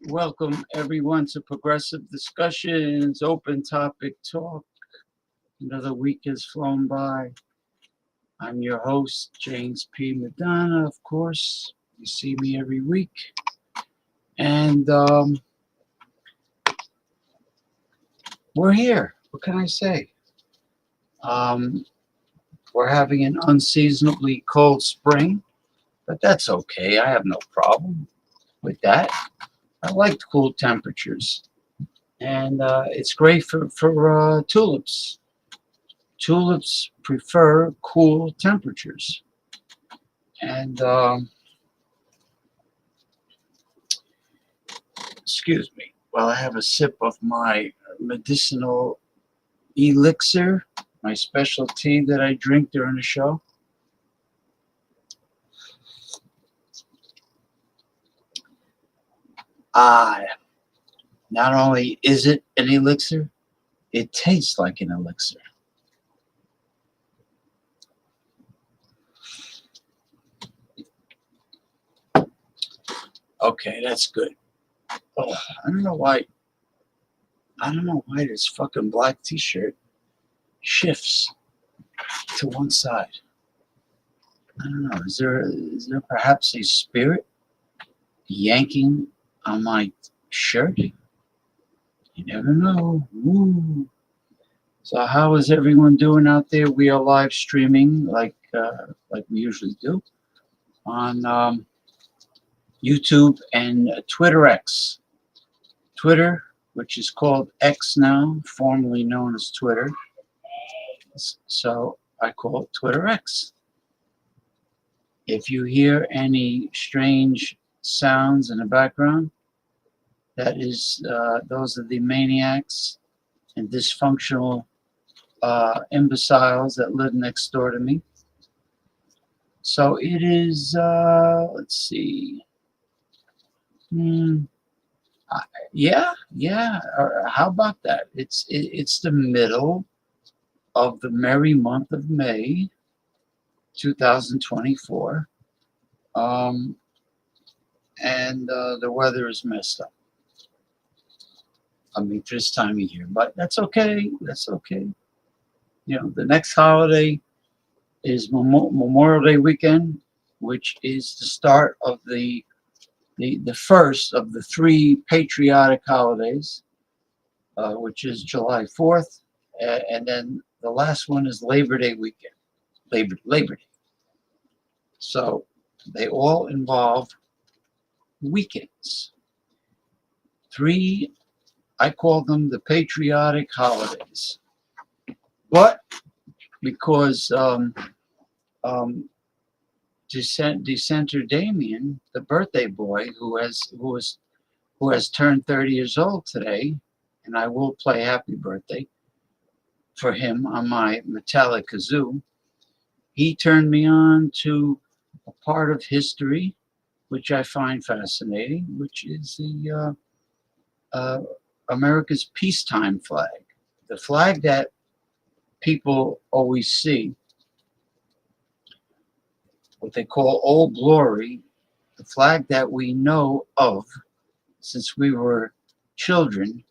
Welcome everyone to Progressive Discussions, Open Topic Talk. Another week has flown by. I'm your host, James P. Madonna, of course. You see me every week. And we're here. What can I say? We're having an unseasonably cold spring, but that's okay. I have no problem with that. I like cool temperatures, and it's great for tulips. Tulips prefer cool temperatures, and excuse me while I have a sip of my medicinal elixir, my special tea that I drink during the show. Not only is it an elixir, it tastes like an elixir. Okay, that's good. Oh, I don't know why this fucking black t-shirt shifts to one side. I don't know. Is there perhaps a spirit yanking on my shirt? You never know. Ooh. So how is everyone doing out there? We are live streaming like we usually do on YouTube and Twitter X. Twitter, which is called X now, formerly known as Twitter. So I call it Twitter X. If you hear any strange sounds in the background, that is, those are the maniacs and dysfunctional imbeciles that live next door to me. So it is, let's see. Hmm, yeah. How about that? It's the middle of the merry month of May, 2024, and the weather is messed up. I mean, for this time of year, but that's okay. That's okay. You know, the next holiday is Memorial Day weekend, which is the start of the first of the three patriotic holidays, which is July 4th, and then the last one is Labor Day weekend, Labor Day. So they all involve weekends. Three, I call them the patriotic holidays. But because Dissenter Damien, the birthday boy who has turned 30 years old today, and I will play Happy Birthday for him on my metallic kazoo. He turned me on to a part of history which I find fascinating, which is the America's peacetime flag, the flag that people always see, what they call Old Glory, the flag that we know of since we were children,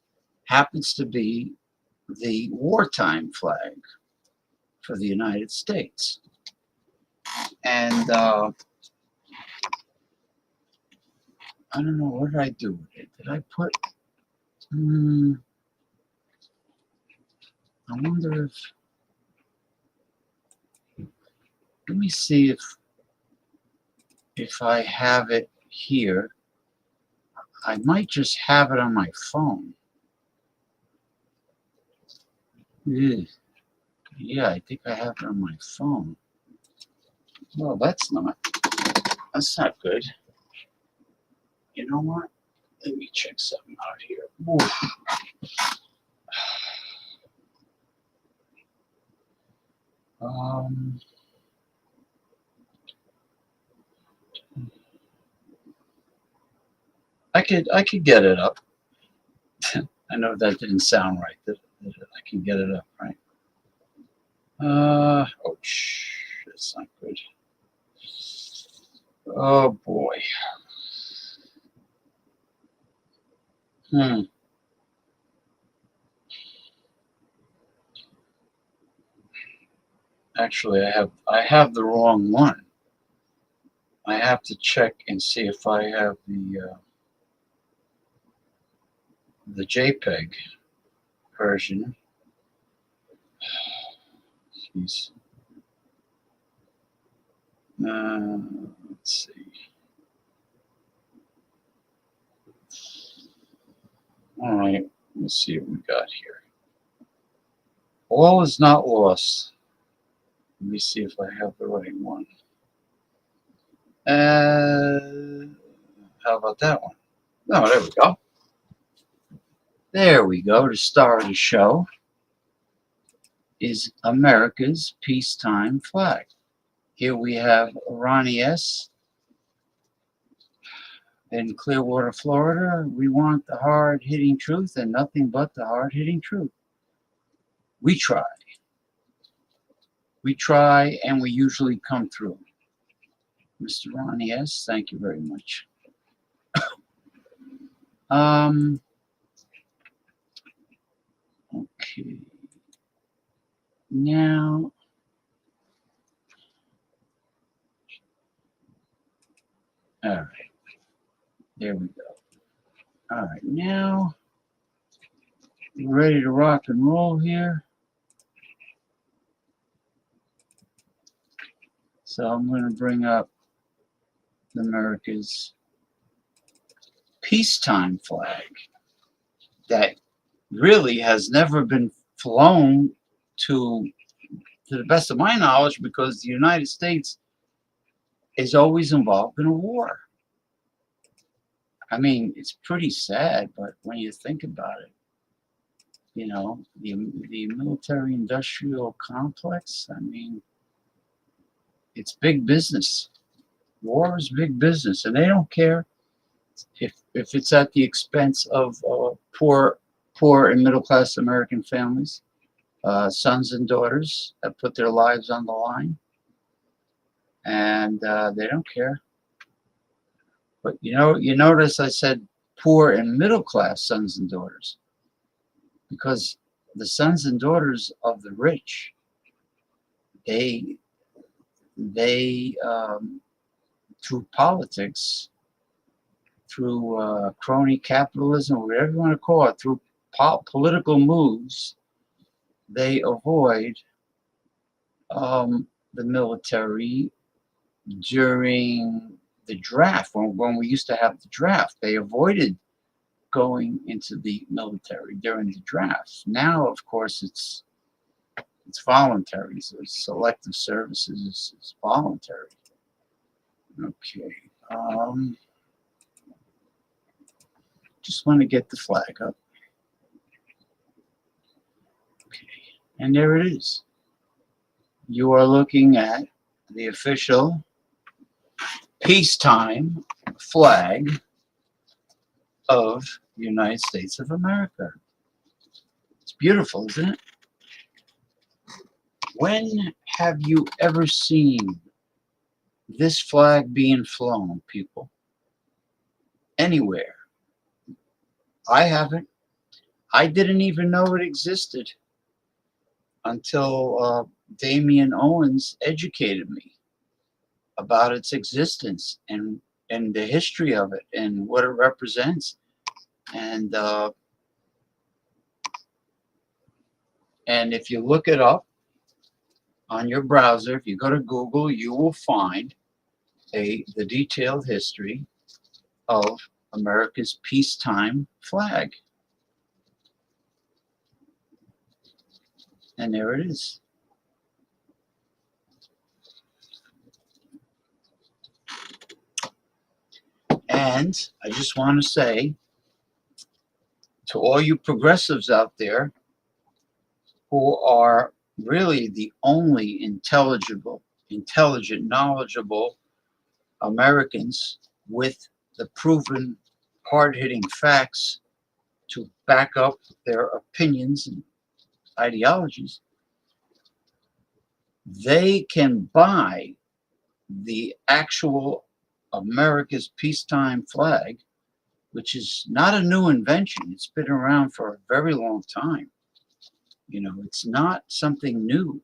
happens to be the wartime flag for the United States. And I don't know, what did I do with it? Did I put, I wonder if, let me see if I have it here. I might just have it on my phone. Ugh. Yeah, I think I have it on my phone. Well, that's not good. You know what? Let me check something out here. Oof. Um, I could get it up. I know that didn't sound right. That I can get it up, right? Oh, that's not good. Oh boy. Actually, I have the wrong one. I have to check and see if I have the JPEG version. Jeez. Let's see. All right, let's see what we got here. All is not lost. Let me see if I have the right one. How about that one? Oh, there we go. There we go. The star of the show is America's peacetime flag. Here we have Ronnie S. in Clearwater, Florida. We want the hard-hitting truth and nothing but the hard-hitting truth. We try. We try, and we usually come through. Mr. Ronnie S., thank you very much. Okay. Now, all right. There we go. All right, now we're ready to rock and roll here. So I'm going to bring up America's peacetime flag that really has never been flown to to the best of my knowledge, because the United States is always involved in a war. I mean, it's pretty sad, but when you think about it, you know, the military-industrial complex, I mean, it's big business. War is big business, and they don't care if it's at the expense of poor and middle-class American families, sons and daughters that put their lives on the line, and they don't care. But you notice I said poor and middle-class sons and daughters, because the sons and daughters of the rich, they through politics, through crony capitalism, whatever you want to call it, through political moves, they avoid the military during the draft. When we used to have the draft, they avoided going into the military during the draft. Now, of course, it's voluntary. So selective services is voluntary. Okay. Just want to get the flag up. Okay. And there it is. You are looking at the official peacetime flag of the United States of America. It's beautiful, isn't it? When have you ever seen this flag being flown, people? Anywhere? I haven't. I didn't even know it existed until Damian Owens educated me about its existence and the history of it and what it represents. And if you look it up on your browser, if you go to Google, you will find the detailed history of America's peacetime flag. And there it is. And I just want to say to all you progressives out there who are really the only intelligent, knowledgeable Americans with the proven hard-hitting facts to back up their opinions and ideologies, they can buy the actual America's peacetime flag, which is not a new invention. It's been around for a very long time. You know, it's not something new.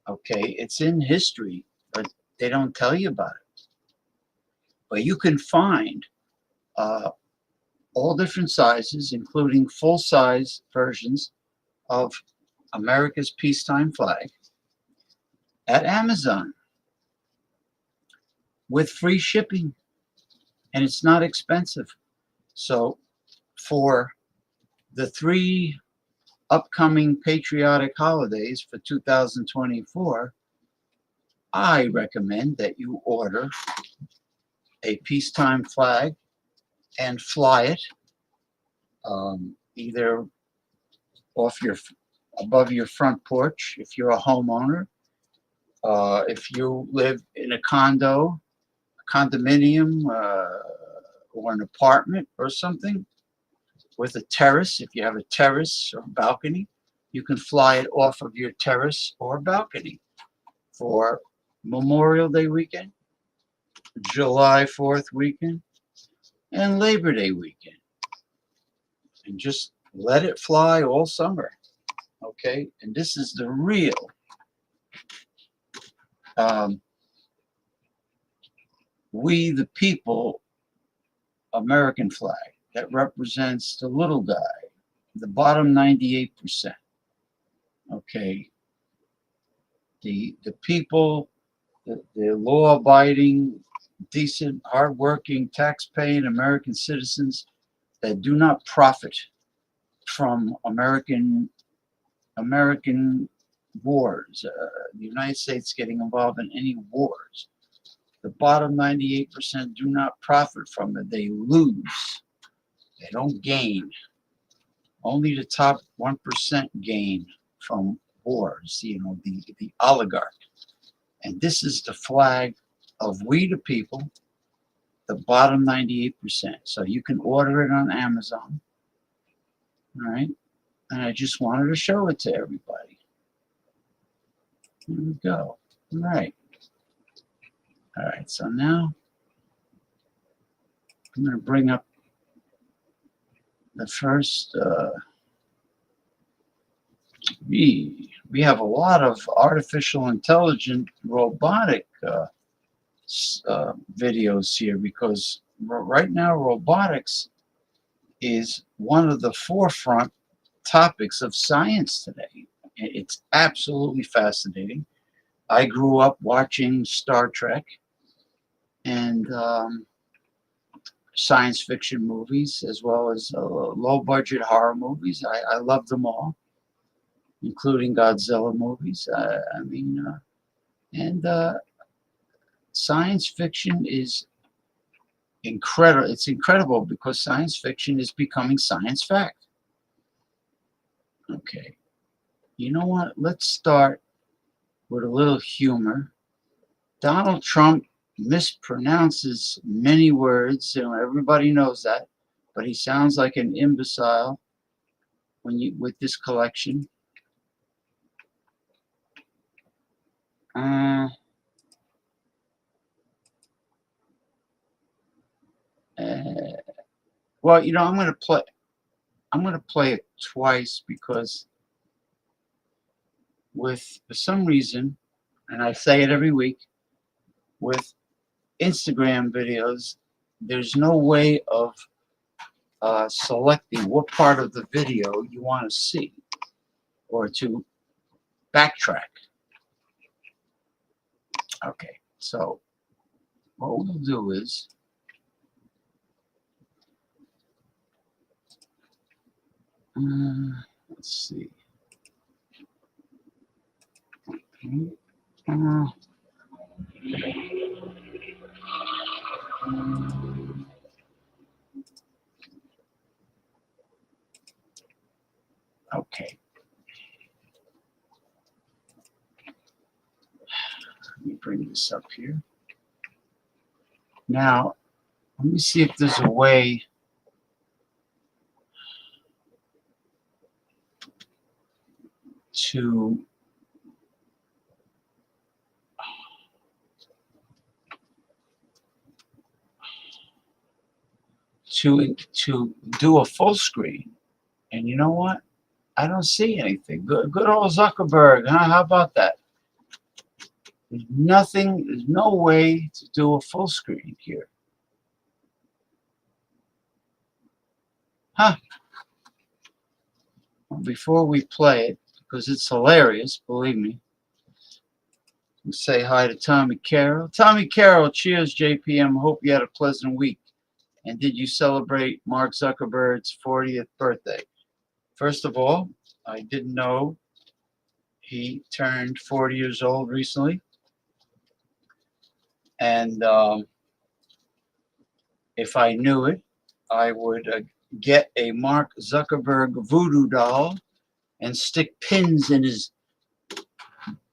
Okay, it's in history, but they don't tell you about it. But you can find all different sizes, including full-size versions of America's peacetime flag at Amazon with free shipping, and it's not expensive. So for the 3 upcoming patriotic holidays for 2024, I recommend that you order a peacetime flag and fly it either above your front porch if you're a homeowner. If you live in a condominium, or an apartment or something with a terrace, if you have a terrace or balcony, you can fly it off of your terrace or balcony for Memorial Day weekend, July 4th weekend, and Labor Day weekend. And just let it fly all summer. Okay? And this is the real we the people American flag that represents the little guy, the bottom 98%. Okay? The people, the law-abiding, decent, hardworking, tax-paying American citizens that do not profit from American wars, the United States getting involved in any wars. The bottom 98% do not profit from it. They lose. They don't gain. Only the top 1% gain from wars, the oligarch. And this is the flag of we the people, the bottom 98%. So you can order it on Amazon. All right. And I just wanted to show it to everybody. Here we go. All right. All right. So now I'm going to bring up the first. We have a lot of artificial intelligent robotic videos here because right now robotics is one of the forefront topics of science today. It's absolutely fascinating. I grew up watching Star Trek and science fiction movies as well as low budget horror movies. I love them all, including Godzilla movies. Science fiction is incredible. It's incredible because science fiction is becoming science fact. Okay. You know what? Let's start with a little humor. Donald Trump mispronounces many words. Everybody knows that, but he sounds like an imbecile with this collection. Well, I'm going to play it twice because for some reason, and I say it every week, with Instagram videos, there's no way of selecting what part of the video you want to see or to backtrack. Okay, so what we'll do is let's see. Okay. Let me bring this up here. Now, let me see if there's a way to do a full screen. And you know what? I don't see anything. Good old Zuckerberg, huh? How about that? There's no way to do a full screen here. Huh. Well, before we play it, because it's hilarious, believe me, we say hi to Tommy Carroll. Tommy Carroll, cheers, JPM. Hope you had a pleasant week. And did you celebrate Mark Zuckerberg's 40th birthday? First of all, I didn't know he turned 40 years old recently. And if I knew it, I would get a Mark Zuckerberg voodoo doll and stick pins in his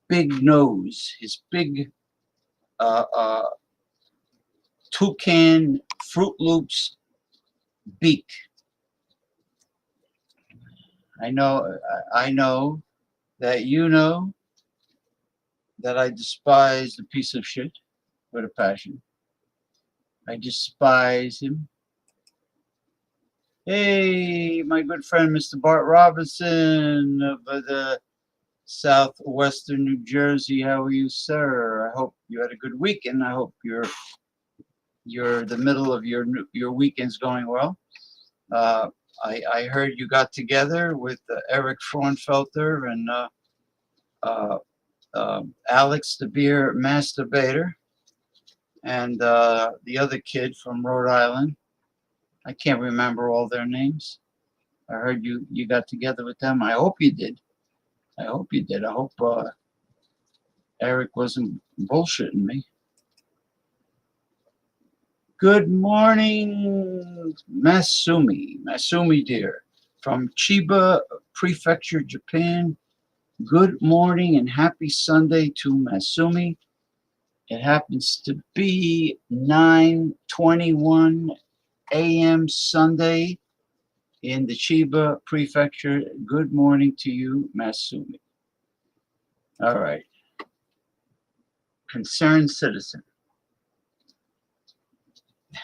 big nose, his big toucan Fruit Loops beak. I know that you know that I despise the piece of shit with a passion. I despise him. Hey, my good friend, Mr. Bart Robinson of the southwestern New Jersey. How are you, sir? I hope you had a good weekend. I hope you're the middle of your weekend's going well. I heard you got together with Eric Fraunfelter and Alex the beer masturbator and the other kid from Rhode Island. I can't remember all their names. I heard you got together with them. I hope you did. I hope you did. I hope Eric wasn't bullshitting me. Good morning, Masumi. Masumi, dear. From Chiba Prefecture, Japan. Good morning and happy Sunday to Masumi. It happens to be 9:21 a.m. Sunday in the Chiba Prefecture. Good morning to you, Masumi. All right. Concerned citizen.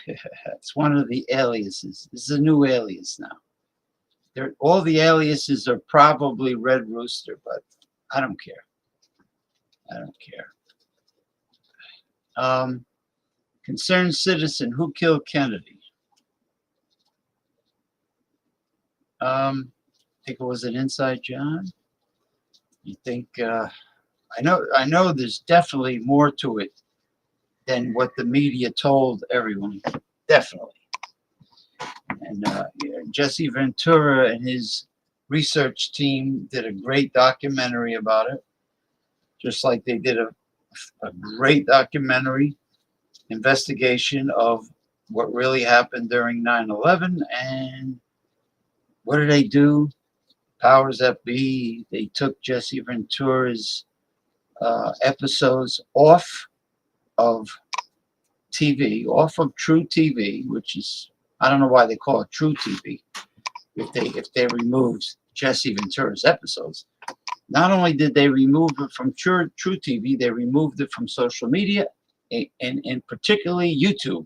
It's one of the aliases. This is a new alias now. All the aliases are probably Red Rooster, but I don't care. I don't care. Concerned citizen, who killed Kennedy? I think it was an inside job. You think? I know. There's definitely more to it than what the media told everyone. Definitely. And Jesse Ventura and his research team did a great documentary about it, just like they did a great documentary investigation of what really happened during 9/11. And what did they do? Powers that be, they took Jesse Ventura's episodes off of TV, off of True TV, which is, I don't know why they call it True TV. If they removed Jesse Ventura's episodes, not only did they remove it from True TV, they removed it from social media, and particularly YouTube.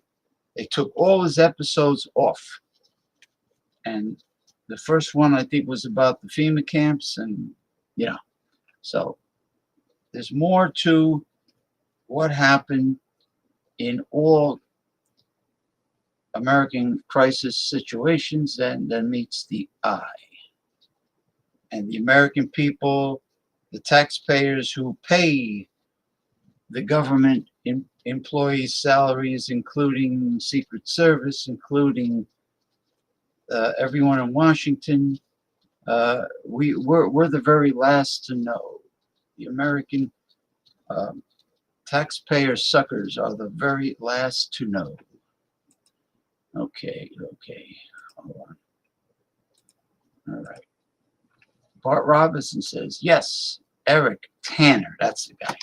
They took all his episodes off. And the first one, I think, was about the FEMA camps. And, so there's more to what happened in all American crisis situations than meets the eye. And the American people, the taxpayers who pay the government employees' salaries, including Secret Service, including everyone in Washington, we're the very last to know. The American taxpayer suckers are the very last to know. Okay, hold on. All right. Bart Robinson says, yes, Eric Tanner, that's the guy.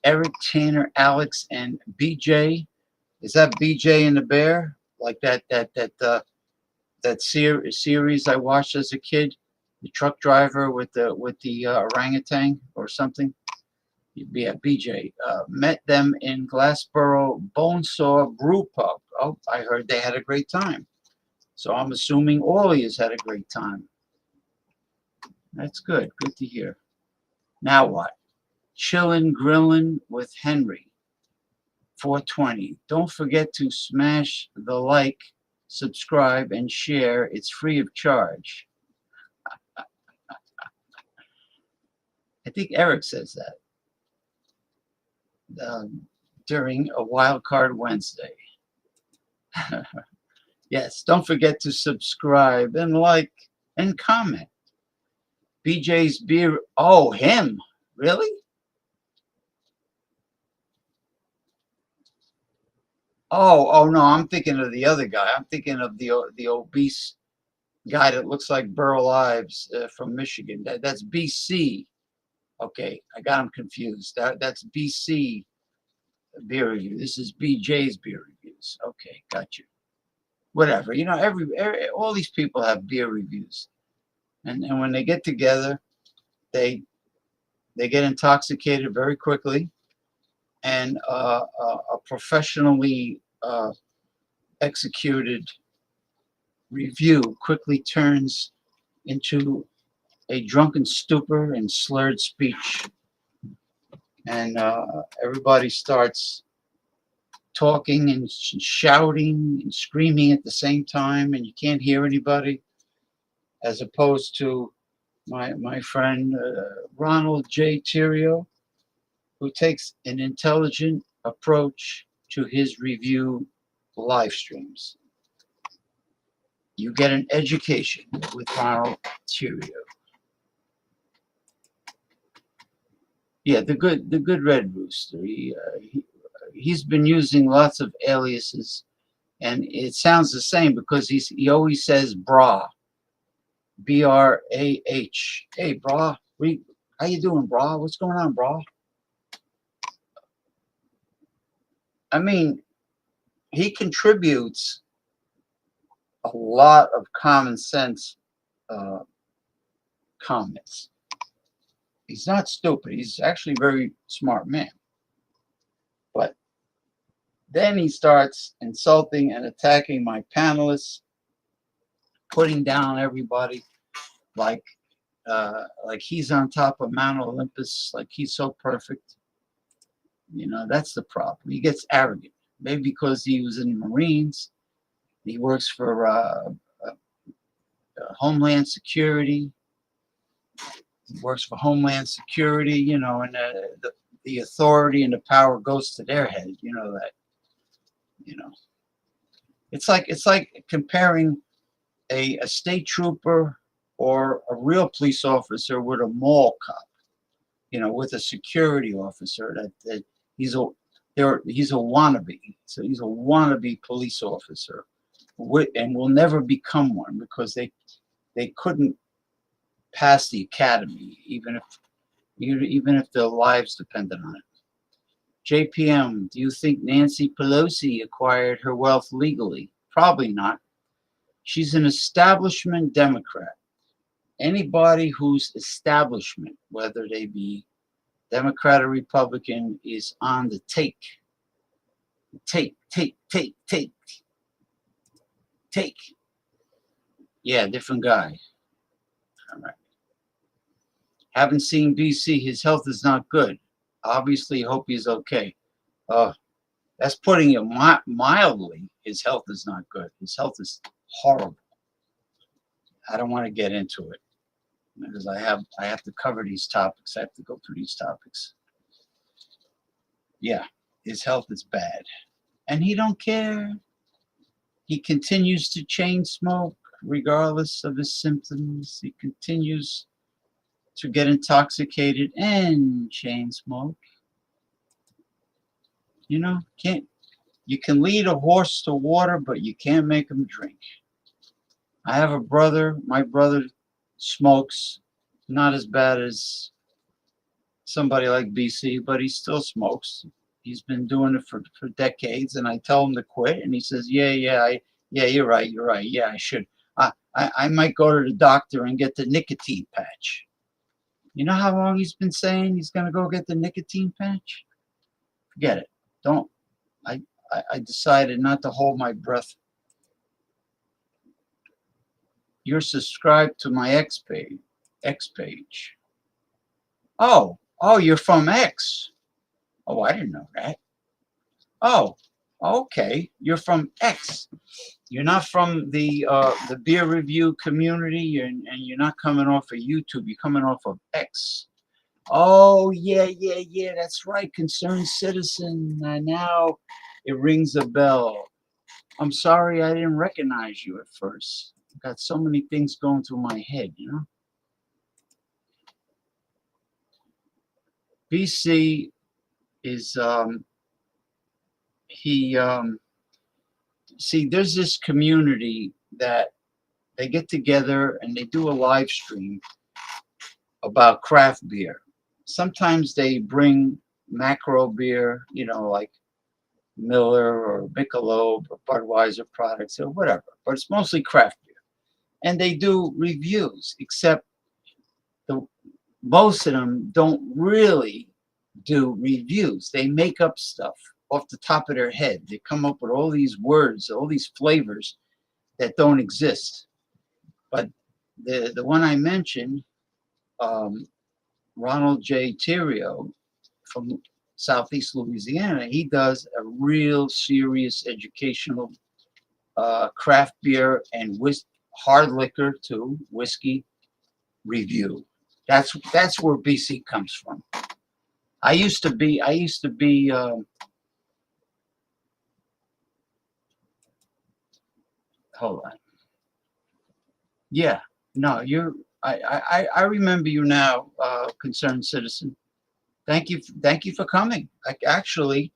Eric Tanner, Alex, and BJ. Is that BJ and the Bear? Like that series I watched as a kid, the truck driver with the orangutan or something. Yeah, BJ. Met them in Glassboro Bonesaw Brew Pub. Oh, I heard they had a great time. So I'm assuming all of you had a great time. That's good. Good to hear. Now what? Chillin', grillin' with Henry. 420. Don't forget to smash the like, subscribe, and share. It's free of charge. I think Eric says that during a Wild Card Wednesday. Yes, don't forget to subscribe and like and comment. BJ's beer. Oh, him? Really? Oh no, I'm thinking of the other guy. I'm thinking of the obese guy that looks like Burl Ives from Michigan. That's BC. Okay, I got him confused. That's BC beer review. This is BJ's beer reviews. Okay, got you. Whatever. Every all these people have beer reviews, and when they get together, they get intoxicated very quickly, and a professionally executed review quickly turns into a drunken stupor and slurred speech, and everybody starts talking and shouting and screaming at the same time, and you can't hear anybody, as opposed to my friend Ronald J. Theriot, who takes an intelligent approach to his review live streams. You get an education with Ronald Theriot. Yeah, the good red rooster. He's been using lots of aliases, and it sounds the same because he always says brah, brah. Hey, brah, how you doing, brah? What's going on, brah? I mean, he contributes a lot of common sense uh, comments. He's not stupid. He's actually a very smart man. But then he starts insulting and attacking my panelists, putting down everybody like like he's on top of Mount Olympus, like he's so perfect. That's the problem. He gets arrogant. Maybe because he was in the Marines. He works for Homeland Security. He works for Homeland Security, and the authority and the power goes to their head. You know that. You know, it's like comparing a state trooper or a real police officer with a mall cop. With a security officer that he's a he's a wannabe. So he's a wannabe police officer, and will never become one because they couldn't pass the academy, even if their lives depended on it. JPM, do you think Nancy Pelosi acquired her wealth legally? Probably not. She's an establishment Democrat. Anybody who's establishment, whether they be Democrat or Republican, is on the take. Take, take, take, take, take. Yeah, different guy. All right. Haven't seen BC. His health is not good. Obviously, hope he's okay. Uh, that's putting it mildly. His health is not good. His health is horrible. I don't want to get into it because I have to cover these topics. I have to go through these topics. Yeah, his health is bad, and he don't care. He continues to chain smoke regardless of his symptoms. He continues to get intoxicated and chain smoke. Can't you can lead a horse to water, but you can't make him drink. I have a brother. My brother smokes, not as bad as somebody like BC, but he still smokes. He's been doing it for decades, and I tell him to quit, and he says, yeah, you're right, yeah, I should. I might go to the doctor and get the nicotine patch. You know how long he's been saying he's going to go get the nicotine patch? Forget it. Don't. I decided not to hold my breath. You're subscribed to my X page. X page. Oh, you're from X. Oh, I didn't know that. Oh, okay. You're from X. You're not from the beer review community, and you're not coming off of YouTube. You're coming off of X. Oh, yeah. That's right. Concerned citizen. Now it rings a bell. I'm sorry I didn't recognize you at first. I've got so many things going through my head. BC is he see, there's this community that they get together and they do a live stream about craft beer. Sometimes they bring macro beer, like Miller or Michelob or Budweiser products or whatever, but it's mostly craft beer. And they do reviews, except the most of them don't really do reviews. They make up stuff off the top of their head. They come up with all these words, all these flavors that don't exist. But the one I mentioned, um, Ronald J. Theriot from Southeast Louisiana, he does a real serious educational craft beer and hard liquor too, whiskey review. That's where BC comes from. I used to be. Hold on. Yeah, no, I remember you now, concerned citizen. Thank you for coming. Like, actually,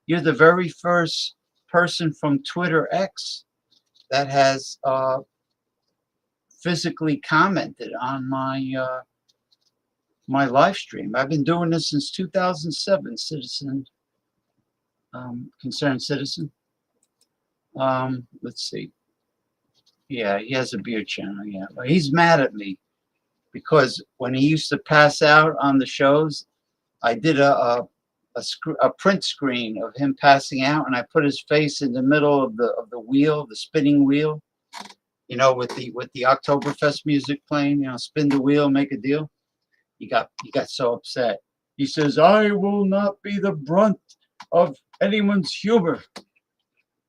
you're the very first person from Twitter X that has physically commented on my live stream. I've been doing this since 2007, citizen, concerned citizen. Let's see. Yeah, he has a beer channel. Yeah, but he's mad at me because when he used to pass out on the shows, I did a print screen of him passing out, and I put his face in the middle of the wheel, the spinning wheel. You know, with the Oktoberfest music playing. You know, spin the wheel, make a deal. He got so upset. He says, "I will not be the brunt of anyone's humor."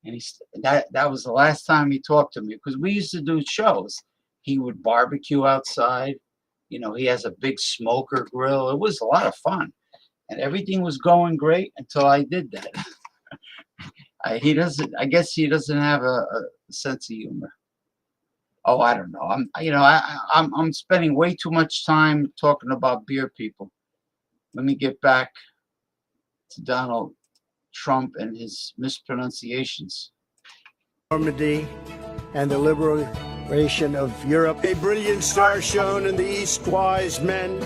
And that was the last time he talked to me, because we used to do shows. He would barbecue outside. You know, he has a big smoker grill. It was a lot of fun, and everything was going great until I did that. He doesn't. I guess he doesn't have a sense of humor. Oh, I don't know. I'm spending way too much time talking about beer people. Let me get back to Donald Trump and his mispronunciations. Normandy and the liberation of Europe. A brilliant star shone in the east, wise men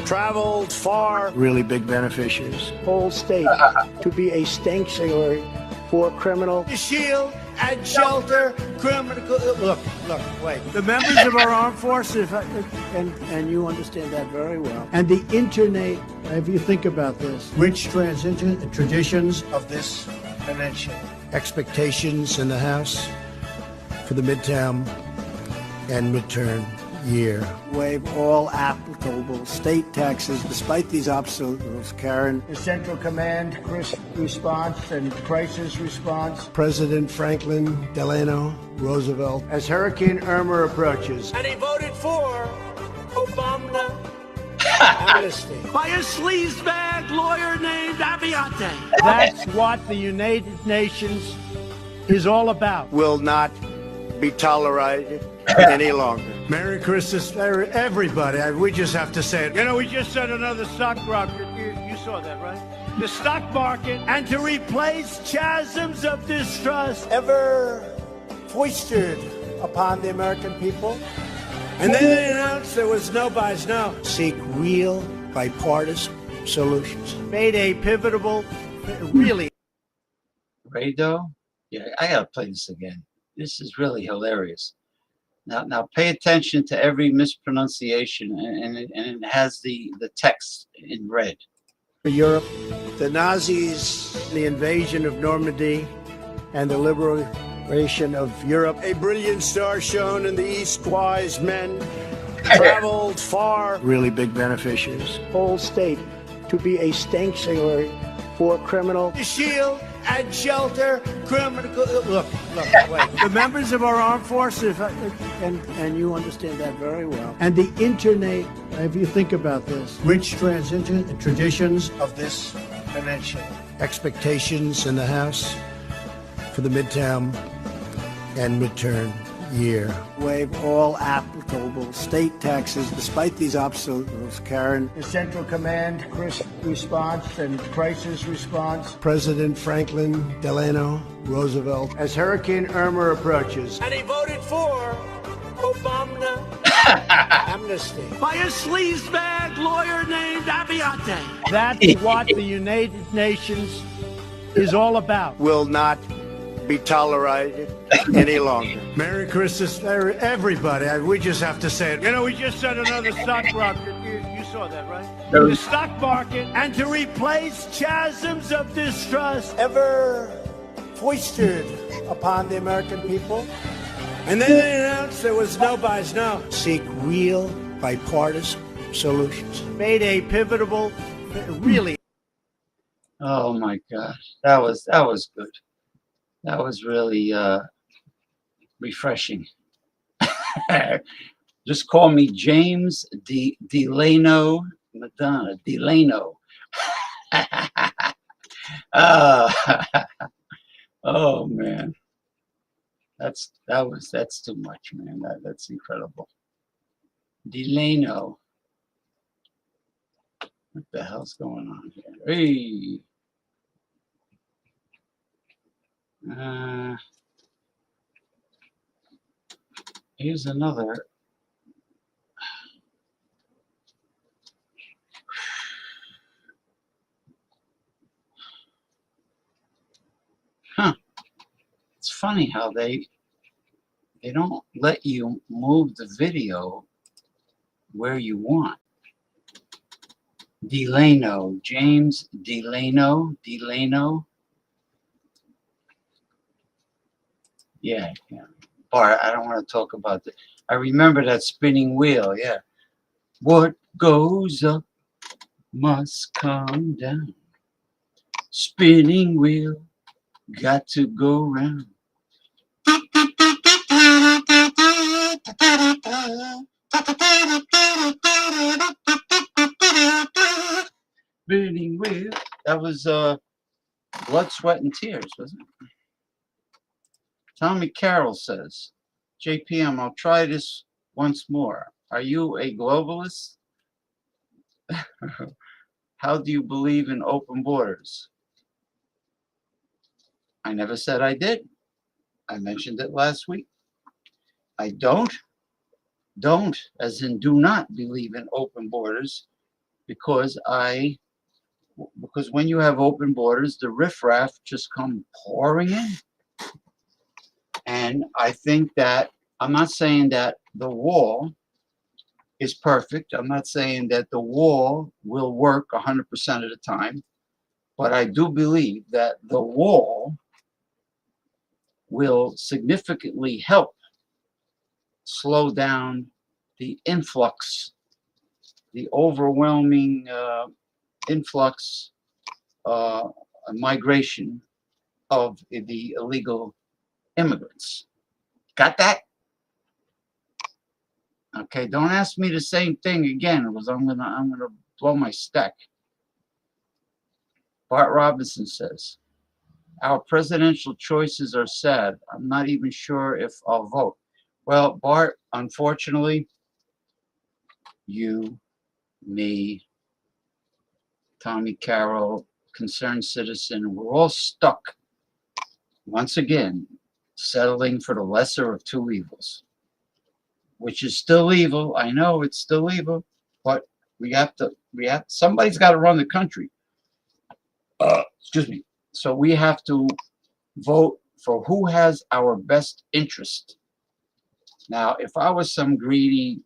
traveled far. Really big beneficiaries. Whole state to be a sanctuary for criminal. Shield and shelter criminal. Look, wait. The members of our armed forces, and you understand that very well. And the internet, if you think about this, rich traditions of this peninsula. Expectations in the House for the midterm and midterm year. Waive all applicable state taxes despite these obstacles, Karen. The Central Command response and crisis response. President Franklin Delano Roosevelt. As Hurricane Irma approaches. And he voted for Obama amnesty. By a sleazebag lawyer named Abiante. That's what the United Nations is all about. Will not be tolerated any longer. Merry Christmas, everybody. We just have to say it. You know, we just said another stock market. You saw that, right? The stock market, and to replace chasms of distrust ever foisted upon the American people. And then they announced there was no buys now. Seek real bipartisan solutions. Made a pivotal, really. Rado? Yeah, I gotta play this again. This is really hilarious. Now pay attention to every mispronunciation, and it has the text in red. For Europe, the Nazis, the invasion of Normandy, and the liberation of Europe. A brilliant star shone in the east, wise men traveled far. Really big beneficiaries. Whole state to be a sanctuary for criminal. Shield and shelter criminal. Look, wait. The members of our armed forces, and you understand that very well. And the internet, if you think about this, rich traditions of this peninsula. Expectations in the House for the midterm and midterm year. Waive all applicable state taxes despite these obstacles, Karen. The Central Command response and crisis response. President Franklin Delano Roosevelt. As Hurricane Irma approaches. And he voted for Obama amnesty. By a sleazebag lawyer named Abiante. That's what the United Nations is all about. Will not be tolerated any longer. Merry Christmas, everybody. We just have to say it. You know, we just said another stock market. You saw that, right? The stock market, and to replace chasms of distrust ever foisted upon the American people. And then they announced there was no buys now. Seek real bipartisan solutions. Made a pivotal, really. Oh my gosh, that was good. That was really refreshing. Just call me James Delano Madonna. Delano. Oh man, that's too much, man. That's incredible. Delano. What the hell's going on here? Hey. Here's another. Huh. It's funny how they don't let you move the video where you want. Delano, James Delano. Yeah. Bart, I don't want to talk about that. I remember that spinning wheel. Yeah. What goes up must come down. Spinning wheel, got to go round. Spinning wheel. That was Blood, Sweat, and Tears, wasn't it? Tommy Carroll says, JPM, I'll try this once more. Are you a globalist? How do you believe in open borders? I never said I did. I mentioned it last week. I don't, as in do not believe in open borders because when you have open borders, the riffraff just come pouring in. And I think that, I'm not saying that the wall is perfect. I'm not saying that the wall will work 100% of the time, but I do believe that the wall will significantly help slow down the influx, the overwhelming influx, migration of the illegal immigrants. Got that? Okay, don't ask me the same thing again, because I'm gonna blow my stack. Bart Robinson says, our presidential choices are sad. I'm not even sure if I'll vote. Well, Bart, unfortunately, you, me, Tommy Carroll, Concerned Citizen, we're all stuck, once again, settling for the lesser of two evils, which is still evil. I know it's still evil, but somebody's got to run the country. Excuse me. So we have to vote for who has our best interest. Now, if I was some greedy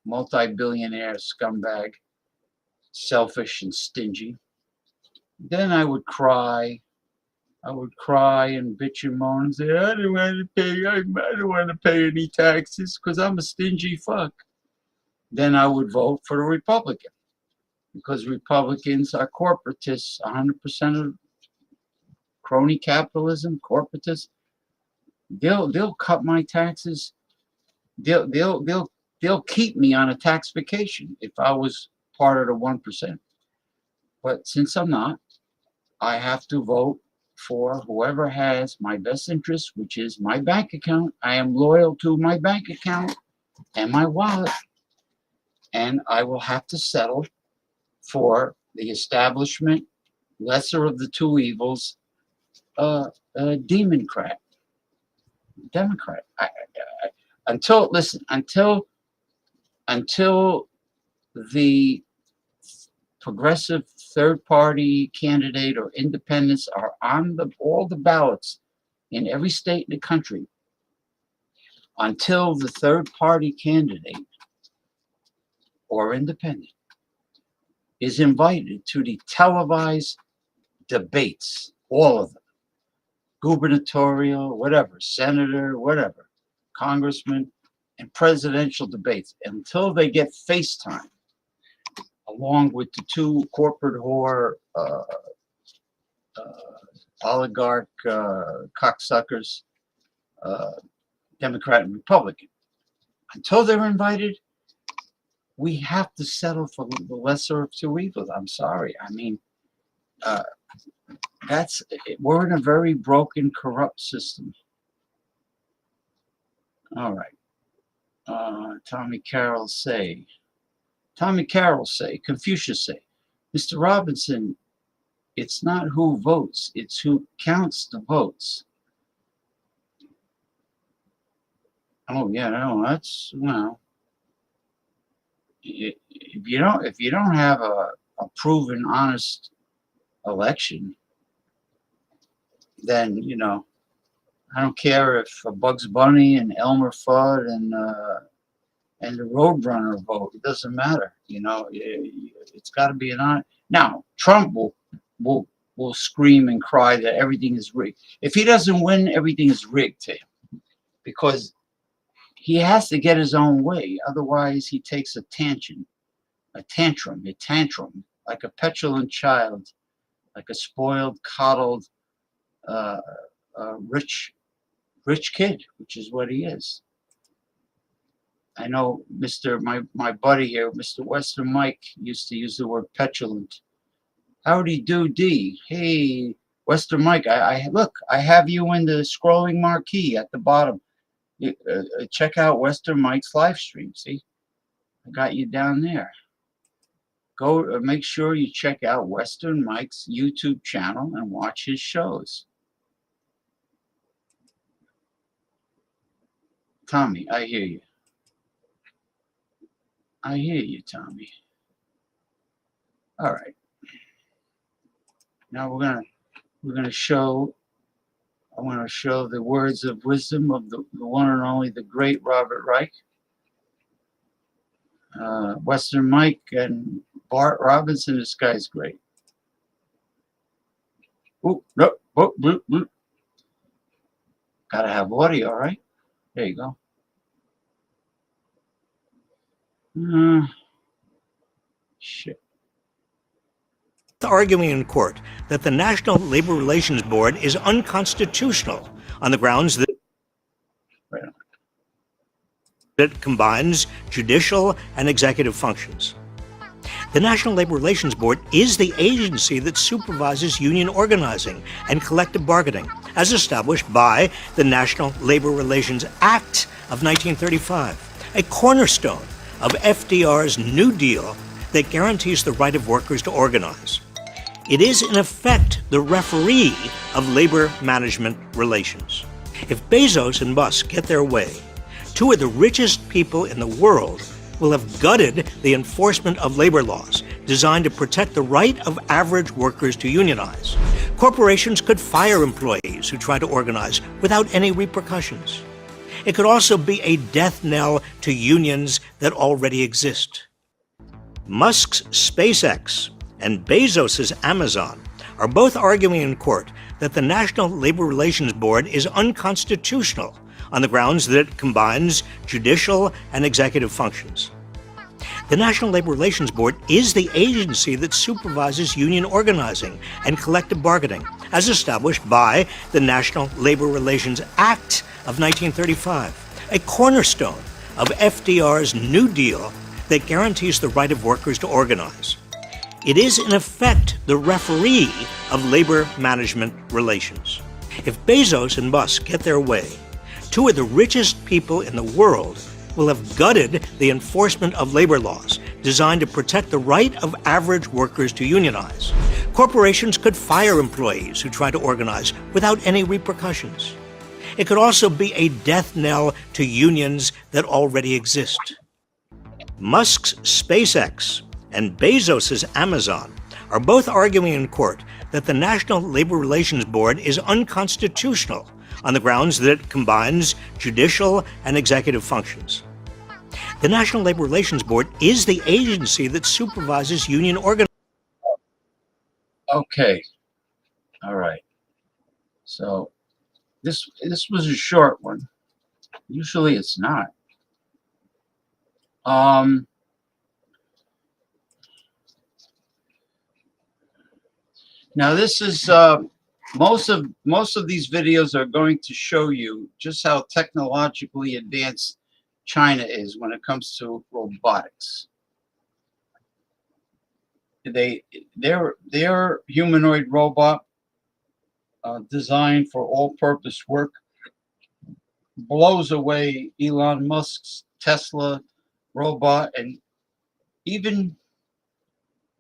multi-billionaire scumbag, selfish and stingy, then I would cry. I would cry and bitch and moan and say, I don't want to pay any taxes because I'm a stingy fuck. Then I would vote for the Republican because Republicans are corporatists, 100% of crony capitalism, corporatists. They'll cut my taxes. They'll keep me on a tax vacation if I was part of the 1%. But since I'm not, I have to vote for whoever has my best interest, which is my bank account. I am loyal to my bank account and my wallet. And I will have to settle for the establishment, lesser of the two evils, Democrat. Until the progressive third party candidate or independents are on all the ballots in every state in the country, until the third party candidate or independent is invited to the televised debates, all of them, gubernatorial, whatever, senator, whatever, congressman, and presidential debates, until they get FaceTime along with the two corporate whore oligarch cocksuckers, Democrat and Republican. Until they're invited, we have to settle for the lesser of two evils. I'm sorry. I mean, we're in a very broken, corrupt system. All right. Tommy Carroll say, Tommy Carroll say, Confucius say, Mr. Robinson, it's not who votes, it's who counts the votes. Oh yeah, no, that's well. If you don't have a proven honest election, then I don't care if Bugs Bunny and Elmer Fudd and the Roadrunner vote. It doesn't matter. It's got to be an honest. Now Trump will will scream and cry that everything is rigged. If he doesn't win, everything is rigged to him because he has to get his own way. Otherwise, he takes a tantrum, like a petulant child, like a spoiled, coddled, uh, rich kid, which is what he is. I know my buddy here, Mr. Western Mike, used to use the word petulant. Howdy do D. Hey, Western Mike, I look, I have you in the scrolling marquee at the bottom. Check out Western Mike's live stream. See, I got you down there. Go make sure you check out Western Mike's YouTube channel and watch his shows. Tommy, I hear you. I hear you, Tommy. All right. Now we're gonna show. I want to show the words of wisdom of the one and only the great Robert Reich. Western Mike and Bart Robinson. This guy's great. Oop, nope, boop, boop, boop. Gotta have audio, right? There you go. Shit. Arguing in court that the National Labor Relations Board is unconstitutional on the grounds that it combines judicial and executive functions. The National Labor Relations Board is the agency that supervises union organizing and collective bargaining, as established by the National Labor Relations Act of 1935, a cornerstone of FDR's New Deal that guarantees the right of workers to organize. It is, in effect, the referee of labor management relations. If Bezos and Musk get their way, two of the richest people in the world will have gutted the enforcement of labor laws designed to protect the right of average workers to unionize. Corporations could fire employees who try to organize without any repercussions. It could also be a death knell to unions that already exist. Musk's SpaceX and Bezos's Amazon are both arguing in court that the National Labor Relations Board is unconstitutional on the grounds that it combines judicial and executive functions. The National Labor Relations Board is the agency that supervises union organizing and collective bargaining, as established by the National Labor Relations Act of 1935, a cornerstone of FDR's New Deal that guarantees the right of workers to organize. It is, in effect, the referee of labor management relations. If Bezos and Musk get their way, two of the richest people in the world will have gutted the enforcement of labor laws designed to protect the right of average workers to unionize. Corporations could fire employees who try to organize without any repercussions. It could also be a death knell to unions that already exist. Musk's SpaceX and Bezos's Amazon are both arguing in court that the National Labor Relations Board is unconstitutional on the grounds that it combines judicial and executive functions. The National Labor Relations Board is the agency that supervises union organizing. Okay. All right. So this was a short one. Usually it's not. Now this is most of these videos are going to show you just how technologically advanced China is when it comes to robotics. Their humanoid robot designed for all-purpose work blows away Elon Musk's Tesla robot, and even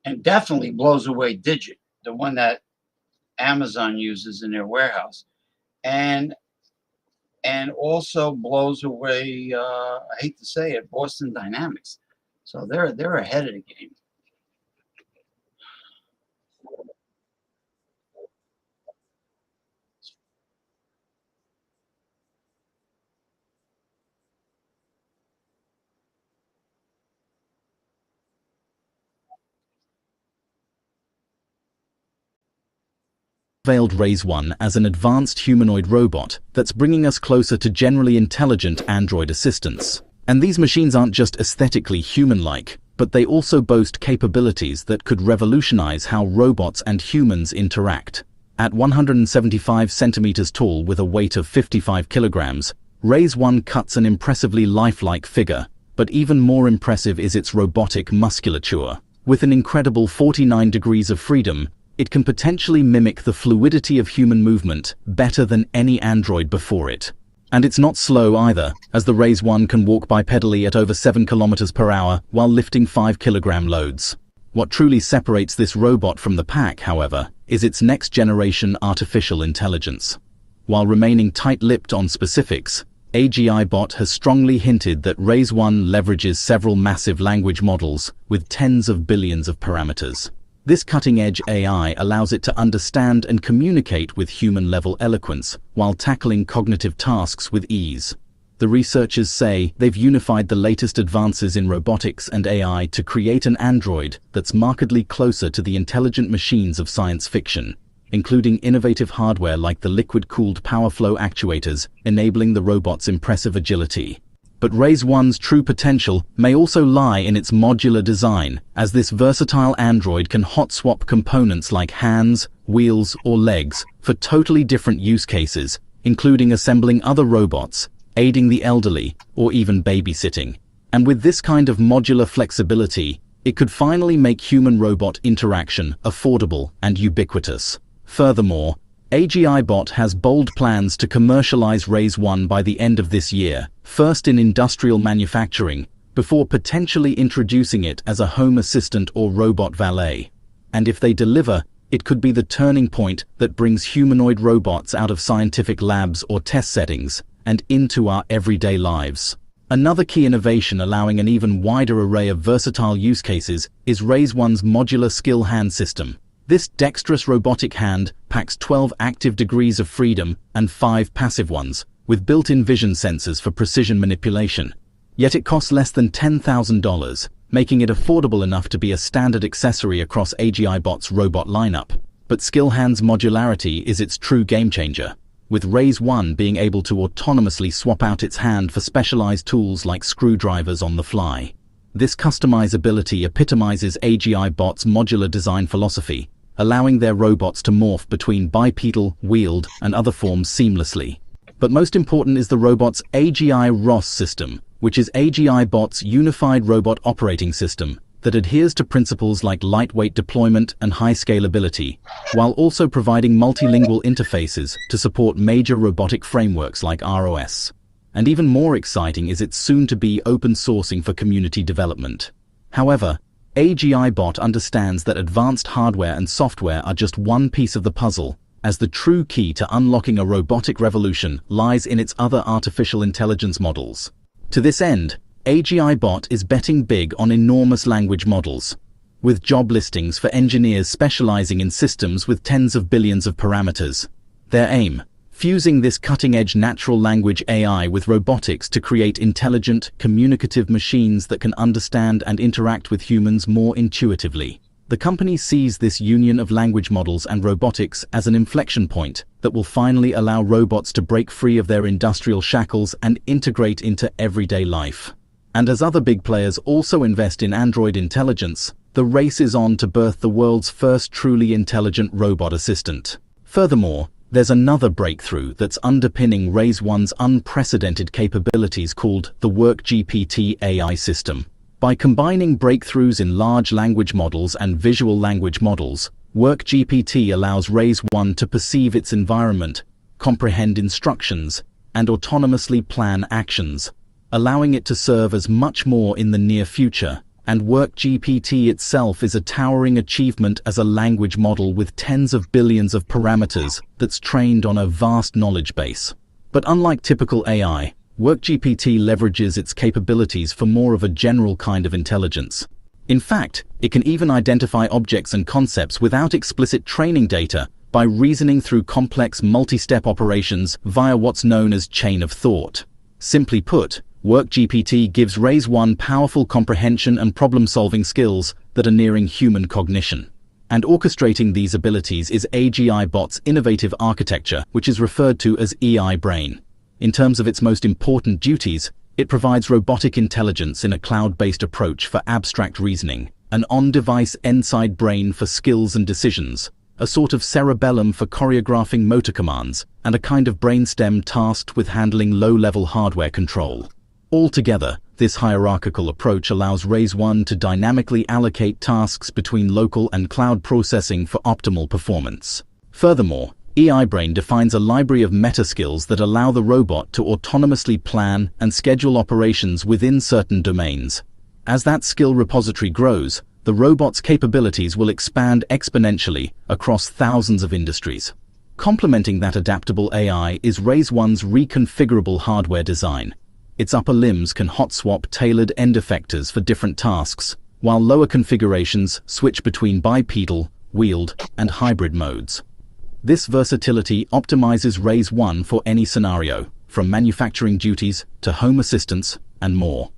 and definitely blows away Digit, the one that Amazon uses in their warehouse, and also blows away. I hate to say it, Boston Dynamics. So they're ahead of the game. Unveiled Raise 1 as an advanced humanoid robot that's bringing us closer to generally intelligent android assistants. And these machines aren't just aesthetically human-like, but they also boast capabilities that could revolutionize how robots and humans interact. At 175 centimeters tall with a weight of 55 kilograms, Raise 1 cuts an impressively lifelike figure, but even more impressive is its robotic musculature. With an incredible 49 degrees of freedom, it can potentially mimic the fluidity of human movement better than any android before it. And it's not slow either, as the Raise 1 can walk bipedally at over 7 kilometers per hour while lifting 5-kilogram loads. What truly separates this robot from the pack, however, is its next-generation artificial intelligence. While remaining tight-lipped on specifics, AGI Bot has strongly hinted that Raise 1 leverages several massive language models with tens of billions of parameters. This cutting-edge AI allows it to understand and communicate with human-level eloquence while tackling cognitive tasks with ease. The researchers say they've unified the latest advances in robotics and AI to create an android that's markedly closer to the intelligent machines of science fiction, including innovative hardware like the liquid-cooled power flow actuators, enabling the robot's impressive agility. But Raise 1's true potential may also lie in its modular design, as this versatile android can hot-swap components like hands, wheels, or legs for totally different use cases, including assembling other robots, aiding the elderly, or even babysitting. And with this kind of modular flexibility, it could finally make human-robot interaction affordable and ubiquitous. Furthermore, AGI Bot has bold plans to commercialize Raise 1 by the end of this year, first in industrial manufacturing, before potentially introducing it as a home assistant or robot valet. And if they deliver, it could be the turning point that brings humanoid robots out of scientific labs or test settings and into our everyday lives. Another key innovation allowing an even wider array of versatile use cases is Raise 1's modular skill hand system. This dexterous robotic hand packs 12 active degrees of freedom and 5 passive ones, with built-in vision sensors for precision manipulation. Yet it costs less than $10,000, making it affordable enough to be a standard accessory across AGI Bot's robot lineup. But Skillhand's modularity is its true game-changer, with Raise 1 being able to autonomously swap out its hand for specialized tools like screwdrivers on the fly. This customizability epitomizes AGI Bot's modular design philosophy, allowing their robots to morph between bipedal, wheeled, and other forms seamlessly. But most important is the robot's AGI ROS system, which is AGI Bot's unified robot operating system that adheres to principles like lightweight deployment and high scalability, while also providing multilingual interfaces to support major robotic frameworks like ROS. And even more exciting is its soon-to-be open sourcing for community development. However, AGI Bot understands that advanced hardware and software are just one piece of the puzzle, as the true key to unlocking a robotic revolution lies in its other artificial intelligence models. To this end, AGI Bot is betting big on enormous language models, with job listings for engineers specializing in systems with tens of billions of parameters. Their aim: fusing this cutting-edge natural language AI with robotics to create intelligent, communicative machines that can understand and interact with humans more intuitively. The company sees this union of language models and robotics as an inflection point that will finally allow robots to break free of their industrial shackles and integrate into everyday life. And as other big players also invest in android intelligence, the race is on to birth the world's first truly intelligent robot assistant. Furthermore, there's another breakthrough that's underpinning Raise 1's unprecedented capabilities called the WorkGPT AI system. By combining breakthroughs in large language models and visual language models, WorkGPT allows Raise 1 to perceive its environment, comprehend instructions, and autonomously plan actions, allowing it to serve as much more in the near future And WorkGPT itself is a towering achievement as a language model with tens of billions of parameters that's trained on a vast knowledge base. But unlike typical AI, WorkGPT leverages its capabilities for more of a general kind of intelligence. In fact, it can even identify objects and concepts without explicit training data by reasoning through complex multi-step operations via what's known as chain of thought. Simply put, WorkGPT gives Raise 1 powerful comprehension and problem-solving skills that are nearing human cognition. And orchestrating these abilities is AGI Bot's innovative architecture, which is referred to as EI Brain. In terms of its most important duties, it provides robotic intelligence in a cloud-based approach for abstract reasoning, an on-device inside brain for skills and decisions, a sort of cerebellum for choreographing motor commands, and a kind of brainstem tasked with handling low-level hardware control. Altogether, this hierarchical approach allows Raise 1 to dynamically allocate tasks between local and cloud processing for optimal performance. Furthermore, EI Brain defines a library of meta-skills that allow the robot to autonomously plan and schedule operations within certain domains. As that skill repository grows, the robot's capabilities will expand exponentially across thousands of industries. Complementing that adaptable AI is Raise 1's reconfigurable hardware design. Its upper limbs can hot-swap tailored end effectors for different tasks, while lower configurations switch between bipedal, wheeled, and hybrid modes. This versatility optimizes Raise 1 for any scenario, from manufacturing duties to home assistance and more.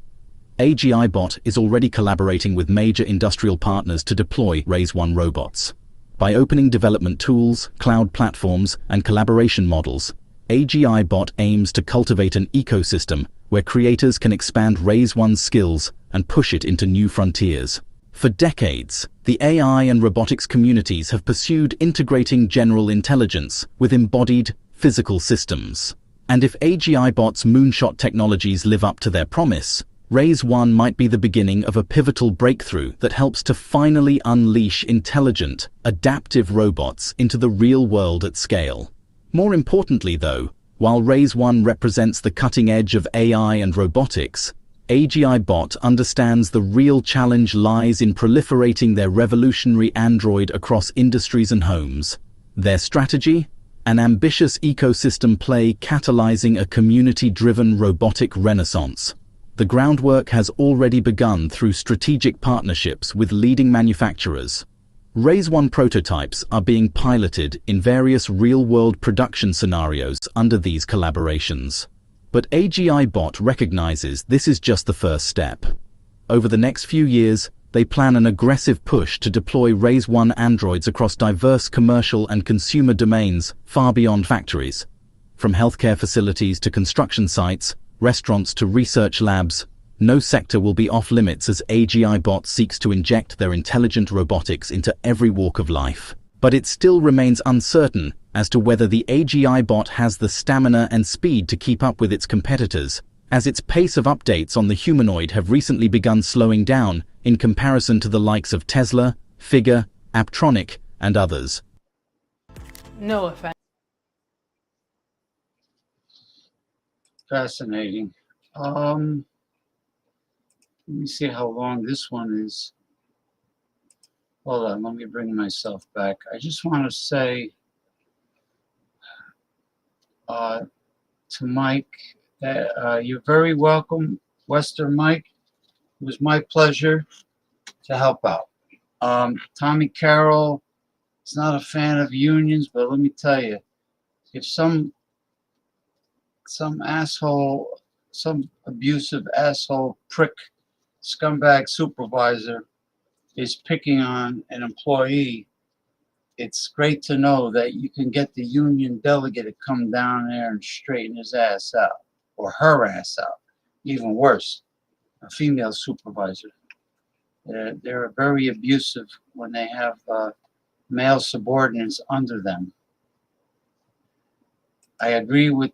AGI Bot is already collaborating with major industrial partners to deploy Raise 1 robots. By opening development tools, cloud platforms, and collaboration models, AGI Bot aims to cultivate an ecosystem where creators can expand Raise 1's skills and push it into new frontiers. For decades, the AI and robotics communities have pursued integrating general intelligence with embodied physical systems. And if AGI Bot's moonshot technologies live up to their promise, Raise 1 might be the beginning of a pivotal breakthrough that helps to finally unleash intelligent, adaptive robots into the real world at scale. More importantly, though, while Raise 1 represents the cutting edge of AI and robotics, AGI Bot understands the real challenge lies in proliferating their revolutionary android across industries and homes. Their strategy? An ambitious ecosystem play catalyzing a community-driven robotic renaissance. The groundwork has already begun through strategic partnerships with leading manufacturers. Raise 1 prototypes are being piloted in various real-world production scenarios under these collaborations. But AGI Bot recognizes this is just the first step. Over the next few years, they plan an aggressive push to deploy Raise 1 androids across diverse commercial and consumer domains far beyond factories. From healthcare facilities to construction sites, restaurants to research labs, no sector will be off limits as AGI Bot seeks to inject their intelligent robotics into every walk of life. But it still remains uncertain as to whether the AGI Bot has the stamina and speed to keep up with its competitors, as its pace of updates on the humanoid have recently begun slowing down in comparison to the likes of Tesla, Figure, Apptronic, and others. No offense. Fascinating. Let me see how long this one is. Hold on, let me bring myself back. I just want to say to Mike that you're very welcome, Western Mike. It was my pleasure to help out. Tommy Carroll is not a fan of unions, but let me tell you, if some asshole, some abusive asshole prick scumbag supervisor is picking on an employee, it's great to know that you can get the union delegate to come down there and straighten his ass out, or her ass out. Even worse, a female supervisor. They're very abusive when they have male subordinates under them. I agree with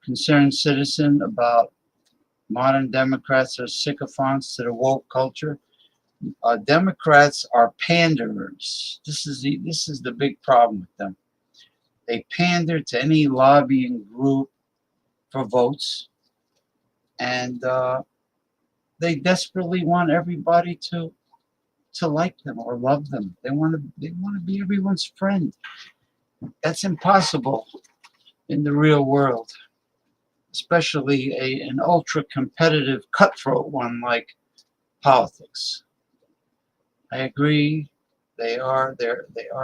Concerned Citizen about modern Democrats are sycophants to the woke culture. Democrats are panderers. This is the big problem with them. They pander to any lobbying group for votes, and they desperately want everybody to like them or love them. They want to be everyone's friend. That's impossible in the real world, especially an ultra competitive, cutthroat one like politics. I agree. They are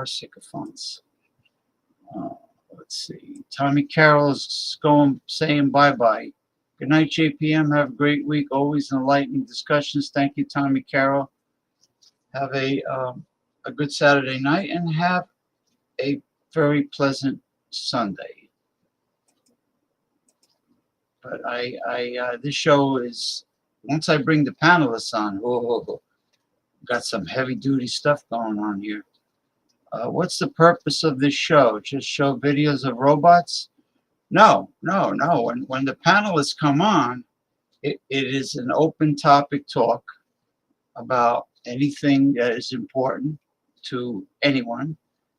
sycophants. Let's see. Tommy Carroll is saying bye-bye. Good night, JPM. Have a great week. Always enlightening discussions. Thank you, Tommy Carroll. Have a good Saturday night and have a very pleasant Sunday. But this show is, once I bring the panelists on, got some heavy duty stuff going on here. What's the purpose of this show? Just show videos of robots? No. When the panelists come on, it is an open topic talk about anything that is important to anyone,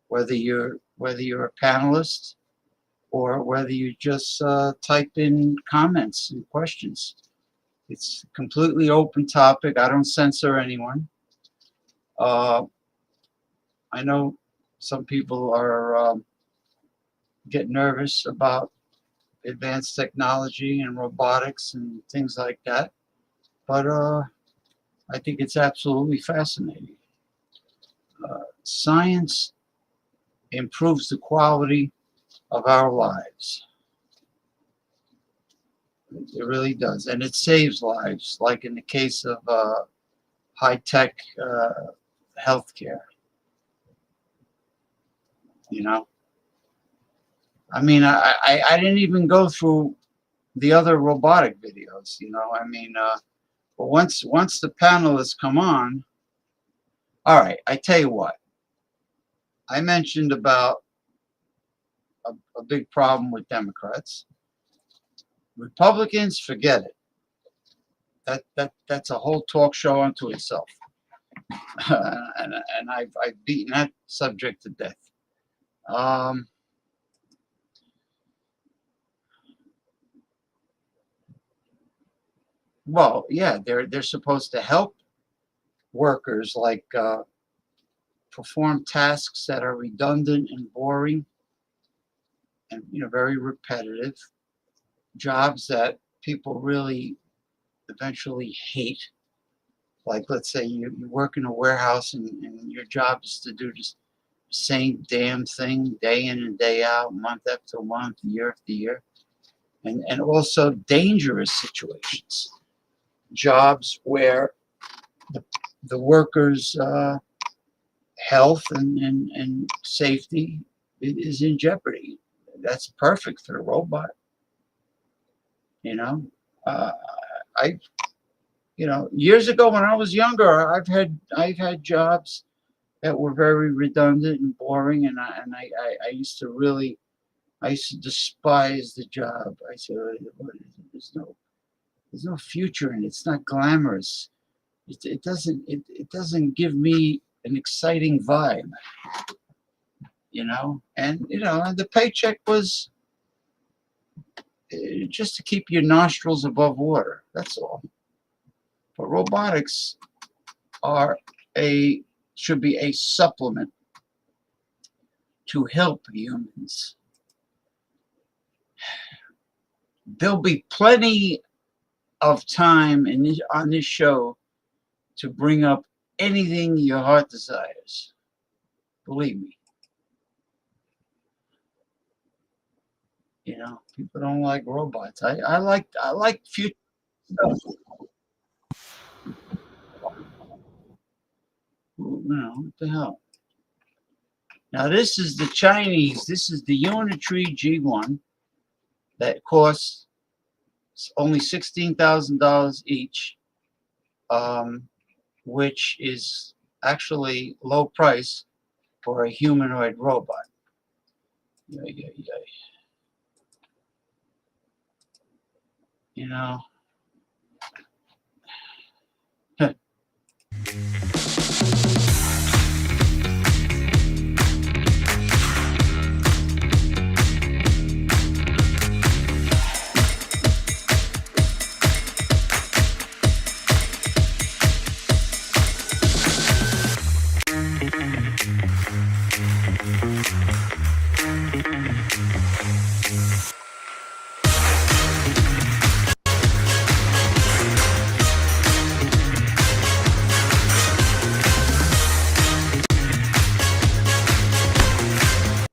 whether you're a panelist or whether you just type in comments and questions. It's a completely open topic. I don't censor anyone. I know some people are get nervous about advanced technology and robotics and things like that, but I think it's absolutely fascinating. Science improves the quality of our lives. It really does, and it saves lives, like in the case of high-tech healthcare. You know, I mean, I didn't even go through the other robotic videos. You know, I mean, but once the panelists come on, all right. I tell you what, I mentioned about a big problem with Democrats. Republicans, forget it. That's a whole talk show unto itself, and I've beaten that subject to death. Well, yeah, they're supposed to help workers, like perform tasks that are redundant and boring, and very repetitive, jobs that people really eventually hate. Like, let's say you work in a warehouse and your job is to do just the same damn thing day in and day out, month after month, year after year, and also dangerous situations, jobs where the workers' health and safety is in jeopardy. That's perfect for a robot. Years ago when I was younger, I've had jobs that were very redundant and boring, and I used to despise the job. I said, there's no future in it. It's not glamorous. It doesn't give me an exciting vibe, and the paycheck was just to keep your nostrils above water. That's all. But robotics should be a supplement to help humans. There'll be plenty of time on this show to bring up anything your heart desires. Believe me. People don't like robots. I like future stuff. What the hell? Now this is the Chinese. This is the Unitree G1 that costs only $16,000 each, which is actually low price for a humanoid robot.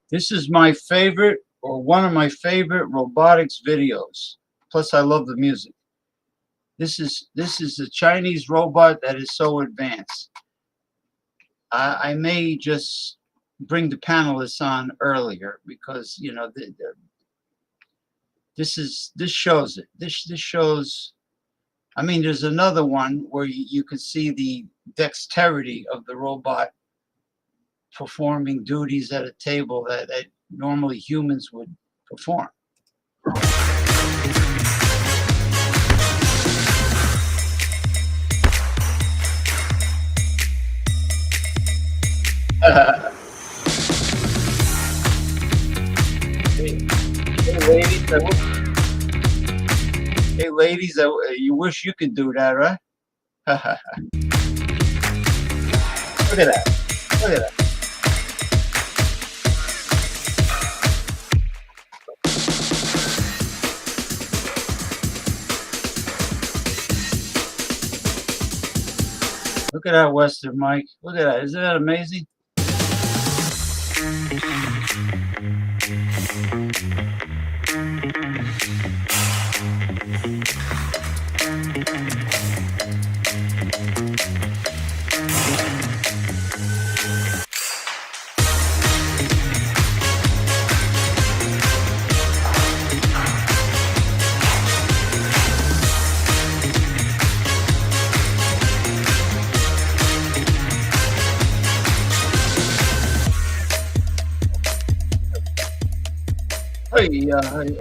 This is my favorite, or one of my favorite robotics videos. Plus, I love the music. This is a Chinese robot that is so advanced. I may just bring the panelists on earlier because this shows it. This shows. I mean, there's another one where you can see the dexterity of the robot performing duties at a table that normally humans would perform. Hey, ladies, you wish you could do that, right? Look at that. Look at that. Look at that, Western Mike. Look at that. Isn't that amazing?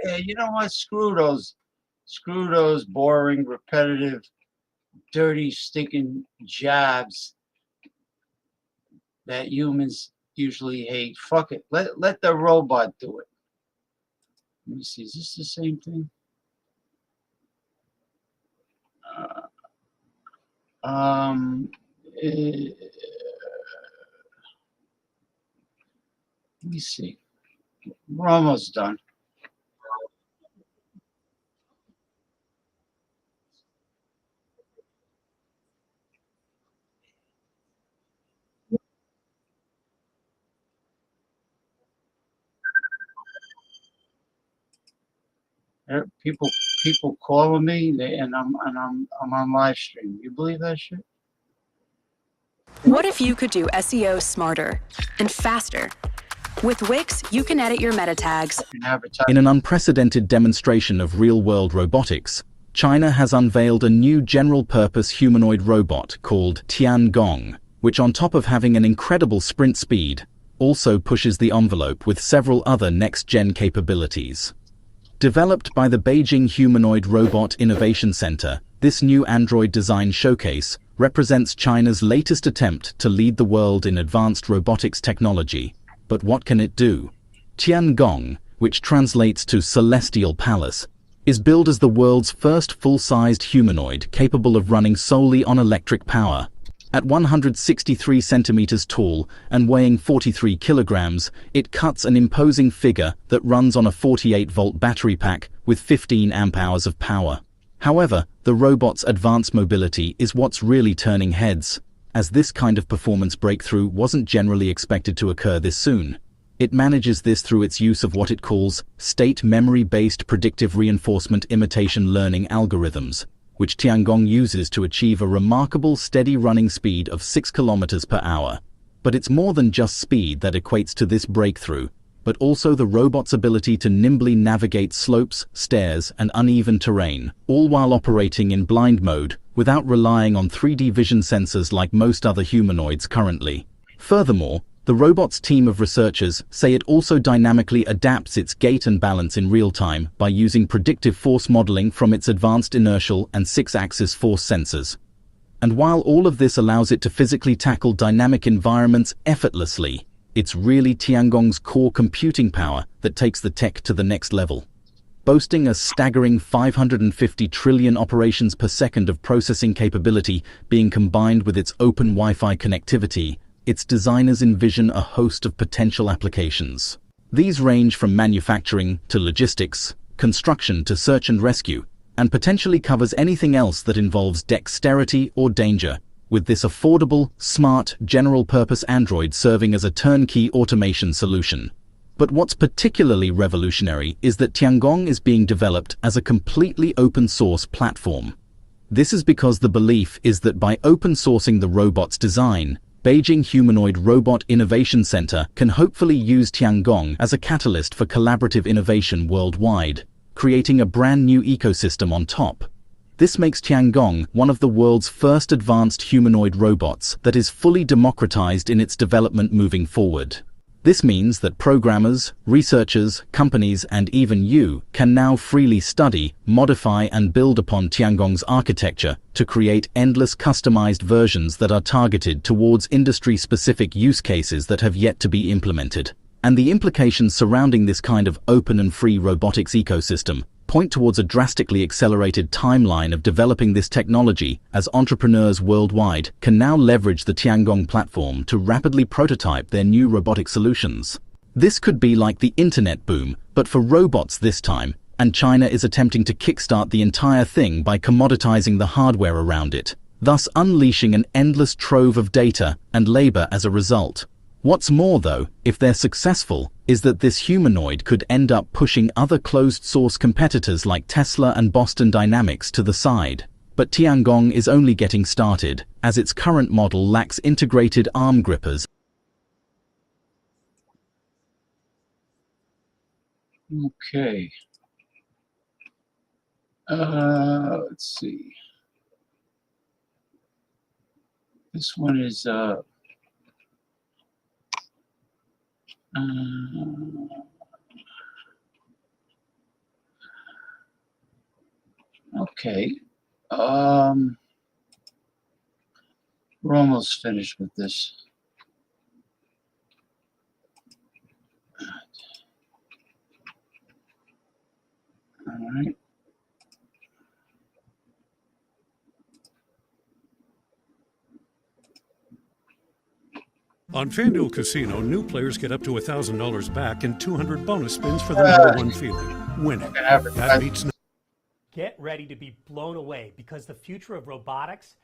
Hey, you know what? Screw those boring, repetitive, dirty, stinking jabs that humans usually hate. Fuck it. Let the robot do it. Let me see. Is this the same thing? Let me see. We're almost done. People calling me, and I'm on live stream. You believe that shit? What if you could do SEO smarter and faster? With Wix, you can edit your meta tags. In an unprecedented demonstration of real-world robotics, China has unveiled a new general-purpose humanoid robot called Tiangong, which on top of having an incredible sprint speed, also pushes the envelope with several other next-gen capabilities. Developed by the Beijing Humanoid Robot Innovation Center, this new android design showcase represents China's latest attempt to lead the world in advanced robotics technology. But what can it do? Tiangong, which translates to Celestial Palace, is billed as the world's first full-sized humanoid capable of running solely on electric power. At 163 centimeters tall and weighing 43 kilograms, it cuts an imposing figure that runs on a 48-volt battery pack with 15 amp-hours of power. However, the robot's advanced mobility is what's really turning heads, as this kind of performance breakthrough wasn't generally expected to occur this soon. It manages this through its use of what it calls state memory-based predictive reinforcement imitation learning algorithms, which Tiangong uses to achieve a remarkable steady running speed of 6 kilometers per hour. But it's more than just speed that equates to this breakthrough, but also the robot's ability to nimbly navigate slopes, stairs, and uneven terrain, all while operating in blind mode without relying on 3D vision sensors like most other humanoids currently. Furthermore, the robot's team of researchers say it also dynamically adapts its gait and balance in real time by using predictive force modeling from its advanced inertial and 6-axis force sensors. And while all of this allows it to physically tackle dynamic environments effortlessly, it's really Tiangong's core computing power that takes the tech to the next level. Boasting a staggering 550 trillion operations per second of processing capability being combined with its open Wi-Fi connectivity, its designers envision a host of potential applications. These range from manufacturing to logistics, construction to search and rescue, and potentially covers anything else that involves dexterity or danger, with this affordable, smart, general-purpose android serving as a turnkey automation solution. But what's particularly revolutionary is that Tiangong is being developed as a completely open-source platform. This is because the belief is that by open-sourcing the robot's design, Beijing Humanoid Robot Innovation Center can hopefully use Tiangong as a catalyst for collaborative innovation worldwide, creating a brand new ecosystem on top. This makes Tiangong one of the world's first advanced humanoid robots that is fully democratized in its development moving forward. This means that programmers, researchers, companies, and even you can now freely study, modify, and build upon Tiangong's architecture to create endless customized versions that are targeted towards industry-specific use cases that have yet to be implemented. And the implications surrounding this kind of open and free robotics ecosystem point towards a drastically accelerated timeline of developing this technology, as entrepreneurs worldwide can now leverage the Tiangong platform to rapidly prototype their new robotic solutions. This could be like the internet boom, but for robots this time, and China is attempting to kickstart the entire thing by commoditizing the hardware around it, thus unleashing an endless trove of data and labor as a result. What's more, though, if they're successful, is that this humanoid could end up pushing other closed-source competitors like Tesla and Boston Dynamics to the side. But Tiangong is only getting started, as its current model lacks integrated arm grippers. Okay. Let's see. This one is okay. We're almost finished with this. All right. On FanDuel Casino, new players get up to $1,000 back and 200 bonus spins for the number one feeling, winning. That beats Get ready to be blown away because the future of robotics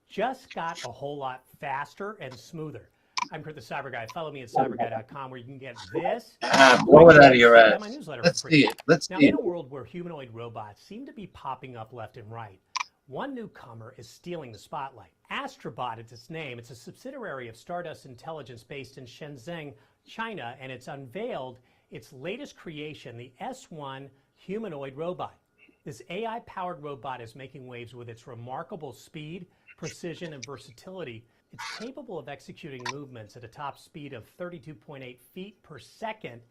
just got a whole lot faster and smoother. I'm Kurt the Cyber Guy. Follow me at cyberguy.com where you can get this. Blow it out of your ass. My newsletter Let's for free. see it. Let's Now, see in it. a world where humanoid robots seem to be popping up left and right, one newcomer is stealing the spotlight. Astrobot is its name. It's a subsidiary of Stardust Intelligence based in Shenzhen, China, and it's unveiled its latest creation, the S1 humanoid robot. This AI-powered robot is making waves with its remarkable speed, precision, and versatility. It's capable of executing movements at a top speed of 32.8 feet per second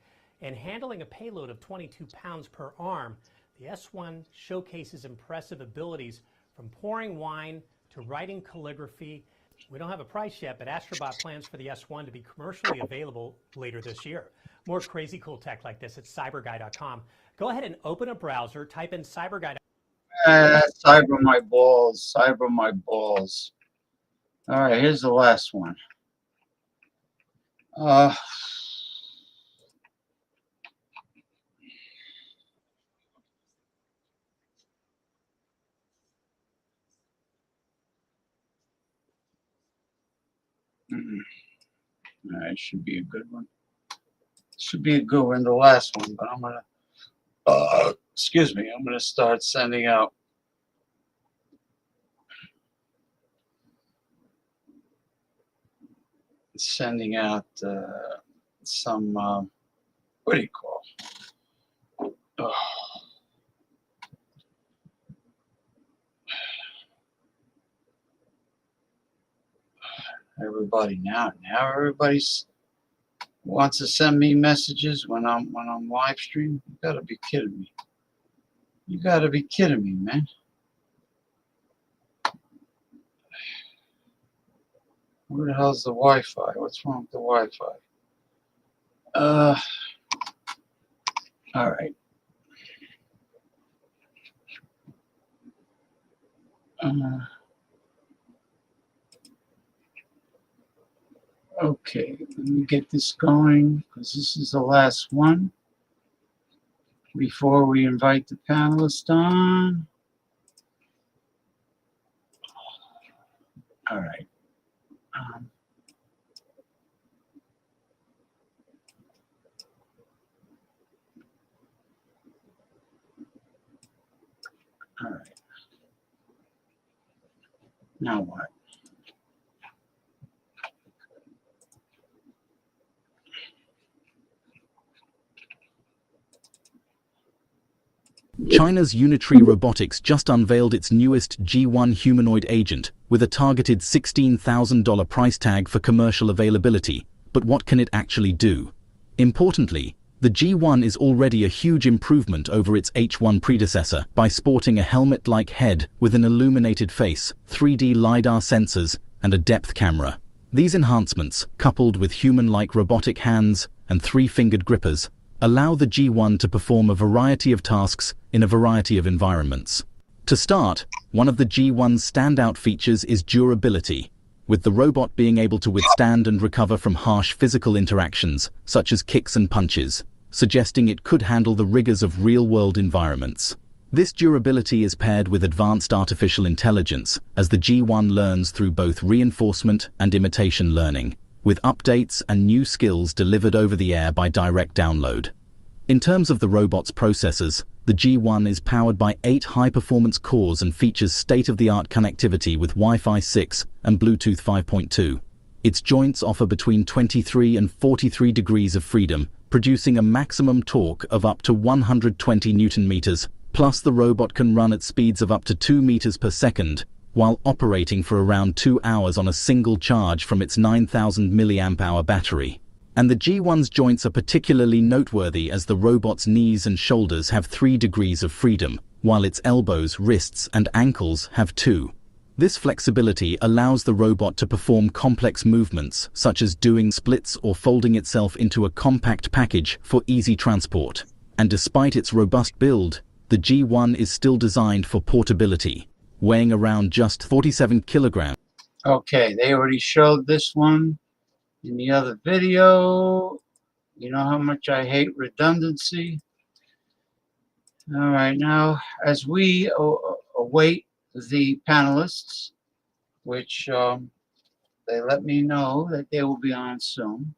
and handling a payload of 22 pounds per arm. The S1 showcases impressive abilities from pouring wine to writing calligraphy. We don't have a price yet, but Astrobot plans for the S1 to be commercially available later this year. More crazy cool tech like this at cyberguy.com. Go ahead and open a browser, type in cyberguy. Cyber my balls. Cyber my balls. All right, here's the last one. All right, should be a good one. Should be a good one, the last one, but I'm gonna excuse me, I'm gonna start sending out some what do you call everybody now everybody's wants to send me messages when I'm live stream. You gotta be kidding me. You gotta be kidding me, man. Where the hell's the Wi-Fi? What's wrong with the Wi-Fi? All right. Okay, let me get this going because this is the last one before we invite the panelists on. All right. Now what? China's Unitree Robotics just unveiled its newest G1 humanoid agent with a targeted $16,000 price tag for commercial availability. But what can it actually do? Importantly, the G1 is already a huge improvement over its H1 predecessor by sporting a helmet-like head with an illuminated face, 3D LiDAR sensors, and a depth camera. These enhancements, coupled with human-like robotic hands and three-fingered grippers, allow the G1 to perform a variety of tasks in a variety of environments. To start, one of the G1's standout features is durability, with the robot being able to withstand and recover from harsh physical interactions, such as kicks and punches, suggesting it could handle the rigors of real-world environments. This durability is paired with advanced artificial intelligence, as the G1 learns through both reinforcement and imitation learning, with updates and new skills delivered over the air by direct download. In terms of the robot's processors, the G1 is powered by 8 high-performance cores and features state-of-the-art connectivity with Wi-Fi 6 and Bluetooth 5.2. Its joints offer between 23 and 43 degrees of freedom, producing a maximum torque of up to 120 Newton-meters, plus the robot can run at speeds of up to 2 meters per second, while operating for around 2 hours on a single charge from its 9,000 mAh battery. And the G1's joints are particularly noteworthy as the robot's knees and shoulders have 3 degrees of freedom, while its elbows, wrists, and ankles have 2. This flexibility allows the robot to perform complex movements, such as doing splits or folding itself into a compact package for easy transport. And despite its robust build, the G1 is still designed for portability, weighing around just 47 kilograms. Okay, they already showed this one in the other video. You know how much I hate redundancy. All right, now as we await the panelists, which they let me know that they will be on soon,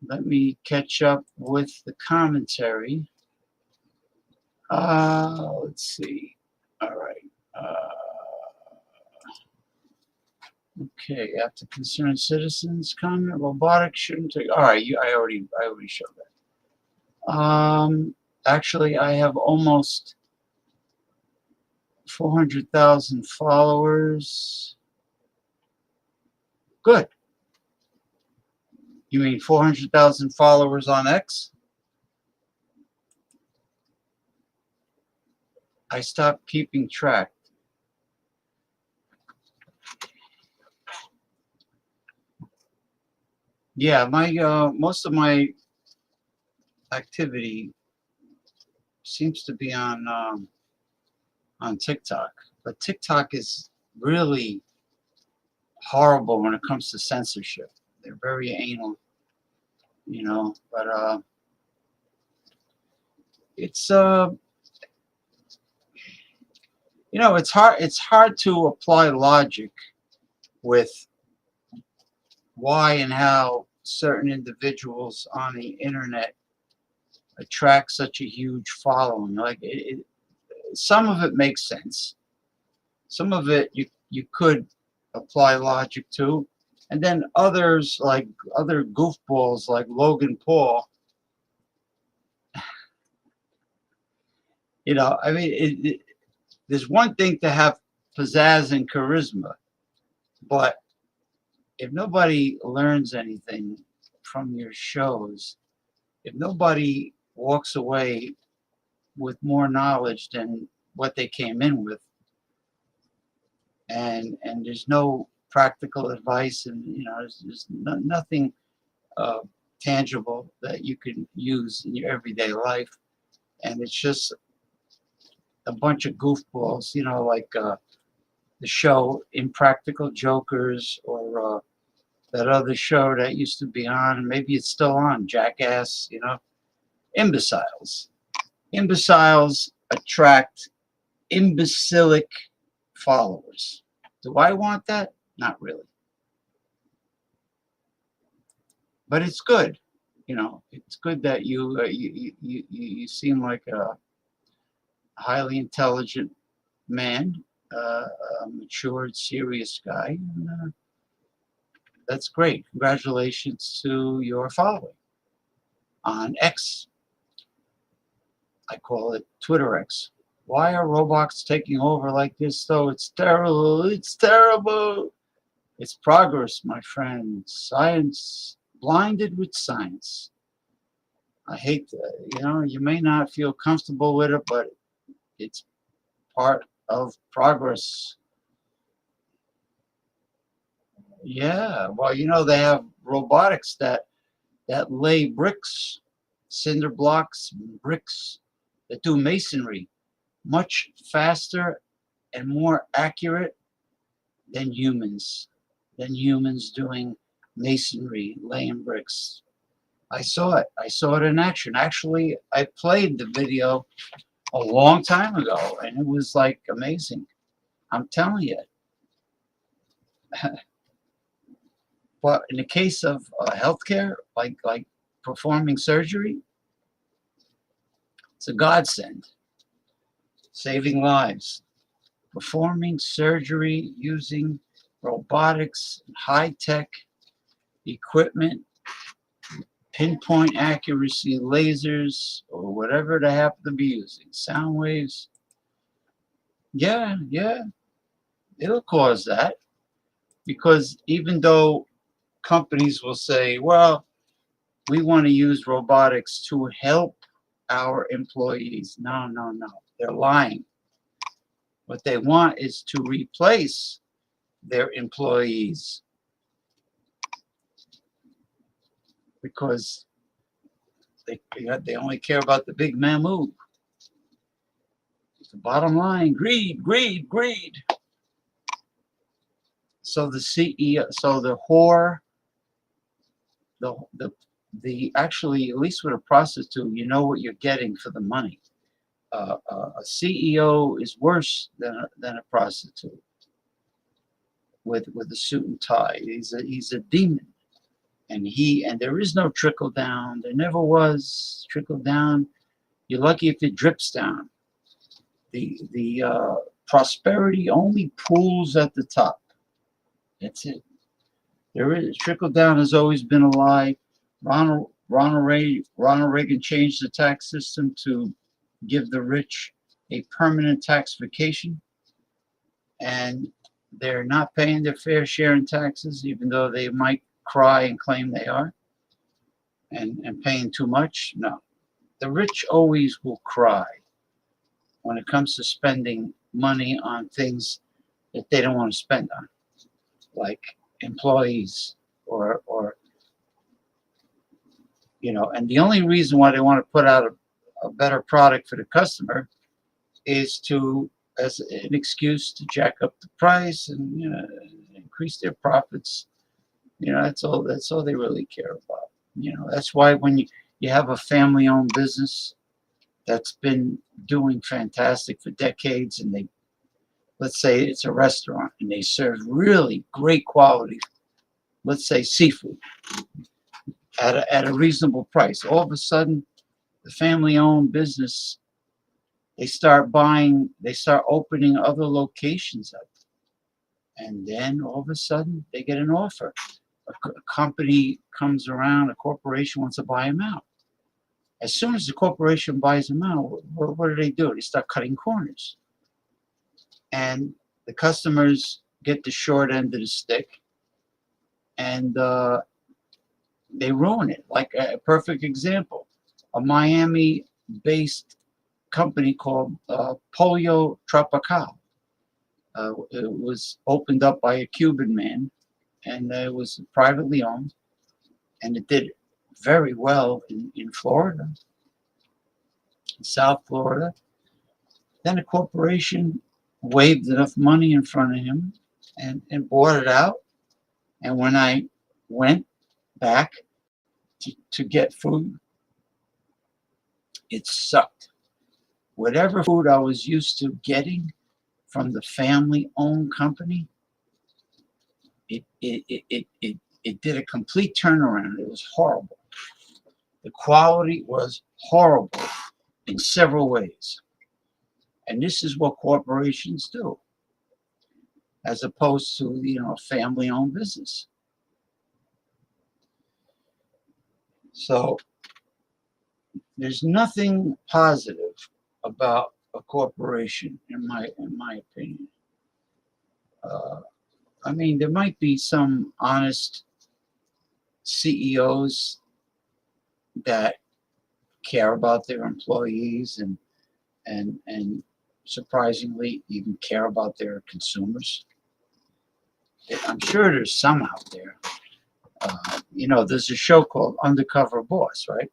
let me catch up with the commentary. Let's see. All right. Okay, after concerned citizens comment, robotics shouldn't take. All right, I already showed that. Actually, I have almost 400,000 followers. Good. You mean 400,000 followers on X? I stopped keeping track. Yeah, my most of my activity seems to be on TikTok, but TikTok is really horrible when it comes to censorship. They're very anal, you know. But it's you know, it's hard to apply logic with why and how certain individuals on the internet attract such a huge following. Like some of it makes sense. Some of it you could apply logic to, and then others, like other goofballs like Logan Paul. You know, I mean, there's one thing to have pizzazz and charisma, but if nobody learns anything from your shows, if nobody walks away with more knowledge than what they came in with, and there's no practical advice, and you know, there's nothing tangible that you can use in your everyday life, and it's just a bunch of goofballs, you know, like the show Impractical Jokers, or that other show that used to be on, and maybe it's still on, Jackass, you know. Imbeciles. Imbeciles attract imbecilic followers. Do I want that? Not really. But it's good. You know, it's good that you seem like a highly intelligent man, a matured, serious guy. And, that's great. Congratulations to your following on X. I call it Twitter X. Why are robots taking over like this, though? It's terrible. It's terrible. It's progress, my friend. Science, blinded with science. I hate that. You may not feel comfortable with it, but it's part of progress. Yeah, well, they have robotics that lay bricks, cinder blocks, bricks, that do masonry much faster and more accurate than humans doing masonry, laying bricks. I saw it. I saw it in action. Actually, I played the video a long time ago, and it was like amazing. I'm telling you. But in the case of healthcare, like performing surgery, it's a godsend. Saving lives. Performing surgery using robotics, high-tech equipment, pinpoint accuracy lasers, or whatever they happen to be using, sound waves. Yeah, it'll cause that, because even though companies will say, well, we want to use robotics to help our employees. No, they're lying. What they want is to replace their employees, because they only care about the big mammoo. The bottom line: greed, greed, greed. So the CEO, so the whore, the actually, at least with a prostitute, you know what you're getting for the money. A CEO is worse than a prostitute with a suit and tie. He's a demon, and there is no trickle down. There never was trickle down. You're lucky if it drips down. The prosperity only pools at the top. That's it. There is trickle down has always been a lie. Ronald Reagan changed the tax system to give the rich a permanent tax vacation, and they're not paying their fair share in taxes, even though they might cry and claim they are, and paying too much. No, the rich always will cry when it comes to spending money on things that they don't want to spend on, like employees or and the only reason why they want to put out a better product for the customer is as an excuse to jack up the price and increase their profits. That's all they really care about. That's why when you have a family-owned business that's been doing fantastic for decades, and let's say it's a restaurant and they serve really great quality, let's say seafood, at a reasonable price. All of a sudden, the family-owned business, they start opening other locations up, and then all of a sudden they get an offer. A company comes around, a corporation wants to buy them out. As soon as the corporation buys them out, what do? They start cutting corners, and the customers get the short end of the stick, and they ruin it. Like a perfect example, a Miami-based company called Pollo Tropical. It was opened up by a Cuban man, and it was privately owned, and it did very well in Florida, in South Florida. Then a corporation waved enough money in front of him and bought it out. And when I went back to get food, it sucked. Whatever food I was used to getting from the family-owned company, it did a complete turnaround. It was horrible. The quality was horrible in several ways. And this is what corporations do. as opposed to, a family-owned business. So there's nothing positive about a corporation, in my opinion. I mean, there might be some honest CEOs that care about their employees and surprisingly even care about their consumers. I'm sure there's some out there. There's a show called Undercover Boss, right?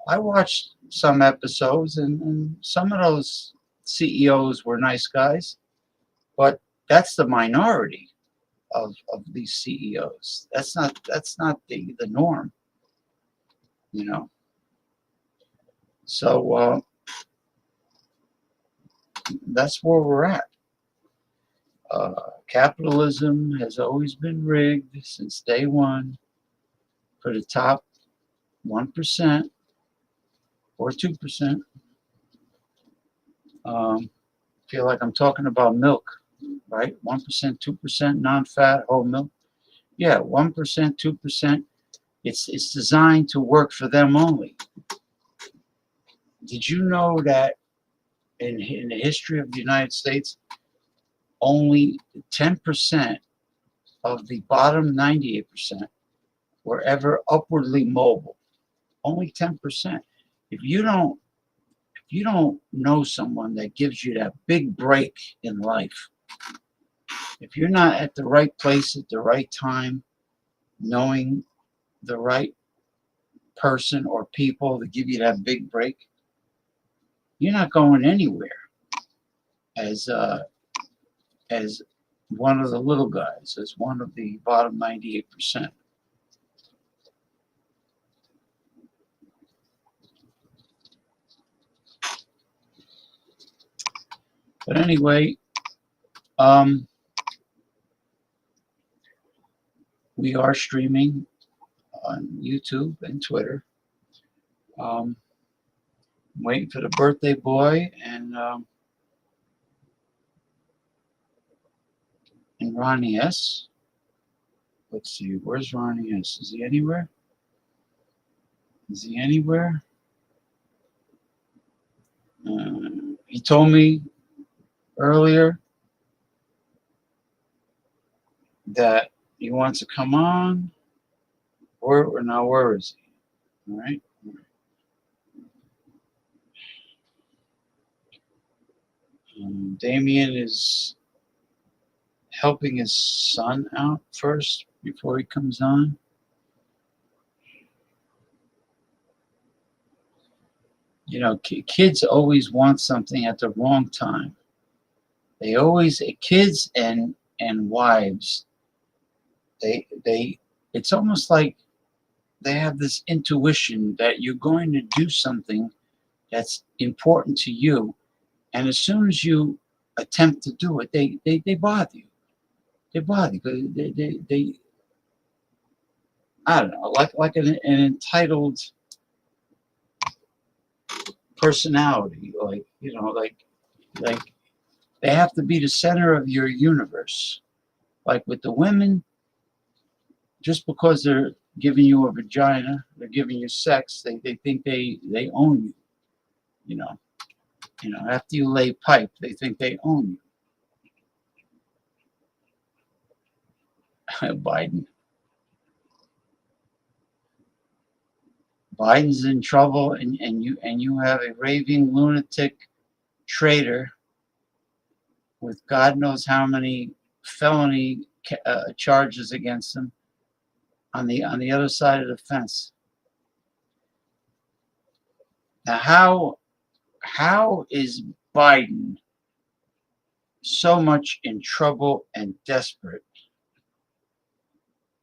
I watched some episodes, and some of those CEOs were nice guys, but that's the minority of these CEOs. That's not the norm, So that's where we're at. Capitalism has always been rigged since day one for the top 1% or 2%. Feel like I'm talking about milk, right? 1%, 2% non-fat whole milk. Yeah, 1%, 2%. It's designed to work for them only. Did you know that in the history of the United States, only 10% of the bottom 98% were ever upwardly mobile? Only 10%. If you don't know someone that gives you that big break in life, if you're not at the right place at the right time, knowing the right person or people to give you that big break, you're not going anywhere as one of the little guys, as one of the bottom 98%. But anyway, we are streaming on YouTube and Twitter. Waiting for the birthday boy and Ronnie S. Let's see, where's Ronnie S? Is he anywhere? He told me earlier that he wants to come on. Where is he? All right. Damien is helping his son out first before he comes on. Kids always want something at the wrong time. They always, kids and wives, it's almost like they have this intuition that you're going to do something that's important to you, and as soon as you attempt to do it, they bother you. They bother you. They I don't know, like an entitled personality, like they have to be the center of your universe. Like with the women, just because they're giving you a vagina, they're giving you sex, they think they own you. After you lay pipe, they think they own you. Biden's in trouble, and you have a raving lunatic traitor with God knows how many felony charges against him on the other side of the fence. Now, how is Biden so much in trouble and desperate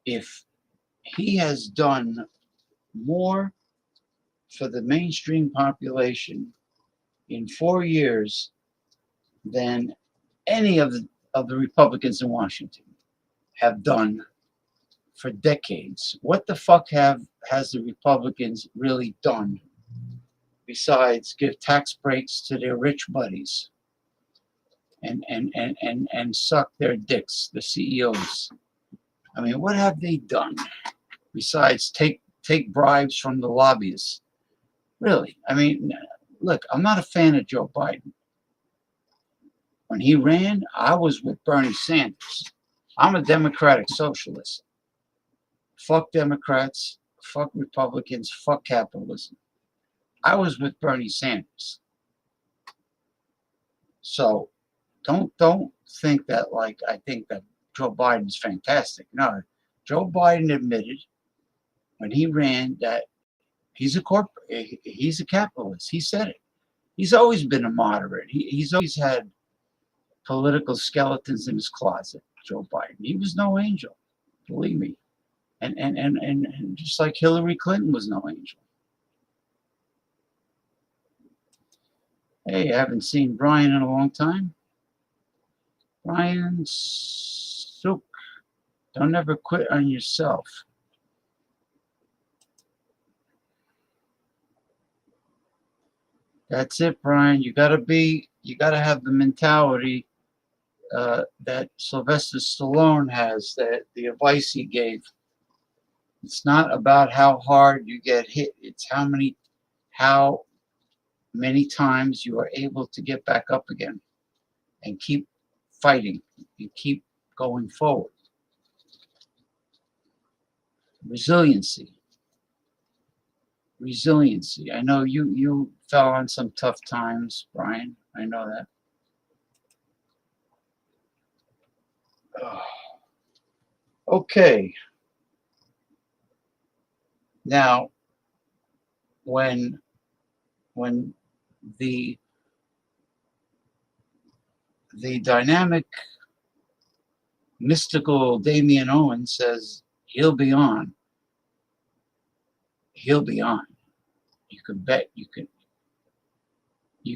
if he has done more for the mainstream population in 4 years than any of the Republicans in Washington have done for decades? What the fuck has the Republicans really done besides give tax breaks to their rich buddies? and suck their dicks, the CEOs. I mean, what have they done besides take bribes from the lobbyists? Really? I mean, look, I'm not a fan of Joe Biden. When he ran, I was with Bernie Sanders. I'm a democratic socialist. Fuck Democrats, fuck Republicans, fuck capitalism. I was with Bernie Sanders. So don't think that like I think that Joe Biden's fantastic. No, Joe Biden admitted when he ran that he's a capitalist. He said it. He's always been a moderate. He's always had political skeletons in his closet, Joe Biden. He was no angel, believe me. And just like Hillary Clinton was no angel. Hey, I haven't seen Brian in a long time. Brian Sook, don't ever quit on yourself. That's it, Brian. You gotta have the mentality that Sylvester Stallone has, that the advice he gave. It's not about how hard you get hit. It's how many times you are able to get back up again and keep fighting and keep going forward. Resiliency. I know you fell on some tough times, Brian. I know that. Okay. Now, when the dynamic, mystical Damian Owen says he'll be on. You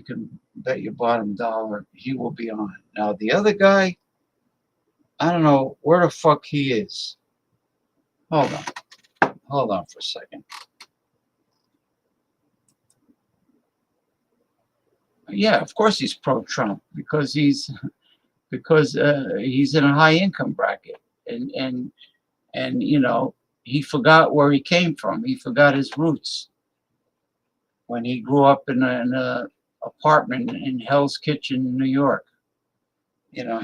can bet your bottom dollar he will be on. Now the other guy, I don't know where the fuck he is. Hold on for a second. Yeah, of course he's pro-Trump because he's in a high income bracket, and you know, he forgot where he came from. He forgot his roots when he grew up in a apartment in Hell's Kitchen, New York. You know,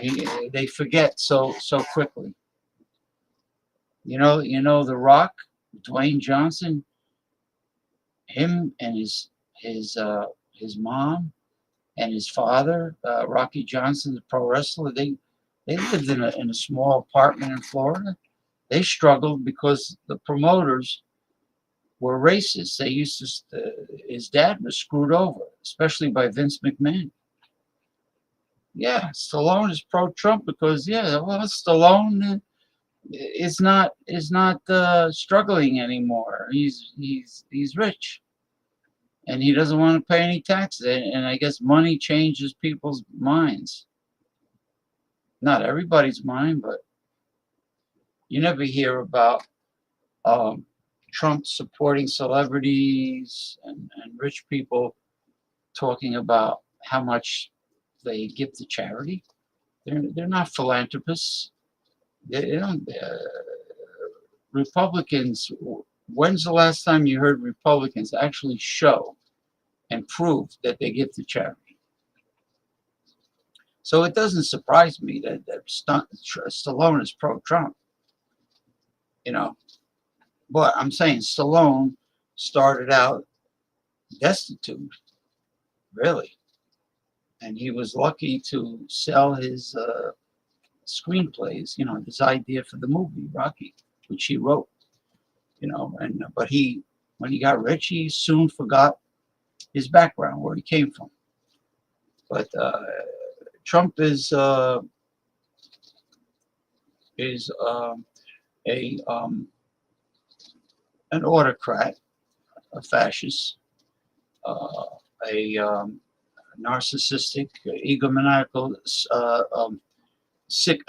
they forget so quickly. You know, The Rock, Dwayne Johnson, him and his mom and his father, Rocky Johnson, the pro wrestler, they lived in a small apartment in Florida. They struggled because the promoters were racist. They used to, his dad was screwed over, especially by Vince McMahon. Yeah, Stallone is pro-Trump because Stallone is not struggling anymore. He's rich, and he doesn't want to pay any taxes. And I guess money changes people's minds. Not everybody's mind, but you never hear about Trump supporting celebrities and rich people talking about how much they give to charity. They're not philanthropists. They don't. Republicans. When's the last time you heard Republicans actually show and prove that they give to charity? So it doesn't surprise me that Stallone is pro-Trump. You know, but I'm saying Stallone started out destitute, really. And he was lucky to sell his screenplays, you know, his idea for the movie Rocky, which he wrote, you know, but when he got rich, he soon forgot his background, where he came from. But Trump is an autocrat, a fascist, a narcissistic, egomaniacal, sick,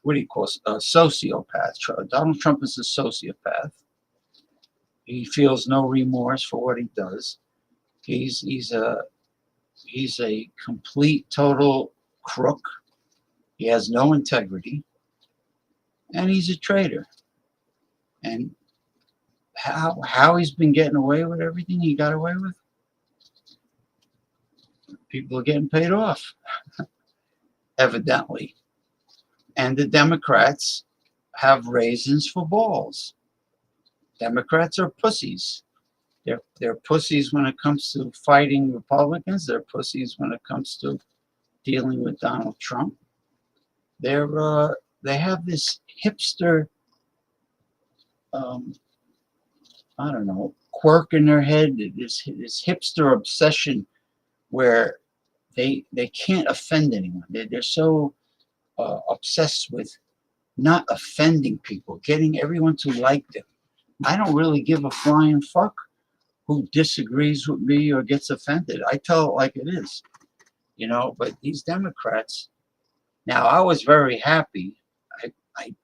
what do you call it? Sociopath. Donald Trump is a sociopath. He feels no remorse for what he does. He's a complete, total crook. He has no integrity, and he's a traitor. And how he's been getting away with everything he got away with? People are getting paid off, evidently. And the Democrats have raisins for balls. Democrats are pussies. They're pussies when it comes to fighting Republicans. They're pussies when it comes to dealing with Donald Trump. They have this hipster, I don't know, quirk in their head. This hipster obsession where they can't offend anyone. They're so obsessed with not offending people, getting everyone to like them. I don't really give a flying fuck who disagrees with me or gets offended. I tell it like it is, you know. But these Democrats. Now, I was very happy. I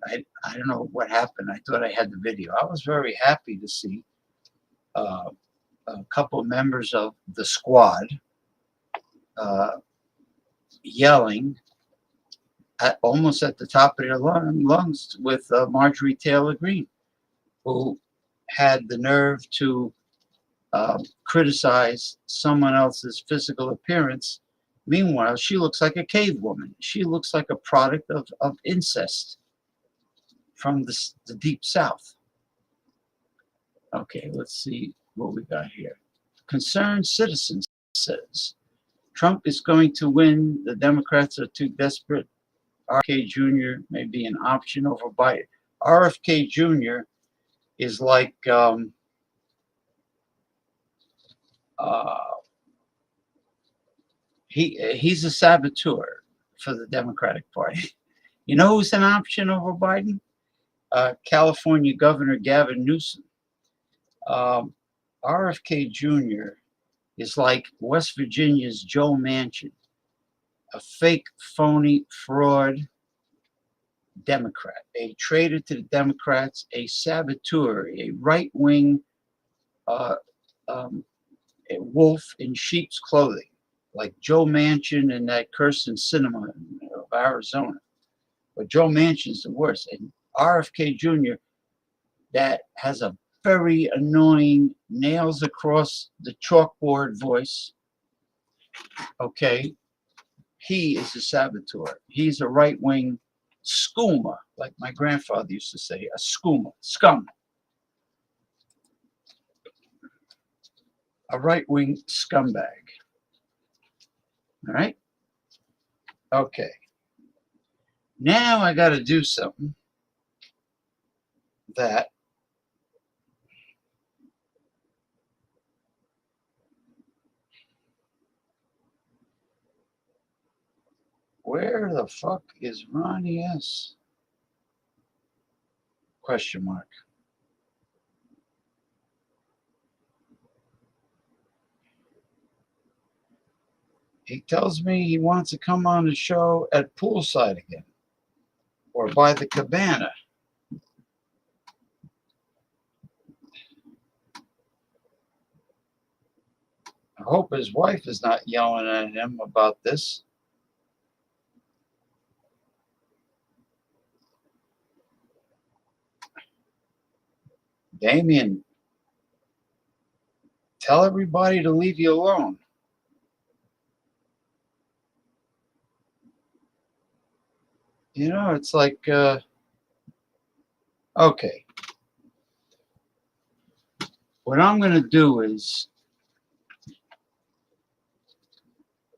don't know what happened. I thought I had the video. I was very happy to see a couple of members of the squad yelling almost at the top of their lungs with Marjorie Taylor Greene, who had the nerve to criticize someone else's physical appearance. Meanwhile, she looks like a cave woman. She looks like a product of incest from the deep south. Okay, let's see what we got here. Concerned Citizen says, Trump is going to win. The Democrats are too desperate. RFK Jr. may be an option over Biden. RFK Jr. is like he's a saboteur for the Democratic Party. You know who's an option over Biden? California Governor Gavin Newsom. RFK Jr. is like West Virginia's Joe Manchin, a fake, phony, fraud Democrat, a traitor to the Democrats, a saboteur, a right-wing a wolf in sheep's clothing, like Joe Manchin and that Kirsten Sinema of Arizona. But Joe Manchin's the worst. And RFK Jr., that has a very annoying, nails across the chalkboard voice. Okay, he is a saboteur. He's a right-wing skooma, like my grandfather used to say, a skooma, scum. A right-wing scumbag. All right? Okay. Now I got to do something that where the fuck is Ronnie S? Question mark. He tells me he wants to come on the show at poolside again or by the cabana. I hope his wife is not yelling at him about this. Damien, tell everybody to leave you alone. You know, it's like, okay. What I'm going to do is,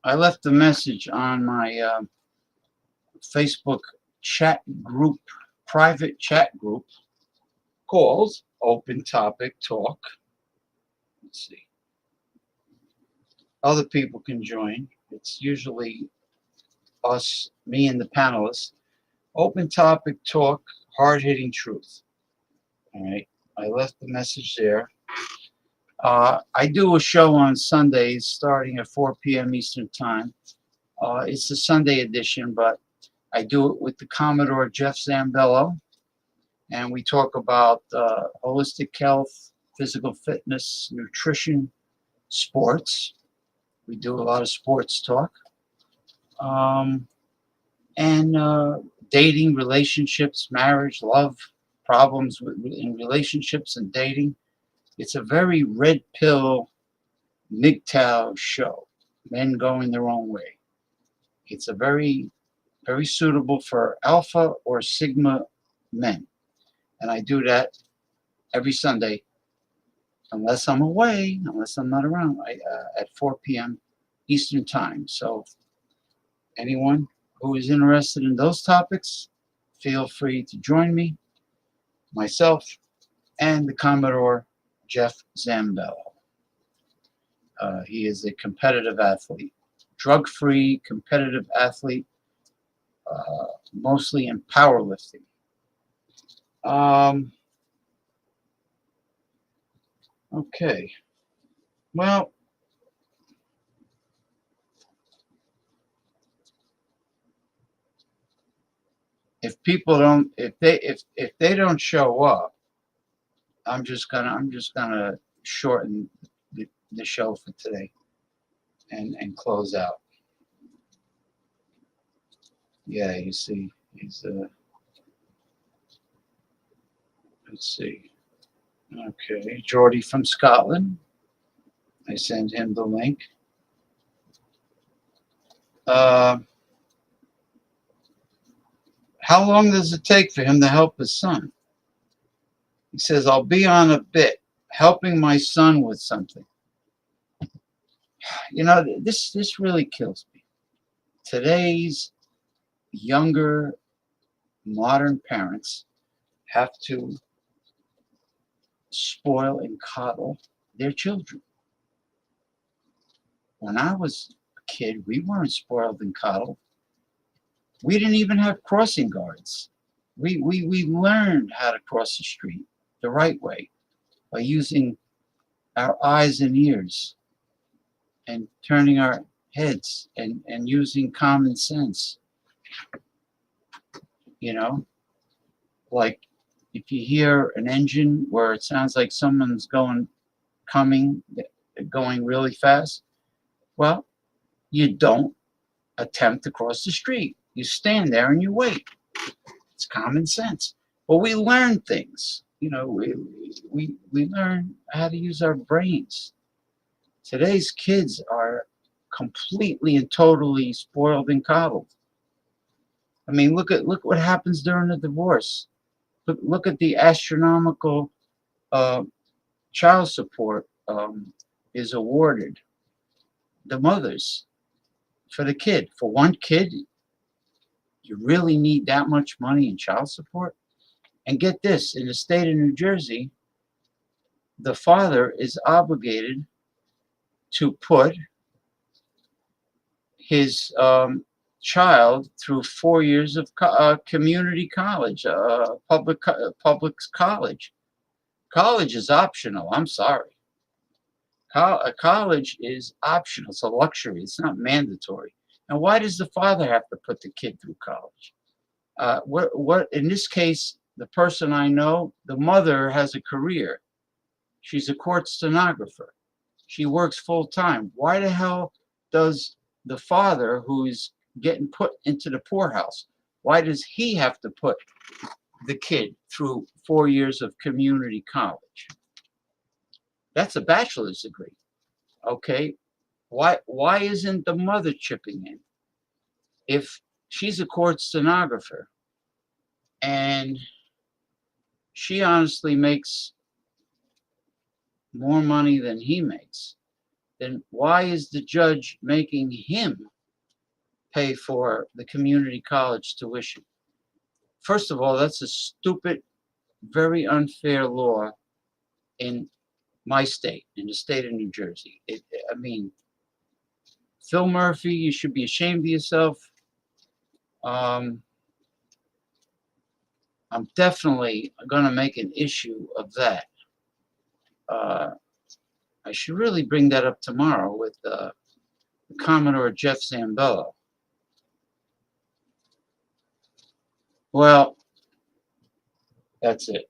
I left a message on my Facebook chat group, private chat group, called Open Topic Talk. Let's see. Other people can join. It's usually us, me and the panelists. Open Topic Talk, hard-hitting truth. All right. I left the message there. I do a show on Sundays starting at 4 p.m. Eastern Time. It's the Sunday edition, but I do it with the Commodore Jeff Zambello. And we talk about holistic health, physical fitness, nutrition, sports. We do a lot of sports talk. and dating, relationships, marriage, love, problems in relationships and dating. It's a very red pill MGTOW show, men going their own way. It's a very, very suitable for alpha or sigma men. And I do that every Sunday, unless I'm away, unless I'm not around, at 4 p.m. Eastern Time. So anyone who is interested in those topics, feel free to join me, myself, and the Commodore Jeff Zambello. He is a competitive athlete, drug-free competitive athlete, mostly in powerlifting. Okay. Well, if people don't, if they don't show up, I'm just gonna shorten the show for today and close out. Yeah, you see, he's let's see. Okay, Geordie from Scotland. I send him the link. How long does it take for him to help his son? He says, I'll be on a bit, helping my son with something. You know, this really kills me. Today's younger, modern parents have to spoil and coddle their children. When I was a kid, we weren't spoiled and coddled. We didn't even have crossing guards. We learned how to cross the street the right way by using our eyes and ears and turning our heads and using common sense. You know, like if you hear an engine where it sounds like someone's going really fast, well, you don't attempt to cross the street. You stand there and you wait. It's common sense. But we learn things. You know, we learn how to use our brains. Today's kids are completely and totally spoiled and coddled. I mean, look what happens during a divorce. Look at the astronomical child support is awarded the mothers for the kid. For one kid, you really need that much money in child support? And get this, in the state of New Jersey, the father is obligated to put his child through 4 years of community college, public college. College is optional. I'm sorry. College is optional. It's a luxury. It's not mandatory. And why does the father have to put the kid through college? What in this case, the person I know, the mother has a career. She's a court stenographer. She works full time. Why the hell does the father, who's getting put into the poorhouse, why does he have to put the kid through 4 years of community college? That's a bachelor's degree. Okay. Why isn't the mother chipping in? If she's a court stenographer and she honestly makes more money than he makes, then why is the judge making him pay for the community college tuition? First of all, that's a stupid, very unfair law in my state, in the state of New Jersey. I mean, Phil Murphy, you should be ashamed of yourself. I'm definitely going to make an issue of that. I should really bring that up tomorrow with the Commodore Jeff Zambello. Well, that's it.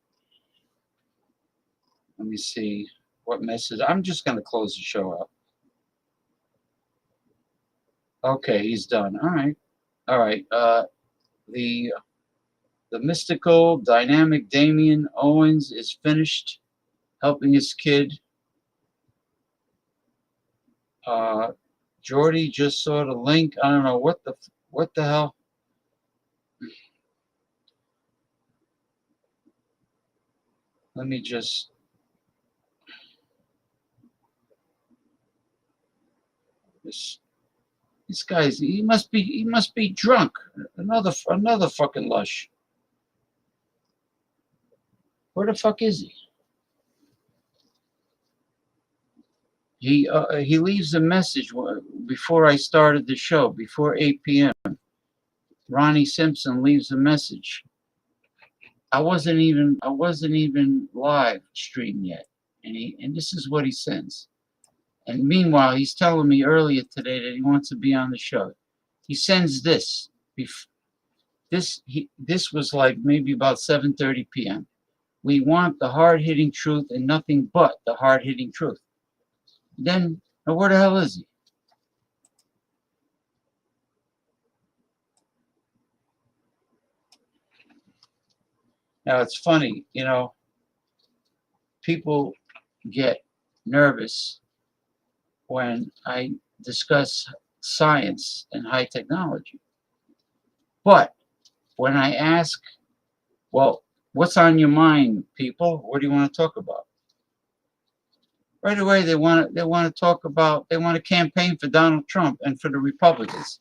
Let me see what message. I'm just going to close the show up. Okay, he's done. All right. All right. The mystical, dynamic Damian Owens is finished helping his kid. Jordy just saw the link. I don't know what the hell. Let me just. This guy's he must be drunk. Another fucking lush. Where the fuck is he? He leaves a message before I started the show, before 8 p.m. Ronnie Simpson leaves a message. I wasn't even live stream yet, and this is what he sends. And meanwhile, he's telling me earlier today that he wants to be on the show. He sends this. This was like maybe about 7:30 p.m. We want the hard-hitting truth and nothing but the hard-hitting truth. Then, where the hell is he? Now, it's funny, people get nervous when I discuss science and high technology. But when I ask, well, what's on your mind, people? What do you want to talk about? Right away, they want to campaign for Donald Trump and for the Republicans.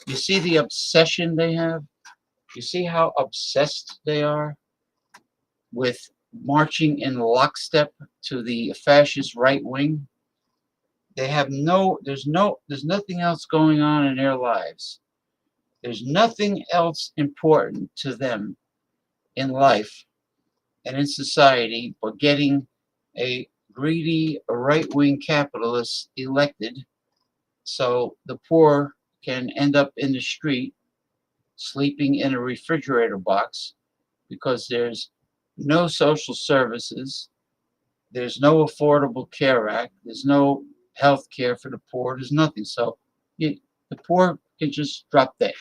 You see the obsession they have? You see how obsessed they are with marching in lockstep to the fascist right wing? They have there's nothing else going on in their lives. There's nothing else important to them in life and in society but getting a greedy right-wing capitalist elected so the poor can end up in the street sleeping in a refrigerator box because there's no social services, there's no Affordable Care Act, there's no health care for the poor, there's nothing. So the poor can just drop dead.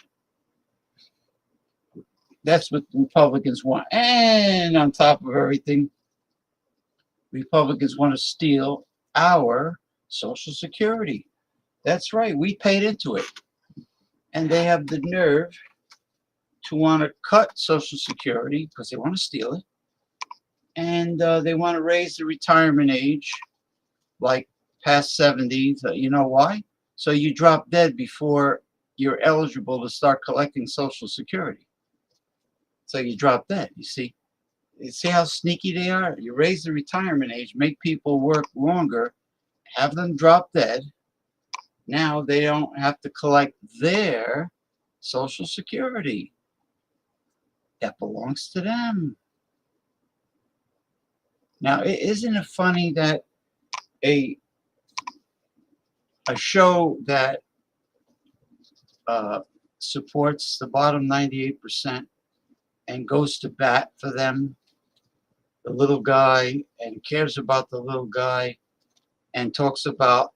That's what Republicans want. And on top of everything, Republicans want to steal our Social Security. That's right, we paid into it. And they have the nerve to want to cut Social Security because they want to steal it. And they want to raise the retirement age like past 70. You know why? So you drop dead before you're eligible to start collecting Social Security. So you drop dead. You see how sneaky they are? You raise the retirement age, make people work longer, have them drop dead. Now they don't have to collect their Social Security. That belongs to them. Now, isn't it funny that a show that supports the bottom 98% and goes to bat for them, the little guy, and cares about the little guy, and talks about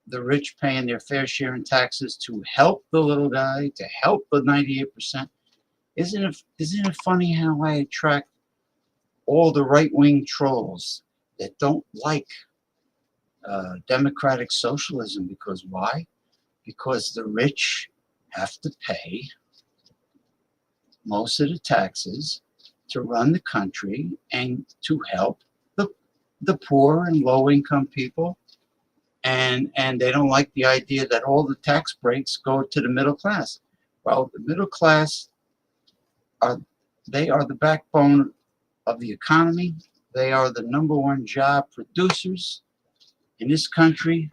the rich paying their fair share in taxes to help the little guy, to help the 98%. Isn't it funny how I attract all the right-wing trolls that don't like democratic socialism? Because why? Because the rich have to pay most of the taxes to run the country and to help the poor and low-income people. And they don't like the idea that all the tax breaks go to the middle class. Well, the middle class are the backbone of the economy. They are the number one job producers in this country.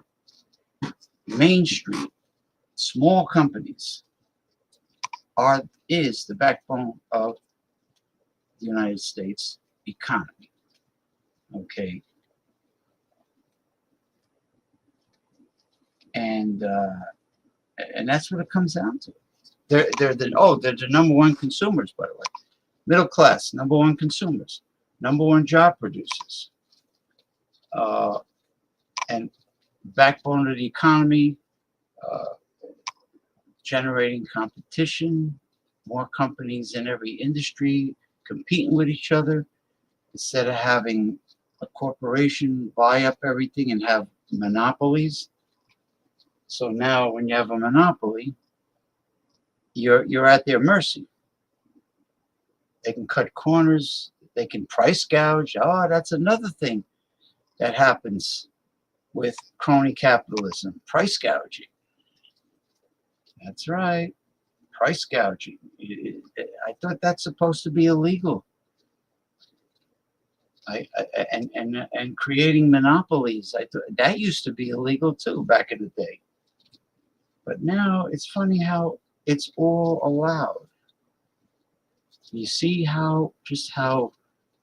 Main Street, small companies is the backbone of the United States economy. Okay. And that's what it comes down to. They're the number one consumers, by the way. Middle class, number one consumers, number one job producers, and backbone of the economy, generating competition, more companies in every industry competing with each other instead of having a corporation buy up everything and have monopolies. So now when you have a monopoly, you're at their mercy. They can cut corners, they can price gouge. Oh, that's another thing that happens with crony capitalism, price gouging. That's right, price gouging. I thought that's supposed to be illegal. And creating monopolies, I thought that used to be illegal too back in the day. But now it's funny how it's all allowed. You see how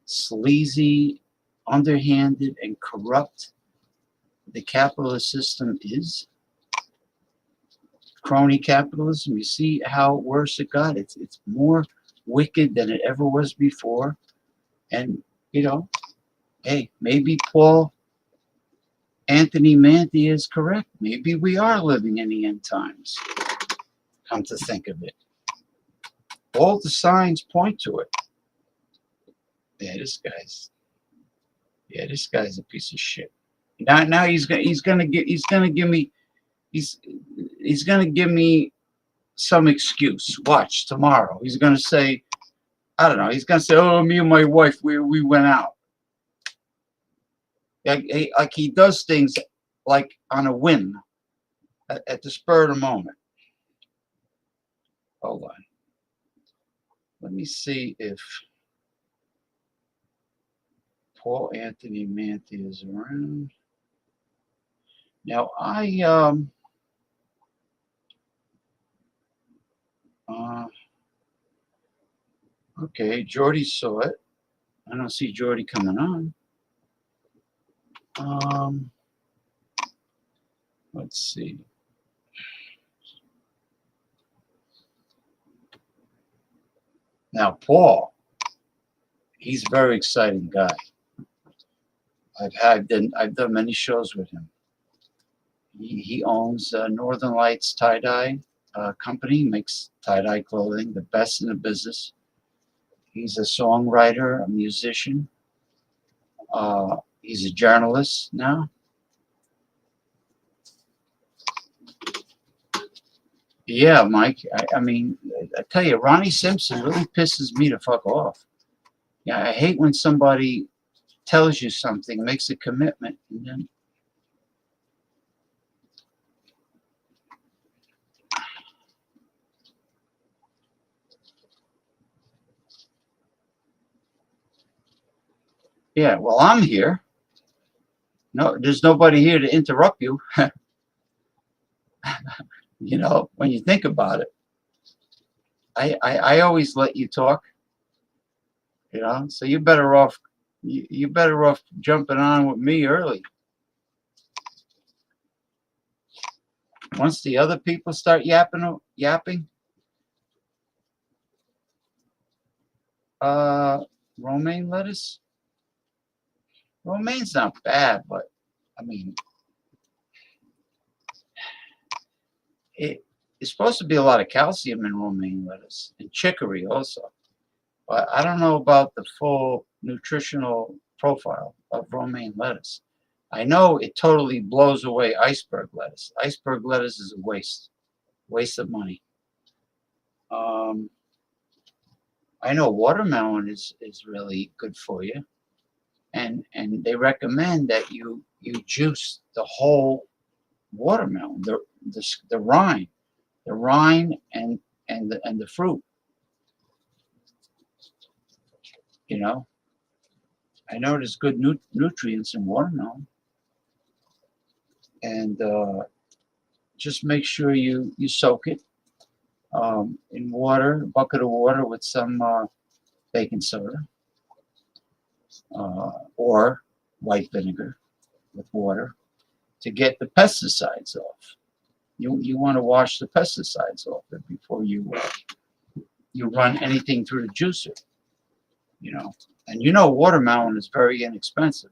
sleazy, underhanded, and corrupt the capitalist system is. Crony capitalism. You see how worse it got. It's more wicked than it ever was before. And hey, maybe Paul Anthony Manthey is correct. Maybe we are living in the end times. Come to think of it, all the signs point to it. Yeah, this guy's a piece of shit. Now he's gonna give me some excuse. Watch tomorrow. He's gonna say, I don't know. He's gonna say, "Oh, me and my wife, we went out." Like he does things like on a whim, at the spur of the moment. Hold on. Let me see if Paul Anthony Manthey is around. Now okay, Jordy saw it. I don't see Jordy coming on. Let's see. Now Paul, he's a very exciting guy. I've done many shows with him. He owns Northern Lights tie-dye company, makes tie-dye clothing, the best in the business. He's a songwriter, a musician. He's a journalist now. Yeah, Mike. I mean, I tell you, Ronnie Simpson really pisses me the fuck off. Yeah, I hate when somebody tells you something, makes a commitment, and then yeah, well, I'm here. No, there's nobody here to interrupt you. When you think about it, I always let you talk. So you're better off jumping on with me early. Once the other people start yapping, romaine lettuce. Romaine's not bad, but I mean, it's supposed to be a lot of calcium in romaine lettuce and chicory also. But I don't know about the full nutritional profile of romaine lettuce. I know it totally blows away iceberg lettuce. Iceberg lettuce is a waste of money. I know watermelon is really good for you, and they recommend that you juice the whole watermelon, the rind and the fruit. I know there's good nutrients in watermelon, and just make sure you soak it in water, a bucket of water with some baking soda or white vinegar with water to get the pesticides off. You want to wash the pesticides off it before you run anything through the juicer. And watermelon is very inexpensive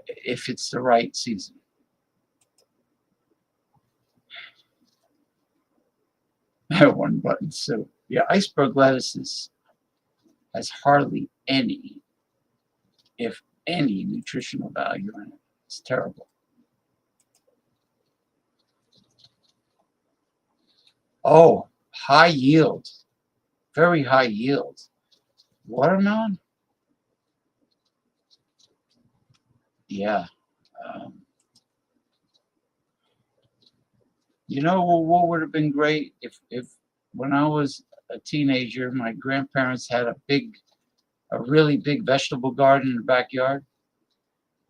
if it's the right season. One button soup. Yeah, iceberg lettuce has hardly any, if any, nutritional value in it. It's terrible. Oh, high yield, very high yield. Watermelon? Yeah. Um, you know what would have been great if when I was a teenager, my grandparents had a really big vegetable garden in the backyard.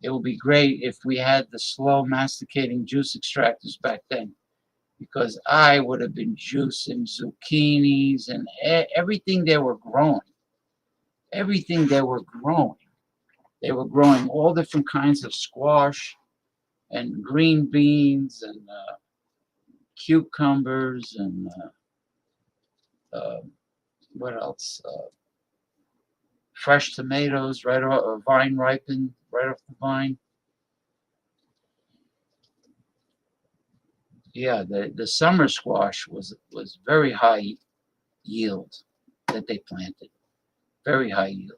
It would be great if we had the slow masticating juice extractors back then, because I would have been juicing zucchinis and everything they were growing. Everything they were growing. They were growing all different kinds of squash and green beans and cucumbers and what else? Fresh tomatoes, right off, vine ripened, right off the vine. Yeah, the summer squash was very high yield that they planted. Very high yield.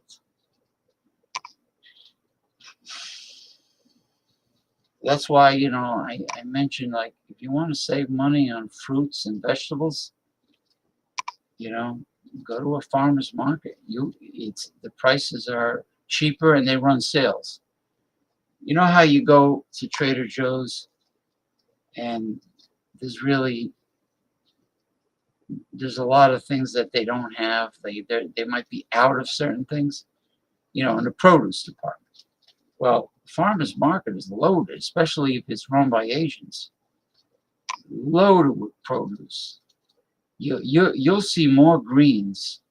That's why, I mentioned, like, if you want to save money on fruits and vegetables, you know, go to a farmer's market. The prices are cheaper and they run sales. You know how you go to Trader Joe's and there's really there's a lot of things that they don't have. They might be out of certain things, in the produce department. Well, farmers market is loaded, especially if it's run by Asians. Loaded with produce. You'll see more greens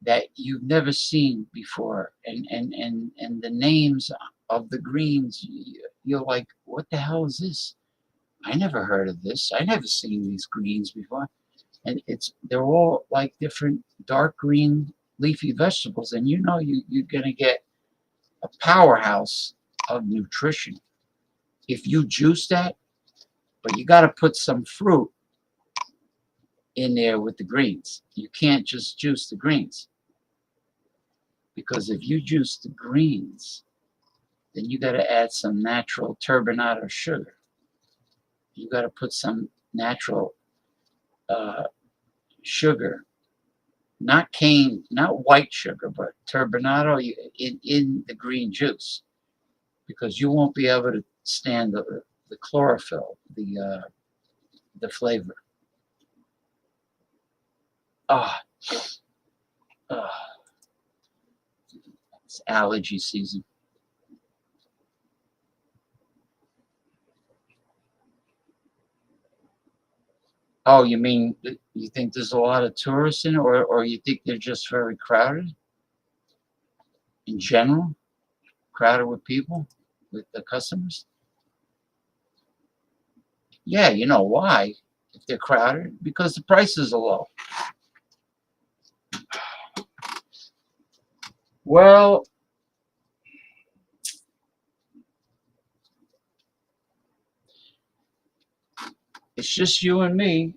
that you've never seen before, and the names of the greens, you're like, what the hell is this? I never heard of this. I never seen these greens before. And they're all like different dark green leafy vegetables, and you're gonna get a powerhouse of nutrition if you juice that. But you got to put some fruit in there with the greens. You can't just juice the greens, because if you juice the greens, then you got to add some natural turbinado sugar. You got to put some natural sugar, not cane, not white sugar, but turbinado in the green juice, because you won't be able to stand the chlorophyll, the flavor. Ah, it's allergy season. Oh, you mean you think there's a lot of tourists in it, or you think they're just very crowded in general? Crowded with people, with the customers? Yeah, you know why? If they're crowded, because the prices are low. Well, it's just you and me,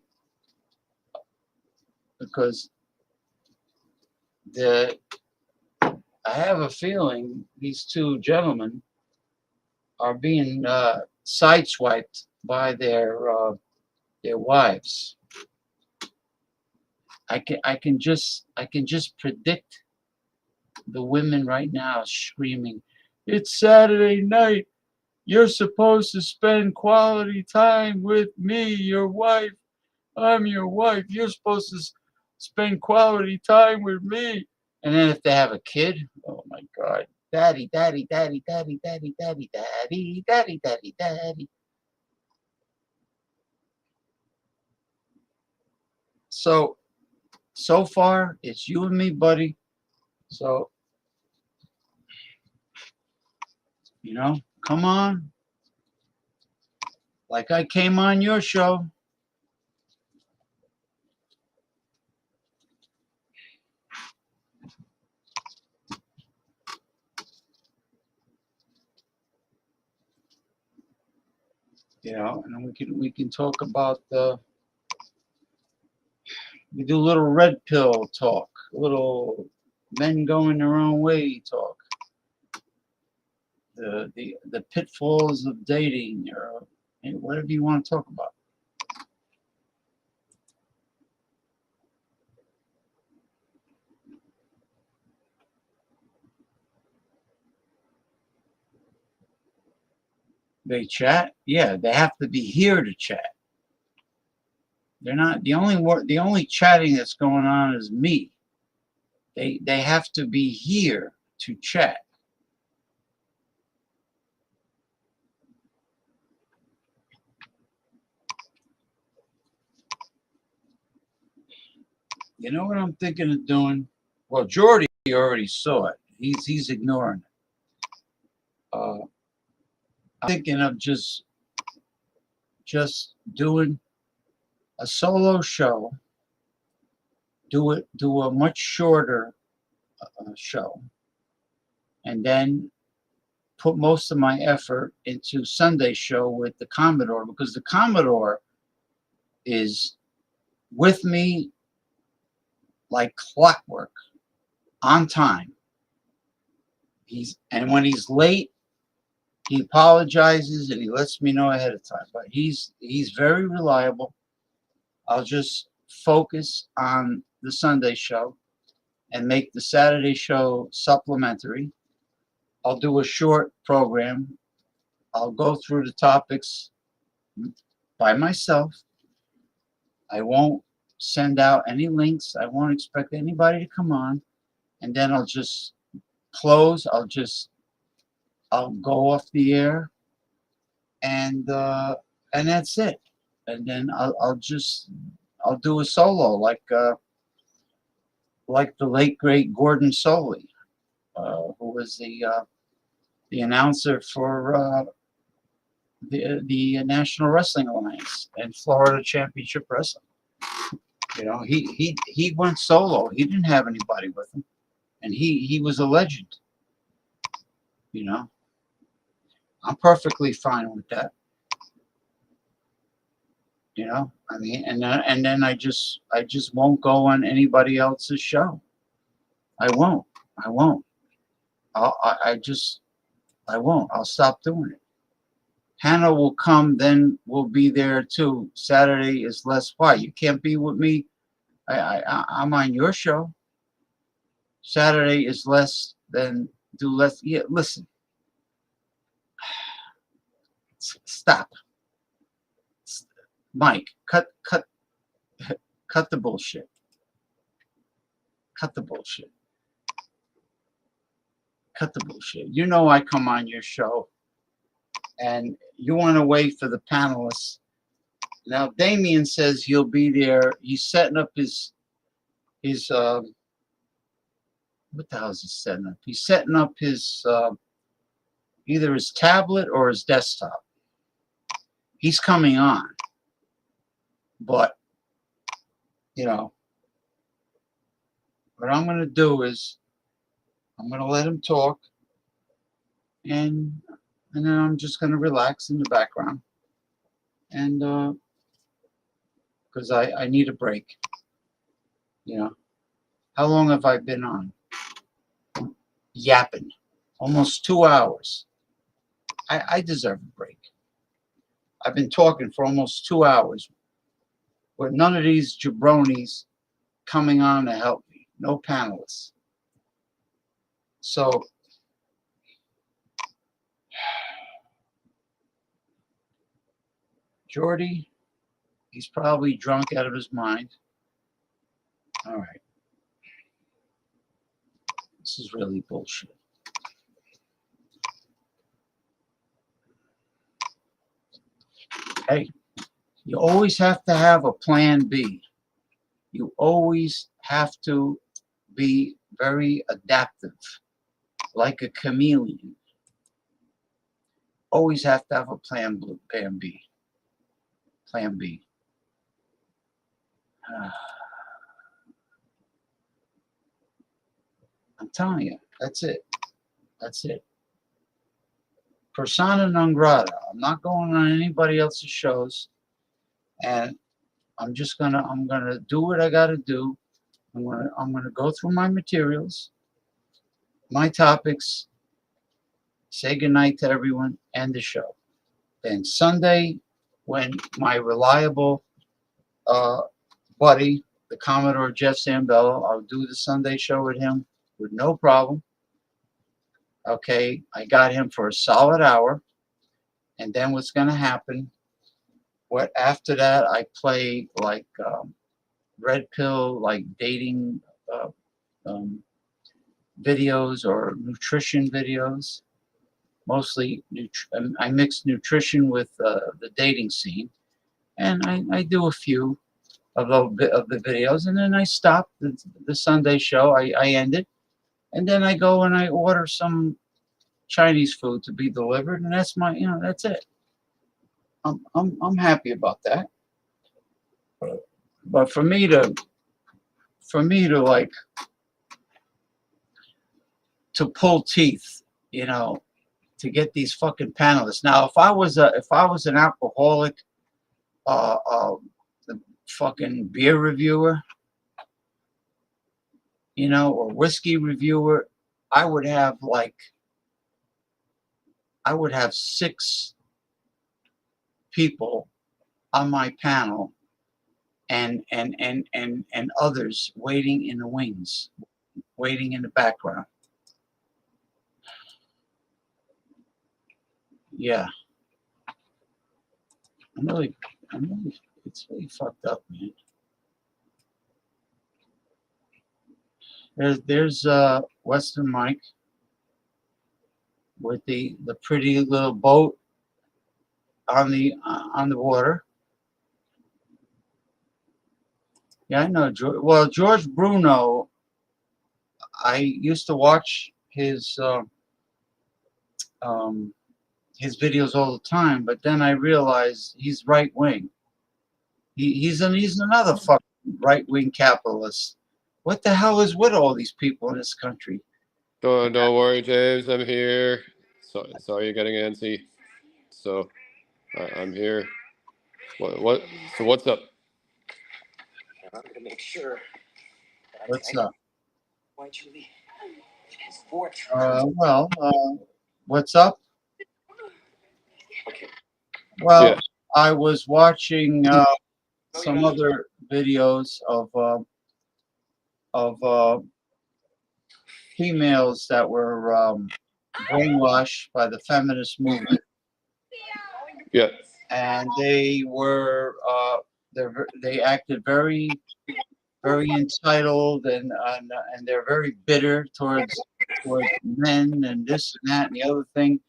because I have a feeling these two gentlemen are being sideswiped by their wives. I can just predict the women right now screaming, "It's Saturday night. You're supposed to spend quality time with me, your wife. I'm your wife. You're supposed to spend quality time with me." And then if they have a kid, oh my God. Daddy, daddy, daddy, daddy, daddy, daddy, daddy, daddy, daddy, daddy. So far, it's you and me, buddy. So, come on. Like I came on your show. And we can talk about We do a little red pill talk, a little men going their own way talk. The pitfalls of dating, or whatever you want to talk about. They chat, yeah. They have to be here to chat. They're not the only chatting that's going on is me. They have to be here to chat. You know what I'm thinking of doing? Well, Jordy already saw it. He's ignoring it. I'm thinking of just doing a solo show. Do a much shorter show, and then put most of my effort into Sunday show with the Commodore, because the Commodore is with me like clockwork, on time. And when he's late, he apologizes and he lets me know ahead of time. But he's very reliable. I'll just focus on the Sunday show and make the Saturday show supplementary. I'll do a short program. I'll go through the topics by myself. I won't send out any links. I won't expect anybody to come on. And then I'll just close. I'll go off the air, and that's it. And then I'll do a solo like the late great Gordon Soley, who was the announcer for the National Wrestling Alliance and Florida Championship Wrestling. You know, he went solo. He didn't have anybody with him, and he was a legend. You know, I'm perfectly fine with that. You know, I mean, and then I just won't go on anybody else's show. I won't. I won't. I won't. I'll stop doing it. Hannah will come, then we'll be there too. Saturday is less. Why? You can't be with me. I'm on your show. Saturday is less than do less. Yeah, listen. Stop. Mike, cut the bullshit. Cut the bullshit. Cut the bullshit. You know I come on your show, and you want to wait for the panelists. Now Damien says he'll be there. He's setting up his what the hell is he setting up? He's setting up his either his tablet or his desktop. He's coming on, but you know what I'm going to do is I'm going to let him talk, and then I'm just going to relax in the background, and because I need a break. You know, how long have I been on? Yapping, almost 2 hours. I deserve a break. I've been talking for almost 2 hours with none of these jabronis coming on to help me. No panelists. So Jordy, he's probably drunk out of his mind. All right. This is really bullshit. Hey, you always have to have a plan B. You always have to be very adaptive, like a chameleon. Always have to have a plan B. Plan B. I'm telling you, that's it. That's it. Persona non grata. I'm not going on anybody else's shows. And I'm gonna do what I gotta do. I'm gonna go through my materials, my topics, say goodnight to everyone, end the show. Then Sunday, when my reliable uh, buddy, the Commodore Jeff Zambello, I'll do the Sunday show with him with no problem. Okay, I got him for a solid hour, and then what's gonna happen? What after that? I play like red pill, like dating uh, um, videos or nutrition videos. Mostly, I mix nutrition with the dating scene, and I do a few of the videos, and then I stop the Sunday show. I end it, and then I go and I order some Chinese food to be delivered, and that's that's it. I'm happy about that. But for me to like to pull teeth, to get these fucking panelists. Now, if I was an alcoholic, the fucking beer reviewer, or whiskey reviewer, I would have six people on my panel, and others waiting in the wings, waiting in the background. Yeah, it's really fucked up, man. There's Western Mike with the pretty little boat on the water. Yeah, I know George. Well, George Bruno, I used to watch his videos all the time, but then I realized he's right wing. He's another fucking right wing capitalist. What the hell is with all these people in this country? Don't worry, James. I'm here. Sorry you're getting antsy. So I'm here. What? So what's up? I'm gonna make sure. What's up? What's up? Well, Yeah. I was watching some other videos of females that were brainwashed by the feminist movement. Yeah. And they were they acted very, very entitled, and they're very bitter towards men and this and that and the other thing,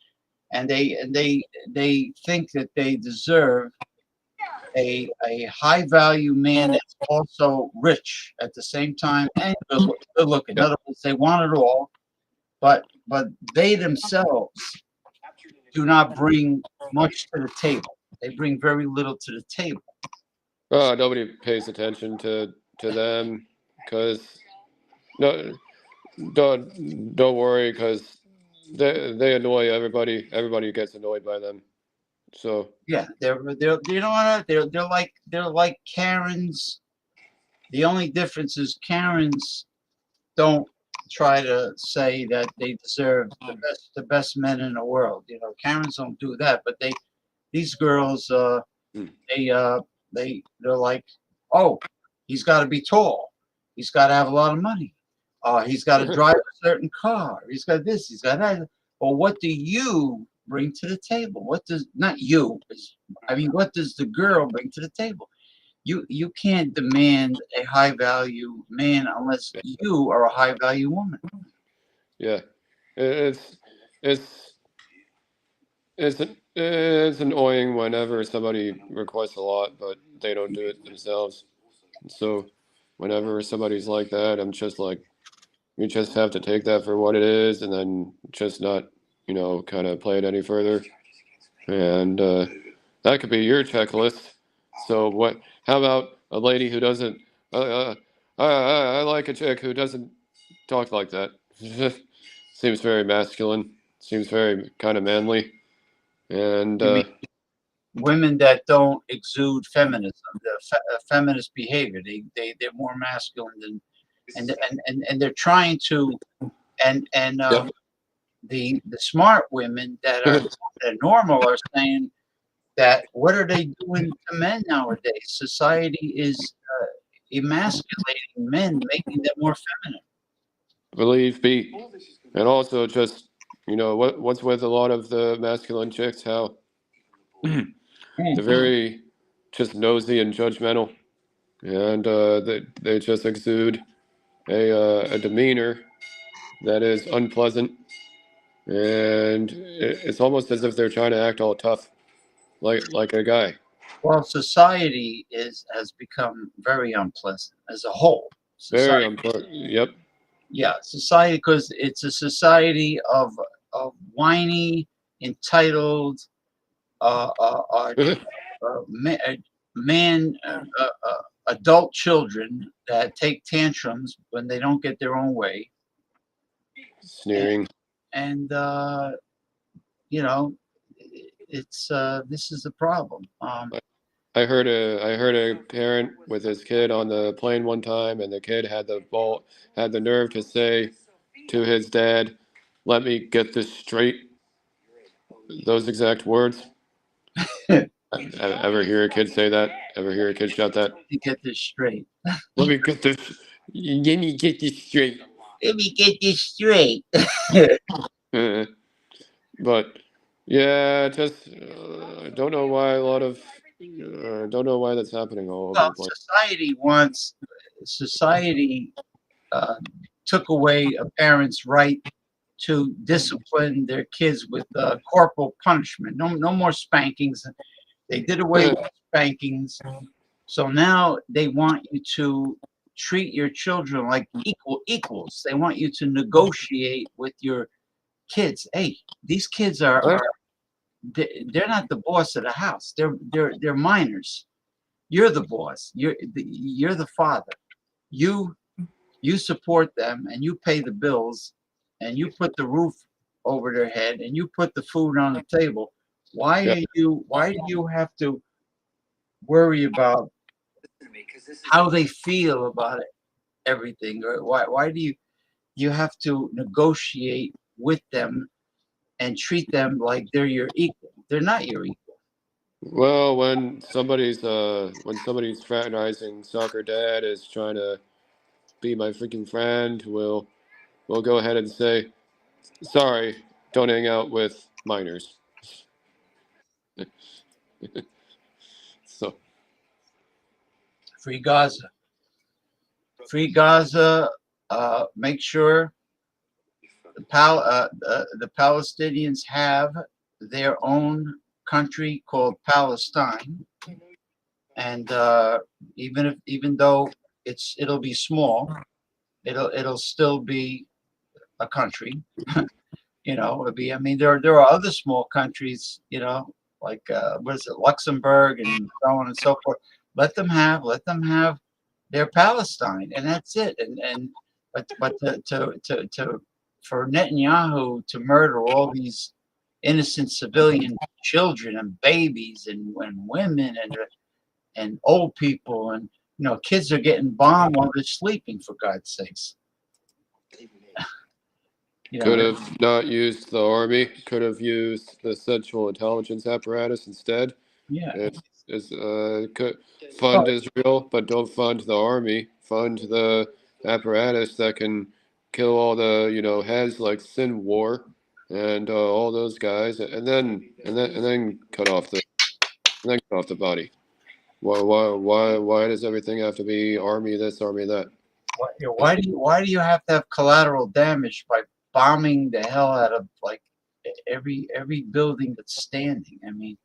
and they think that they deserve a high value man that's also rich at the same time and good looking. In other words, they want it all, but they themselves do not bring much to the table. They bring very little to the table. Nobody pays attention to them because don't worry because they annoy everybody. Everybody gets annoyed by them. So yeah, they're you know what? They're like Karens. The only difference is Karens don't try to say that they deserve the best men in the world. Karens don't do that, but these girls they're like, oh, he's got to be tall, he's got to have a lot of money, he's got to drive a certain car, he's got this, he's got that. Well, what do you bring to the table? What does not you? I mean, what does the girl bring to the table? You can't demand a high value man unless you are a high value woman. yeah, it's it's annoying whenever somebody requests a lot, but they don't do it themselves. So whenever somebody's like that, I'm just like, you just have to take that for what it is, and then just not, kind of play it any further. And that could be your checklist. So what? How about a lady who doesn't? I like a chick who doesn't talk like that. Seems very masculine. Seems very kind of manly. And women that don't exude feminism, feminist behavior. They're more masculine than, and they're trying to, and Yep. the smart women that are normal are saying that what are they doing to men nowadays? Society is emasculating men, making them more feminine. Believe me. And also just, what's with a lot of the masculine chicks, how they're very just nosy and judgmental. And they just exude a demeanor that is unpleasant. And it's almost as if they're trying to act all tough, like a guy. Well, society has become very unpleasant as a whole. Very Society, unpleasant. Yep. yeah, society, because it's a society of whiny, entitled, man, adult children that take tantrums when they don't get their own way, Sneering. and you know, it's this is the problem. I heard a parent with his kid on the plane one time, and the kid had the nerve to say to his dad, "Let me get this straight." Those exact words. Ever hear a kid say that? Ever hear a kid shout that? To get this straight. Let me get this. Let me get this straight. Let me get this straight. But yeah, just don't know why a lot of don't know why that's happening all over Well, the place. society uh, took away a parent's right to discipline their kids with corporal punishment. No more spankings. They did away with spankings. So now they want you to treat your children like equals. They want you to negotiate with your kids. Hey, these kids they're not the boss of the house. They're minors. You're the boss. You're the father. You support them and you pay the bills and you put the roof over their head and you put the food on the table. Yeah. Why do you have to worry about how they feel about everything? Or why do you have to negotiate with them and treat them like they're your equal? They're not your equal. Well, when somebody's fraternizing soccer dad is trying to be my freaking friend, we'll go ahead and say, sorry, don't hang out with minors. So Free Gaza. Free Gaza. Make sure the Palestinians have their own country called Palestine, and even though it'll be small, it'll still be a country. It'll be. I mean, there are other small countries. Like what is it, Luxembourg, and so on and so forth. Let them have their Palestine, and that's it. But to for Netanyahu to murder all these innocent civilian children and babies and women and old people, and kids are getting bombed while they're sleeping, for God's sakes. could have not used the army, could have used the Central Intelligence Apparatus instead. Yeah. Fund Israel, but don't fund the army. Fund the apparatus that can kill all the heads like Sin War and all those guys, and then cut off the body. Why does everything have to be army this, army that? Why do you have to have collateral damage by bombing the hell out of like every building that's standing? I mean,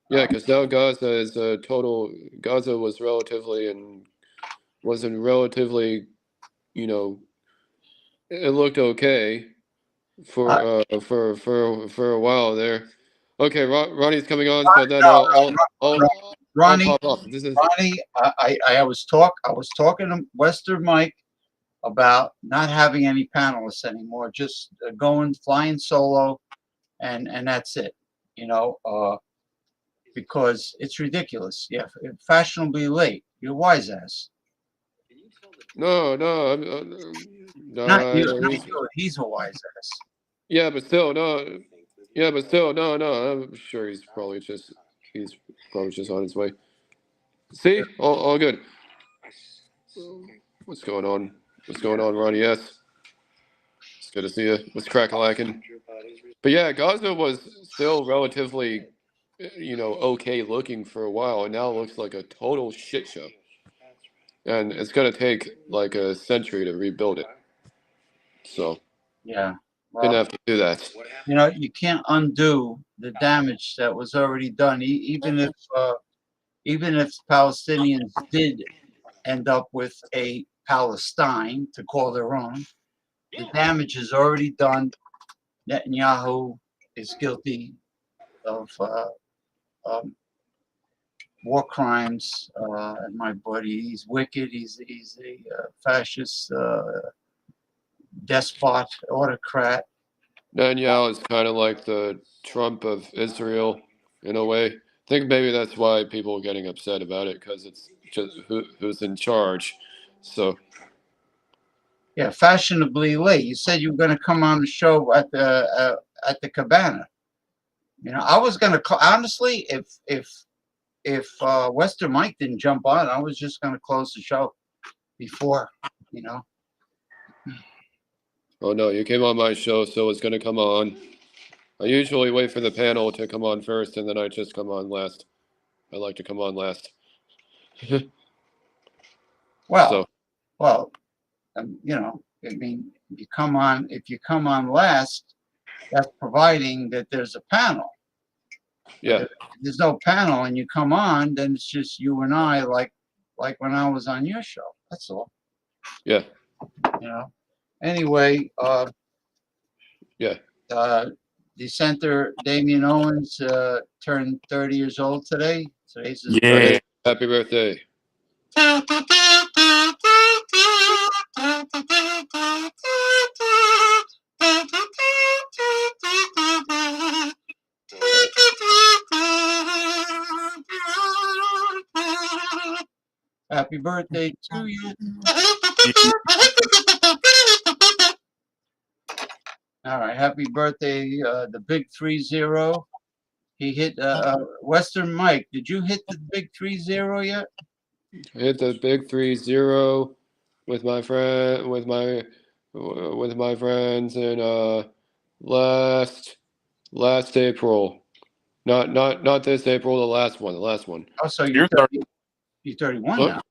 Yeah, because now Gaza is a total. Gaza wasn't relatively, you know, it looked okay for a while there. Okay, Ronnie's coming on, so then I'll Ronnie, pop off. This is Ronnie, I was talking to Western Mike about not having any panelists anymore, just flying solo, and that's it. because it's ridiculous. Yeah, fashionably late. You're wise ass. No, no, Not you. Not he's, you. He's a wise ass. yeah, but still, no, yeah, but still, no, no. I'm sure he's probably just on his way. See, all good. What's going on? What's going on, Ronnie? Yes, it's good to see you. What's crack-a-lacking? But yeah, Gaza was still relatively, okay looking for a while, and now it looks like a total shit show. And it's gonna take like a century to rebuild it. So Yeah. didn't Well, have to do that. you can't undo the damage that was already done. Even if Palestinians did end up with a Palestine to call their own, the damage is already done. Netanyahu is guilty of war crimes, and my buddy, he's wicked. He's a fascist despot, autocrat. Netanyahu is kind of like the Trump of Israel in a way. I think maybe that's why people are getting upset about it, because it's just who's in charge. So Yeah, fashionably late. You said you were going to come on the show at the Cabana. I was going to honestly, if Western Mike didn't jump on, I was just going to close the show before. oh no, you came on my show, so it's gonna come on. I usually wait for the panel to come on first, and then I just come on last. I like to come on last. Well, So I mean, if you come on last, that's providing that there's a panel. yeah, If there's no panel and you come on, then it's just you and I, like when I was on your show. That's all. yeah, Anyway, yeah. Dissenter Damian Owens turned 30 years old today. Today's his Hey, happy birthday. Happy birthday to you. All right, happy birthday, the big 30. He hit Western Mike. Did you hit the big 30 yet? Hit the big 30 with my friends in last April. Not this April, the last one. Oh, so you're 30, you're 31 now.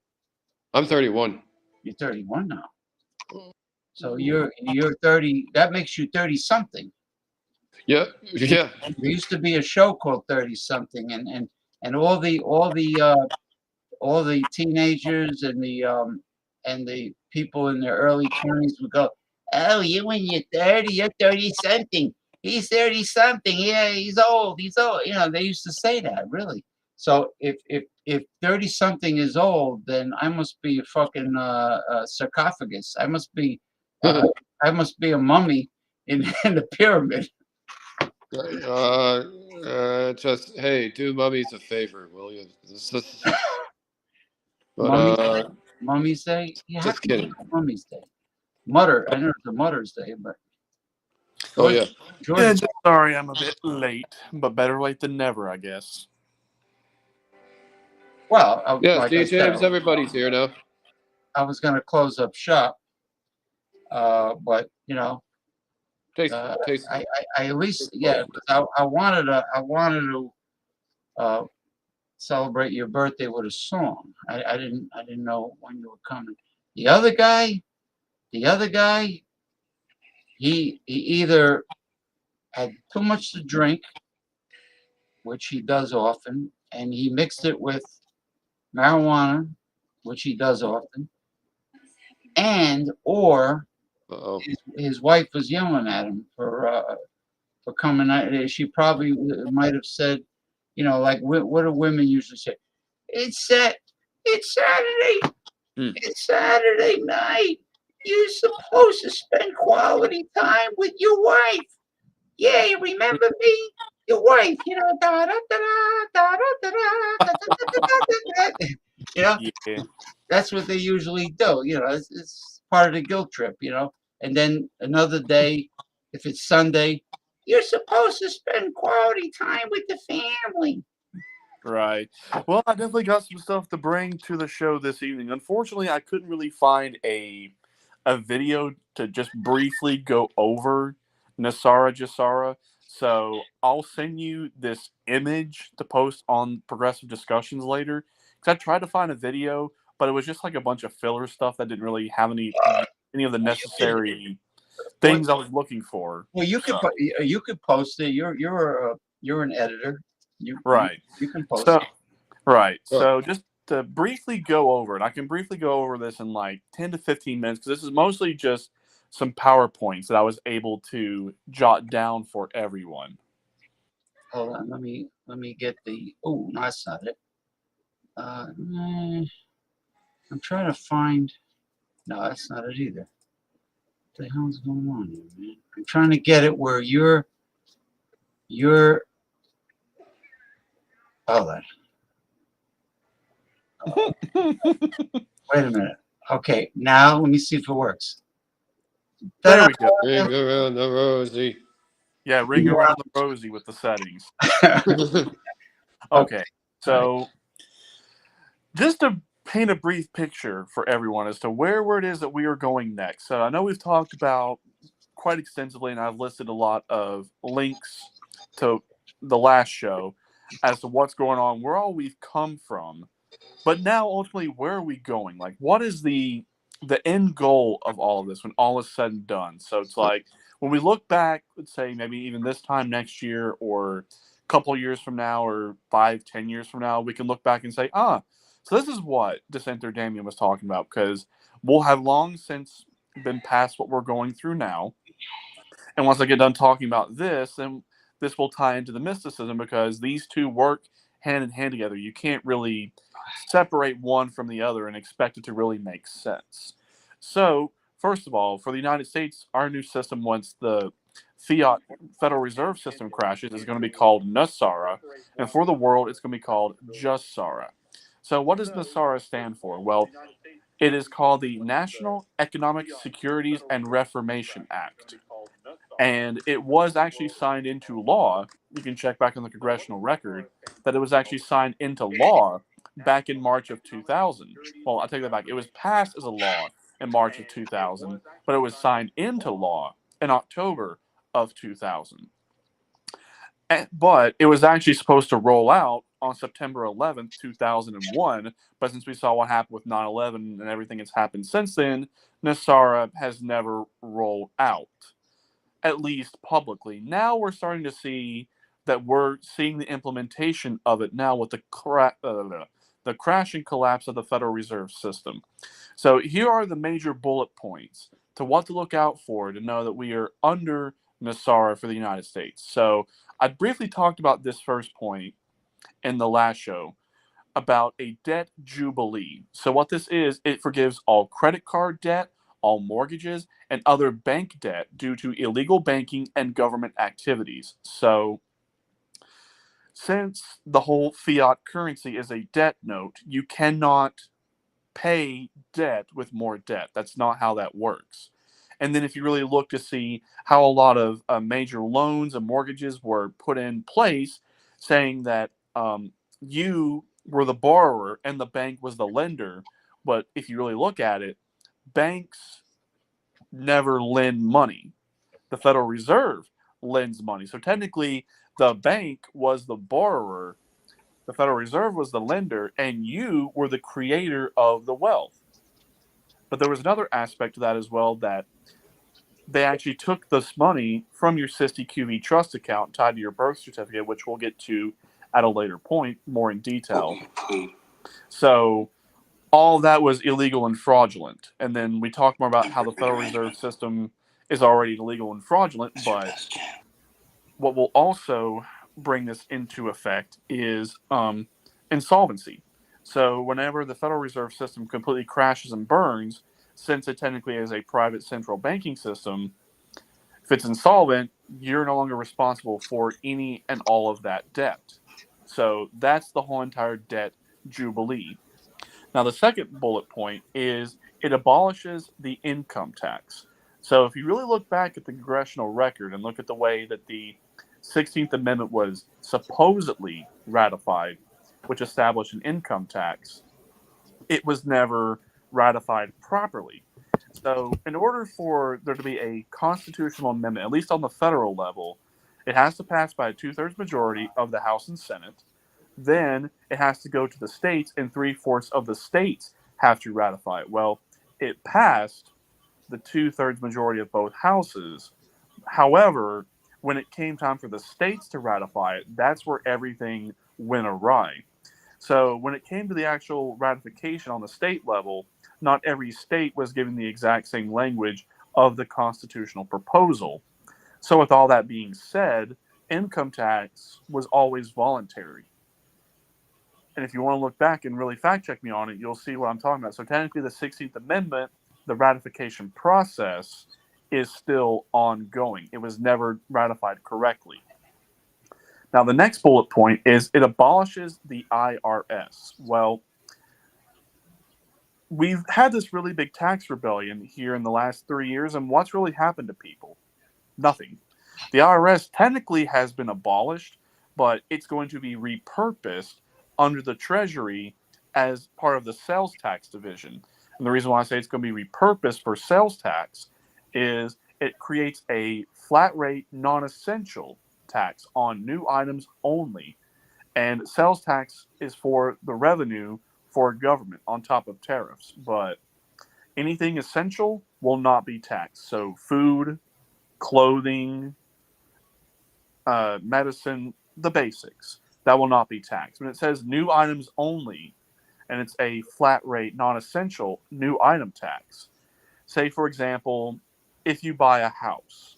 I'm 31. You're 31 now. So you're 30. That makes you 30 something. Yeah. There used to be a show called 30 something, and all the teenagers and the people in their early 20s would go, "Oh, you when you're 30, you're 30 something. He's 30 something. Yeah, he's old. He's old." They used to say that, really. So if 30 something is old, then I must be a fucking sarcophagus. I must be a mummy in the pyramid. Just hey, do mummies a favor, will you? Mummy's Day? Yeah, just kidding. Mummy's Day. I know it's a Mother's Day, but. Oh yeah. Yeah, just sorry I'm a bit late, but better late than never, I guess. Well, yeah, like Steve James, everybody's here now. I was going to close up shop, but I at least I wanted to celebrate your birthday with a song. I didn't know when you were coming. The other guy, he either had too much to drink, which he does often, and he mixed it with marijuana, which he does often, or his wife was yelling at him for coming out. She probably might have said, like what do women usually say? It's Saturday. It's Saturday night. You're supposed to spend quality time with your wife. Yeah, you remember me? your wife, you know, da da da da da da da da da da. You know, Yeah. that's what they usually do. You know, it's part of the guilt trip. You know, and then another day, if it's Sunday, you're supposed to spend quality time with the family. Right. Well, I definitely got some stuff to bring to the show this evening. Unfortunately, I couldn't really find a video to just briefly go over Nasara Jasara. So I'll send you this image to post on Progressive Discussions later. Because I tried to find a video, but it was just like a bunch of filler stuff that didn't really have any of the Well, you could. necessary Well, things I was looking for. well, So, you could post it. You're an editor. right. You can post So it. Right. Huh. So just to briefly go over it, I can briefly go over this in like 10 to 15 minutes because this is mostly just some PowerPoints that I was able to jot down for everyone. Hold on, let me get the. Oh, no, that's not it. I'm trying to find. No, that's not it either. What the hell's going on here, man? I'm trying to get it where you're. Hold on. Wait a minute. Okay, now let me see if it works. There we go. Ring around the rosy. Yeah, ring around the rosy with the settings. Okay. Okay. So just to paint a brief picture for everyone as to where it is that we are going next. So I know we've talked about quite extensively, and I've listed a lot of links to the last show as to what's going on, where all we've come from. But now, ultimately, where are we going? Like, what is the end goal of all of this when all is said and done? So it's like when we look back, let's say maybe even this time next year, or a couple of years from now, or 5, 10 years from now, we can look back and say, so this is what Dissenter Damien was talking about, because we'll have long since been past what we're going through now. And once I get done talking about this, then this will tie into the mysticism, because these two work hand in hand together. You can't really separate one from the other and expect it to really make sense. So, first of all, for the United States, our new system, once the fiat Federal Reserve System crashes, is going to be called NASARA. And for the world, it's going to be called just SARA. So, what does NASARA stand for? Well, it is called the National Economic Securities and Reformation Act. And it was actually signed into law. You can check back on the congressional record that it was actually signed into law back in March of 2000. Well, I take that back. It was passed as a law in March of 2000, but it was signed into law in October of 2000. But it was actually supposed to roll out on September 11th, 2001. But since we saw what happened with 9/11 and everything that's happened since then, NASARA has never rolled out, at least publicly. Now we're starting to see that we're seeing the implementation of it now with the crash and collapse of the Federal Reserve System. So here are the major bullet points to what to look out for to know that we are under NASARA for the United States. So I briefly talked about this first point in the last show about a debt jubilee. So what this is, it forgives all credit card debt, all mortgages, and other bank debt due to illegal banking and government activities. So since the whole fiat currency is a debt note, you cannot pay debt with more debt. That's not how that works. And then if you really look to see how a lot of major loans and mortgages were put in place, saying that you were the borrower and the bank was the lender. But if you really look at it, banks never lend money. The Federal Reserve lends money. So technically, the bank was the borrower, the Federal Reserve was the lender, and you were the creator of the wealth. But there was another aspect to that as well, that they actually took this money from your SISTQV trust account tied to your birth certificate, which we'll get to at a later point more in detail. So all that was illegal and fraudulent. And then we talked more about how the Federal Reserve System is already illegal and fraudulent, but what will also bring this into effect is insolvency. So whenever the Federal Reserve System completely crashes and burns, since it technically is a private central banking system, If it's insolvent, you're no longer responsible for any and all of that debt. So that's the whole entire debt jubilee. Now, the second bullet point is it abolishes the income tax. So if you really look back at the congressional record and look at the way that the 16th Amendment was supposedly ratified, which established an income tax, it was never ratified properly. So, in order for there to be a constitutional amendment, at least on the federal level, it has to pass by a 2/3 majority of the House and Senate. Then it has to go to the states, and 3/4 of the states have to ratify it. Well, it passed the 2/3 majority of both houses. However, when it came time for the states to ratify it, that's where everything went awry. So when it came to the actual ratification on the state level, not every state was given the exact same language of the constitutional proposal. So with all that being said, income tax was always voluntary. And if you want to look back and really fact check me on it, you'll see what I'm talking about. So technically the 16th Amendment, the ratification process is still ongoing. It was never ratified correctly. Now, the next bullet point is it abolishes the IRS. Well, we've had this really big tax rebellion here in the last 3 years, and what's really happened to people? Nothing. The IRS technically has been abolished, but it's going to be repurposed under the Treasury as part of the sales tax division. And the reason why I say it's going to be repurposed for sales tax is it creates a flat rate non-essential tax on new items only. And sales tax is for the revenue for government on top of tariffs. But anything essential will not be taxed. So food, clothing, medicine, the basics, that will not be taxed. When it says new items only, and it's a flat rate, non-essential new item tax, say, for example, if you buy a house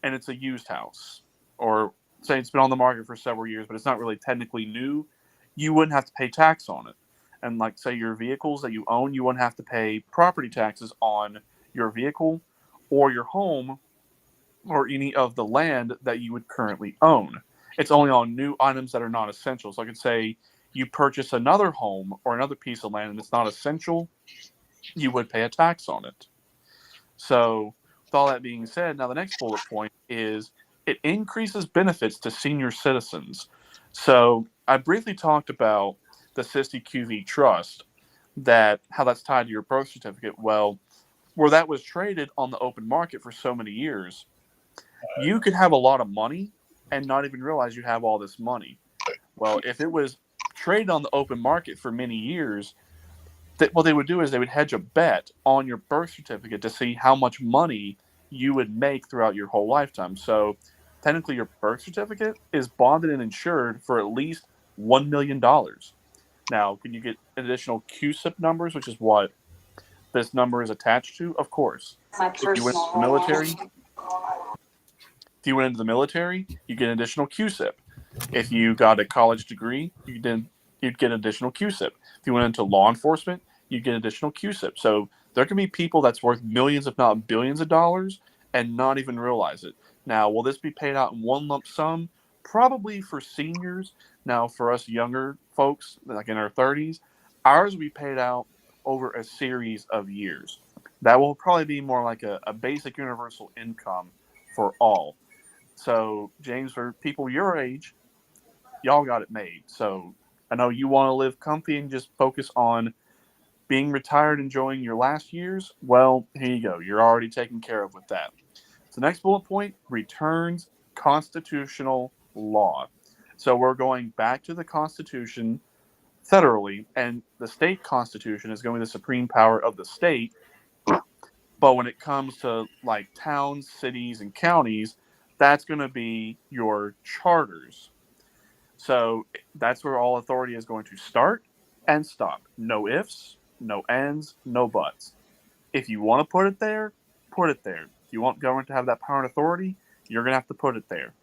and it's a used house, or say it's been on the market for several years, but it's not really technically new, you wouldn't have to pay tax on it. And like, say, your vehicles that you own, you wouldn't have to pay property taxes on your vehicle or your home or any of the land that you would currently own. It's only on new items that are not essential. So I could say you purchase another home or another piece of land and it's not essential, you would pay a tax on it. So with all that being said, now the next bullet point is it increases benefits to senior citizens. So I briefly talked about the SISTY-QV trust, that how that's tied to your birth certificate. Well, where that was traded on the open market for so many years, you could have a lot of money and not even realize you have all this money. Well, if it was traded on the open market for many years, what they would do is they would hedge a bet on your birth certificate to see how much money you would make throughout your whole lifetime. So technically your birth certificate is bonded and insured for at least $1 million. Now, can you get additional QSIP numbers, which is what this number is attached to? Of course. If you went into the military, you get an additional QSIP. If you got a college degree, you'd get additional QSIP. If you went into law enforcement, you get additional QSIP. So there can be people that's worth millions, if not billions of dollars, and not even realize it. Now, will this be paid out in one lump sum? Probably for seniors. Now, for us younger folks, like in our 30s, ours will be paid out over a series of years. That will probably be more like a basic universal income for all. So, James, for people your age, y'all got it made. So I know you want to live comfy and just focus on being retired, enjoying your last years. Well, here you go. You're already taken care of with that. So next bullet point, returns constitutional law. So we're going back to the Constitution federally, and the state constitution is going to be the supreme power of the state. But when it comes to like towns, cities, and counties, that's going to be your charters. So that's where all authority is going to start and stop. No ifs, no ands, no buts. If you want to put it there, put it there. If you want government to have that power and authority, you're going to have to put it there.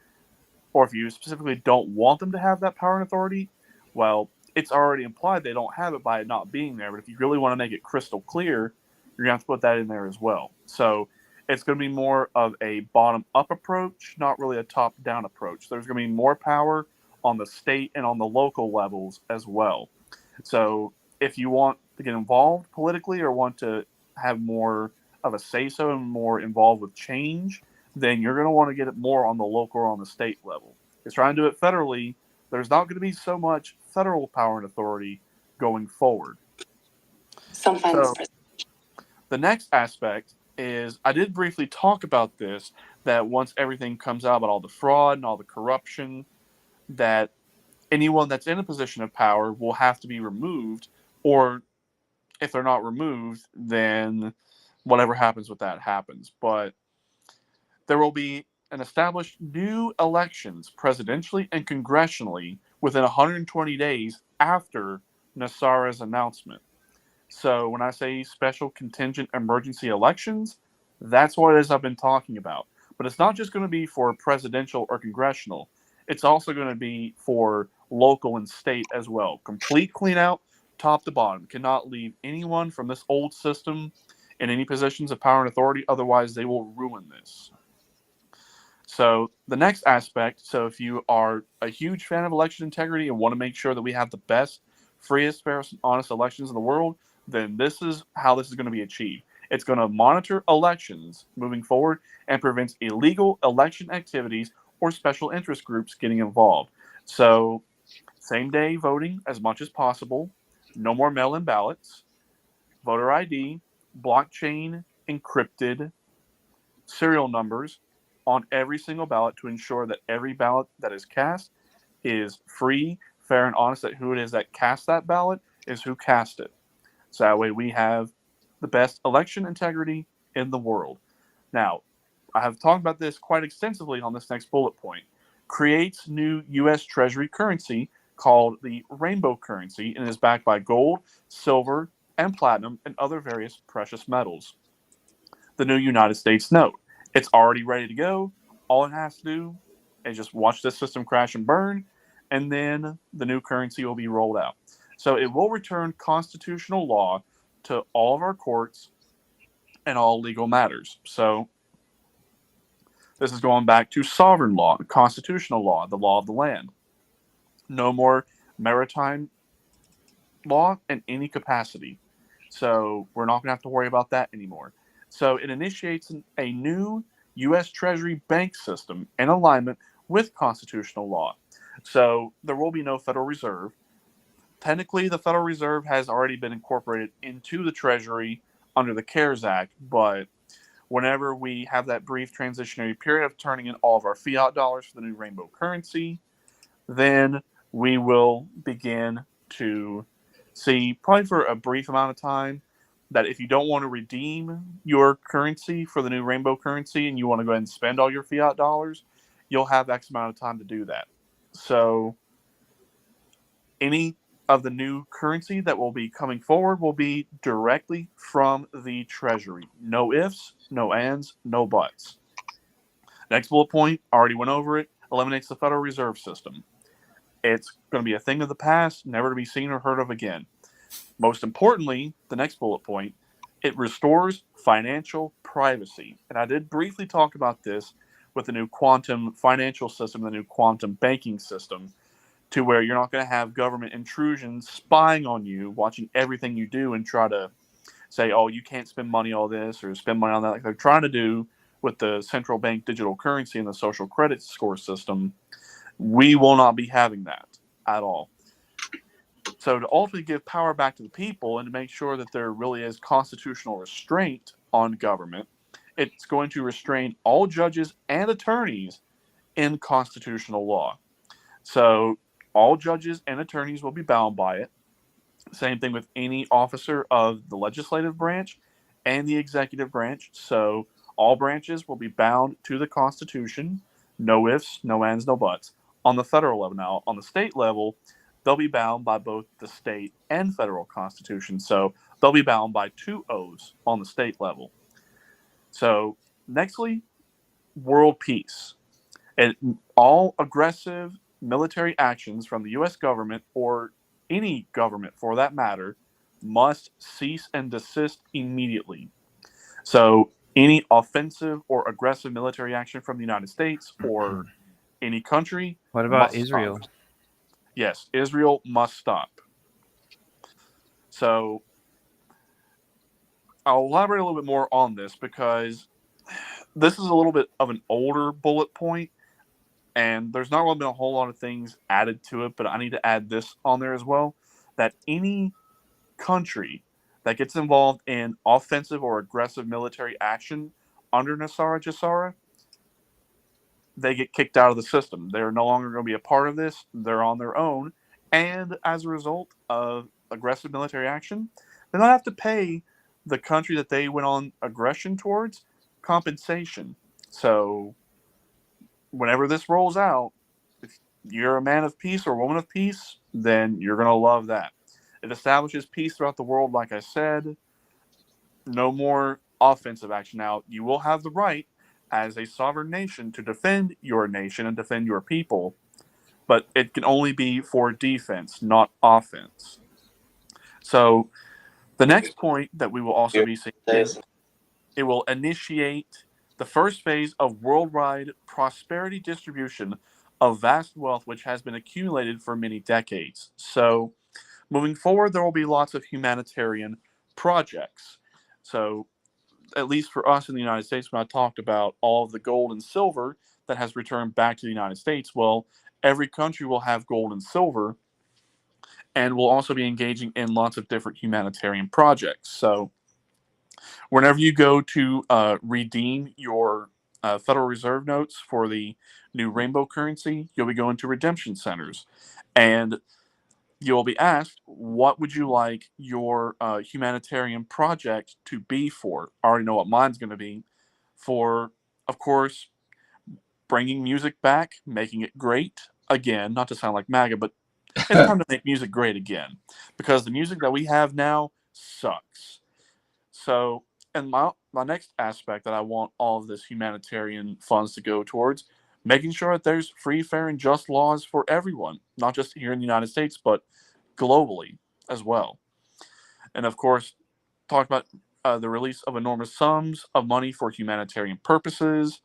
Or if you specifically don't want them to have that power and authority, well, it's already implied they don't have it by it not being there. But if you really want to make it crystal clear, you're going to have to put that in there as well. So it's going to be more of a bottom-up approach, not really a top-down approach. There's going to be more power on the state and on the local levels as well. So if you want to get involved politically or want to have more of a say-so and more involved with change, then you're going to want to get it more on the local or on the state level. Because trying to do it federally, there's not going to be so much federal power and authority going forward. Sometimes. So the next aspect is, I did briefly talk about this, that once everything comes out about all the fraud and all the corruption, that anyone that's in a position of power will have to be removed, or if they're not removed, then whatever happens with that happens. But there will be an established new elections, presidentially and congressionally, within 120 days after Nassara's announcement. So when I say special contingent emergency elections, that's what it is I've been talking about. But it's not just going to be for presidential or congressional. It's also going to be for local and state as well. Complete clean out, top to bottom. Cannot leave anyone from this old system in any positions of power and authority. Otherwise, they will ruin this. So the next aspect, so if you are a huge fan of election integrity and want to make sure that we have the best, freest, fairest, and honest elections in the world, then this is how this is going to be achieved. It's going to monitor elections moving forward and prevents illegal election activities or special interest groups getting involved. So same day voting as much as possible, no more mail-in ballots, voter ID, blockchain encrypted serial numbers on every single ballot to ensure that every ballot that is cast is free, fair, and honest, that who it is that cast that ballot is who cast it. So that way we have the best election integrity in the world. Now, I have talked about this quite extensively on this next bullet point. Creates new U.S. Treasury currency called the rainbow currency and is backed by gold, silver, and platinum and other various precious metals. The new United States note. It's already ready to go. All it has to do is just watch this system crash and burn, and then the new currency will be rolled out. So it will return constitutional law to all of our courts and all legal matters. So this is going back to sovereign law, constitutional law, the law of the land. No more maritime law in any capacity. So we're not going to have to worry about that anymore. So it initiates a new U.S. Treasury bank system in alignment with constitutional law. So there will be no Federal Reserve. Technically, the Federal Reserve has already been incorporated into the Treasury under the CARES Act, but whenever we have that brief transitionary period of turning in all of our fiat dollars for the new rainbow currency, then we will begin to see, probably for a brief amount of time, that if you don't want to redeem your currency for the new rainbow currency and you want to go ahead and spend all your fiat dollars, you'll have X amount of time to do that. So any of the new currency that will be coming forward will be directly from the Treasury. No ifs, no ands, no buts. Next bullet point, already went over it, eliminates the Federal Reserve System. It's going to be a thing of the past, never to be seen or heard of again. Most importantly, the next bullet point, it restores financial privacy. And I did briefly talk about this with the new quantum financial system, the new quantum banking system, to where you're not going to have government intrusion spying on you, watching everything you do and try to say, oh, you can't spend money on this or spend money on that, like they're trying to do with the central bank digital currency and the social credit score system. We will not be having that at all. So to ultimately give power back to the people and to make sure that there really is constitutional restraint on government, it's going to restrain all judges and attorneys in constitutional law. So all judges and attorneys will be bound by it. Same thing with any officer of the legislative branch and the executive branch. So all branches will be bound to the Constitution. No ifs, no ands, no buts. On the federal level now, on the state level, they'll be bound by both the state and federal constitution. So they'll be bound by 2 oaths on the state level. So nextly, world peace. And all aggressive military actions from the U.S. government, or any government for that matter, must cease and desist immediately. So any offensive or aggressive military action from the United States or any country. What about must Israel? Stop. Yes, Israel must stop. So I'll elaborate a little bit more on this because this is a little bit of an older bullet point, and there's not really been a whole lot of things added to it, but I need to add this on there as well, that any country that gets involved in offensive or aggressive military action under Nasara Jassara, they get kicked out of the system. They're no longer going to be a part of this. They're on their own. And as a result of aggressive military action, they don't have to pay the country that they went on aggression towards compensation. So whenever this rolls out, if you're a man of peace or a woman of peace, then you're going to love that. It establishes peace throughout the world, like I said. No more offensive action. Now, you will have the right as a sovereign nation to defend your nation and defend your people, but it can only be for defense, not offense. So the next point that we will also be seeing is it will initiate the first phase of worldwide prosperity distribution of vast wealth which has been accumulated for many decades. So moving forward, there will be lots of humanitarian projects. So at least for us in the United States, when I talked about all of the gold and silver that has returned back to the United States, well, every country will have gold and silver and will also be engaging in lots of different humanitarian projects. So whenever you go to redeem your Federal Reserve notes for the new rainbow currency, you'll be going to redemption centers. And you'll be asked, what would you like your humanitarian project to be for? I already know what mine's going to be. For, of course, bringing music back, making it great again, not to sound like MAGA, but it's time to make music great again because the music that we have now sucks. So, and my next aspect that I want all of this humanitarian funds to go towards, making sure that there's free, fair, and just laws for everyone, not just here in the United States, but globally as well. And of course, talk about the release of enormous sums of money for humanitarian purposes.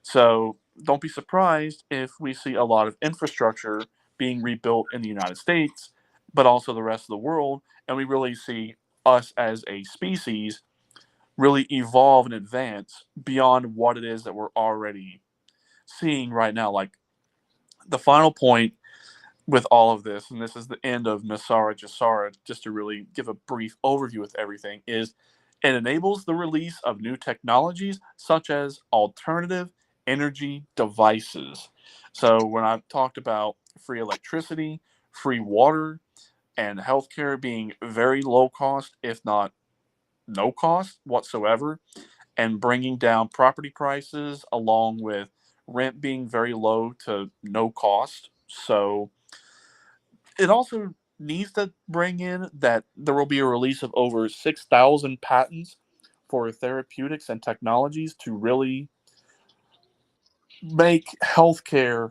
So don't be surprised if we see a lot of infrastructure being rebuilt in the United States, but also the rest of the world. And we really see us as a species really evolve and advance beyond what it is that we're already seeing right now. Like the final point with all of this, and this is the end of Nasara Jassara, just to really give a brief overview with everything, is it enables the release of new technologies such as alternative energy devices. So when I've talked about free electricity, free water, and healthcare being very low cost, if not no cost whatsoever, and bringing down property prices along with rent being very low to no cost. So it also needs to bring in that there will be a release of over 6,000 patents for therapeutics and technologies to really make healthcare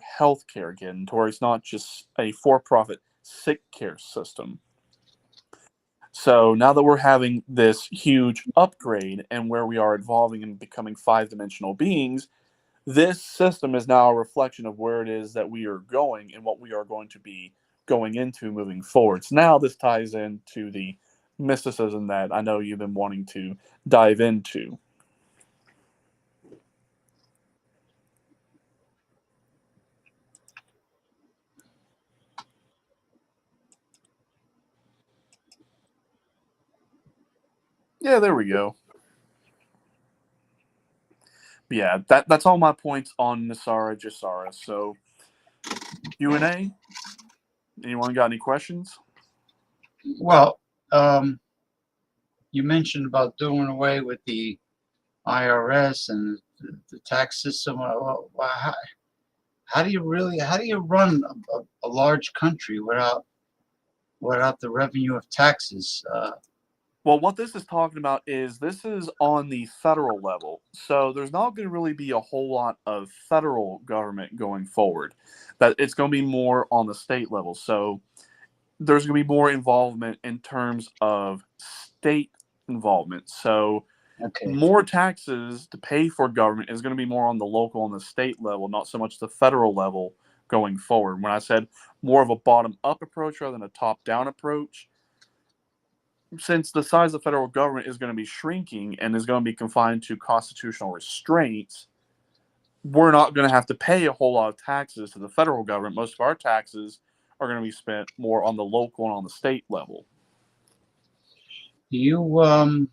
again, to where it's not just a for-profit sick care system. So now that we're having this huge upgrade and where we are evolving and becoming five-dimensional beings, this system is now a reflection of where it is that we are going and what we are going to be going into moving forward. So now this ties into the mysticism that I know you've been wanting to dive into. Yeah, there we go. Yeah, that's all my points on Nasara Jassara. So Q&A. Anyone got any questions? Well, you mentioned about doing away with the IRS and the tax system. How do you run a large country without the revenue of taxes? Well, what this is talking about is this is on the federal level. So there's not going to really be a whole lot of federal government going forward. That it's going to be more on the state level. So there's going to be more involvement in terms of state involvement. So Okay. More taxes to pay for government is going to be more on the local and the state level, not so much the federal level going forward. When I said more of a bottom-up approach rather than a top-down approach, since the size of the federal government is going to be shrinking and is going to be confined to constitutional restraints, we're not going to have to pay a whole lot of taxes to the federal government. Most of our taxes are going to be spent more on the local and on the state level. You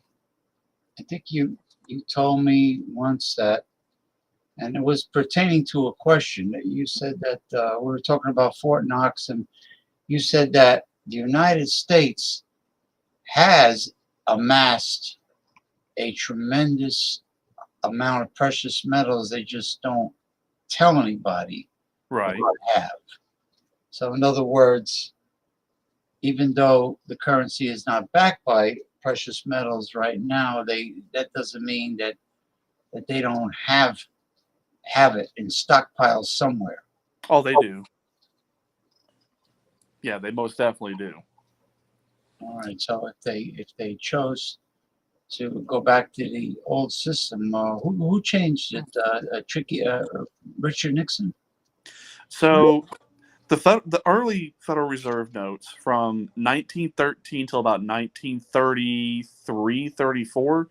I think you told me once that, and it was pertaining to a question that you said that we were talking about Fort Knox, and you said that the United States has amassed a tremendous amount of precious metals. They just don't tell anybody Right. what they have. So, in other words, even though the currency is not backed by precious metals right now, that doesn't mean that they don't have it in stockpiles somewhere. Oh, they do. Yeah, they most definitely do. All right. So if they chose to go back to the old system, who changed it? Richard Nixon. So the early Federal Reserve notes from 1913 till about 1933, 34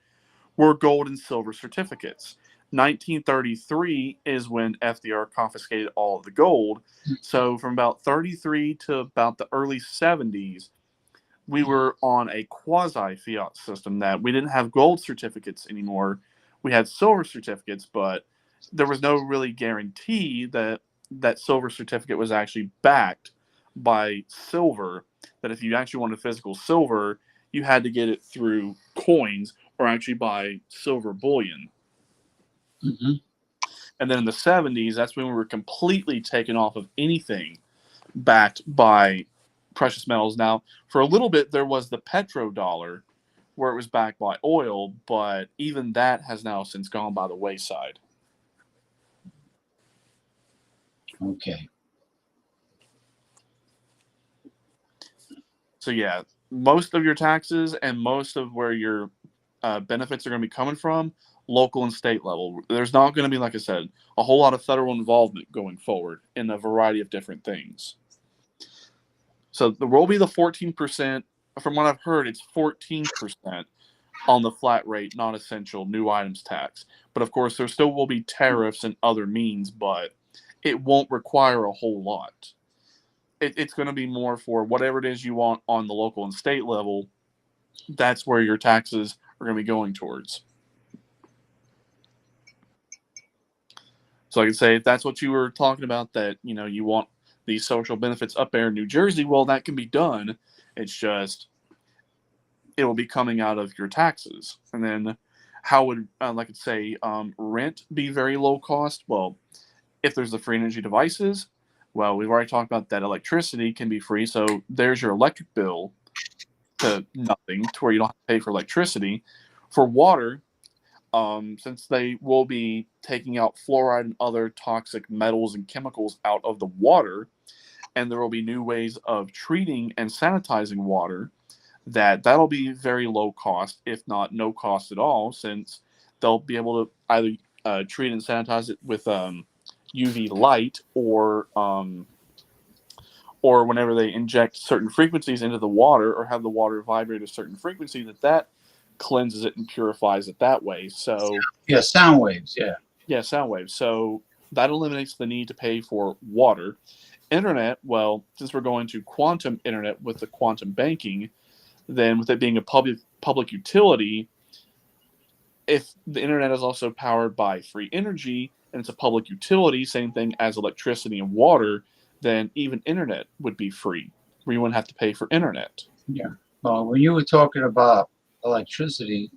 were gold and silver certificates. 1933 is when FDR confiscated all of the gold. So from about 33 to about the early 70s, we were on a quasi-fiat system that we didn't have gold certificates anymore. We had silver certificates, but there was no really guarantee that that silver certificate was actually backed by silver, that if you actually wanted physical silver, you had to get it through coins or actually buy silver bullion. Mm-hmm. And then in the 70s, that's when we were completely taken off of anything backed by precious metals. Now, for a little bit, there was the petrodollar, where it was backed by oil, but even that has now since gone by the wayside. Okay. So yeah, most of your taxes and most of where your benefits are going to be coming from, local and state level. There's not going to be, like I said, a whole lot of federal involvement going forward in a variety of different things. So there will be the 14%. From what I've heard, it's 14% on the flat rate, non-essential new items tax. But of course, there still will be tariffs and other means, but it won't require a whole lot. It's going to be more for whatever it is you want on the local and state level. That's where your taxes are going to be going towards. So I could say if that's what you were talking about, that you want these social benefits up there in New Jersey, well, that can be done. It's just it will be coming out of your taxes. And then how would, like I say, rent be very low cost? Well, if there's the free energy devices, well, we've already talked about that electricity can be free. So there's your electric bill to nothing, to where you don't have to pay for electricity. For water, since they will be taking out fluoride and other toxic metals and chemicals out of the water, and there will be new ways of treating and sanitizing water, that'll be very low cost, if not no cost at all, since they'll be able to either treat and sanitize it with UV light, or whenever they inject certain frequencies into the water or have the water vibrate a certain frequency, that cleanses it and purifies it that way. So yeah, sound waves. Yeah, sound waves. So that eliminates the need to pay for water. Internet, well, since we're going to quantum internet with the quantum banking, then with it being a public utility, if the internet is also powered by free energy and it's a public utility, same thing as electricity and water, then even internet would be free, where you wouldn't have to pay for internet. Yeah. Well, when you were talking about electricity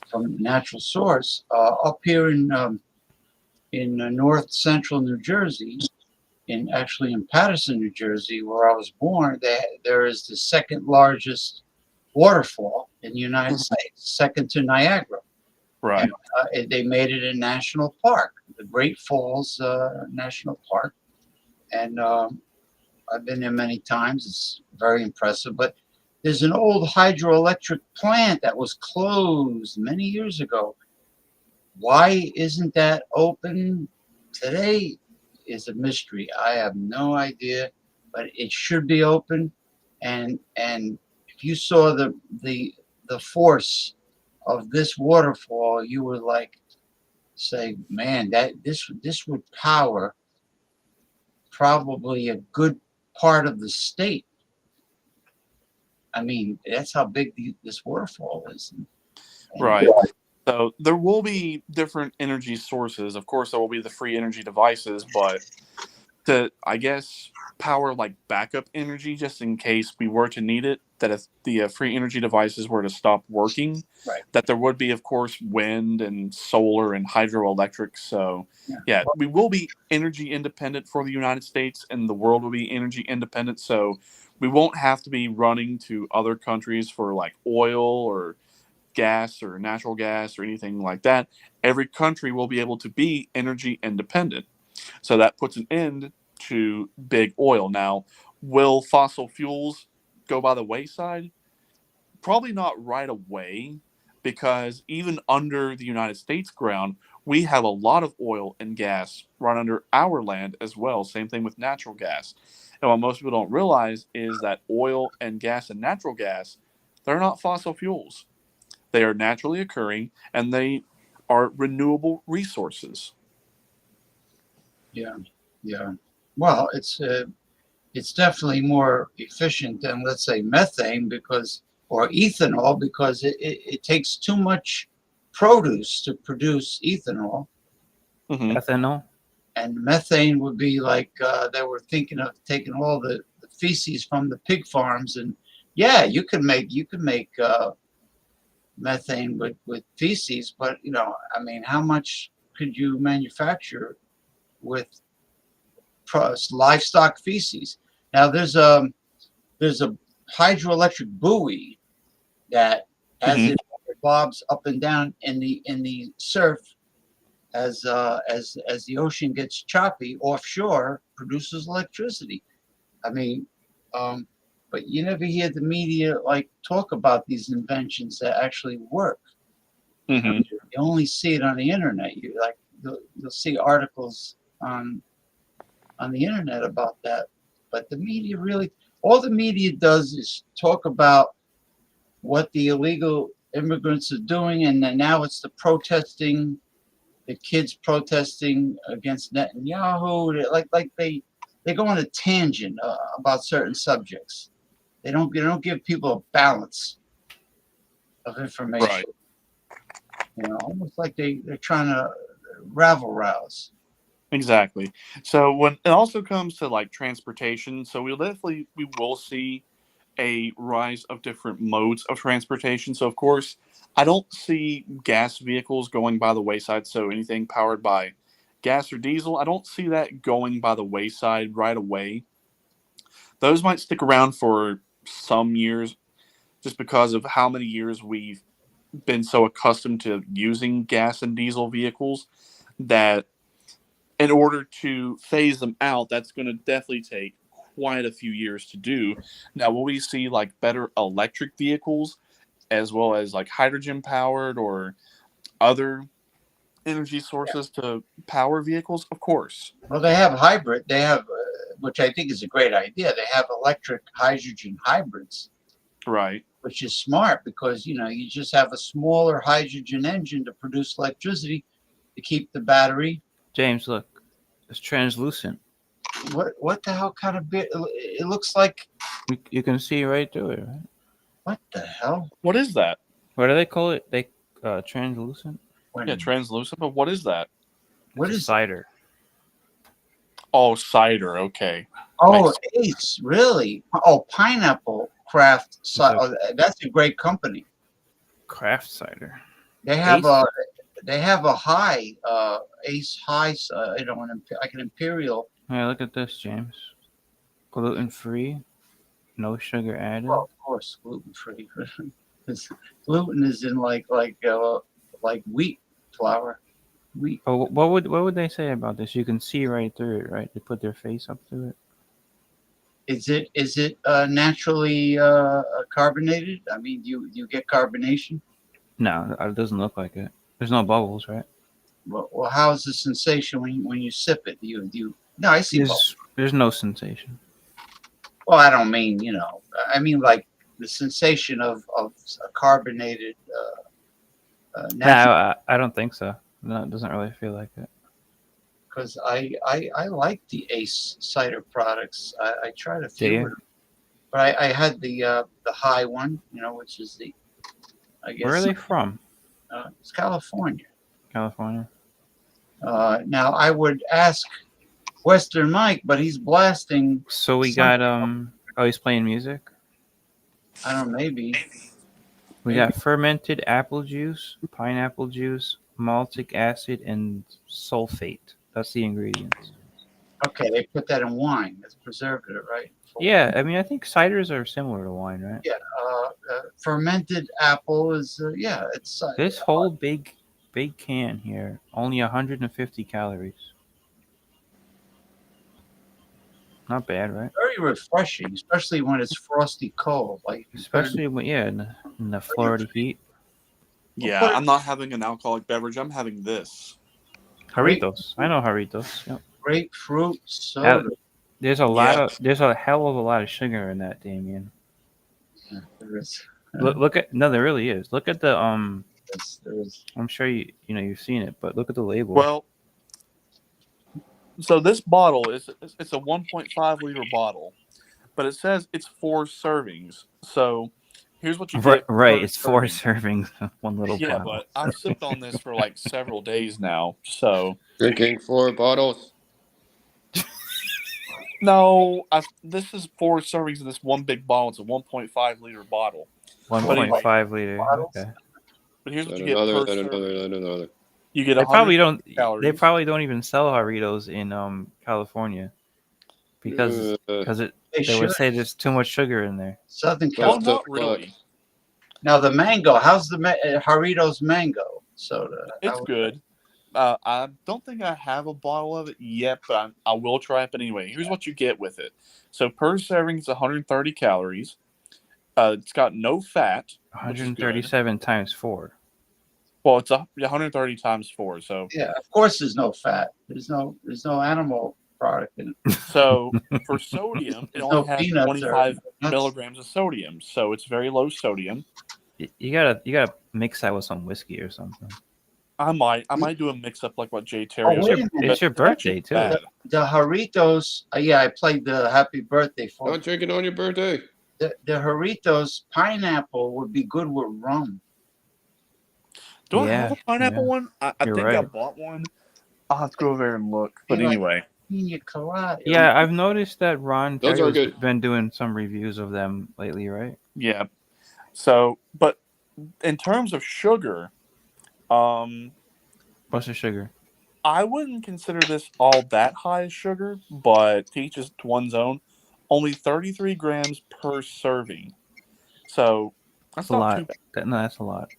from natural source, up here in north central New Jersey, actually in Paterson, New Jersey, where I was born, there is the second largest waterfall in the United States, second to Niagara. Right. And, they made it a national park, the Great Falls National Park. And I've been there many times. It's very impressive. But There's an old hydroelectric plant that was closed many years ago. Why isn't that open today is a mystery. I have no idea, but it should be open. And if you saw the force of this waterfall, you would like say, man, that this would power probably a good part of the state. I mean, that's how big this waterfall is. Right. So there will be different energy sources. Of course, there will be the free energy devices, but to, I guess, power like backup energy just in case we were to need it, that if the free energy devices were to stop working, Right. that there would be, of course, wind and solar and hydroelectric. So, Yeah. yeah, we will be energy independent for the United States, and the world will be energy independent. So we won't have to be running to other countries for like oil or gas or natural gas or anything like that. Every country will be able to be energy independent. So that puts an end to big oil. Now, will fossil fuels go by the wayside? Probably not right away, because even under the United States ground, we have a lot of oil and gas run under our land as well. Same thing with natural gas. And what most people don't realize is that oil and gas and natural gas, they're not fossil fuels. They are naturally occurring, and they are renewable resources. Yeah, yeah. Well, it's definitely more efficient than, let's say, methane or ethanol, because it takes too much produce to produce ethanol. Mm-hmm. Ethanol. And methane would be like they were thinking of taking all the feces from the pig farms, and yeah, you can make methane with feces, but I mean, how much could you manufacture with livestock feces? Now there's a hydroelectric buoy that, as it bobs up and down in the surf, as the ocean gets choppy offshore, produces electricity. I mean, but you never hear the media like talk about these inventions that actually work. Mm-hmm. You only see it on the internet. You'll see articles on the internet about that, but the media all the media does is talk about what the illegal immigrants are doing, and then now it's the kids protesting against Netanyahu. They go on a tangent about certain subjects. They don't give people a balance of information. Right. Almost like they're trying to rabble rouse. Exactly. So when it also comes to like transportation, so we will see a rise of different modes of transportation. So of course, I don't see gas vehicles going by the wayside. So anything powered by gas or diesel, I don't see that going by the wayside right away. Those might stick around for some years, just because of how many years we've been so accustomed to using gas and diesel vehicles, that in order to phase them out, that's going to definitely take quite a few years to do. Now, will we see like better electric vehicles, as well as like hydrogen powered or other energy sources to power vehicles? Of course. Well, they have hybrid. They have, which I think is a great idea. They have electric hydrogen hybrids, Right. which is smart, because you just have a smaller hydrogen engine to produce electricity to keep the battery. James, look, it's translucent. What the hell kind of bit? It looks like. You can see right through it, right? What the hell? What is that? What do they call it? Translucent. Yeah, translucent. But what is that? What It's is cider? Oh, cider. Okay. Oh, Ace, really? Oh, Pineapple Craft. That's a great company. Craft cider. They have Ace? a high Ace High. Like an Imperial. Hey, look at this, James. Gluten free, no sugar added. Well, of course, gluten free. Gluten is in like wheat flour. Wheat. Oh, what would they say about this? You can see right through it, right? They put their face up to it. Is it naturally carbonated? I mean, do you get carbonation? No, it doesn't look like it. There's no bubbles, right? Well, how's the sensation when you sip it? Do you? No, I see bubbles. There's no sensation. Well, I don't mean I mean like the sensation of a carbonated natural. I don't think so. No, it doesn't really feel like it. Because I like the Ace cider products. I tried a Do few you? of them, but I had the high one, which is I Where are guess they from? it's California. California. Now I would ask Western Mike, but he's blasting. So we some- got Oh, he's playing music. I don't know, maybe. We got fermented apple juice, pineapple juice, maltic acid, and sulfate. That's the ingredients. Okay, they put that in wine. That's preservative, right? Yeah, I mean, I think ciders are similar to wine, right? Yeah. Fermented apple is it's This whole big can here, only 150 calories. Not bad, right? very refreshing, especially when it's frosty cold. Like Especially when, in the Florida heat. Yeah, I'm not having an alcoholic beverage. I'm having this. Jarritos. I know Jarritos. Yep. grapefruit soda. There's a hell of a lot of sugar in that, Damien. Yeah, there is. There really is. Look at the There is. I'm sure you've seen it, but look at the label. Well, so this bottle it's a 1.5 liter bottle, but it says it's 4 servings. So here's what you get. Right, it's 4 servings, one little bottle. Yeah, but I've sipped on this for like several days now. So Drinking 4 bottles. No, this is 4 servings in this one big bottle. It's a 1.5 liter bottle. 1.5 liter. Okay. But here's what you Another, get per then serving. another. You get They probably don't. calories. They probably don't even sell Jarritos in California because they would say there's too much sugar in there. Southern Well, California. not really. Now the mango. How's the Jarritos mango soda? It's good. I don't think I have a bottle of it yet, but I will try it. But anyway, here's what you get with it. So per serving is 130 calories. It's got no fat. 137 times 4. Well, it's 130 times 4. So yeah, of course there's no fat. There's no animal product in it. So for sodium, it There's only no has peanuts 25 or milligrams of sodium. So it's very low sodium. You gotta mix that with some whiskey or something. I might do a mix up like what Jay Terry. wait a minute. It's your birthday too. The Jarritos. I played the happy birthday for. Don't drink it on your birthday. The Jarritos pineapple would be good with rum. Do I have a pineapple one? I think right. I bought one. I'll have to go over there and look. But anyway. Pina colada. Yeah, I've noticed that Ron Those are Terry's good. been doing some reviews of them lately, right? Yeah. So, but in terms of sugar, What's the sugar? I wouldn't consider this all that high sugar, but to each his one's own. Only 33 grams per serving. So that's That's a not lot. too bad. No, that's a lot.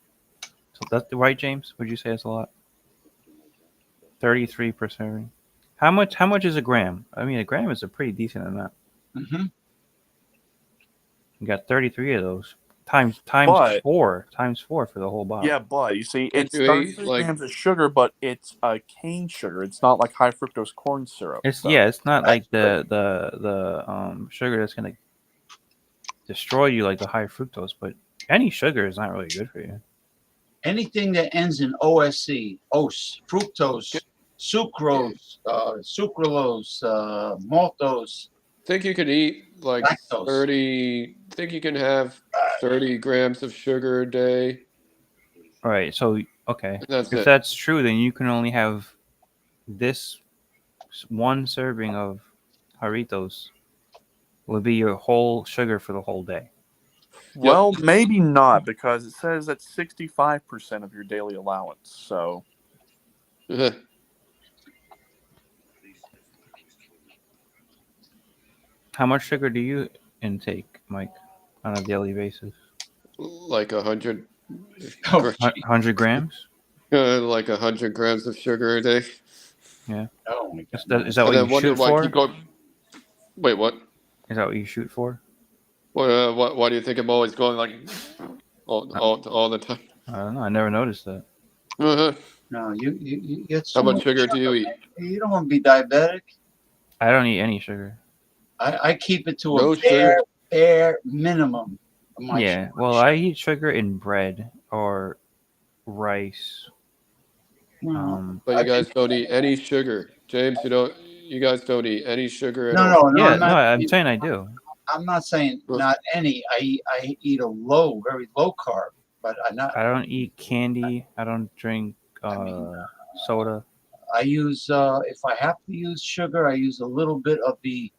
So that's right, James. Would you say it's a lot? 33 per serving. How much is a gram? I mean, a gram is a pretty decent amount. Mm-hmm. You got 33 of those times But- 4 for the whole bottle. Yeah, but you see, it's you eat, 33 like- grams of sugar, but it's cane sugar. It's not like high fructose corn syrup. It's So- it's not like the sugar that's gonna destroy you like the high fructose, but any sugar is not really good for you. Anything that ends in OSC, fructose, sucrose, sucralose, maltose. Think you could eat like Lactose. 30. Think you can have 30 grams of sugar a day. All right, so okay, And that's if it. that's true, then you can only have this one serving of Jarritos would be your whole sugar for the whole day. Well, maybe not, because it says that's 65% of your daily allowance. So How much sugar do you intake, Mike, on a daily basis? Like 100. Oh, 100 grams? Like 100 grams of sugar a day. Yeah. Oh my Is God. that And what then you wonder shoot why for? people. Wait, what? Is that what you shoot for? Why do you think I'm always going like all the time? I don't know. I never noticed that. Uh-huh. No, you get How so much much sugar do you eat? You don't want to be diabetic. I don't eat any sugar. I keep it to No a sugar. bare minimum of my Yeah. Well, I eat sugar in bread or rice. Well, But you I've been guys don't eat any sugar, James. You guys don't eat any sugar at no, all. no, no. Yeah. No, I'm saying I do. I'm not saying not any. I eat a very low carb, but I don't eat candy. I don't drink soda. I use if I have to use sugar, I use a little bit of the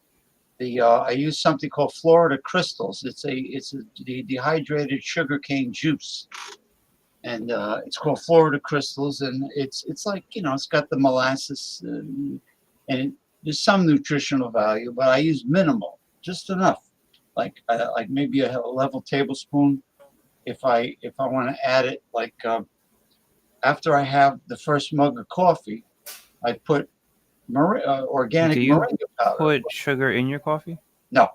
I use something called Florida Crystals. It's the dehydrated sugarcane juice, and it's called Florida Crystals, and it's like it's got the molasses there's some nutritional value, but I use minimal, just enough, like maybe a level tablespoon. If I want to add it, like after I have the first mug of coffee, I put organic Do you moringa powder. put sugar in your coffee? No.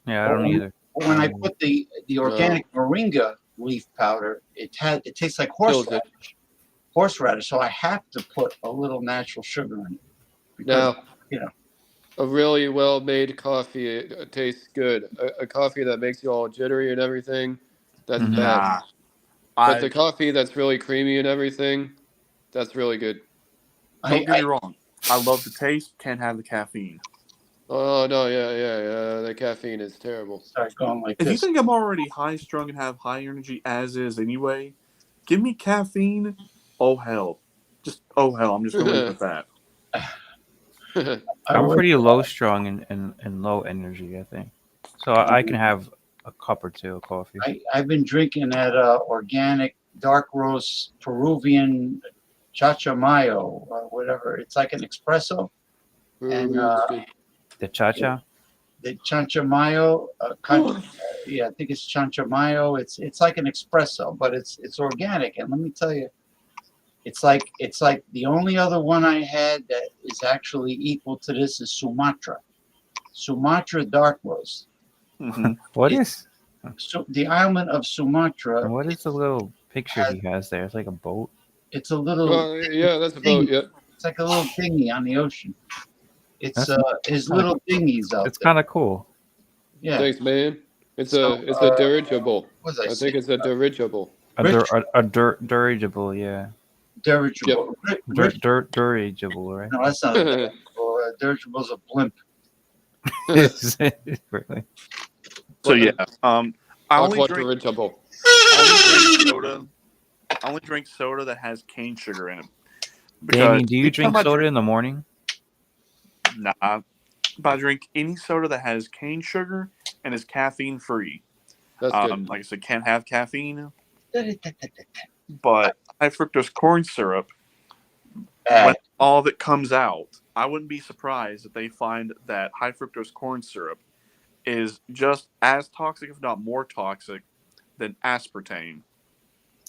Yeah, I don't either. When I put the organic moringa leaf powder, it tastes like horseradish. So I have to put a little natural sugar in it. Because, Now, a really well-made coffee it tastes good. A coffee that makes you all jittery and everything, that's bad. Nah. But the coffee that's really creamy and everything, that's really good. Don't get me wrong. I love the taste. Can't have the caffeine. Oh no, yeah. The caffeine is terrible. Start going like If this. you think I'm already high strung and have high energy as is anyway, give me caffeine. Oh hell. I'm just gonna leave it at that. I'm pretty low strung and low energy, I think. So I can have a cup or two of coffee. I've been drinking that organic dark roast Peruvian chachamayo or whatever. It's like an espresso. And The cha-cha? the chanchamayo, yeah, I think it's chanchamayo. It's like an espresso, but it's organic. And let me tell you, it's like the only other one I had that is actually equal to this is Sumatra dark roast. What is? So the island of Sumatra. And what is the little picture he has there? It's like a boat. It's a little. Yeah, that's a boat. Yeah. It's like a little dinghy on the ocean. It's his kinda little dinghies out It's there. kind of cool. Yeah. Thanks, man. It's a dirigible. What was I think it's a dirigible. A dirigible, yeah. Dirigible. Dirigible, right? No, that's not a dirigible. A dirigible's a blimp. Really? So yeah, I only drink soda that has cane sugar in it. Damien, do you drink soda in the morning? Nah, but I drink any soda that has cane sugar and is caffeine free. That's good. Like I said, can't have caffeine. But high fructose corn syrup, when all of it comes out, I wouldn't be surprised if they find that high fructose corn syrup is just as toxic, if not more toxic, than aspartame.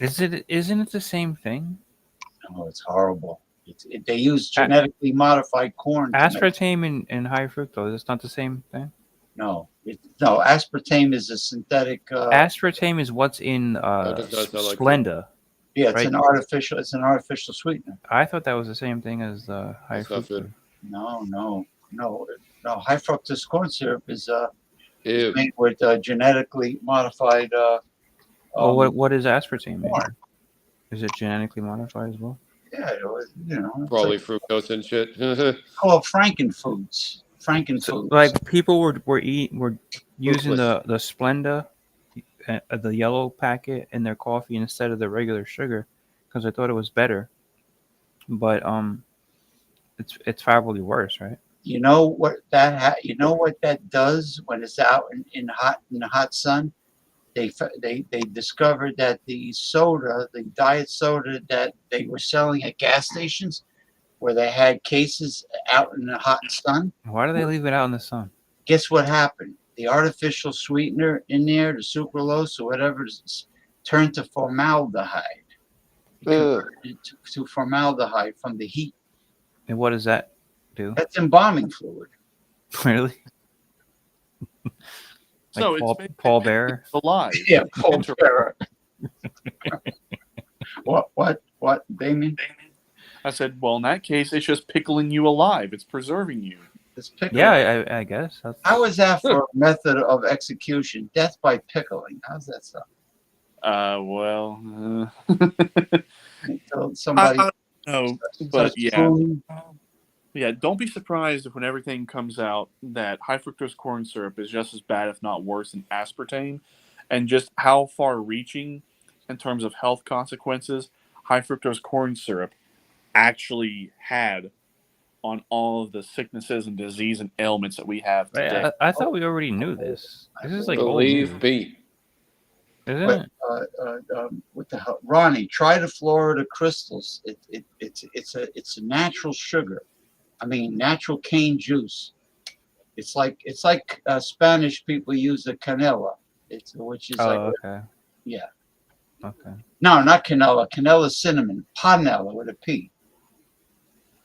Isn't it the same thing? No, it's horrible. They use genetically modified corn. Aspartame and high fructose, it's not the same thing? No, aspartame is a synthetic. Aspartame is what's in Splenda. Yeah, right? It's an artificial sweetener. I thought that was the same thing as high fructose. No. High fructose corn syrup is made with genetically modified. What is aspartame made? Is it genetically modified as well? Yeah, probably fructose and shit. Called Frankenfoods. Frankenfoods. Like people were using the Splenda, the yellow packet in their coffee instead of the regular sugar because I thought it was better. But it's probably worse, right? You know what that does when it's out in the hot sun? They discovered that the diet soda that they were selling at gas stations, where they had cases out in the hot sun. Why do they leave it out in the sun? Guess what happened? The artificial sweetener in there, the sucralose or whatever, turned to formaldehyde. Converted to formaldehyde from the heat. And what does that do? That's embalming fluid. Really? So Paul Bearer. alive. Yeah, Paul Bearer. What, Damien? I said, well, in that case, it's just pickling you alive. It's preserving you. It's pickling. Yeah, I guess. How is that for a method of execution? Death by pickling. How's that sound? So somebody. I don't know, but yeah. Don't be surprised if when everything comes out that high fructose corn syrup is just as bad, if not worse, than aspartame, and just how far-reaching in terms of health consequences high fructose corn syrup actually had on all of the sicknesses and disease and ailments that we have today. I thought we already knew this. This is like old Believe news. me. Isn't But, it? what the hell, Ronnie? Try the Florida crystals. It's a natural sugar. I mean, natural cane juice. It's like Spanish people use the canela. Which is okay. Yeah. Okay. No, not canela. Canela cinnamon. Panela with a P.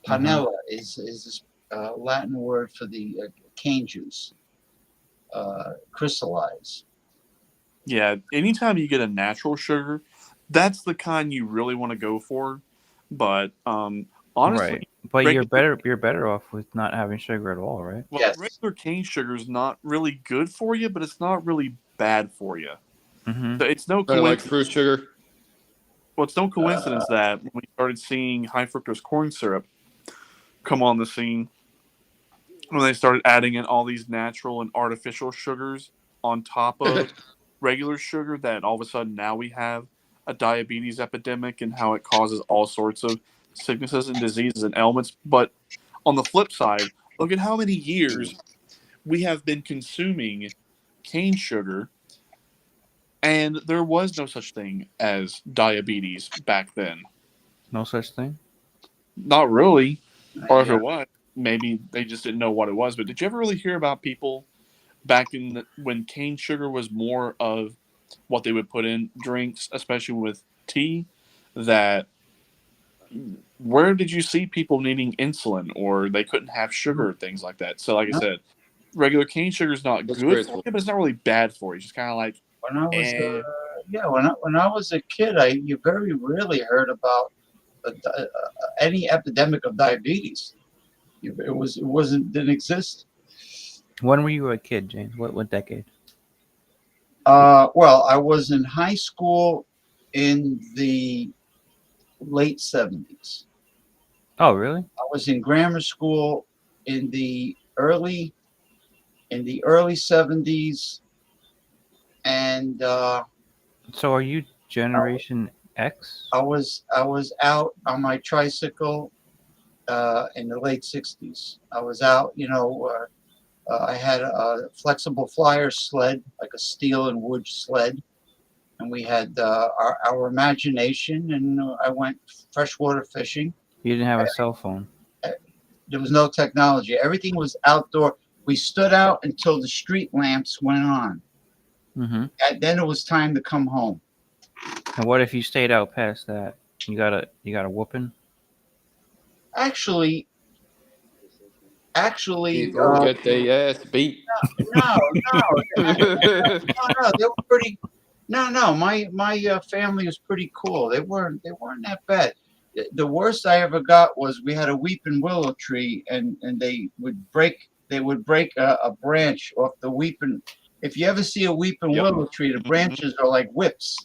Panela is this Latin word for the cane juice. Crystallize. Yeah, anytime you get a natural sugar, that's the kind you really want to go for. But honestly, right. But you're better off with not having sugar at all, right? Well, regular cane sugar is not really good for you, but it's not really bad for you. Mm-hmm. So it's no Kind of like coincidence. fruit sugar. Well, it's no coincidence that when we started seeing high fructose corn syrup come on the scene, when they started adding in all these natural and artificial sugars on top of regular sugar, that all of a sudden now we have a diabetes epidemic and how it causes all sorts of sicknesses and diseases and ailments. But on the flip side, look at how many years we have been consuming cane sugar, and there was no such thing as diabetes back then. No such thing? Not really. Or if it was, maybe they just didn't know what it was. But did you ever really hear about people back in when cane sugar was more of what they would put in drinks, especially with tea, that where did you see people needing insulin or they couldn't have sugar or things like that? So like I said, regular cane sugar is not good for you, but it's not really bad for you. It's just kind of like when I was when I was a kid, you very rarely heard about any epidemic of diabetes. Didn't exist. When were you a kid, James? What decade? Well, I was in high school in the late 70s. Oh, really? I was in grammar school in the early 70s, and so are you Generation X? I was out on my tricycle in the late 60s. I was out, I had a flexible flyer sled, like a steel and wood sled, and we had our imagination, and I went freshwater fishing. You didn't have a cell phone. There was no technology. Everything was outdoor. We stood out until the street lamps went on. Mm-hmm. And then it was time to come home. And what if you stayed out past that? You got a whooping? Actually, People get their ass beat. No, they were pretty. No, my family was pretty cool. They weren't that bad. The worst I ever got was we had a weeping willow tree, and they would break a branch off the weeping. If you ever see a weeping willow tree, the branches are like whips.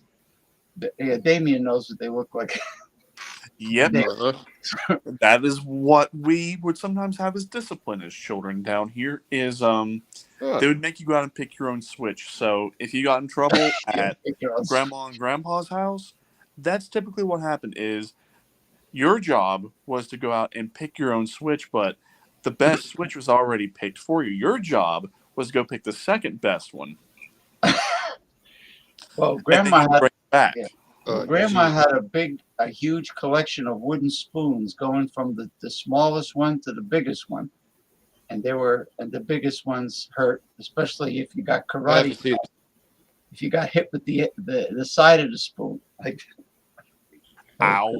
Yeah, Damien knows what they look like. Yep. That is what we would sometimes have as discipline as children down here is they would make you go out and pick your own switch. So if you got in trouble at grandma and grandpa's house, that's typically what happened is your job was to go out and pick your own switch, but the best switch was already picked for you. Your job was to go pick the second best one. Well, Grandma had back. Yeah. Grandma had a huge collection of wooden spoons going from the smallest one to the biggest one. And the biggest ones hurt, especially if you got karate. If you got hit with the side of the spoon. Like, ow.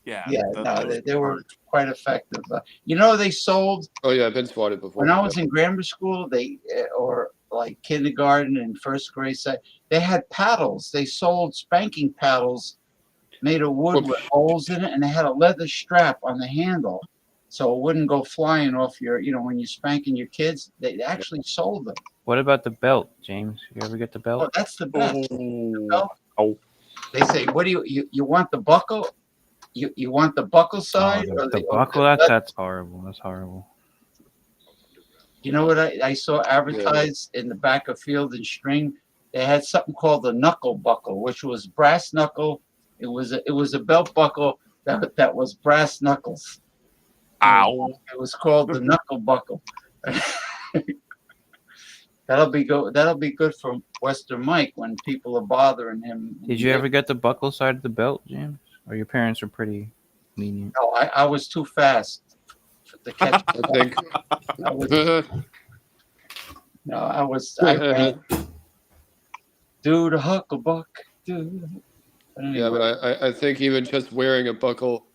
Yeah. Yeah, they were quite effective. They sold. Oh yeah, I've been swatted before. When I was in grammar school, like kindergarten and first grade. They had paddles. They sold spanking paddles made of wood with holes in it, and they had a leather strap on the handle, so it wouldn't go flying off your. When you're spanking your kids, they actually sold them. What about the belt, James? You ever get the belt? Oh, that's the best. The Oh. belt. They say, "What do you want the buckle? You want the buckle side or the or buckle? That's horrible. That's horrible. You know what I saw advertised in the back of Field and String? They had something called the knuckle buckle, which was brass knuckle. It was a belt buckle that was brass knuckles. Ow. It was called the knuckle buckle. That'll be good for Western Mike when people are bothering him. Did you ever get the buckle side of the belt, James? Or your parents were pretty lenient? No, I was too fast to catch. I think. I ran. Do the hucklebuck. Anyway. Yeah, but I think even just wearing a buckle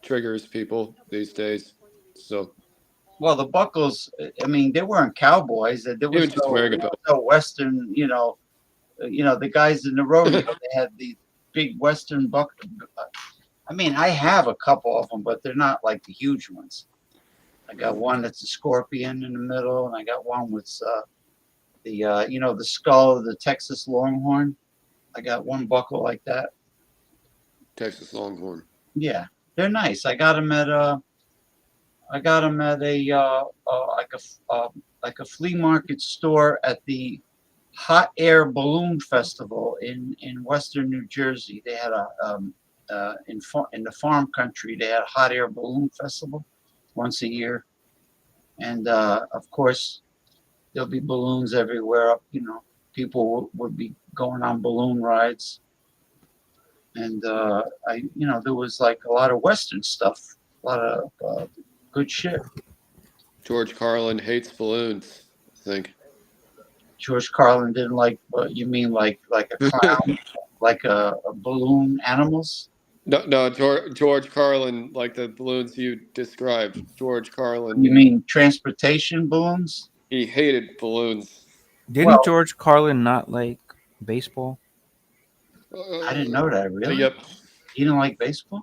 triggers people these days. So. Well, the buckles. I mean, they weren't cowboys. There was just wearing a belt. no Western. The guys in the rodeo. They had the big Western buckle. I mean, I have a couple of them, but they're not like the huge ones. I got one that's a scorpion in the middle, and I got one with the skull of the Texas Longhorn. I got one buckle like that. Texas Longhorn. Yeah, they're nice. I got them at a like a flea market store at the Hot Air Balloon Festival in Western New Jersey. They had in the farm country. They had a Hot Air Balloon Festival once a year, and of course there'll be balloons everywhere. People would be going on balloon rides, and there was like a lot of Western stuff, a lot of good shit. George Carlin hates balloons, I think. George Carlin didn't like. You mean like a clown, like a balloon animals? No, George Carlin, like the balloons you described. George Carlin. You mean transportation balloons? He hated balloons. Didn't George Carlin not like baseball? I didn't know that. Really? Yep. He didn't like baseball.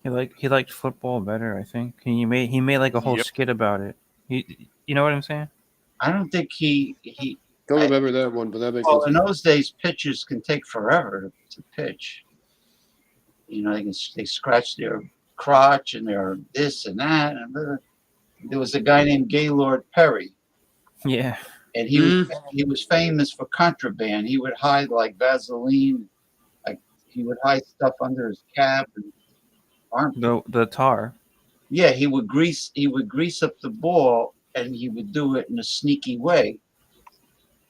He liked football better, I think. He made like a whole skit about it. You know what I'm saying? I don't think he. Don't remember that one, but that makes sense. Well, in those days, pitchers can take forever to pitch. They scratch their crotch and their this and that. And there was a guy named Gaylord Perry. Yeah. And he was famous for contraband. He would hide like Vaseline, like he would hide stuff under his cap and armpit. The tar. Yeah, he would grease up the ball, and he would do it in a sneaky way.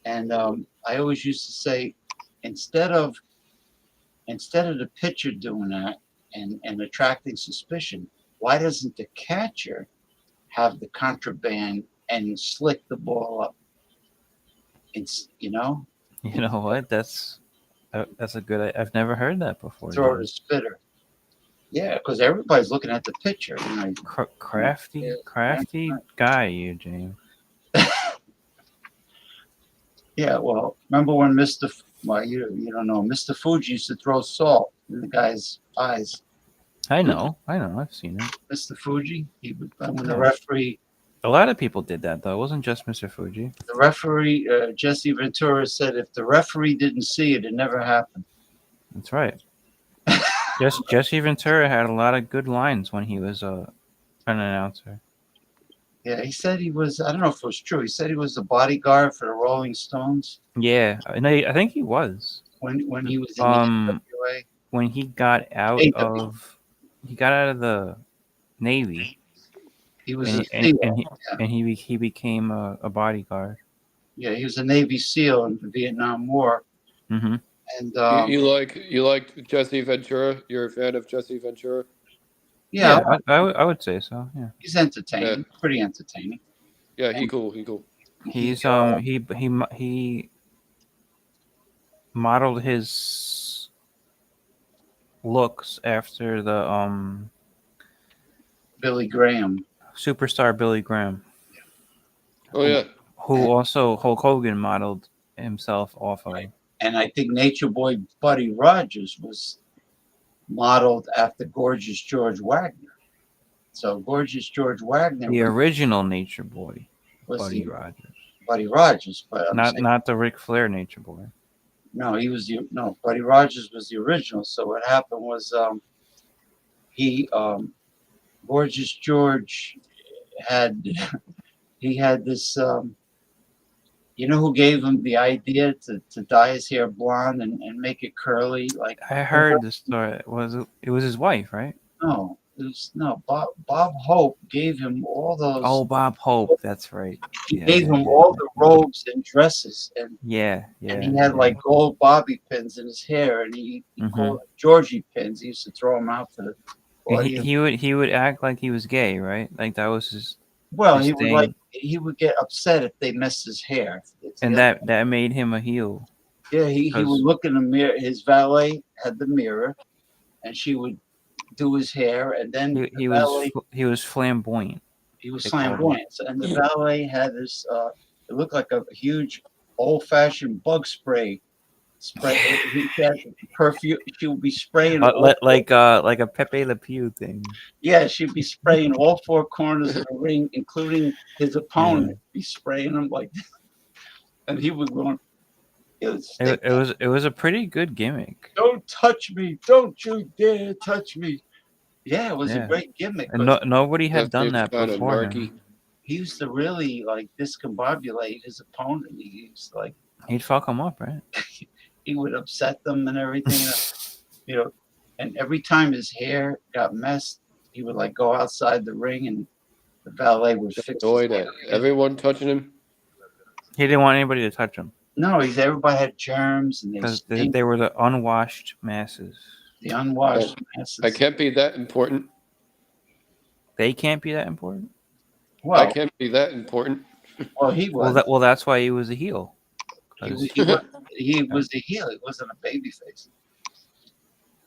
And I always used to say, instead of the pitcher doing that and attracting suspicion, why doesn't the catcher have the contraband and slick the ball up? You know what? That's a good. I've never heard that before. Throw the spitter. Yeah, because everybody's looking at the pitcher. Crafty guy, you, James. Yeah, well, remember when you don't know, Mr. Fuji used to throw salt in the guy's eyes. I know, I've seen it. Mr. Fuji, when the referee. A lot of people did that, though. It wasn't just Mr. Fuji. The referee, Jesse Ventura, said if the referee didn't see it, it never happened. That's right. Jesse Ventura had a lot of good lines when he was an announcer. Yeah, he said he was, I don't know if it was true, he said he was the bodyguard for the Rolling Stones. Yeah, I think he was. When he was in the NWA. When he got out of the Navy. He was he became a bodyguard. Yeah, he was a Navy SEAL in the Vietnam War. Mm-hmm. And you like Jesse Ventura? You're a fan of Jesse Ventura? Yeah, I would say so. Yeah, he's entertaining, pretty entertaining. Yeah, he cool. He's he modeled his looks after the Billy Graham. Superstar Billy Graham. Oh yeah. Who also Hulk Hogan modeled himself off of. Right. And I think Nature Boy Buddy Rogers was modeled after Gorgeous George Wagner. So Gorgeous George Wagner The original Nature Boy, was Buddy Rogers. Buddy Rogers, but I'm saying, Not the Ric Flair Nature Boy. no, Buddy Rogers was the original. So what happened was he Gorgeous George had he had this you know who gave him the idea to dye his hair blonde and make it curly like I heard the story. It was his wife, right? no, it was no Bob Hope gave him all those. Oh, Bob Hope, that's right. He gave him all the robes and dresses and and he had like gold bobby pins in his hair and he called it Georgie pins. He used to throw them out to the audience. He would act like he was gay, right? Like that was his. Well, his he would thing. he would get upset if they messed his hair. And that made him a heel. Yeah, he would look in the mirror. His valet had the mirror, and she would do his hair, and then he was flamboyant. He was flamboyant, and the valet had this. It looked like a huge, old-fashioned bug spray. He had perfume. She would be spraying like a Pepe Le Pew thing. Yeah, she'd be spraying all four corners of the ring, including his opponent. Be spraying them like, and he would go. It was a pretty good gimmick. Don't touch me! Don't you dare touch me! Yeah, it was a great gimmick. And nobody had done that before. He used to really like discombobulate his opponent. He used to, like he'd fuck him up, right? He would upset them and everything, you know. And every time his hair got messed, he would like go outside the ring, and the valet would fix. Annoyed at everyone touching him. He didn't want anybody to touch him. No, everybody had germs, and because they were the unwashed masses. The unwashed masses. I can't be that important. They can't be that important. Well, I can't be that important. Well, he was. Well, that's why he was a heel. He was a heel. He wasn't a babyface.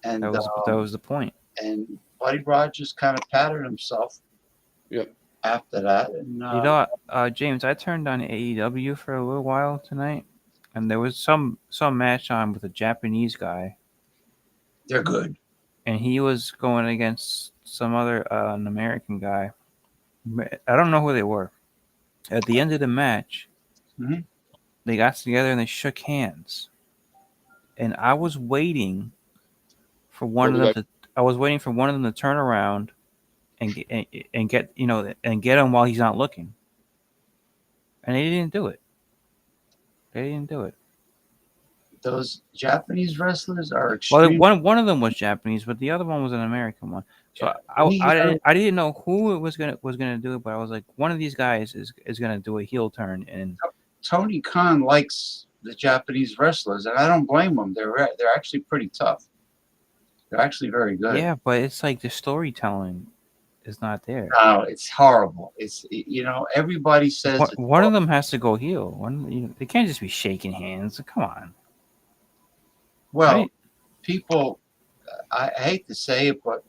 And that was the point. And Buddy Rogers kind of patted himself. Yep. After that, and James, I turned on AEW for a little while tonight, and there was some match on with a Japanese guy. They're good. And he was going against some other an American guy. I don't know who they were. At the end of the match, they got together and they shook hands. And I was waiting for one of them to. I was waiting for one of them to turn around and get him while he's not looking. And they didn't do it. Those Japanese wrestlers are extreme. Well, one of them was Japanese, but the other one was an American one. So I didn't know who it was gonna do it, but I was like, one of these guys is gonna do a heel turn. And Tony Khan likes the Japanese wrestlers, and I don't blame them. They're actually pretty tough. They're actually very good. Yeah, but it's like the storytelling is not there. No, it's horrible. It's everybody says one of them has to go heel. They can't just be shaking hands. Come on. Well, right? People, I hate to say it, but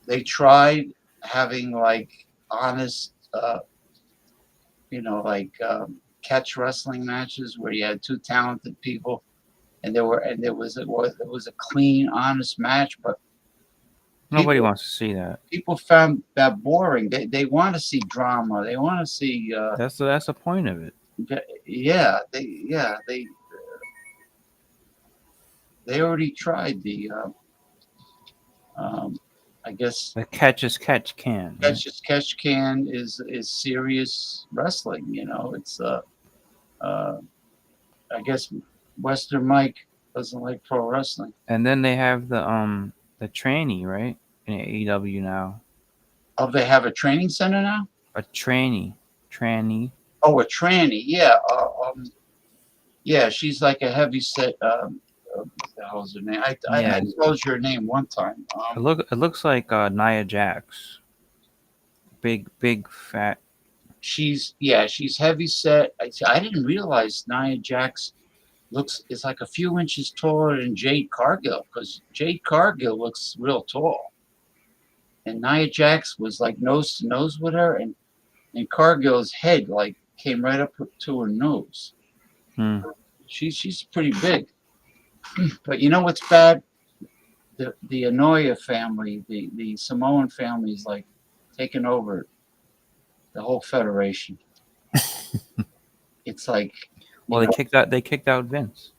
they tried having like honest, catch wrestling matches where you had two talented people, and there was a clean, honest match, but nobody wants to see that. People found that boring. They want to see drama. They want to see. That's the point of it. Yeah, they already tried the. I guess the catch as catch can. Catch as catch can is serious wrestling. It's I guess Western Mike doesn't like pro wrestling. And then they have the trainee, right, in AEW now. Oh, they have a training center now. A tranny. Oh, a tranny. Yeah. Yeah, she's like a heavy set. What the hell's her name? I told you her name one time. It looks like Nia Jax. Big fat. She's heavy set. I didn't realize Nia Jax is like a few inches taller than Jade Cargill, because Jade Cargill looks real tall, and Nia Jax was like nose to nose with her, and Cargill's head like came right up to her nose. She's pretty big. But you know what's bad? The Anoya family, the Samoan family is like taking over the whole federation. It's like, Well, they kicked out Vince.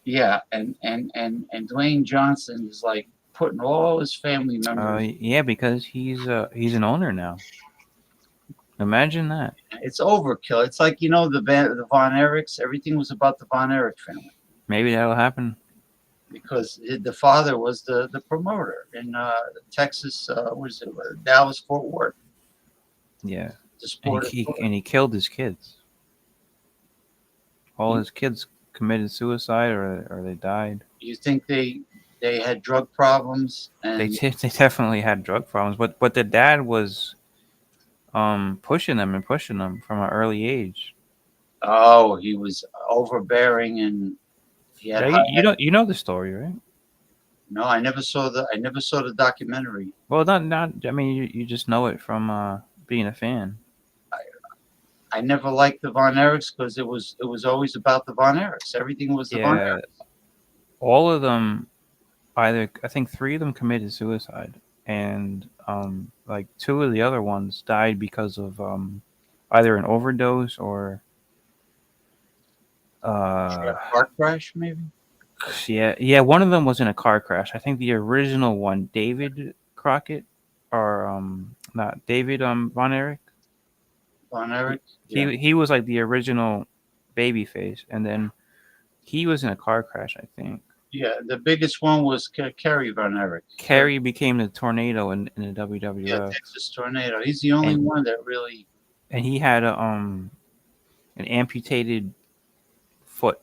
yeah, and Dwayne Johnson is like putting all his family members. Yeah, because he's an owner now. Imagine that. It's overkill. It's like, the Von Erichs. Everything was about the Von Erich family Maybe that'll happen. because the father was the promoter in Texas. Was it Dallas Fort Worth? Yeah. The sport. And he killed his kids. All his kids committed suicide or they died. You think they had drug problems? And They definitely had drug problems, but the dad was pushing them from an early age. Oh, he was overbearing and he had. Yeah, you know the story, right? No, I never saw the documentary. Well, not. I mean, you just know it from being a fan. I never liked the Von Erichs because it was always about the Von Erichs. Everything was the Von Erichs. All of them, I think 3 of them committed suicide, and like 2 of the other ones died because of either an overdose or car crash, maybe. Yeah. One of them was in a car crash. I think the original one, David Crockett, or not David Von Erich. Von Erich. Yeah. He was like the original baby face, and then he was in a car crash, I think. Yeah, the biggest one was Kerry Von Erich. Kerry became the Tornado in the WWF. Yeah, Texas Tornado. He's the only one that really. And he had an amputated foot.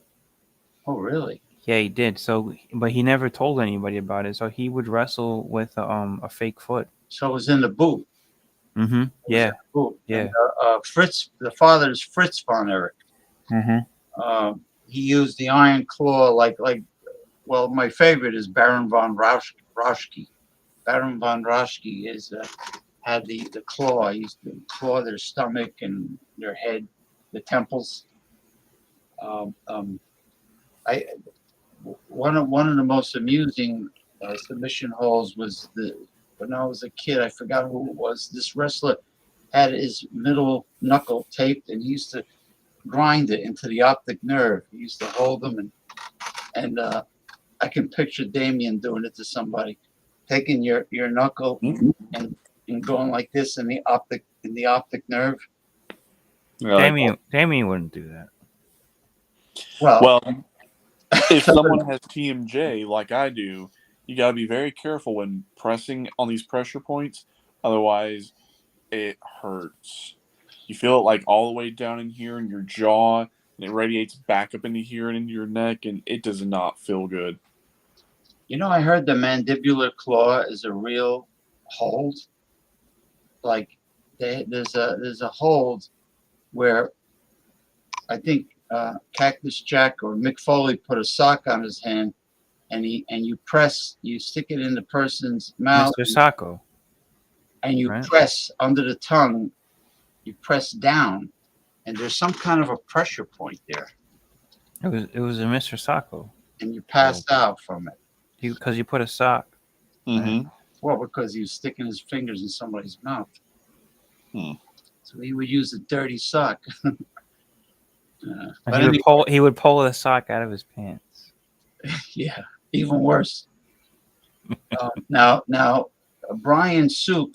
Oh, really? Yeah, he did. So, but he never told anybody about it. So he would wrestle with a fake foot. So it was in the boot. Mm-hmm. Yeah. Boot. Yeah. And, Fritz, the father is Fritz Von Erich. Mm-hmm. He used the iron claw well, my favorite is Baron von Raschke. Baron von Raschke had the claw. He used to claw their stomach and their head, the temples. One of the most amusing submission holds was when I was a kid. I forgot who it was. This wrestler had his middle knuckle taped, and he used to grind it into the optic nerve. He used to hold them, and I can picture Damien doing it to somebody, taking your knuckle and going like this in the optic nerve. Damien wouldn't do that. Well, if someone has TMJ like I do, you gotta be very careful when pressing on these pressure points. Otherwise, it hurts. You feel it like all the way down in here in your jaw, and it radiates back up into here and into your neck, and it does not feel good. I heard the mandibular claw is a real hold. Like there's a hold where I think Cactus Jack or Mick Foley put a sock on his hand, and you stick it in the person's mouth. Mr. Sacco. And you press under the tongue. You press down, and there's some kind of a pressure point there. It was a Mr. Sacco. And you passed out from it. Because you put a sock. Mm-hmm. Well, because he was sticking his fingers in somebody's mouth. So he would use a dirty sock. He would pull the sock out of his pants. Yeah, even worse. Now, Brian Suk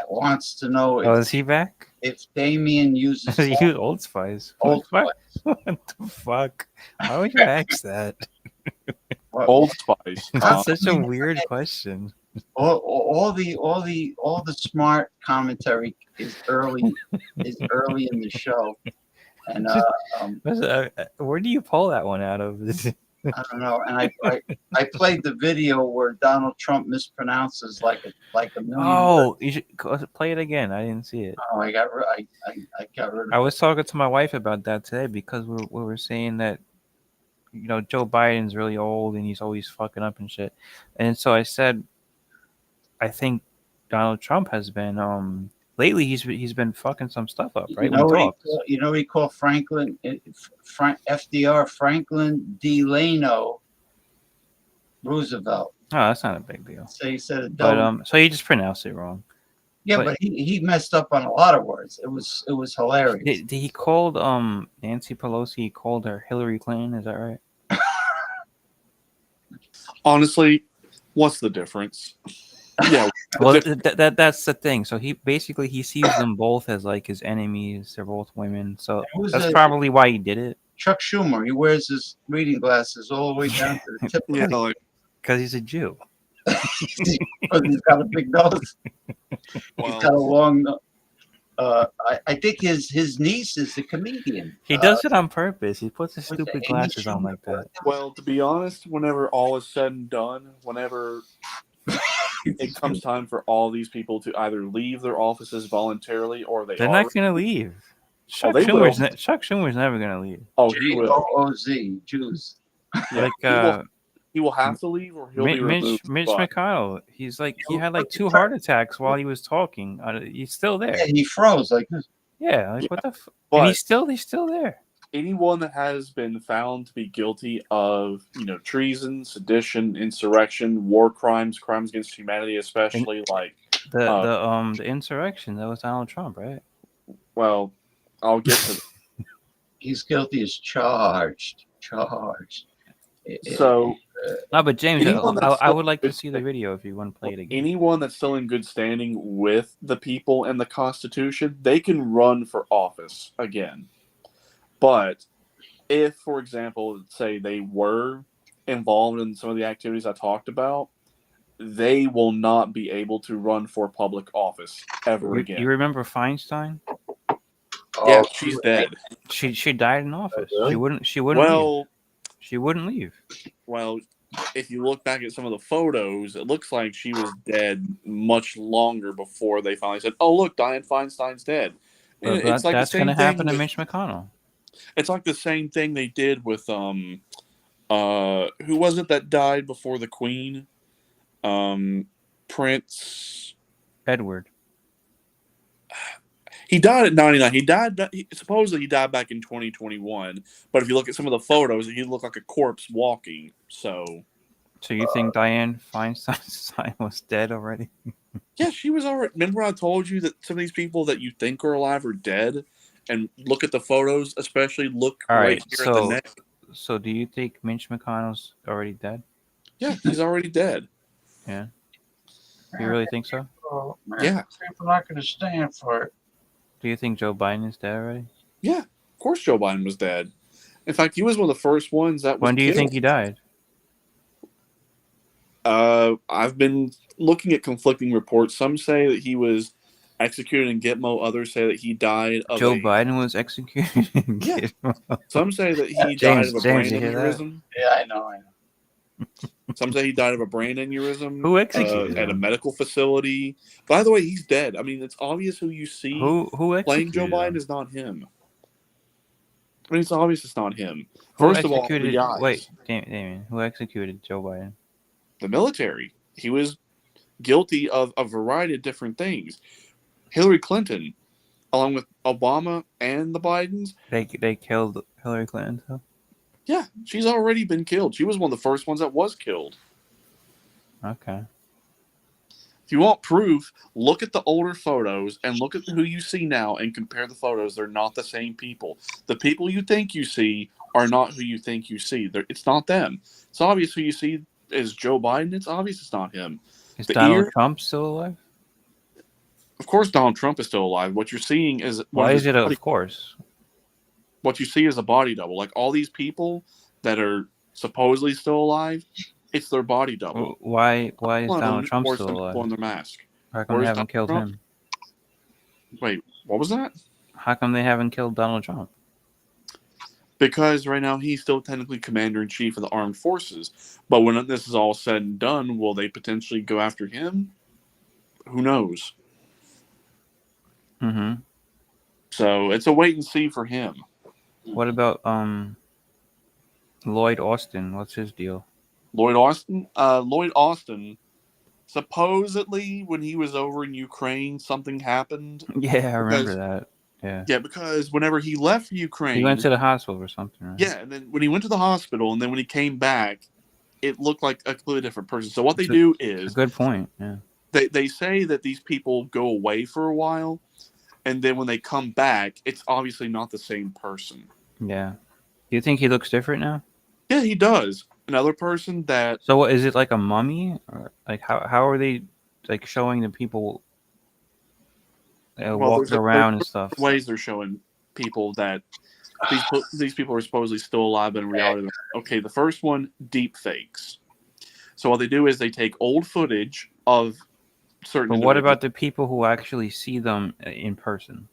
wants to know. Is he back? If Damien uses he was Old Spice. Old Spice. What the fuck? Why would you ask that? Old Spice. That's such a weird question. All the smart commentary is early in the show, and where do you pull that one out of? I don't know. And I played the video where Donald Trump mispronounces like a million. Oh, you should play it again. I didn't see it. Oh, I got rid of it. I was talking to my wife about that today because we were saying that Joe Biden's really old and he's always fucking up and shit. And so I said, I think Donald Trump has been lately he's been fucking some stuff up, You right? When know he what he talks. you know what he called Franklin FDR Franklin Delano Roosevelt. Oh, that's not a big deal. So he said a But double. so he just pronounced it wrong. Yeah, but but he messed up on a lot of words. It was hilarious. He called Nancy Pelosi. He called her Hillary Clinton. Is that right? Honestly, what's the difference? Yeah. Well, that's the thing. So he sees them both as like his enemies. They're both women. So that's probably why he did it. Chuck Schumer. He wears his reading glasses all the way down to the tip. Yeah, like, because he's a Jew. Because he's got a big nose. He's got a long. I think his niece is a comedian. He does it on purpose. He puts his stupid glasses on like that. Well, to be honest, whenever all is said and done, whenever it comes time for all these people to either leave their offices voluntarily or they're not going to leave. Chuck Schumer's never going to leave. Oh, he will. J-O-O-Z, Jews. Yeah, he will have to leave or he'll be removed. Mitch McConnell, he had like 2 heart attacks while he was talking. He's still there. Yeah, he froze like this. Yeah, like what the and he's still there. Anyone that has been found to be guilty of, treason, sedition, insurrection, war crimes, crimes against humanity, especially like the insurrection, that was Donald Trump, right? Well, I'll get to He's guilty as charged. So, no, but James, I would like to see the video if you want to play it again. Anyone that's still in good standing with the people and the Constitution, they can run for office again. But if, for example, say they were involved in some of the activities I talked about, they will not be able to run for public office ever again. You remember Feinstein? Yeah, she's dead. She died in office. She wouldn't. Well, leave. She wouldn't leave. Well, if you look back at some of the photos, it looks like she was dead much longer before they finally said, "Oh, look, Dianne Feinstein's dead." But it's like that's going to happen to Mitch McConnell. It's like the same thing they did with who was it that died before the Queen? Prince Edward. He died at 99. Supposedly he died back in 2021. But if you look at some of the photos, he looked like a corpse walking. So you think Dianne Feinstein was dead already? Yeah, she was already. Remember I told you that some of these people that you think are alive are dead? And look at the photos, especially look right here at the neck. So do you think Mitch McConnell's already dead? Yeah, he's already dead. Yeah. You really think so? Oh, man, yeah. People are not going to stand for it. Do you think Joe Biden is dead already? Yeah, of course Joe Biden was dead. In fact, he was one of the first ones that was When do you killed. think he died? I've been looking at conflicting reports. Some say that he was executed in Gitmo. Others say that he died of Joe Biden was executed in Gitmo. Some say that he died of a brain you hear aneurysm. Yeah, I know. Some say he died of a brain aneurysm. Who executed at a him? medical facility. By the way, he's dead. I mean, it's obvious who you see Who playing Joe executed Biden him? is not him. I mean, it's obvious it's not him. Who First of all, executed? the guys, Wait, Damien. Who executed Joe Biden? the military. He was guilty of a variety of different things. Hillary Clinton, along with Obama and the Bidens. They killed Hillary Clinton. Too? Yeah, she's already been killed. She was one of the first ones that was killed. Okay. If you want proof, look at the older photos and look at who you see now and compare the photos. They're not the same people. The people you think you see are not who you think you see. It's not them. It's obvious who you see is Joe Biden. It's obvious it's not him. Is Donald Trump still alive? Of course Donald Trump is still alive. What you're seeing is... Why is it of course? What you see is a body double. Like all these people that are supposedly still alive, it's their body double. Why is Donald Trump still alive? On their mask. How come they haven't killed him? Wait, what was that? How come they haven't killed Donald Trump? Because right now he's still technically commander-in-chief of the armed forces. But when this is all said and done, will they potentially go after him? Who knows? Mm-hmm. So it's a wait and see for him. What about Lloyd Austin? What's his deal? Lloyd Austin? Lloyd Austin supposedly when he was over in Ukraine, something happened. Yeah, I remember Because that. Yeah. yeah, because whenever he left Ukraine, He went to the hospital or something, right? yeah, and then when he went to the hospital, and then when he came back, it looked like a completely different person. So what they do It's a is good point. Yeah. they say that these people go away for a while, and then when they come back, it's obviously not the same person. Yeah. Do you think he looks different now? Yeah, he does. Another person that So what is it, like a mummy, or like how are they like showing the people walking around and stuff? ways they're showing people that these people are supposedly still alive, but in reality, okay. The first one, deep fakes. So what they do is they take old footage of certain. But what about the people who actually see them in person?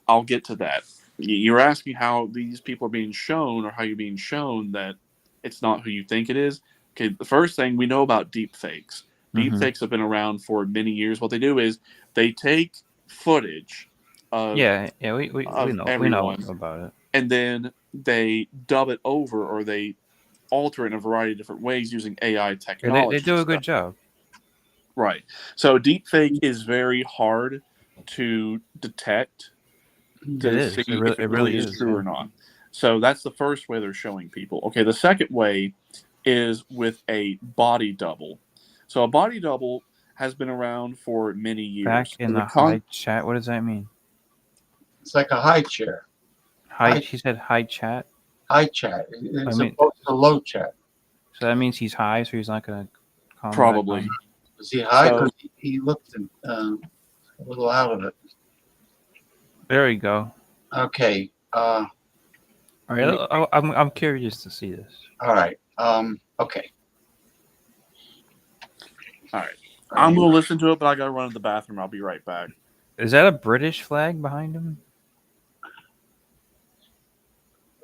I'll get to that. You're asking how these people are being shown, or how you're being shown that it's not who you think it is. Okay, the first thing we know about deep fakes. Deep fakes have been around for many years. What they do is they take footage of we know about it, and then they dub it over, or they alter it in a variety of different ways using AI technology. Yeah, they do a good job. Right. So deepfake is very hard to detect to see if it really is true or not. So that's the first way they're showing people. Okay, the second way is with a body double. So a body double has been around for many years. Back in the high chat, what does that mean? It's like a high chair. She said high chat? High chat. It's opposed to low chat. So that means he's high, so he's not going to comment. Probably. Was he high? Because he looked a little out of it. There you go. Okay. All right. I'm curious to see this. All right. Okay. All right. I'm going to listen to it, but I got to run to the bathroom. I'll be right back. Is that a British flag behind him?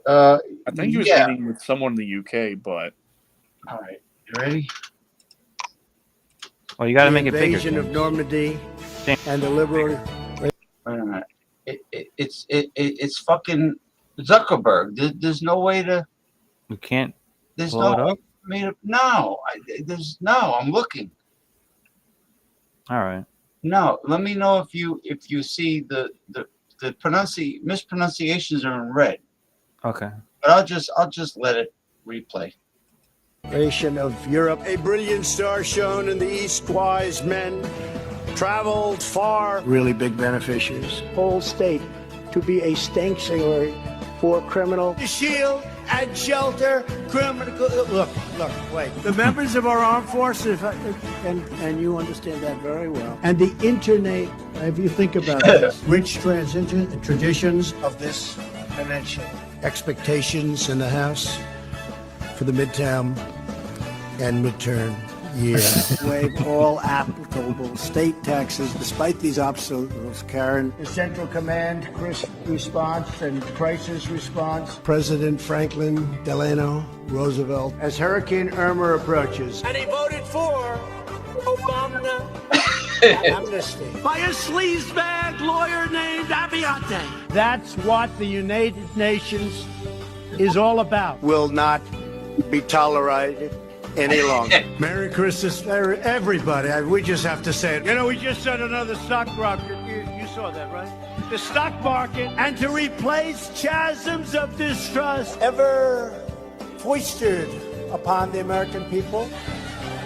I think he was meeting with someone in the UK, but... All right. You ready? Well, you got to make it bigger. Invasion of Normandy and the liberal... Wait a minute. It's fucking Zuckerberg. There's no way to... You can't There's blow it no up? way to... No. I'm looking. All right. No, let me know if you see the mispronunciations are in red. Okay. But I'll just let it replay. Nation of Europe, a brilliant star shone in the east. Wise men traveled far. Really big beneficiaries. Whole state to be a sanctuary for criminal. To shield and shelter criminal. Look, wait. The members of our armed forces, and you understand that very well. And the internet, if you think about this, rich traditions of this peninsula. Expectations in the House for the midterm and midterm year. Waive all applicable state taxes despite these obstacles, Karen. The Central Command response and crisis response. President Franklin Delano Roosevelt as Hurricane Irma approaches. And he voted for Obama amnesty by a sleazebag lawyer named Abiante. That's what the United Nations is all about. Will not be tolerated any longer. Merry Christmas, everybody. We just have to say it. You know, we just said another stock market. You saw that, right? The stock market, and to replace chasms of distrust ever foisted upon the American people.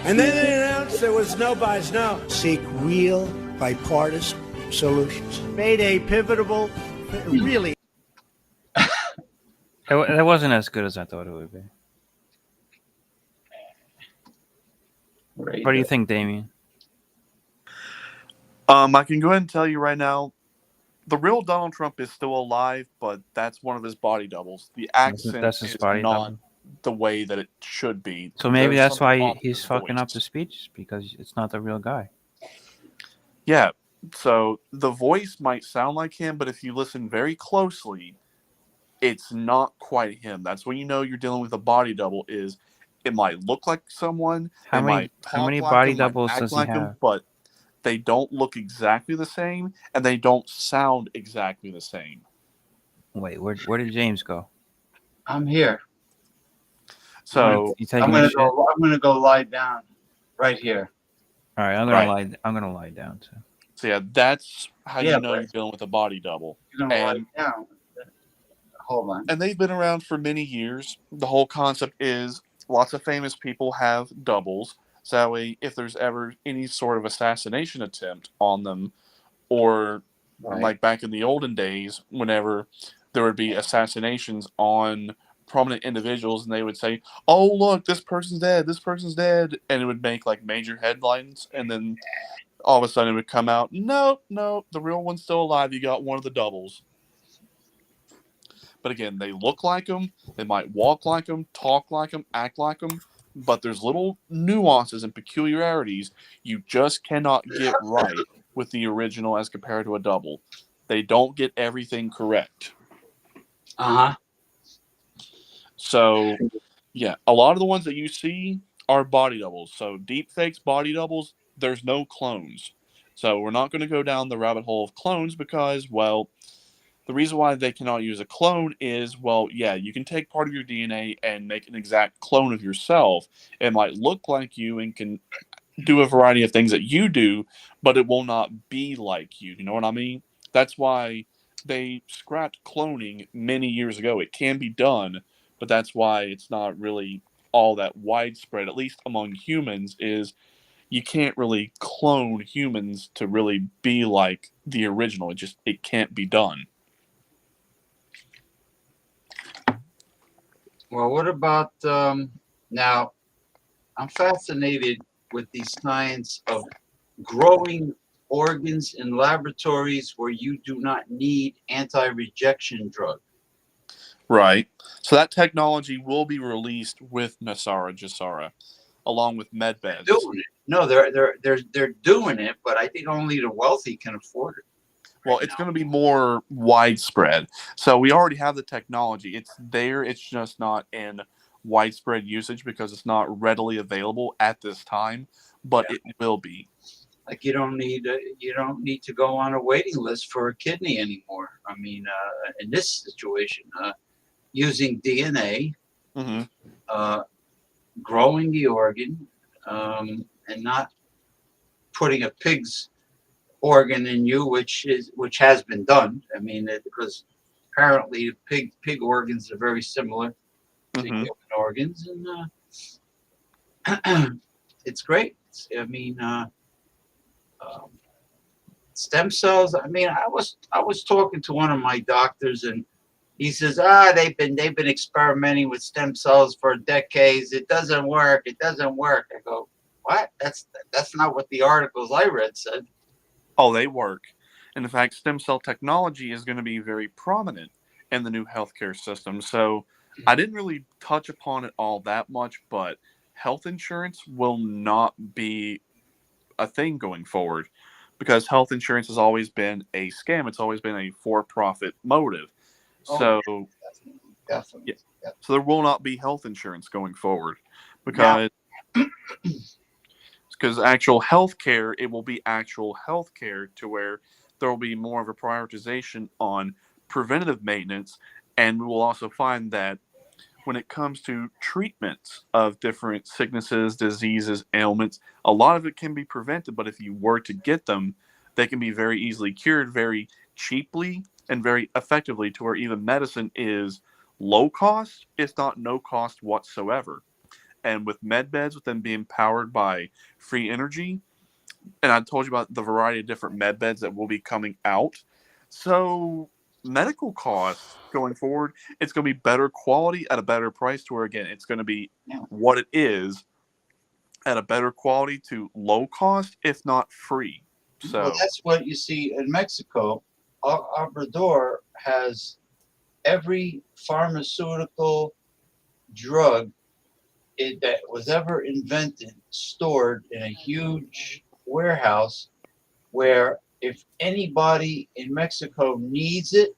And then they announced there was no buys, no. Seek real bipartisan solutions. Made a pivotal, really. That wasn't as good as I thought it would be. Right. What do you think, Damien? I can go ahead and tell you right now, the real Donald Trump is still alive, but that's one of his body doubles. The accent That's his is body not double? the way that it should be. So maybe There's that's why something off he's his fucking voice. up the speech, because it's not the real guy. Yeah, so the voice might sound like him, but if you listen very closely, it's not quite him. That's when you know you're dealing with a body double. Is it might look like someone, How many body doubles does he have? but they don't look exactly the same, and they don't sound exactly the same. Wait, where did James go? I'm here. So You taking a shit? I'm gonna go lie down right here. All right, I'm gonna lie down too. So yeah, that's how Yeah, you know but you're dealing with a body double. you know, And right now, hold on. and they've been around for many years. The whole concept is lots of famous people have doubles. So that way, if there's ever any sort of assassination attempt on them, or Right. like back in the olden days, whenever there would be assassinations on prominent individuals, and they would say, "Oh, look, this person's dead. This person's dead," and it would make like major headlines, and then all of a sudden it would come out, "No, no, the real one's still alive. You got one of the doubles." But again, they look like them. They might walk like them, talk like them, act like them. But there's little nuances and peculiarities you just cannot get right with the original as compared to a double. They don't get everything correct. Uh huh. So, yeah, a lot of the ones that you see are body doubles. So, deep fakes, body doubles, there's no clones. So, we're not going to go down the rabbit hole of clones because, well, the reason why they cannot use a clone is, well, yeah, you can take part of your DNA and make an exact clone of yourself. It might look like you and can do a variety of things that you do, but it will not be like you. You know what I mean? That's why they scrapped cloning many years ago. It can be done, but that's why it's not really all that widespread, at least among humans, is you can't really clone humans to really be like the original. It can't be done. Well, what about now? I'm fascinated with the science of growing organs in laboratories where you do not need anti-rejection drug. Right. So that technology will be released with Nasara Jasara, along with medbeds. Doing it. No, they're doing it, but I think only the wealthy can afford it. Well, it's going to be more widespread. So we already have the technology. It's there. It's just not in widespread usage because it's not readily available at this time, but it will be. Like you don't need to go on a waiting list for a kidney anymore. I mean, in this situation, using DNA, growing the organ, and not putting a pig's organ in you, which has been done. I mean, because apparently pig organs are very similar to human organs, and it's great. I mean, stem cells. I mean, I was talking to one of my doctors, and he says, they've been experimenting with stem cells for decades. It doesn't work. It doesn't work. I go, what? That's not what the articles I read said. Oh, they work. And in fact, stem cell technology is going to be very prominent in the new healthcare system. So I didn't really touch upon it all that much, but health insurance will not be a thing going forward because health insurance has always been a scam. It's always been a for-profit motive. So, definitely. Yeah. So there will not be health insurance going forward because actual health care, it will be actual health care to where there will be more of a prioritization on preventative maintenance. And we will also find that when it comes to treatments of different sicknesses, diseases, ailments, a lot of it can be prevented. But if you were to get them, they can be very easily cured very cheaply and very effectively to where even medicine is low cost, if not no cost whatsoever. And with med beds, with them being powered by free energy, and I told you about the variety of different med beds that will be coming out. So medical costs going forward, it's going to be better quality at a better price to where, again, it's going to be what it is at a better quality to low cost, if not free. So well, that's what you see in Mexico. Obrador has every pharmaceutical drug that was ever invented stored in a huge warehouse where if anybody in Mexico needs it,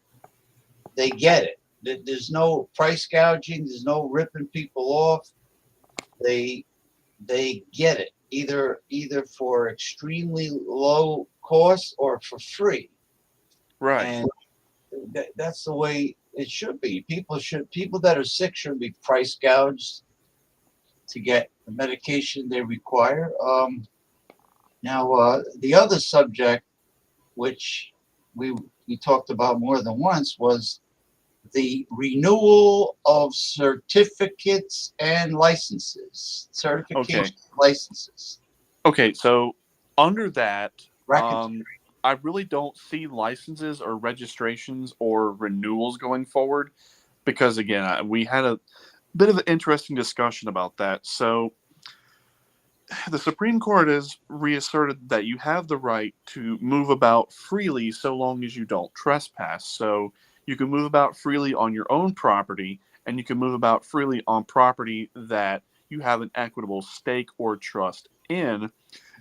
they get it. There's no price gouging. There's no ripping people off. They get it either for extremely low cost or for free. Right. And that's the way it should be. People that are sick should be price gouged to get the medication they require. Now, the other subject, which we talked about more than once, was the renewal of certificates and licenses, certification licenses. Okay, so under that, Racketeering. I really don't see licenses or registrations or renewals going forward because, again, we had a bit of an interesting discussion about that. So the Supreme Court has reasserted that you have the right to move about freely so long as you don't trespass. So you can move about freely on your own property, and you can move about freely on property that you have an equitable stake or trust in.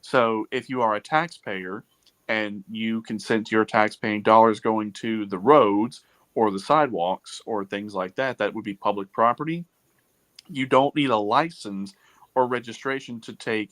So if you are a taxpayer and you consent to your tax-paying dollars going to the roads or the sidewalks or things like that, that would be public property. You don't need a license or registration to take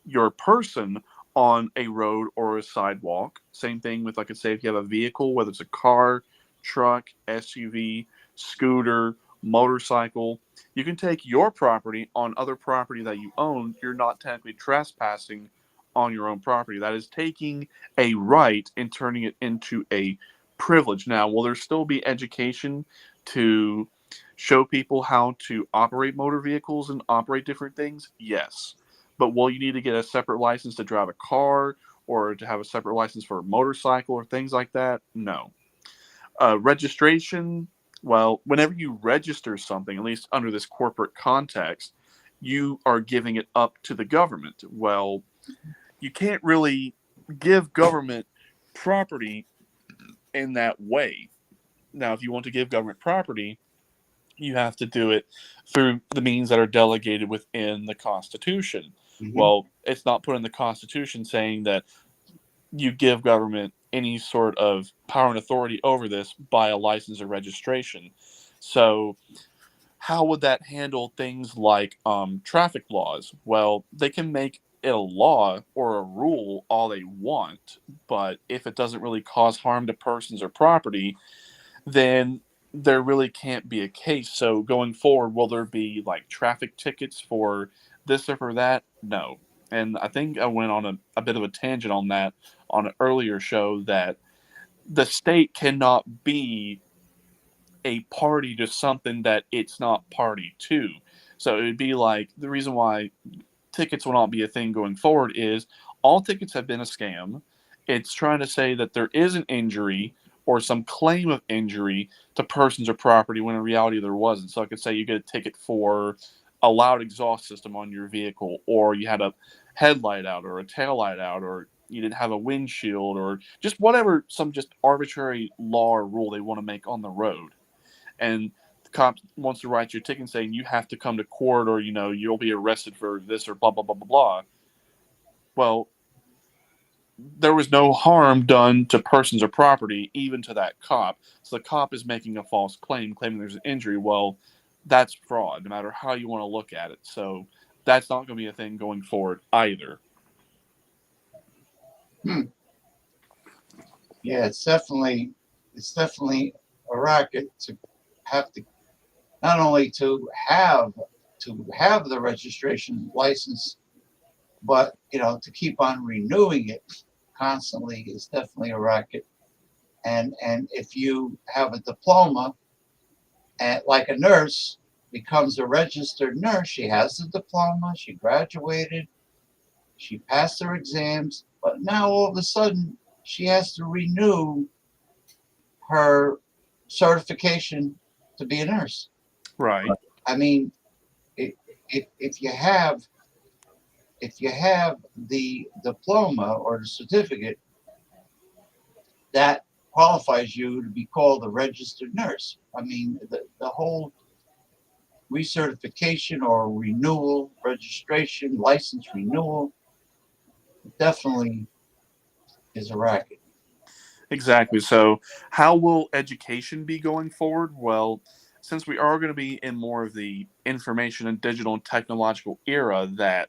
your person on a road or a sidewalk. Same thing with, like I say, if you have a vehicle, whether it's a car, truck, SUV, scooter, motorcycle, you can take your property on other property that you own. You're not technically trespassing on your own property. That is taking a right and turning it into a privilege. Now, will there still be education to show people how to operate motor vehicles and operate different things? Yes. But will you need to get a separate license to drive a car or to have a separate license for a motorcycle or things like that? No. Registration, well, whenever you register something, at least under this corporate context, you are giving it up to the government. Well, you can't really give government property in that way. Now, if you want to give government property, you have to do it through the means that are delegated within the Constitution. Well, it's not put in the Constitution saying that you give government any sort of power and authority over this by a license or registration. So, how would that handle things like traffic laws? Well, they can make it a law or a rule all they want, but if it doesn't really cause harm to persons or property, then there really can't be a case. So going forward, will there be like traffic tickets for this or for that? No. And I think I went on a bit of a tangent on that on an earlier show that the state cannot be a party to something that it's not party to. So it would be like the reason why tickets will not be a thing going forward is all tickets have been a scam. It's trying to say that there is an injury or some claim of injury to persons or property when in reality there wasn't. So I could say you get a ticket for a loud exhaust system on your vehicle, or you had a headlight out or a tail light out, or you didn't have a windshield, or just whatever, some just arbitrary law or rule they want to make on the road. And the cop wants to write your ticket saying you have to come to court or, you'll be arrested for this or blah, blah, blah, blah, blah. Well, there was no harm done to persons or property, even to that cop. So the cop is making a false claim, claiming there's an injury. Well, that's fraud, no matter how you want to look at it. So that's not going to be a thing going forward either. Yeah, it's definitely a racket to have to not only to have the registration license, but to keep on renewing it constantly is definitely a racket. And if you have a diploma, and like a nurse becomes a registered nurse, she has the diploma, she graduated, she passed her exams, but now all of a sudden she has to renew her certification to be a nurse. Right. I mean, if you have the diploma or the certificate, that qualifies you to be called a registered nurse. I mean, the whole recertification or renewal, registration, license renewal, definitely is a racket. Exactly. So how will education be going forward? Well, since we are going to be in more of the information and digital and technological era, that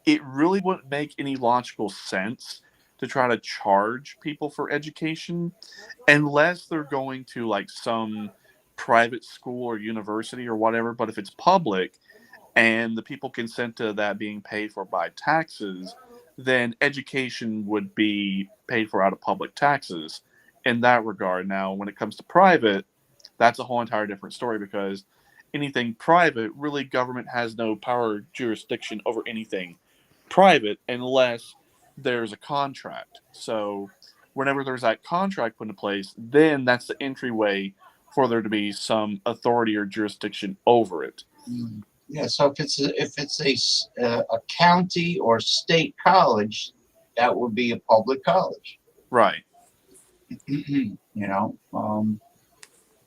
it really wouldn't make any logical sense to try to charge people for education unless they're going to like some private school or university or whatever. But if it's public and the people consent to that being paid for by taxes, then education would be paid for out of public taxes in that regard. Now, when it comes to private, that's a whole entire different story because anything private, really, government has no power or jurisdiction over anything private unless there's a contract. So, whenever there's that contract put into place, then that's the entryway for there to be some authority or jurisdiction over it. Yeah, so if it's a county or state college, that would be a public college. Right. You know,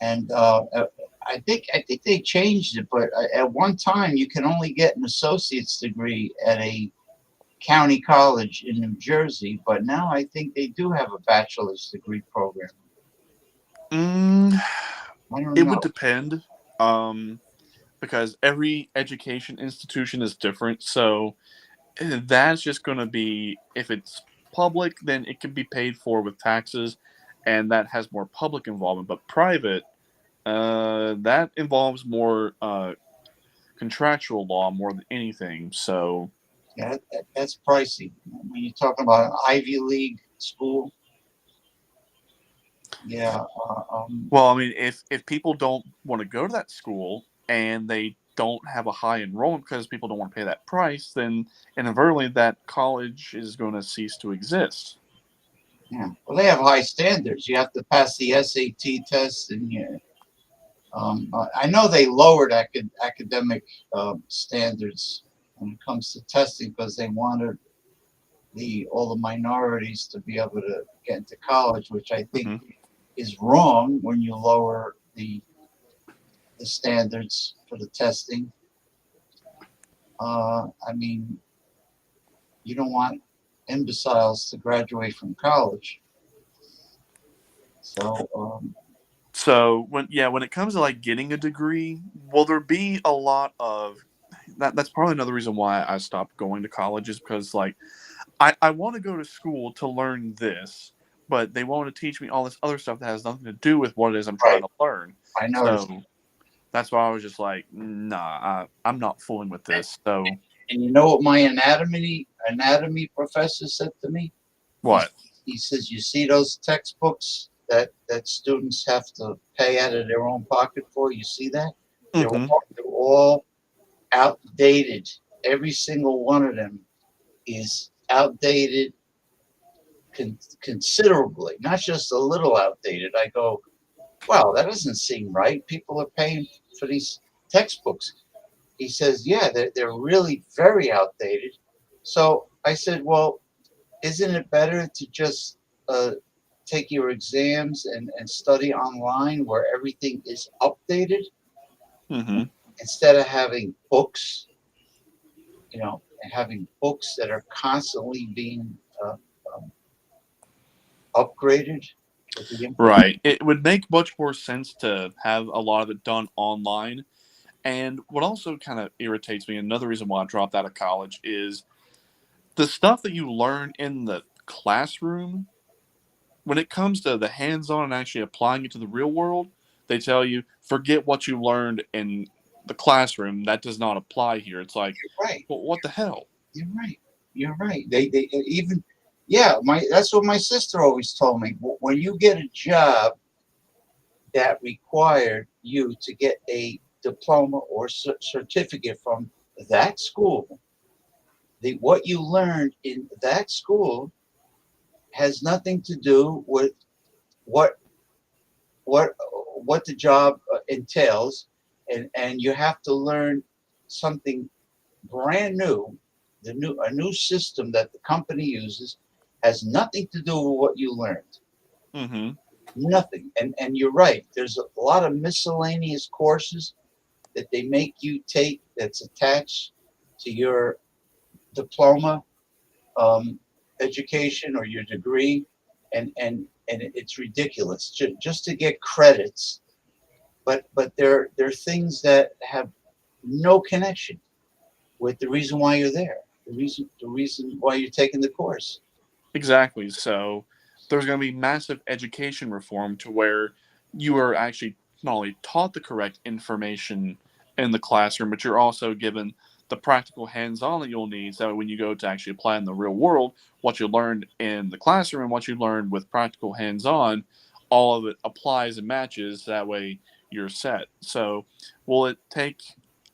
and I think they changed it, but at one time you can only get an associate's degree at a county college in New Jersey, but now I think they do have a bachelor's degree program. I don't It know. would depend, because every education institution is different. So that's just going to be, if it's public, then it can be paid for with taxes, and that has more public involvement. But private, that involves more contractual law more than anything. So Yeah, that's pricey. When you're talking about an Ivy League school, yeah. well, I mean, if people don't want to go to that school and they don't have a high enrollment because people don't want to pay that price, then inadvertently that college is going to cease to exist. Yeah. Well, they have high standards. You have to pass the SAT test, and I know they lowered academic standards when it comes to testing because they wanted all the minorities to be able to get into college, which I think is wrong when you lower the standards for the testing. I mean, you don't want imbeciles to graduate from college. So when it comes to like getting a degree, will there be a lot of that's probably another reason why I stopped going to college, is because like I want to go to school to learn this, but they want to teach me all this other stuff that has nothing to do with what it is I'm trying to learn. I know. So that's why I was just like, nah, I'm not fooling with this. So, and you know what my anatomy professor said to me? What? He says, you see those textbooks that students have to pay out of their own pocket for? You see that? They're all outdated. Every single one of them is outdated considerably, not just a little outdated. I go, wow, that doesn't seem right. People are paying for these textbooks. He says, yeah, they're really very outdated. So I said, well, isn't it better to just take your exams and study online where everything is updated instead of having books, and having books that are constantly being upgraded? Right. It would make much more sense to have a lot of it done online. And what also kind of irritates me, another reason why I dropped out of college, is the stuff that you learn in the classroom. When it comes to the hands-on and actually applying it to the real world, they tell you, forget what you learned in the classroom. That does not apply here. It's like, right. Well, what the hell? You're right. You're right. They even, that's what my sister always told me. When you get a job that required you to get a diploma or certificate from that school, what you learned in that school has nothing to do with what the job entails, and you have to learn something brand new. A new system that the company uses has nothing to do with what you learned. Nothing. And you're right. There's a lot of miscellaneous courses that they make you take that's attached to your diploma education or your degree, and it's ridiculous just to get credits. But they're things that have no connection with the reason why you're there, the reason why you're taking the course. Exactly. So there's going to be massive education reform to where you are actually not only taught the correct information in the classroom, but you're also given the practical hands-on that you'll need. So when you go to actually apply in the real world, what you learned in the classroom and what you learned with practical hands-on, all of it applies and matches. That way you're set. So will it take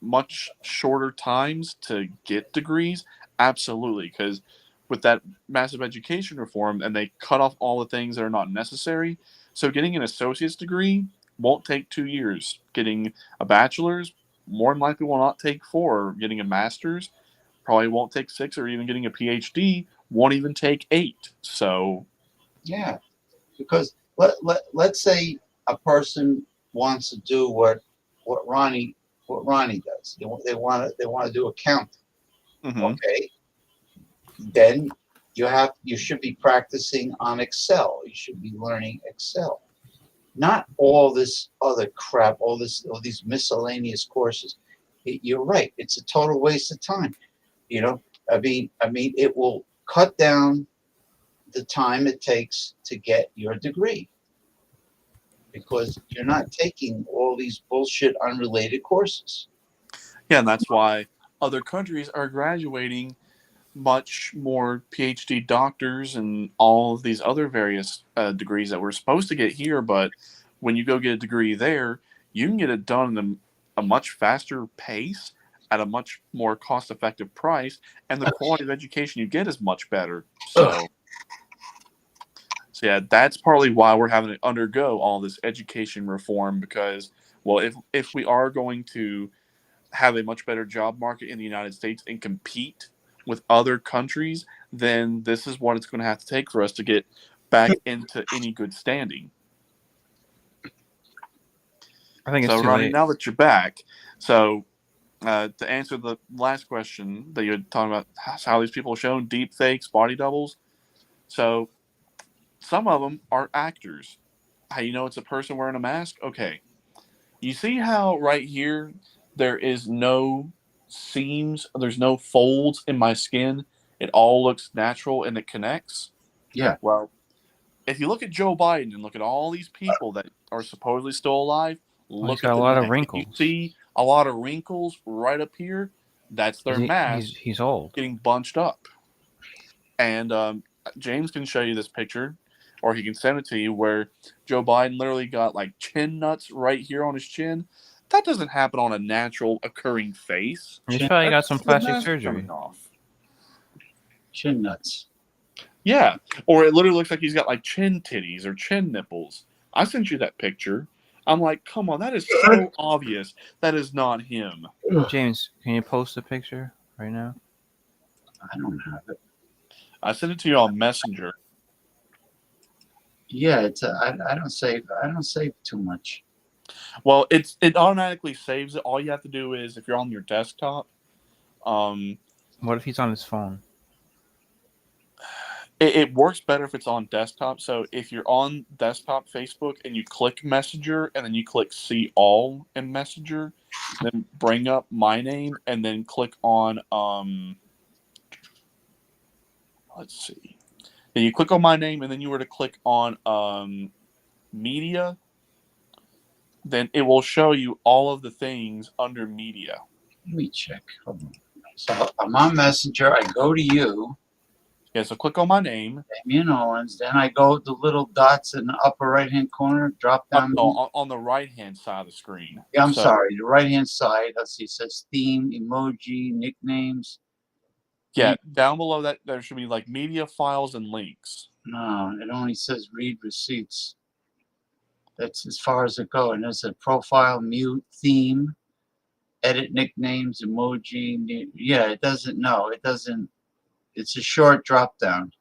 much shorter times to get degrees? Absolutely, because with that massive education reform, and they cut off all the things that are not necessary. So getting an associate's degree won't take 2 years. Getting a bachelor's more than likely will not take 4. Getting a master's probably won't take 6, or even getting a PhD won't even take 8. So Yeah, because let's say a person wants to do what Ronnie does. They want to do accounting. mhm. Okay, then you should be practicing on Excel. You should be learning Excel. Not all this other crap, all these miscellaneous courses. You're right. It's a total waste of time. You know, I mean, it will cut down the time it takes to get your degree because you're not taking all these bullshit unrelated courses. Yeah, and that's why other countries are graduating much more PhD doctors and all of these other various degrees that we're supposed to get here. But when you go get a degree there, you can get it done in a much faster pace at a much more cost-effective price, and the quality of education you get is much better. So yeah, that's partly why we're having to undergo all this education reform because, well, if we are going to have a much better job market in the United States and compete with other countries, then this is what it's going to have to take for us to get back into any good standing. I think it's So, too Ronnie, late. now that you're back, so to answer the last question that you were talking about, how these people are shown deep fakes, body doubles. So, some of them are actors. How you know it's a person wearing a mask? Okay. You see how right here there is no seams, there's no folds in my skin. It all looks natural and it connects. Yeah. Well, if you look at Joe Biden and look at all these people that are supposedly still alive, Well, he's look got at a the lot of neck. You wrinkles. see a lot of wrinkles right up here. That's their mask He's old. getting bunched up. And James can show you this picture, or he can send it to you, where Joe Biden literally got like chin nuts right here on his chin. That doesn't happen on a natural occurring face. He's probably got some That's the plastic mask surgery. coming off. Chin nuts. Yeah, or it literally looks like he's got like chin titties or chin nipples. I sent you that picture. I'm like, come on, that is so obvious. That is not him. James, can you post a picture right now? I don't have it. I sent it to you on Messenger. Yeah, I don't save too much. Well, it automatically saves it. All you have to do is, if you're on your desktop, What if he's on his phone? it works better if it's on desktop. So if you're on desktop Facebook and you click Messenger and then you click See All in Messenger, then bring up my name and then click on let's see. Then you click on my name and then you were to click on media, then it will show you all of the things under media. Let me check. Hold on. So I'm on Messenger. I go to you. Yeah, so click on my name. Damien Owens. Then I go the little dots in the upper right-hand corner. Drop down. No, on the right-hand side of the screen. Yeah, I'm sorry. The right-hand side. Let's see. It says theme, emoji, nicknames. Yeah, down below that there should be like media files and links. No, it only says read receipts. That's as far as it goes. And there's a profile, mute, theme, edit nicknames, emoji. Yeah, it doesn't. No, it doesn't. It's a short drop down.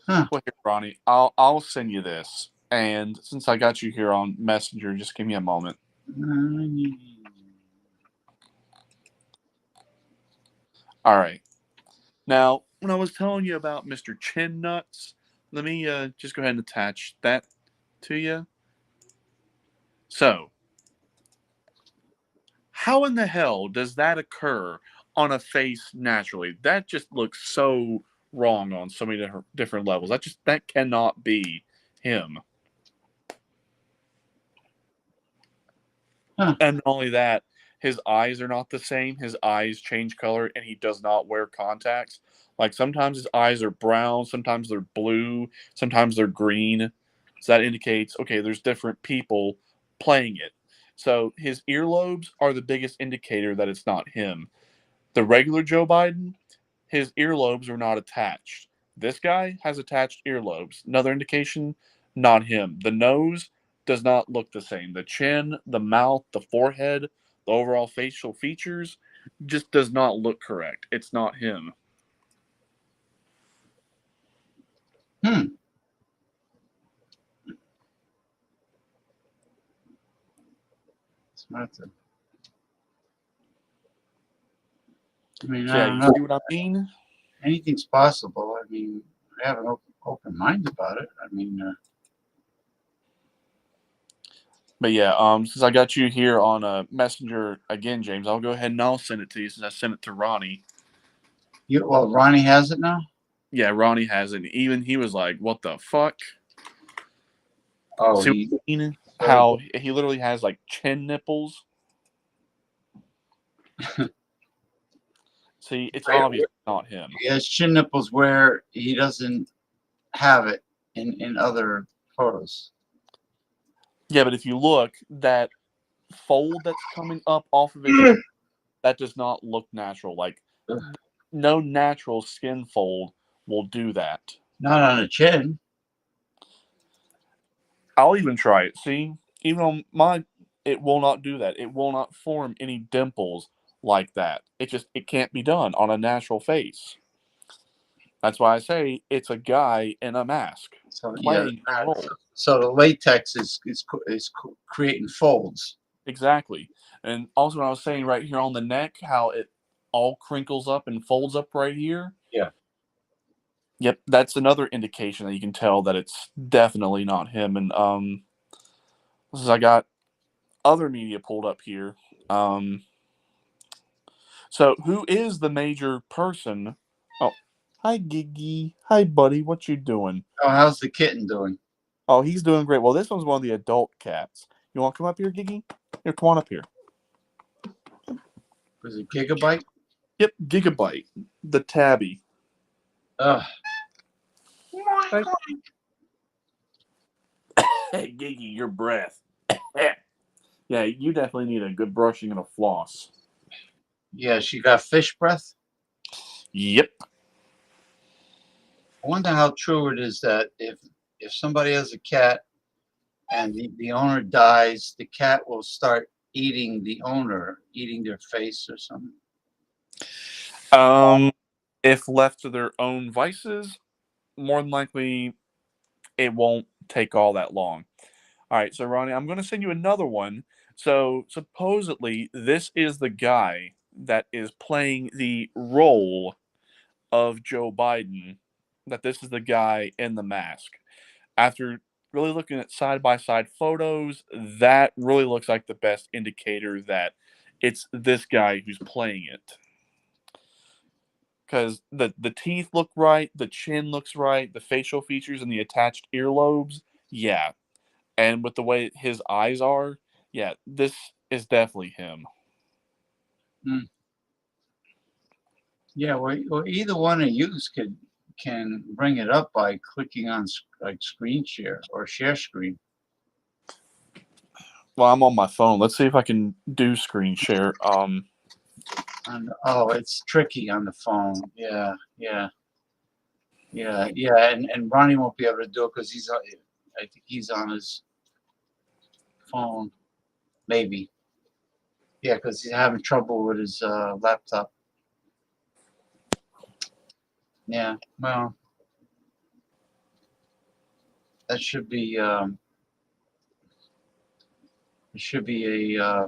Huh. Well, here, Ronnie, I'll send you this. And since I got you here on Messenger, just give me a moment. All right. Now, when I was telling you about Mr. Chin Nuts, let me just go ahead and attach that to you. So, how in the hell does that occur on a face naturally? That just looks so wrong on so many different levels. That cannot be him. Huh. And not only that, his eyes are not the same. His eyes change color, and he does not wear contacts. Like sometimes his eyes are brown, sometimes they're blue, sometimes they're green. So that indicates, okay, there's different people playing it. So his earlobes are the biggest indicator that it's not him. The regular Joe Biden, his earlobes are not attached. This guy has attached earlobes. Another indication, not him. The nose does not look the same. The chin, the mouth, the forehead, the overall facial features just does not look correct. It's not him. Smart. I mean, So I yeah, don't you know. see what I mean? Anything's possible. I mean, I have an open mind about it. I mean, But yeah, since I got you here on Messenger again, James, I'll go ahead and I'll send it to you since I sent it to Ronnie. well, Ronnie has it now. Yeah, Ronnie has it. Even he was like, "What the fuck?" Oh, See what I mean? How he literally has like chin nipples. See, it's obvious not him. He has chin nipples where he doesn't have it in other photos. Yeah, but if you look, that fold that's coming up off of his chin, that does not look natural. Like, no natural skin fold will do that. Not on the chin. I'll even try it. See, even on mine, it will not do that. It will not form any dimples like that. It can't be done on a natural face. That's why I say it's a guy in a mask playing a role. So the latex is creating folds. Exactly. And also what I was saying right here on the neck, how it all crinkles up and folds up right here. Yeah. Yep, that's another indication that you can tell that it's definitely not him. And since I got other media pulled up here, so who is the major person? Oh, hi Giggy. Hi buddy, what you doing? Oh, how's the kitten doing? Oh, he's doing great. Well, this one's one of the adult cats. You want to come up here, Giggy? Here, come on up here. Was it Gigabyte? Yep, Gigabyte, the tabby. Ugh. Hey, Giggy, your breath. Yeah, you definitely need a good brushing and a floss. Yeah, she got fish breath. Yep. I wonder how true it is that if somebody has a cat and the owner dies, the cat will start eating the owner, eating their face or something. If left to their own vices, more than likely it won't take all that long. All right, so Ronnie, I'm going to send you another one. So supposedly this is the guy that is playing the role of Joe Biden, that this is the guy in the mask. After really looking at side-by-side photos, that really looks like the best indicator that it's this guy who's playing it. Because the teeth look right, the chin looks right, the facial features and the attached earlobes, yeah. And with the way his eyes are, yeah, this is definitely him. Yeah, well, either one of you can bring it up by clicking on like screen share or share screen. Well, I'm on my phone. Let's see if I can do screen share. Oh, it's tricky on the phone. Yeah. And Ronnie won't be able to do it because I think he's on his phone. Maybe. Yeah, because he's having trouble with his laptop. Yeah, well, that should be it should be a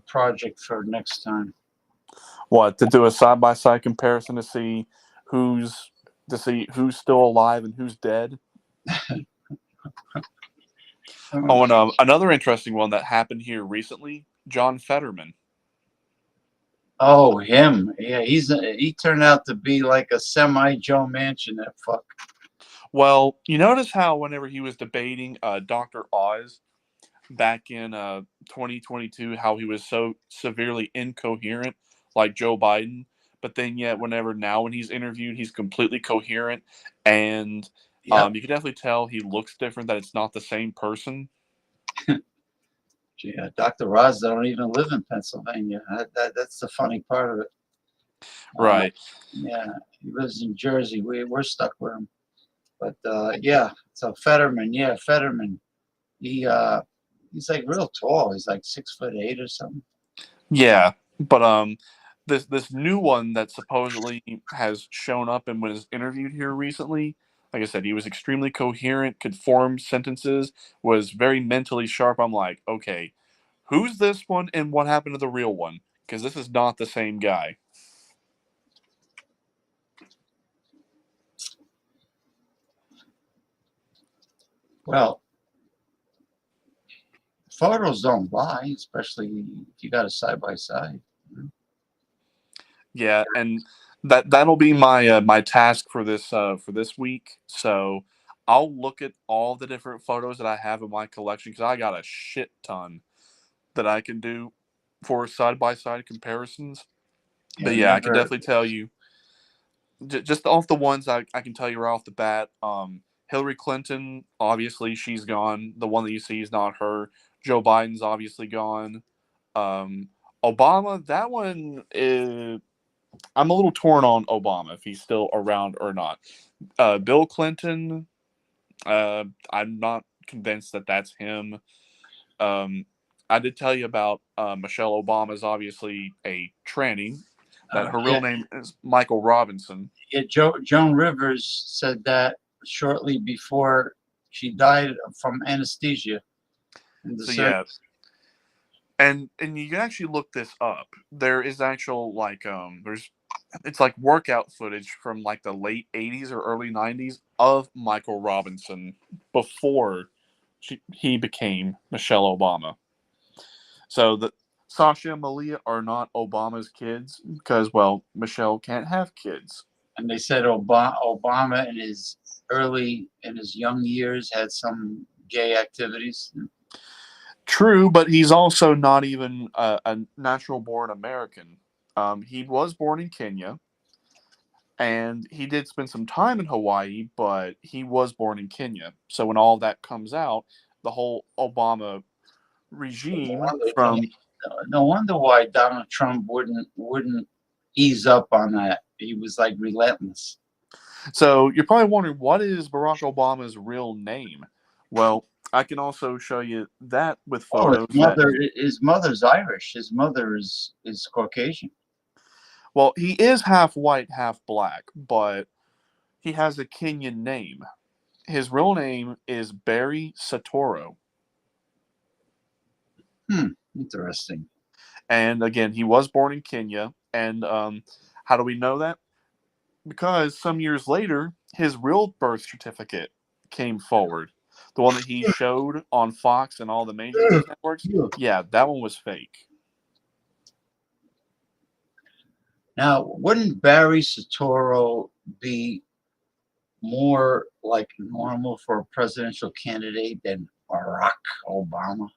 project for next time. What, to do a side-by-side comparison to see who's still alive and who's dead? Oh, and another interesting one that happened here recently, John Fetterman. Oh, him. Yeah, he turned out to be like a semi-Joe Manchin, that fuck. Well, you notice how whenever he was debating Dr. Oz, back in 2022 how he was so severely incoherent, like Joe Biden. But then yet, when he's interviewed, he's completely coherent, and Yep. you can definitely tell he looks different. That it's not the same person. Yeah, Dr. Oz don't even live in Pennsylvania. That's the funny part of it. Right. Yeah, he lives in Jersey. We're stuck with him. But yeah, so Fetterman, he's like real tall. He's like 6'8" or something. Yeah, but this new one that supposedly has shown up and was interviewed here recently, like I said, he was extremely coherent, could form sentences, was very mentally sharp. I'm like, okay, who's this one and what happened to the real one? Because this is not the same guy. Well, photos don't lie, especially if you got a side by side. Yeah, and that'll be my my task for this week. So I'll look at all the different photos that I have in my collection because I got a shit ton that I can do for side by side comparisons. But yeah, I can definitely tell you just off the ones I can tell you right off the bat. Hillary Clinton, obviously she's gone. The one that you see is not her. Joe Biden's obviously gone. Um, Obama, that one is. I'm a little torn on Obama if he's still around or not. Bill Clinton, I'm not convinced that that's him. I did tell you about Michelle Obama is obviously a tranny. That her real name is Michael Robinson. Yeah, Joan Rivers said that shortly before she died from anesthesia. So yeah, and you can actually look this up. There is actual it's like workout footage from like the late 80s or early 90s of Michael Robinson before he became Michelle Obama. So the Sasha and Malia are not Obama's kids because, well, Michelle can't have kids. And they said Obama in his young years had some gay activities. True, but he's also not even a natural born American. He was born in Kenya, and he did spend some time in Hawaii, but he was born in Kenya. So when all that comes out, the whole Obama regime No wonder why Donald Trump wouldn't ease up on that. He was like relentless. So you're probably wondering, what is Barack Obama's real name? Well, I can also show you that with photos. His mother's Irish. His mother is Caucasian. Well, he is half white, half black, but he has a Kenyan name. His real name is Barry Satoro. Interesting. And again, he was born in Kenya. And how do we know that? Because some years later, his real birth certificate came forward. The one that he showed on Fox and all the major news networks. Yeah, that one was fake. Now, wouldn't Barry Soetoro be more like normal for a presidential candidate than Barack Obama?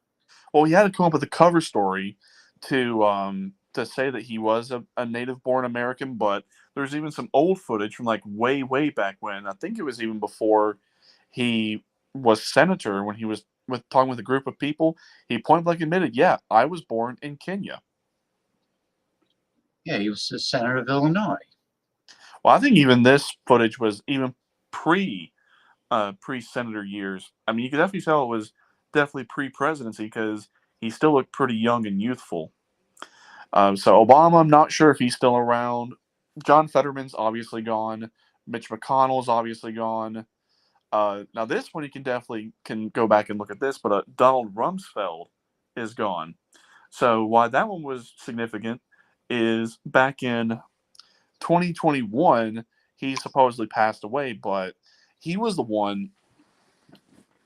Well, he had to come up with a cover story to say that he was a native-born American, but there's even some old footage from like way, way back when. I think it was even before he was senator when he was talking with a group of people. He point blank admitted, "Yeah, I was born in Kenya." Yeah, he was the senator of Illinois. Well, I think even this footage was even pre-senator years. I mean, you could definitely tell it was definitely pre-presidency because he still looked pretty young and youthful. So Obama, I'm not sure if he's still around. John Fetterman's obviously gone. Mitch McConnell's obviously gone. Now this one you can go back and look at this, but Donald Rumsfeld is gone. So why that one was significant is back in 2021 he supposedly passed away, but he was the one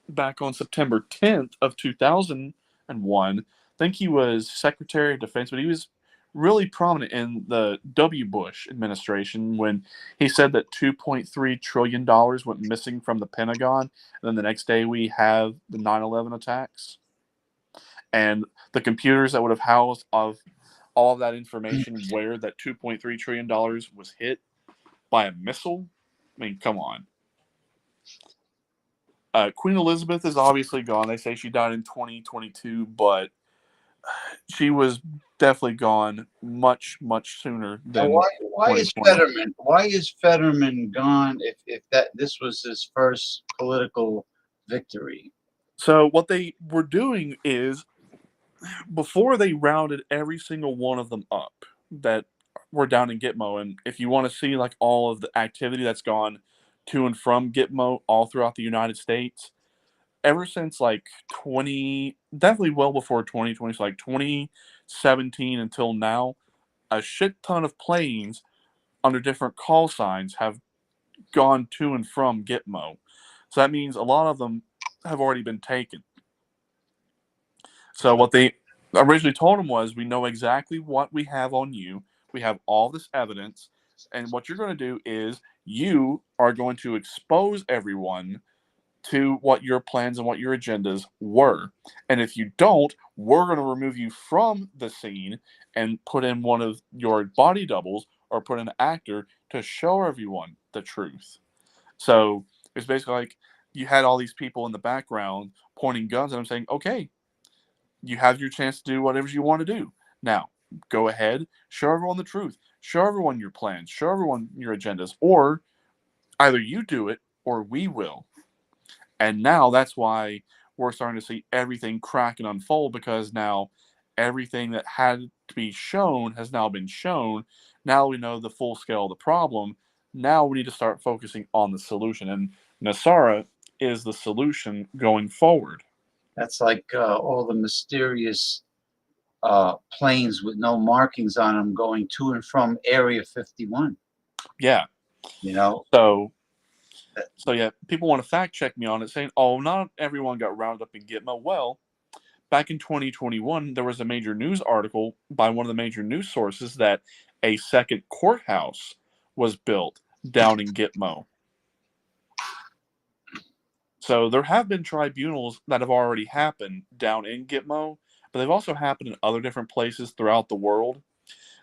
back on September 10th of 2001. I think he was Secretary of Defense, but he was really prominent in the W. Bush administration when he said that $2.3 trillion went missing from the Pentagon, and then the next day we have the 9/11 attacks. and the computers that would have housed of all of that information where that $2.3 trillion was hit by a missile. I mean, come on. Queen Elizabeth is obviously gone. They say she died in 2022, but she was definitely gone much sooner than Why is 2020. Fetterman? Why is Fetterman gone? If that this was his first political victory? So what they were doing is, before they rounded every single one of them up that were down in Gitmo, and if you want to see like all of the activity that's gone to and from Gitmo all throughout the United States, ever since like definitely well before 2020, so like 2017 until now, a shit ton of planes under different call signs have gone to and from Gitmo. So that means a lot of them have already been taken. So what they originally told him was, we know exactly what we have on you. We have all this evidence. And what you're going to do is you are going to expose everyone to what your plans and what your agendas were. And if you don't, we're going to remove you from the scene and put in one of your body doubles or put in an actor to show everyone the truth. So it's basically like you had all these people in the background pointing guns at him saying, okay, you have your chance to do whatever you want to do. Now, go ahead, show everyone the truth, show everyone your plans, show everyone your agendas, or either you do it or we will. And now that's why we're starting to see everything crack and unfold, because now everything that had to be shown has now been shown. Now we know the full scale of the problem. Now we need to start focusing on the solution. And Nasara is the solution going forward. That's like all the mysterious planes with no markings on them going to and from Area 51. Yeah. You know? So yeah, people want to fact check me on it, saying, oh, not everyone got rounded up in Gitmo. Well, back in 2021, there was a major news article by one of the major news sources that a second courthouse was built down in Gitmo. So there have been tribunals that have already happened down in Gitmo, but they've also happened in other different places throughout the world.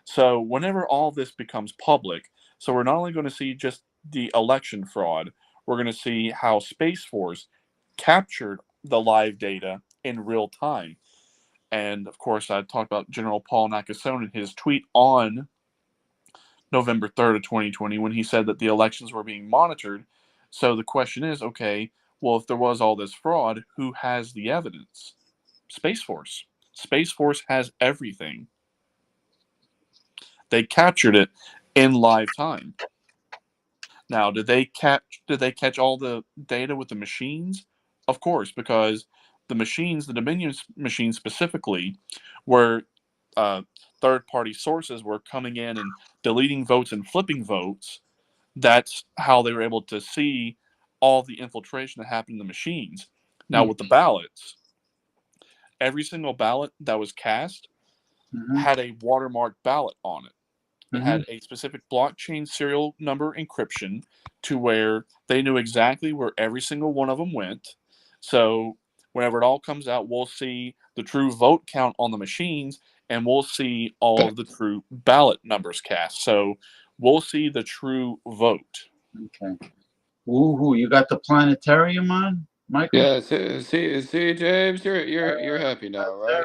So whenever all this becomes public, so we're not only going to see just the election fraud, we're going to see how Space Force captured the live data in real time. And of course, I talked about General Paul Nakasone in his tweet on November 3rd of 2020 when he said that the elections were being monitored. So the question is, okay, well, if there was all this fraud, who has the evidence? Space Force. Space Force has everything. They captured it in live time. Now, did they catch all the data with the machines? Of course, because the machines, the Dominion machines specifically, were third-party sources were coming in and deleting votes and flipping votes. That's how they were able to see all the infiltration that happened in the machines. Now, with the ballots, every single ballot that was cast had a watermarked ballot on it. It had a specific blockchain serial number encryption to where they knew exactly where every single one of them went. So whenever it all comes out, we'll see the true vote count on the machines, and we'll see all of the true ballot numbers cast. So we'll see the true vote. Okay. Woohoo! You got the planetarium on, Michael? Yeah, see, James, you're happy now, right?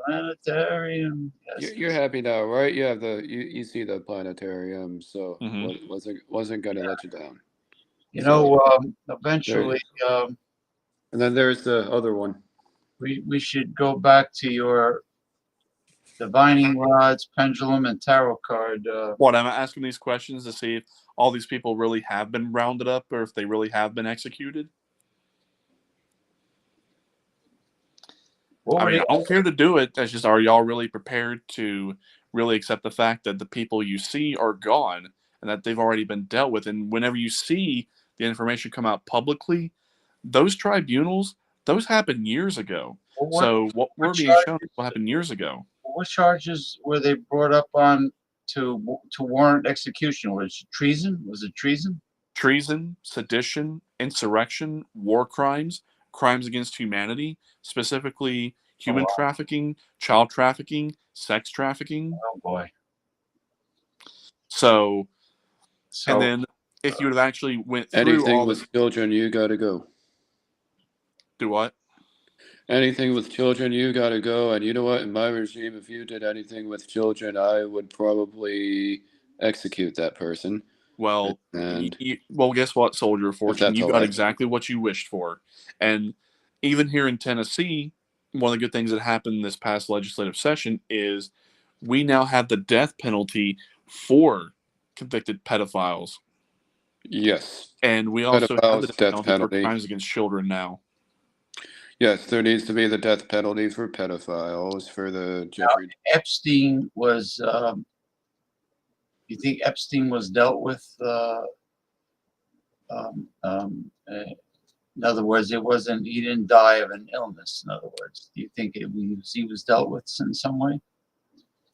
Planetarium. Yes, You're happy now, right? You have you see the planetarium, so wasn't gonna let you down. You So, know, there, eventually, and then there's the other one. we should go back to your divining rods, pendulum, and tarot card. What, I'm asking these questions to see if all these people really have been rounded up or if they really have been executed? I mean, I don't care to do it. That's just, are y'all really prepared to really accept the fact that the people you see are gone and that they've already been dealt with? And whenever you see the information come out publicly, those tribunals, those happened years ago. So what we're being shown what happened years ago. What charges were they brought up on to warrant execution? Was it treason? Was it treason? Treason, sedition, insurrection, war crimes, crimes against humanity, specifically human trafficking, child trafficking, sex trafficking. Oh boy. So and then if you would have actually went through anything all with the children, you gotta go. do what? Anything with children, you gotta go. And you know what? In my regime, if you did anything with children, I would probably execute that person. Well, And well, guess what, Soldier of Fortune? that's You all got right. exactly what you wished for. And even here in Tennessee, one of the good things that happened this past legislative session is we now have the death penalty for convicted pedophiles. Yes. And we also have the Pedophiles, death penalty for penalty. crimes against children now. Yes, there needs to be the death penalty for pedophiles, for the Jeffrey. Epstein was. You think Epstein was dealt with? In other words, it wasn't. He didn't die of an illness. In other words, do you think he was dealt with in some way?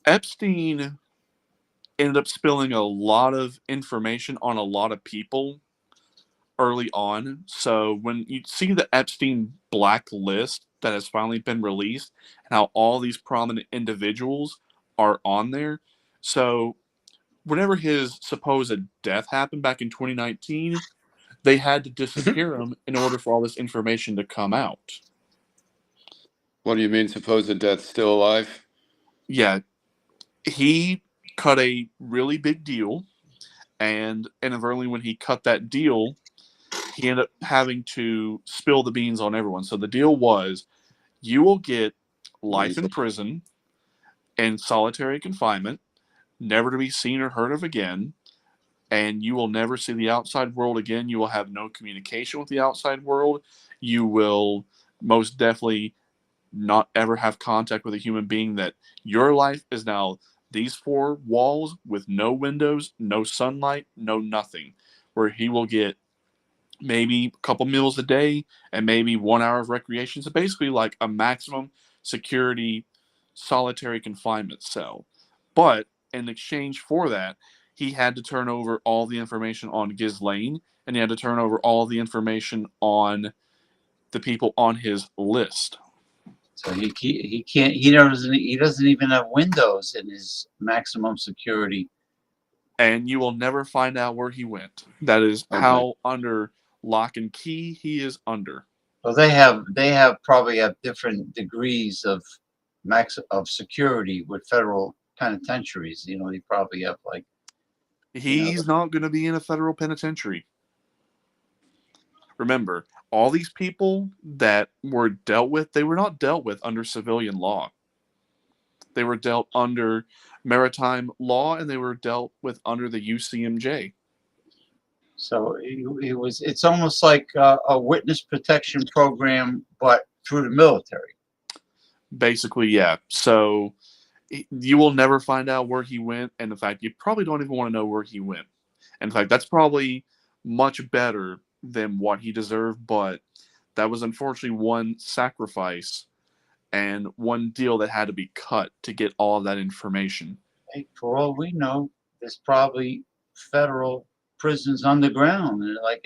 Epstein ended up spilling a lot of information on a lot of people early on. So when you see the Epstein blacklist that has finally been released and how all these prominent individuals are on there. So whenever his supposed death happened back in 2019, they had to disappear him in order for all this information to come out. What do you mean, supposed death? Still alive? Yeah, he cut a really big deal, and inadvertently when he cut that deal, he ended up having to spill the beans on everyone. So the deal was, you will get life in prison and solitary confinement, never to be seen or heard of again, and you will never see the outside world again. You will have no communication with the outside world. You will most definitely not ever have contact with a human being. That your life is now these four walls with no windows, no sunlight, no nothing, where he will get maybe a couple meals a day and maybe 1 hour of recreation. So basically like a maximum security solitary confinement cell. But in exchange for that, he had to turn over all the information on Ghislaine, and he had to turn over all the information on the people on his list. So he can't. He doesn't even have windows in his maximum security. And you will never find out where he went. That is how under lock and key he is under. Well, they probably have different degrees of security with federal penitentiaries. You know, they probably have like. He's not going to be in a federal penitentiary. Remember, all these people that were dealt with, they were not dealt with under civilian law. They were dealt under maritime law, and they were dealt with under the UCMJ. So it's almost like a witness protection program, but through the military. Basically, yeah. So you will never find out where he went, and in fact, you probably don't even want to know where he went. In fact, that's probably much better than what he deserved, but that was unfortunately one sacrifice and one deal that had to be cut to get all of that information. Hey, for all we know, there's probably federal prisons underground, like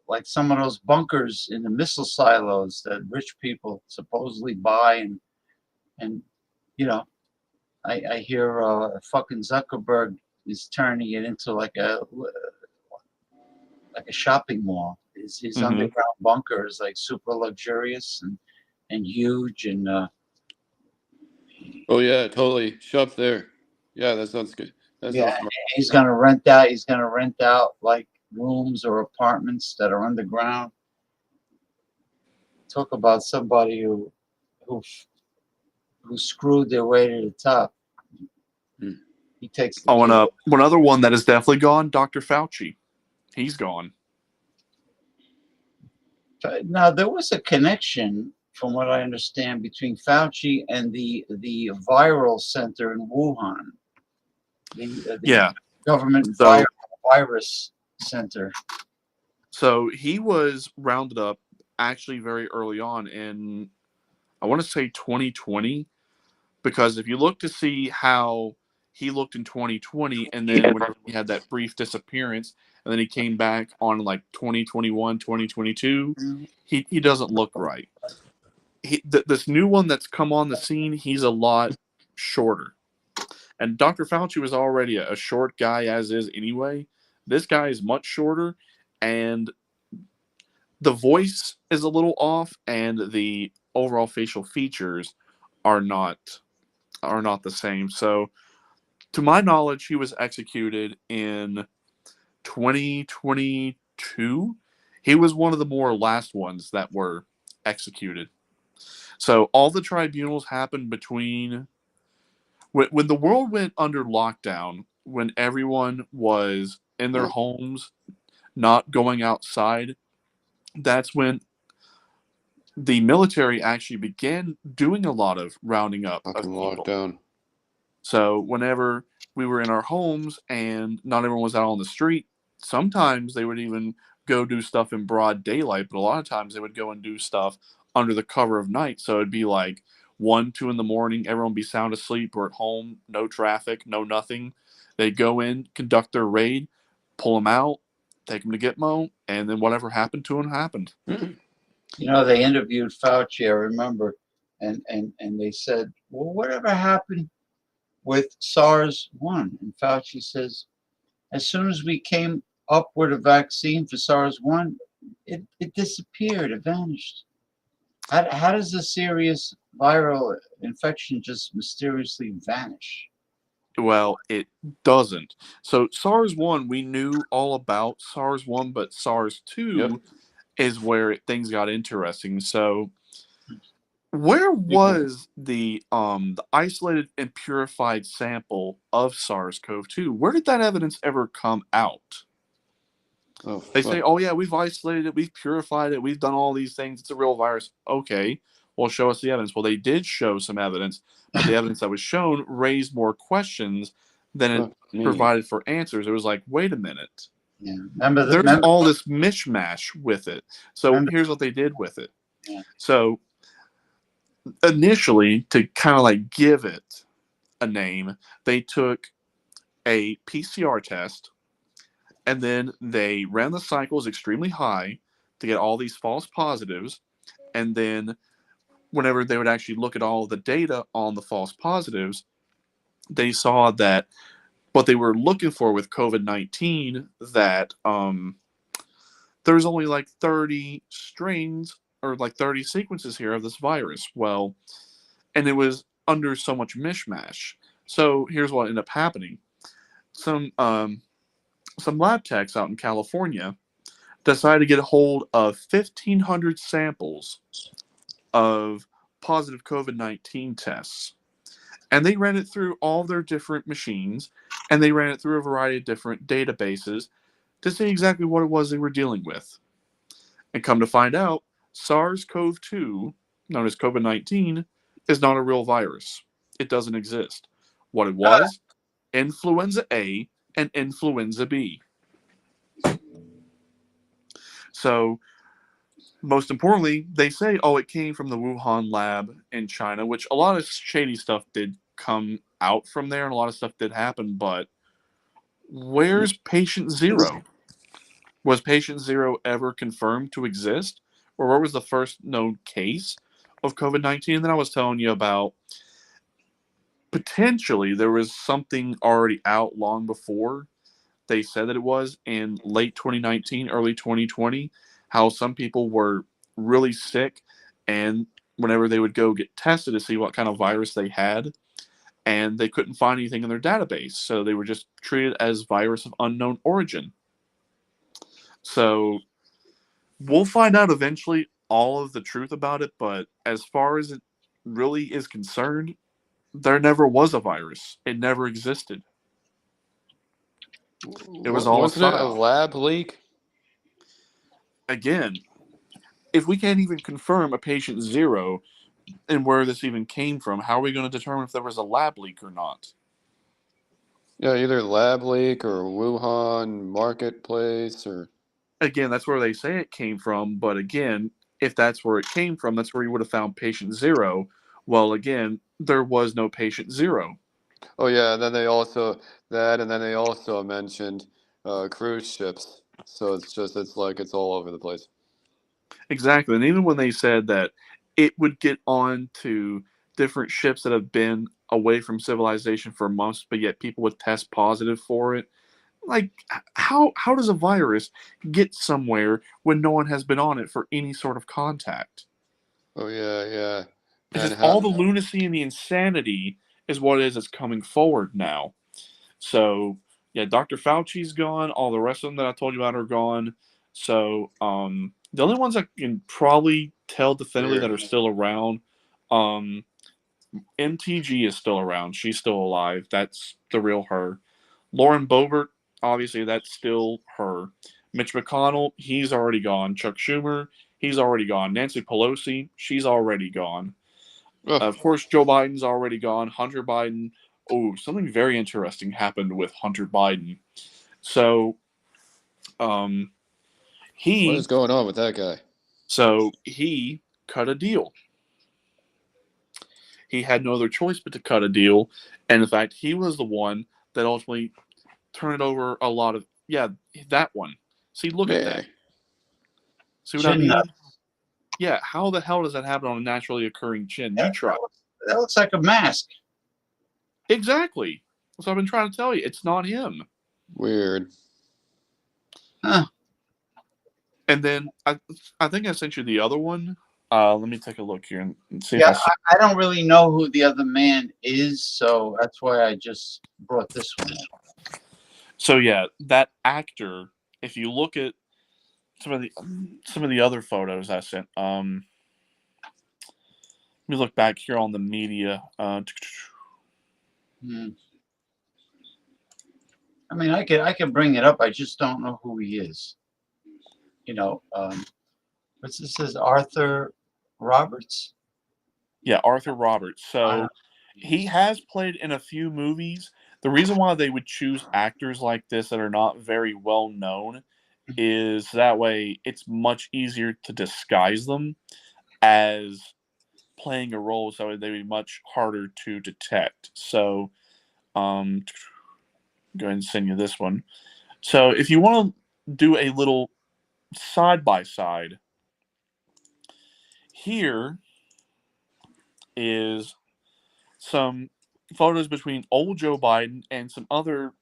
like some of those bunkers in the missile silos that rich people supposedly buy, and you know, I hear fucking Zuckerberg is turning it into like a shopping mall. His underground bunker is like super luxurious and huge and. Oh yeah, totally. Shop there. Yeah, that sounds good. Yeah, he's gonna rent out. He's gonna rent out like rooms or apartments that are underground. Talk about somebody who screwed their way to the top. He takes. And one other one that is definitely gone, Dr. Fauci. He's gone. Now there was a connection, from what I understand, between Fauci and the viral center in Wuhan. The government virus center. So he was rounded up actually very early on in, I want to say 2020, because if you look to see how he looked in 2020, and then when he had that brief disappearance, and then he came back on like 2021, 2022, he doesn't look right. this new one that's come on the scene, he's a lot shorter. And Dr. Fauci was already a short guy as is anyway. This guy is much shorter, and the voice is a little off, and the overall facial features are not the same. So, to my knowledge, he was executed in 2022. He was one of the more last ones that were executed. So all the tribunals happened between when the world went under lockdown, when everyone was in their homes, not going outside. That's when the military actually began doing a lot of rounding up of people. Lockdown. So whenever we were in our homes and not everyone was out on the street, sometimes they would even go do stuff in broad daylight, but a lot of times they would go and do stuff under the cover of night. So it'd be like 1, 2 in the morning, everyone would be sound asleep or at home, no traffic, no nothing. They'd go in, conduct their raid, pull them out, take them to Gitmo, and then whatever happened to them happened. You know, they interviewed Fauci, I remember, and they said, well, whatever happened with SARS-1? And Fauci says, as soon as we came up with a vaccine for SARS-1, it disappeared, it vanished. How does a serious viral infection just mysteriously vanish? Well, it doesn't. So SARS-1, we knew all about SARS-1, but SARS-2 is where things got interesting. So where was the isolated and purified sample of SARS-CoV-2? Where did that evidence ever come out? They say, oh yeah, we've isolated it, we've purified it, we've done all these things, it's a real virus. Okay, well, show us the evidence. Well, they did show some evidence, but the evidence that was shown raised more questions than it provided for answers. It was like, wait a minute. Yeah. There's all this mishmash with it. So here's what they did with it. Yeah. So initially, to kind of like give it a name, they took a PCR test and then they ran the cycles extremely high to get all these false positives. And then whenever they would actually look at all the data on the false positives, they saw that what they were looking for with COVID-19, that there's only like 30 strains or like 30 sequences here of this virus. Well, and it was under so much mishmash. So here's what ended up happening. Some lab techs out in California decided to get a hold of 1,500 samples of positive COVID-19 tests. And they ran it through all their different machines, and they ran it through a variety of different databases to see exactly what it was they were dealing with. And come to find out, SARS-CoV-2, known as COVID-19, is not a real virus. It doesn't exist. What it was, influenza A and influenza B. So, most importantly, they say, oh, it came from the Wuhan lab in China, which a lot of shady stuff did come out from there, and a lot of stuff did happen, but where's patient zero? Was patient zero ever confirmed to exist? Or where was the first known case of COVID-19? And then I was telling you about potentially there was something already out long before they said that it was in late 2019, early 2020, how some people were really sick, and whenever they would go get tested to see what kind of virus they had, and they couldn't find anything in their database. So they were just treated as virus of unknown origin. So we'll find out eventually all of the truth about it, but as far as it really is concerned, there never was a virus. It never existed. It was all Wasn't it a lab leak? Again, if we can't even confirm a patient zero and where this even came from, how are we going to determine if there was a lab leak or not? Yeah, either lab leak or Wuhan marketplace or... Again, that's where they say it came from, but again, if that's where it came from, that's where you would have found patient zero. Well, again, there was no patient zero. Oh yeah, and then they also mentioned cruise ships. So it's like it's all over the place. Exactly. And even when they said that it would get on to different ships that have been away from civilization for months, but yet people would test positive for it. Like, how does a virus get somewhere when no one has been on it for any sort of contact? Oh yeah, yeah. It's And just how? all the lunacy and the insanity is what it is that's coming forward now. So yeah, Dr. Fauci's gone. All the rest of them that I told you about are gone. So the only ones I can probably tell definitively that are still around, MTG is still around. She's still alive. That's the real her. Lauren Boebert, obviously, that's still her. Mitch McConnell, he's already gone. Chuck Schumer, he's already gone. Nancy Pelosi, she's already gone. Of course, Joe Biden's already gone. Hunter Biden, oh, something very interesting happened with Hunter Biden. So, What is going on with that guy? So he cut a deal. He had no other choice but to cut a deal, and in fact, he was the one that ultimately turned over a lot of that one. See, look at that. See what I mean? Yeah, how the hell does that happen on a naturally occurring chin? You try. That looks like a mask. Exactly. That's what I've been trying to tell you. It's not him. Weird. Huh. And then I think I sent you the other one. Let me take a look here and see. Yeah, I don't really know who the other man is, so that's why I just brought this one up. So yeah, that actor. If you look at some of the other photos I sent, let me look back here on the media. I mean, I can bring it up. I just don't know who he is. You know, what's this? Says Arthur Roberts. Yeah, Arthur Roberts. So he has played in a few movies. The reason why they would choose actors like this that are not very well known is that way it's much easier to disguise them as playing a role, so they'd be much harder to detect. So, go ahead and send you this one. So, if you want to do a little side by side, here is some photos between old Joe Biden and some other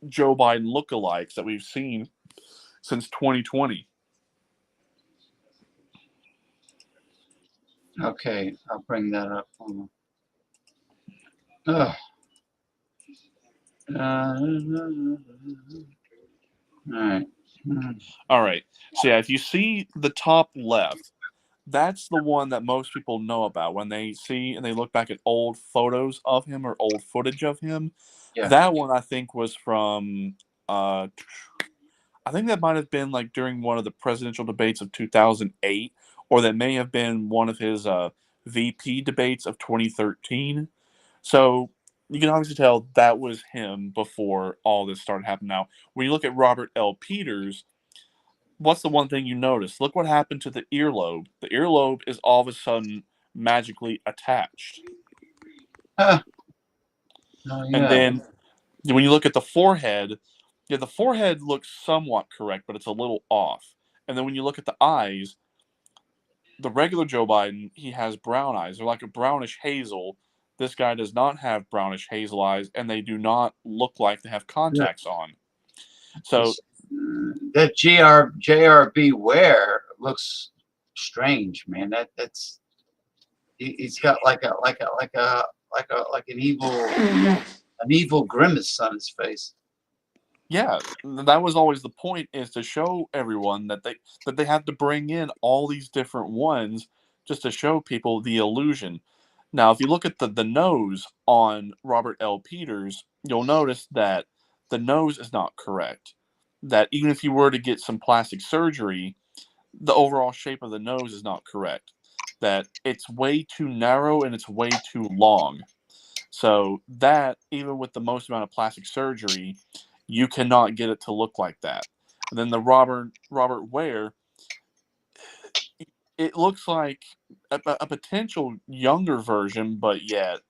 Joe Biden lookalikes that we've seen since 2020. Okay, I'll bring that up. All right. All right. So yeah, if you see the top left, that's the one that most people know about when they see and they look back at old photos of him or old footage of him. Yeah. That one I think was from I think that might have been like during one of the presidential debates of 2008, or that may have been one of his VP debates of 2013. So you can obviously tell that was him before all this started happening. Now, when you look at Robert L. Peters, what's the one thing you notice? Look what happened to the earlobe. The earlobe is all of a sudden magically attached. Oh, And then when you look at the forehead, yeah, the forehead looks somewhat correct, but it's a little off. And then when you look at the eyes, the regular Joe Biden, he has brown eyes. They're like a brownish hazel. This guy does not have brownish hazel eyes, and they do not look like they have contacts on. So that JRB Ware looks strange, man. That's he's got like an evil grimace on his face. yeah, that was always the point, is to show everyone that they have to bring in all these different ones just to show people the illusion. Now, if you look at the nose on Robert L. Peters, you'll notice that the nose is not correct. That even if you were to get some plastic surgery, the overall shape of the nose is not correct. That it's way too narrow and it's way too long. So that, even with the most amount of plastic surgery, you cannot get it to look like that. And then the Robert Ware, it looks like a potential younger version, but yet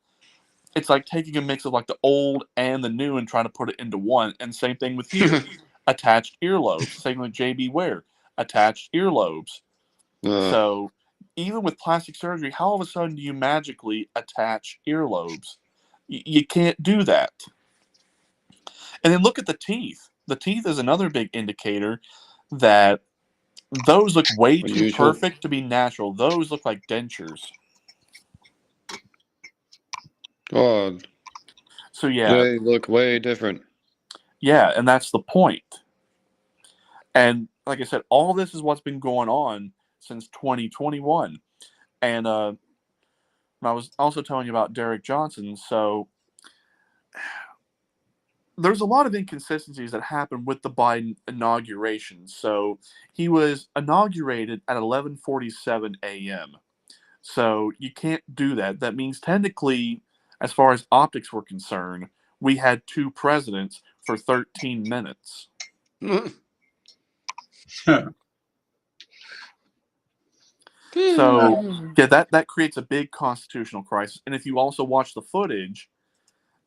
it's like taking a mix of like the old and the new and trying to put it into one. And same thing with here, attached earlobes. Same with JB Ware, attached earlobes. So even with plastic surgery, how all of a sudden do you magically attach earlobes? You can't do that. And then look at the teeth. The teeth is another big indicator that those look way too Unusual. perfect to be natural. Those look like dentures. Oh, So yeah, they look way different. yeah, and that's the point. And like I said, all this is what's been going on since 2021. And I was also telling you about Derek Johnson. So there's a lot of inconsistencies that happened with the Biden inauguration. So he was inaugurated at 11:47 a.m. So you can't do that. That means technically, as far as optics were concerned, we had two presidents for 13 minutes. So yeah, that creates a big constitutional crisis. And if you also watch the footage,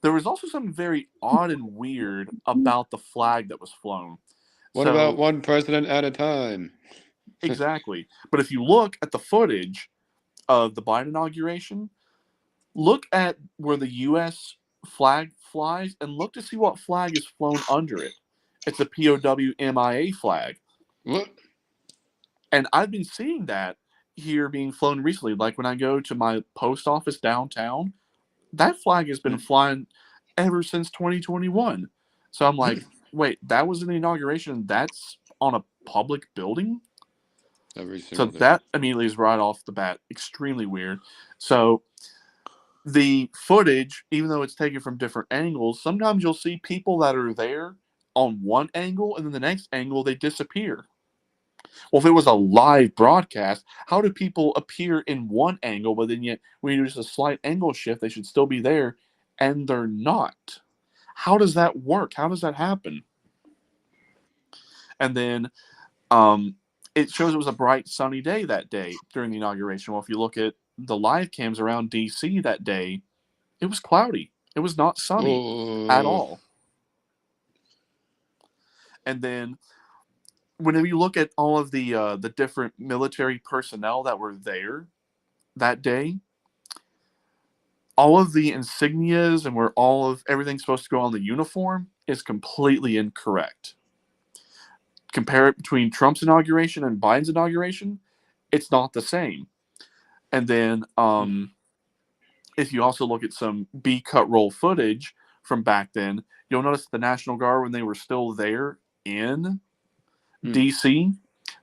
there was also something very odd and weird about the flag that was flown. What about one president at a time? Exactly. But if you look at the footage of the Biden inauguration, look at where the U.S. flag flies and look to see what flag is flown under it. It's a POW MIA flag. What? And I've been seeing that here being flown recently. Like when I go to my post office downtown, that flag has been flying ever since 2021. So I'm like, wait, that was in the inauguration. That's on a public building? So that immediately is right off the bat extremely weird. So the footage, even though it's taken from different angles, sometimes you'll see people that are there on one angle and then the next angle they disappear. Well, if it was a live broadcast, how do people appear in one angle, but then yet when you do just a slight angle shift, they should still be there, and they're not? How does that work? How does that happen? And then it shows it was a bright, sunny day that day during the inauguration. Well, if you look at the live cams around D.C. that day, it was cloudy. It was not sunny at all. And then whenever you look at all of the different military personnel that were there that day, all of the insignias and where all of everything's supposed to go on the uniform is completely incorrect. Compare it between Trump's inauguration and Biden's inauguration, it's not the same. And then if you also look at some B-cut roll footage from back then, you'll notice the National Guard, when they were still there in D.C.,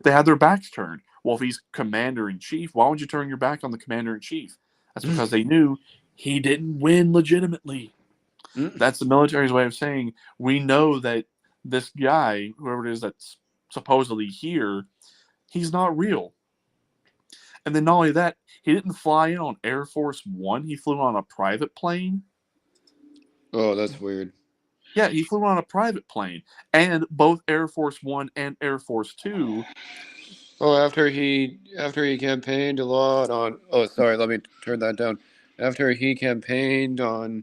they had their backs turned. Well, if he's commander-in-chief, why would you turn your back on the commander-in-chief? That's because they knew he didn't win legitimately. That's the military's way of saying, we know that this guy, whoever it is that's supposedly here, he's not real. And then not only that, he didn't fly in on Air Force One. He flew on a private plane. Oh, that's weird. Yeah, he flew on a private plane. And both Air Force One and Air Force Two. Oh, after he campaigned a lot on. Oh, sorry, let me turn that down. After he campaigned on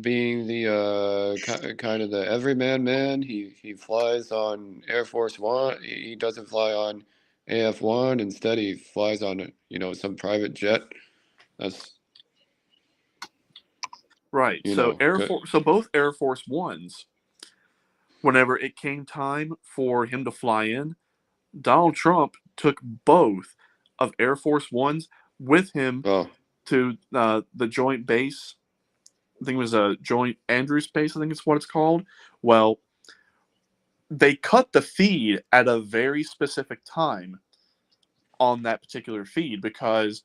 being the kind of the everyman man, he flies on Air Force One. He doesn't fly on AF-1. Instead, he flies on some private jet. That's right. So so both Air Force Ones, whenever it came time for him to fly in, Donald Trump took both of Air Force Ones with him to the joint base. I think it was a joint Andrews base, I think it's what it's called. Well, they cut the feed at a very specific time on that particular feed, because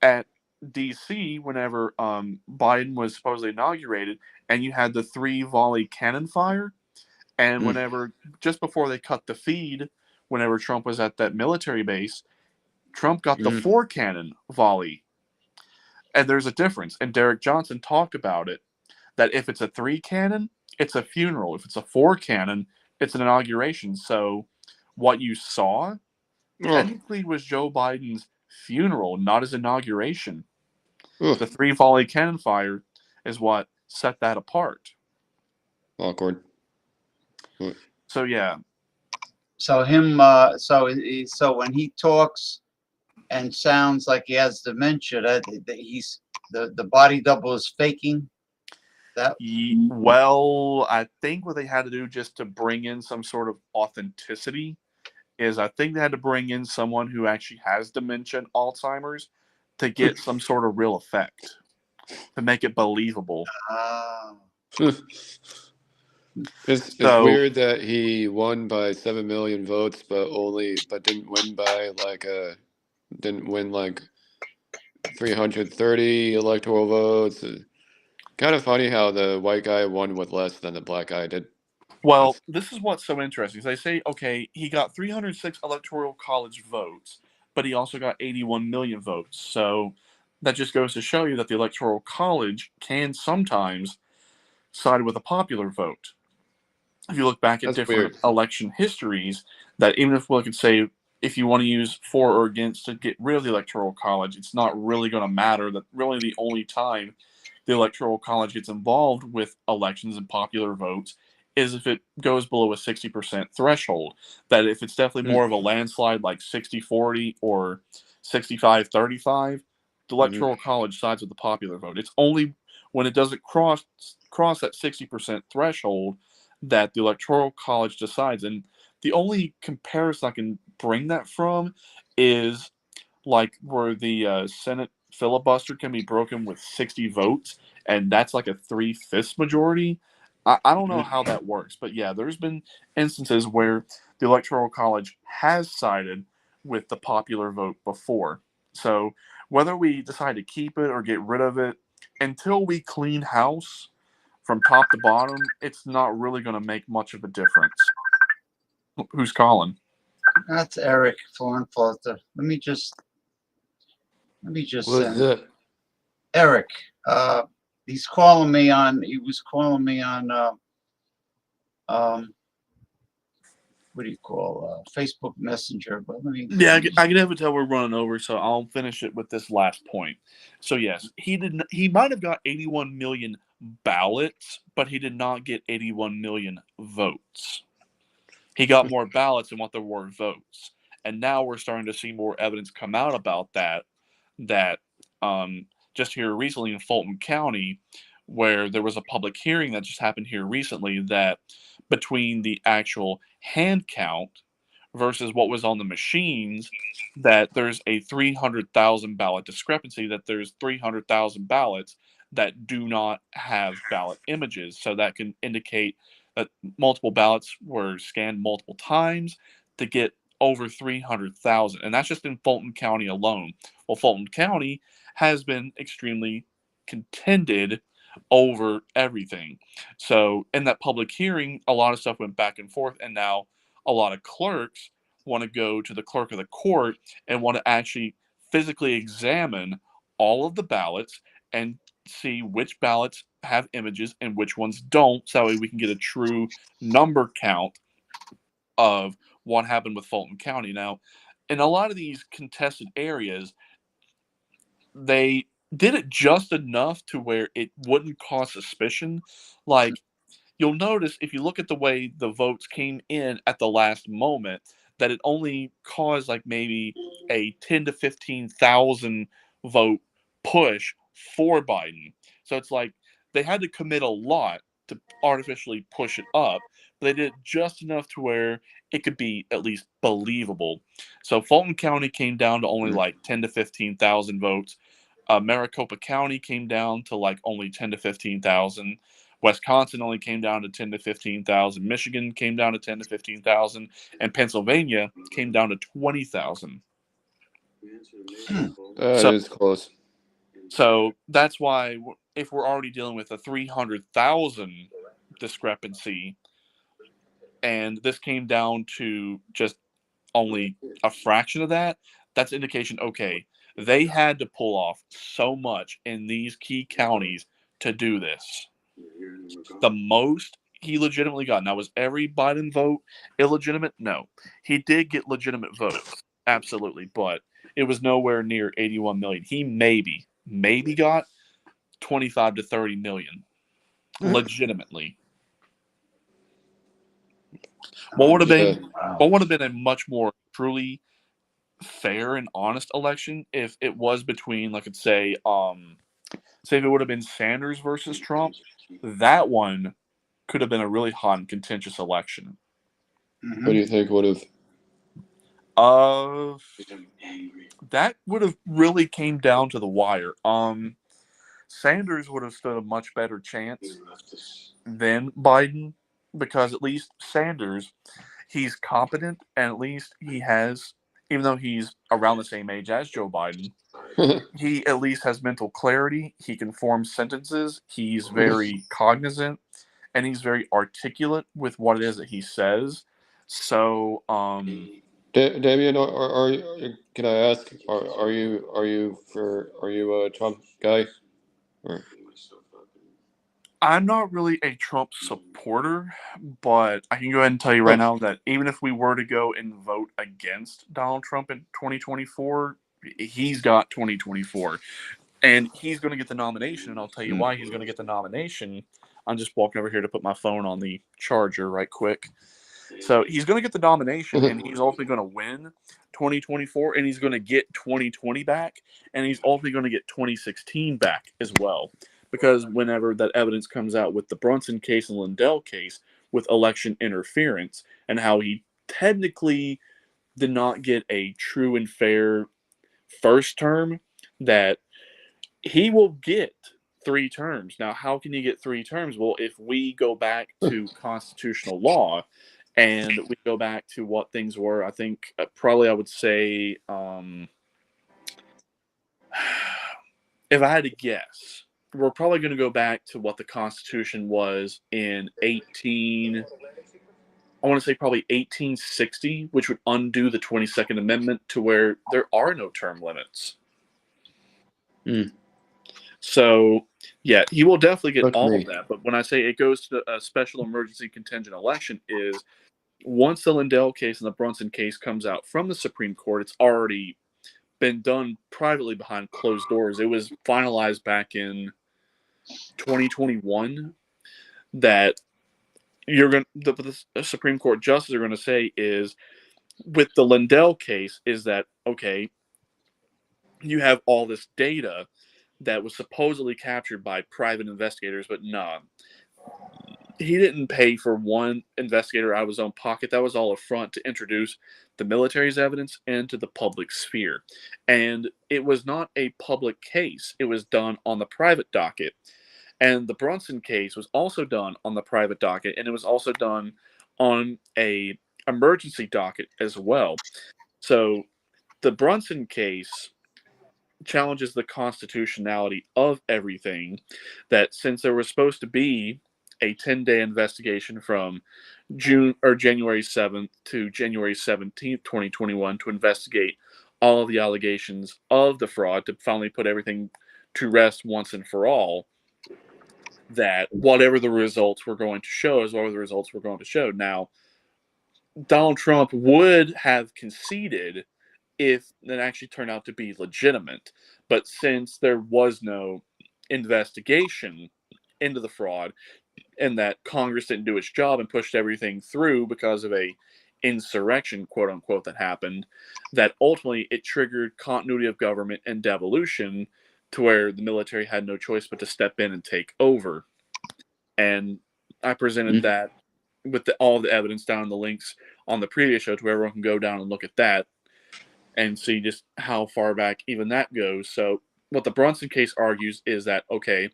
at DC, whenever Biden was supposedly inaugurated, and you had the 3-volley cannon fire, and whenever, just before they cut the feed, whenever Trump was at that military base, Trump got the 4-cannon volley. And there's a difference. And Derek Johnson talked about it, that if it's a 3-cannon, it's a funeral. If it's a 4-cannon, it's an inauguration. So what you saw technically was Joe Biden's funeral, not his inauguration. The 3-volley cannon fire is what set that apart. Awkward. So yeah. So him. So when he talks, and sounds like he has dementia. That he's the body double is faking that. Well, I think what they had to do just to bring in some sort of authenticity is I think they had to bring in someone who actually has dementia and Alzheimer's to get some sort of real effect to make it believable. It's So weird that he won by 7 million votes, but didn't win by didn't win like 330 electoral votes. Kind of funny how the white guy won with less than the black guy did. well, this is what's so interesting. They say, okay, he got 306 electoral college votes, but he also got 81 million votes. So that just goes to show you that the electoral college can sometimes side with a popular vote. If you look back at That's different weird. election histories, that even if we could say if you want to use for or against to get rid of the electoral college, it's not really going to matter. That really the only time the electoral college gets involved with elections and popular votes is if it goes below a 60% threshold. That if it's definitely more of a landslide like 60-40 or 65-35, the electoral college sides with the popular vote. It's only when it doesn't cross that 60% threshold that the electoral college decides. And the only comparison I can bring that from is like where the Senate filibuster can be broken with 60 votes, and that's like a 3/5 majority. I don't know how that works, but yeah, there's been instances where the electoral college has sided with the popular vote before. So whether we decide to keep it or get rid of it, until we clean house from top to bottom, it's not really going to make much of a difference. Who's calling? That's Eric Falter. Let me just What's send that? Eric. He's calling me on. He was calling me on. What do you call Facebook Messenger? But let me. Yeah, I can never tell we're running over, so I'll finish it with this last point. So yes, he might have got 81 million ballots, but he did not get 81 million votes. He got more ballots than what there were votes, and now we're starting to see more evidence come out about that. That just here recently in Fulton County, where there was a public hearing that just happened here recently, that between the actual hand count versus what was on the machines, that there's a 300,000 ballot discrepancy, that there's 300,000 ballots that do not have ballot images. So that can indicate that multiple ballots were scanned multiple times to get over 300,000. And that's just in Fulton County alone. Well, Fulton County has been extremely contended over everything. So in that public hearing, a lot of stuff went back and forth, and now a lot of clerks want to go to the clerk of the court and want to actually physically examine all of the ballots and see which ballots have images and which ones don't, so that way we can get a true number count of what happened with Fulton County. Now, in a lot of these contested areas, they did it just enough to where it wouldn't cause suspicion. Like, you'll notice if you look at the way the votes came in at the last moment, that it only caused like maybe a 10 to 15,000 vote push for Biden. So it's like they had to commit a lot to artificially push it up, but they did it just enough to where it could be at least believable. So Fulton County came down to only like 10 to 15,000 votes. Maricopa County came down to like only 10 to 15,000. Wisconsin only came down to 10 to 15,000. Michigan came down to 10 to 15,000, and Pennsylvania came down to 20,000. That is close. So that's why if we're already dealing with a 300,000 discrepancy, and this came down to just only a fraction of that, that's indication, okay, they had to pull off so much in these key counties to do this. The most he legitimately got. Now, was every Biden vote illegitimate? No. He did get legitimate votes. Absolutely. But it was nowhere near 81 million. He maybe got 25 to 30 million. Legitimately. What would have been a much more truly fair and honest election if it was between, like, let's say if it would have been Sanders versus Trump. That one could have been a really hot and contentious election. What do you think would have? That would have really came down to the wire. Sanders would have stood a much better chance than Biden, because at least Sanders, he's competent, and at least he has, even though he's around the same age as Joe Biden, he at least has mental clarity. He can form sentences. He's very cognizant, and he's very articulate with what it is that he says. So, Damien, can I ask? Are you a Trump guy? Or? I'm not really a Trump supporter, but I can go ahead and tell you right now that even if we were to go and vote against Donald Trump in 2024, he's got 2024. And he's going to get the nomination, and I'll tell you why he's going to get the nomination. I'm just walking over here to put my phone on the charger right quick. So he's going to get the nomination, and he's ultimately going to win 2024, and he's going to get 2020 back, and he's ultimately going to get 2016 back as well. Because whenever that evidence comes out with the Brunson case and Lindell case with election interference and how he technically did not get a true and fair first term, that he will get 3 terms. Now, how can you get 3 terms? Well, if we go back to constitutional law and we go back to what things were, I think probably I would say, if I had to guess, we're probably going to go back to what the Constitution was in I want to say probably 1860, which would undo the 22nd Amendment to where there are no term limits. So, yeah, he will definitely get all of that. But when I say it goes to a special emergency contingent election, is once the Lindell case and the Brunson case comes out from the Supreme Court, it's already been done privately behind closed doors. It was finalized back in 2021 that the Supreme Court justices are going to say is, with the Lindell case, is that, okay, you have all this data that was supposedly captured by private investigators, but nah. He didn't pay for one investigator out of his own pocket. That was all a front to introduce the military's evidence into the public sphere. And it was not a public case. It was done on the private docket. And the Brunson case was also done on the private docket, and it was also done on a emergency docket as well. So the Brunson case challenges the constitutionality of everything, that since there was supposed to be a 10-day investigation from January 7th to January 17th, 2021 to investigate all of the allegations of the fraud, to finally put everything to rest once and for all, that whatever the results were going to show is whatever the results were going to show. Now, Donald Trump would have conceded if it actually turned out to be legitimate. But since there was no investigation into the fraud, and that Congress didn't do its job and pushed everything through because of a insurrection, quote unquote, that happened, that ultimately it triggered continuity of government and devolution, to where the military had no choice but to step in and take over. And I presented that with all the evidence down in the links on the previous show, to where everyone can go down and look at that and see just how far back even that goes. So what the Brunson case argues is that, okay,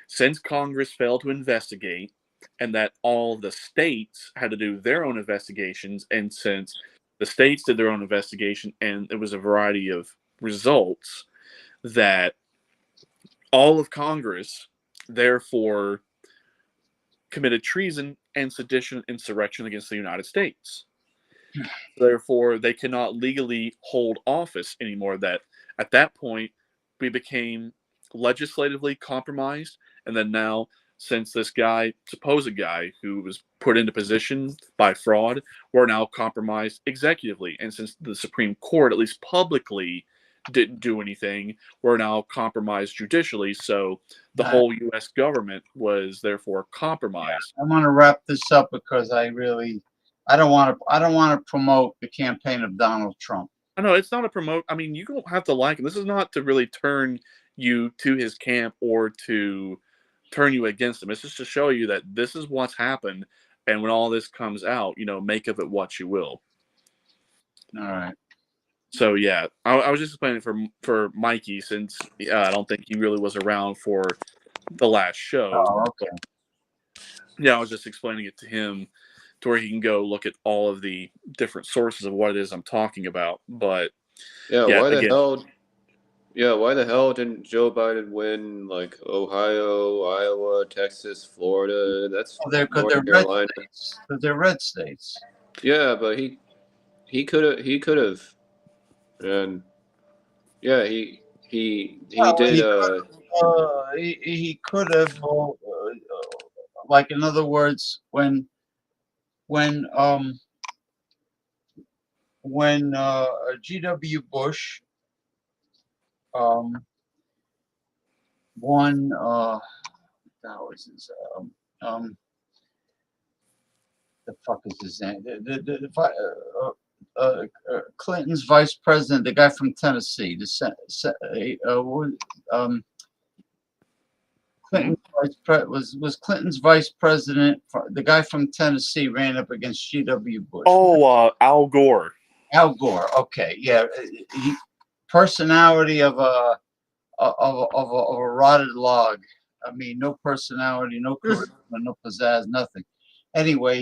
since Congress failed to investigate, and that all the states had to do their own investigations, and since the states did their own investigation and there was a variety of results, that all of Congress therefore committed treason and sedition and insurrection against the United States. Therefore, they cannot legally hold office anymore. That at that point, we became legislatively compromised, and then now, since this guy, supposed guy, who was put into position by fraud, we're now compromised executively. And since the Supreme Court, at least publicly, didn't do anything, we're now compromised judicially. So the whole U.S. government was therefore compromised. I want to wrap this up because I don't want to promote the campaign of Donald Trump. I know it's not a promote. I mean, you don't have to like him. This is not to really turn you to his camp or to turn you against him. It's just to show you that this is what's happened, and when all this comes out, make of it what you will. All right. So yeah, I was just explaining for Mikey, since I don't think he really was around for the last show. Oh, okay. Yeah, I was just explaining it to him to where he can go look at all of the different sources of what it is I'm talking about. But Yeah, yeah, why the again, hell? Yeah, why the hell didn't Joe Biden win like Ohio, Iowa, Texas, Florida? That's Oh, they're North they're red Carolina. states. They're red states. Yeah, but he could have, and yeah, he Well, did. he could have, like in other words, when G.W. Bush um won that was his the fuck is his name? Clinton's vice president, the guy from Tennessee, Clinton was Clinton's vice president. The guy from Tennessee ran up against G.W. Bush. Oh, Al Gore. Al Gore. Okay, yeah, personality of a rotted log. I mean, no personality, no charisma, no pizzazz, nothing. Anyway,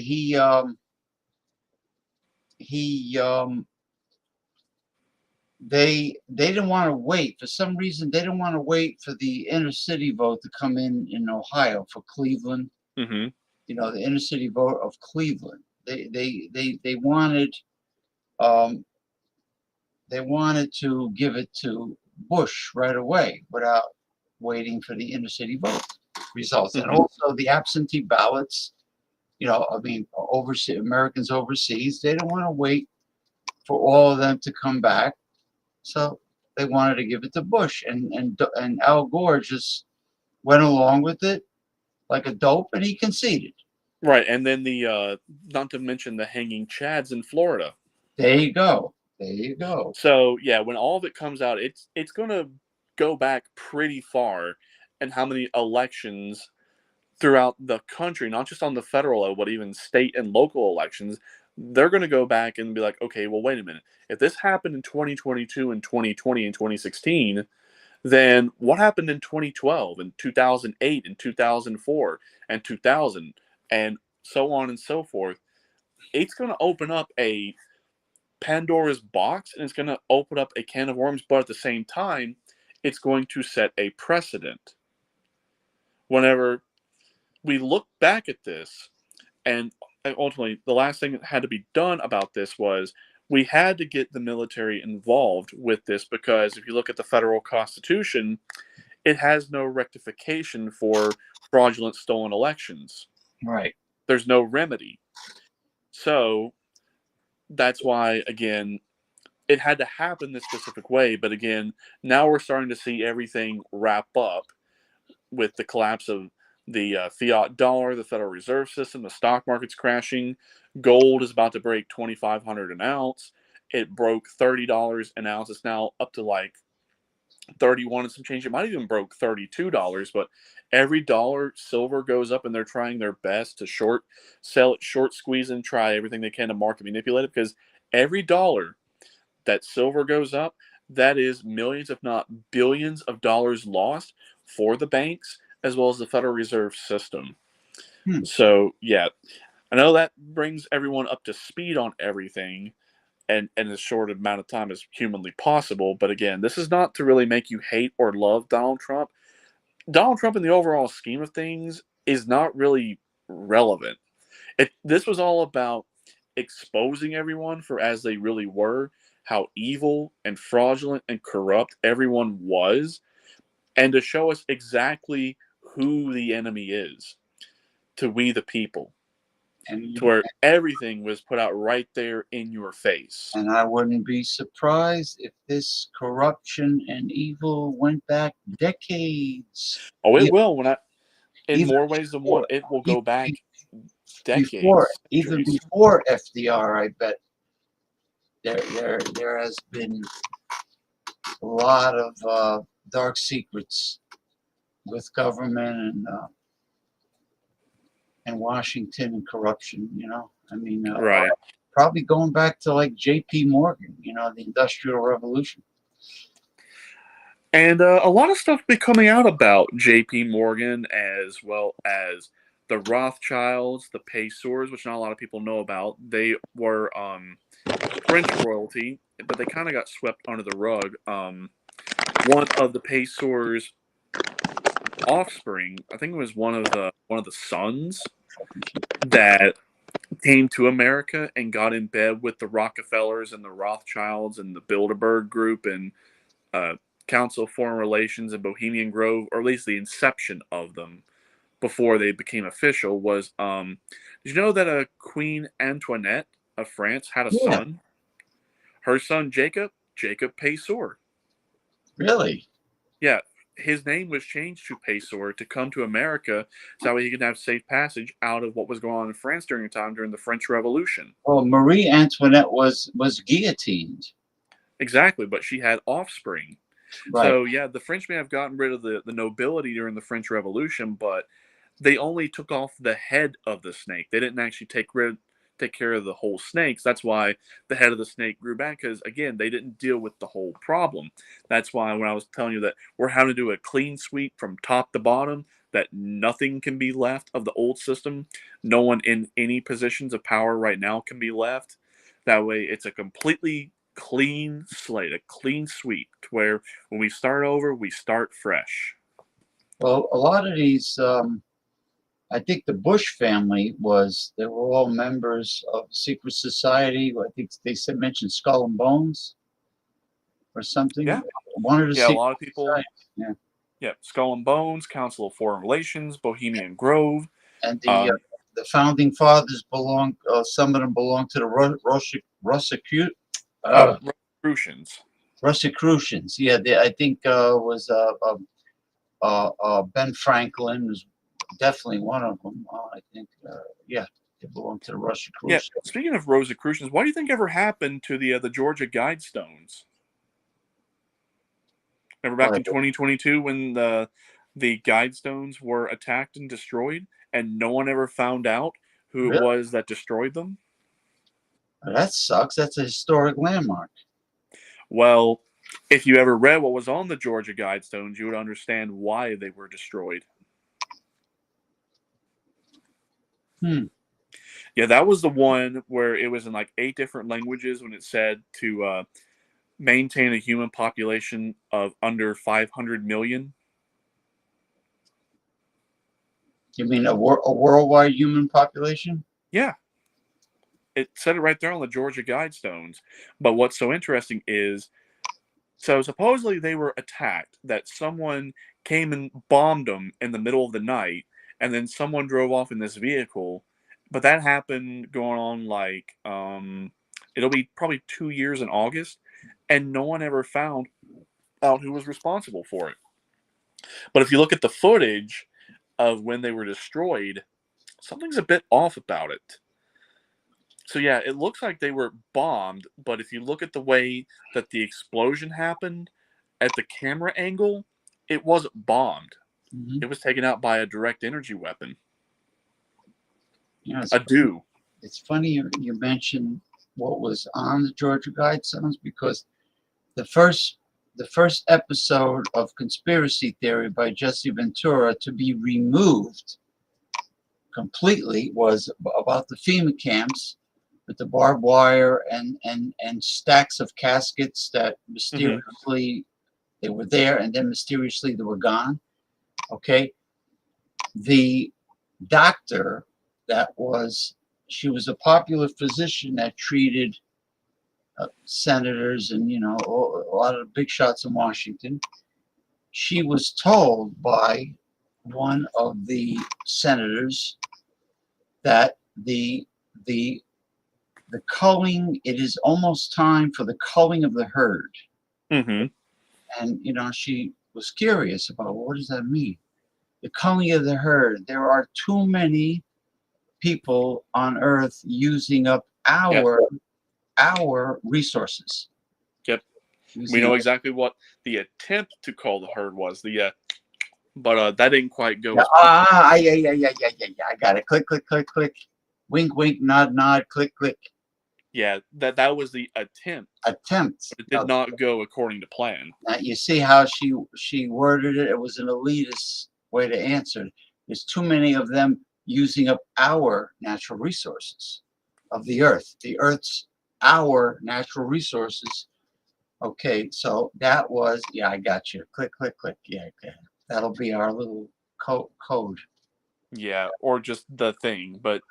they didn't want to wait for some reason. They didn't want to wait for the inner city vote to come in Ohio for Cleveland. Mm-hmm. The inner city vote of Cleveland. They wanted to give it to Bush right away without waiting for the inner city vote results, and also the absentee ballots. I mean, overseas Americans overseas, they don't want to wait for all of them to come back, so they wanted to give it to Bush, and Al Gore just went along with it like a dope, and he conceded. Right, and then the not to mention the hanging chads in Florida. There you go. There you go. So yeah, when all of it comes out, it's going to go back pretty far, and how many elections throughout the country, not just on the federal level, but even state and local elections, they're going to go back and be like, okay, well, wait a minute. If this happened in 2022 and 2020 and 2016, then what happened in 2012 and 2008 and 2004 and 2000 and so on and so forth? It's going to open up a Pandora's box, and it's going to open up a can of worms, but at the same time, it's going to set a precedent. Whenever we look back at this, and ultimately the last thing that had to be done about this was we had to get the military involved with this, because if you look at the federal constitution, it has no rectification for fraudulent stolen elections. Right. There's no remedy. So that's why, again, it had to happen this specific way. But again, now we're starting to see everything wrap up with the collapse of the fiat dollar, the Federal Reserve System, the stock market's crashing. Gold is about to break $2,500 an ounce. It broke $30 an ounce. It's now up to like 31 and some change. It might even broke $32, but every dollar silver goes up, and they're trying their best to sell it, short squeeze, and try everything they can to market manipulate it, because every dollar that silver goes up, that is millions, if not billions of dollars lost for the banks as well as the Federal Reserve System. So yeah, I know that brings everyone up to speed on everything, and in as short amount of time as humanly possible. But again, this is not to really make you hate or love Donald Trump. Donald Trump in the overall scheme of things is not really relevant. This was all about exposing everyone for as they really were, how evil and fraudulent and corrupt everyone was, and to show us exactly who the enemy is to we the people. To where everything was put out right there in your face. And I wouldn't be surprised if this corruption and evil went back decades. Oh, it will. In more ways than one, it will go back decades. Even before FDR, I bet there has been a lot of dark secrets with government and Washington and corruption. I mean, Right. probably going back to like J.P. Morgan. The Industrial Revolution. And a lot of stuff be coming out about J.P. Morgan, as well as the Rothschilds, the Pacers, which not a lot of people know about. They were French royalty, but they kind of got swept under the rug. One of the Pacers' offspring, I think it was one of the sons, that came to America and got in bed with the Rockefellers and the Rothschilds and the Bilderberg Group and Council of Foreign Relations and Bohemian Grove, or at least the inception of them before they became official, was did you know that Queen Antoinette of France had a son? Her son Jacob Paysor. Really? Yeah, his name was changed to Paysor to come to America so that way he could have safe passage out of what was going on in France during the French Revolution. Well, Marie Antoinette was guillotined. Exactly, but she had offspring. Right. So, yeah, the French may have gotten rid of the nobility during the French Revolution, but they only took off the head of the snake. They didn't actually take care of the whole snakes. That's why the head of the snake grew back, because, again, they didn't deal with the whole problem. That's why when I was telling you that we're having to do a clean sweep from top to bottom, that nothing can be left of the old system. No one in any positions of power right now can be left. That way it's a completely clean slate, a clean sweep, to where when we start over, we start fresh. Well, a lot of these, I think the Bush family they were all members of secret society. I think they mentioned Skull and Bones or something. Yeah. One of the Yeah, a secret lot of people. societies. Yeah, Skull and Bones, Council of Foreign Relations, Bohemian Grove. And the founding fathers belong. Some of them belong to the Rosicrucians. Yeah, I think was Ben Franklin was definitely one of them. I think, yeah, they belong to the Rosicrucians. Yeah. Speaking of Rosicrucians, what do you think ever happened to the Georgia Guidestones? Remember back in 2022 when the Guidestones were attacked and destroyed, and no one ever found out who it was that destroyed them? That sucks. That's a historic landmark. Well, if you ever read what was on the Georgia Guidestones, you would understand why they were destroyed. Yeah, that was the one where it was in like 8 different languages when it said to maintain a human population of under 500 million. You mean a worldwide human population? Yeah. It said it right there on the Georgia Guidestones. But what's so interesting is, so supposedly they were attacked, that someone came and bombed them in the middle of the night, and then someone drove off in this vehicle. But that happened going on like, it'll be probably 2 years in August, and no one ever found out who was responsible for it. But if you look at the footage of when they were destroyed, something's a bit off about it. So yeah, it looks like they were bombed, but if you look at the way that the explosion happened at the camera angle, it wasn't bombed. Mm-hmm. It was taken out by a direct energy weapon. Yeah, it's funny you mentioned what was on the Georgia Guidestones, because the first episode of Conspiracy Theory by Jesse Ventura to be removed completely was about the FEMA camps with the barbed wire and stacks of caskets that mysteriously they were there and then mysteriously they were gone. Okay. The doctor she was a popular physician that treated senators and, a lot of the big shots in Washington. She was told by one of the senators that the culling, it is almost time for the culling of the herd. Mm-hmm. And, she was curious about, what does that mean? The culling of the herd. There are too many people on Earth using up our our resources. Yep. Using We know our- exactly what the attempt to call the herd was. But that didn't quite go. Yeah. I got it. Click, click, click, click. Wink, wink, nod, nod. Click, click. Yeah, that was the attempt. Attempt. But it did not go according to plan. Now, you see how she worded it? It was an elitist way to answer. There's too many of them using up our natural resources of the earth. The earth's our natural resources. Okay, so that was, yeah, I got you. Click, click, click. Yeah, okay. That'll be our little code. Yeah, or just the thing. But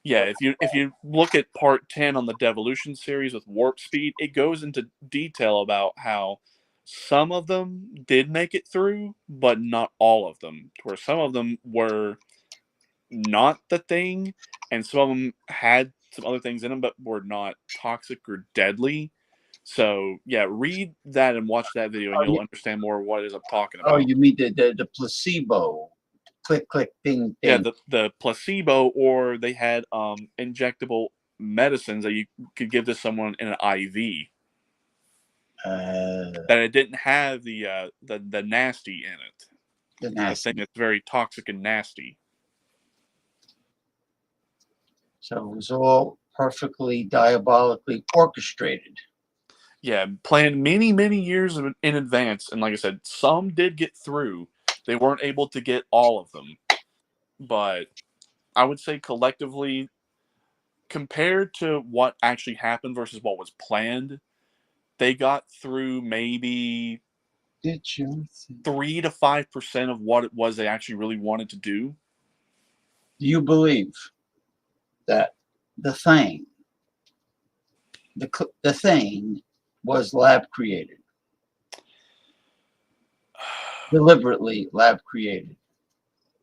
yeah, if you look at part 10 on the Devolution series with Warp Speed, it goes into detail about how some of them did make it through, but not all of them. Where some of them were not the thing, and some of them had some other things in them, but were not toxic or deadly. So yeah, read that and watch that video, and you'll understand more what it is I'm talking about. Oh, you mean the placebo? Click, click, ding, Yeah, ding. the placebo, or they had injectable medicines that you could give to someone in an IV. That it didn't have the nasty in it. The The nasty. thing that's very toxic and nasty. So it was all perfectly diabolically orchestrated. Yeah, planned many years in advance, and like I said, some did get through. They weren't able to get all of them, but I would say collectively, compared to what actually happened versus what was planned, they got through maybe Did you? 3 to 5% of what it was they actually really wanted to do. Do you believe that the thing, the thing, was lab created, deliberately lab created?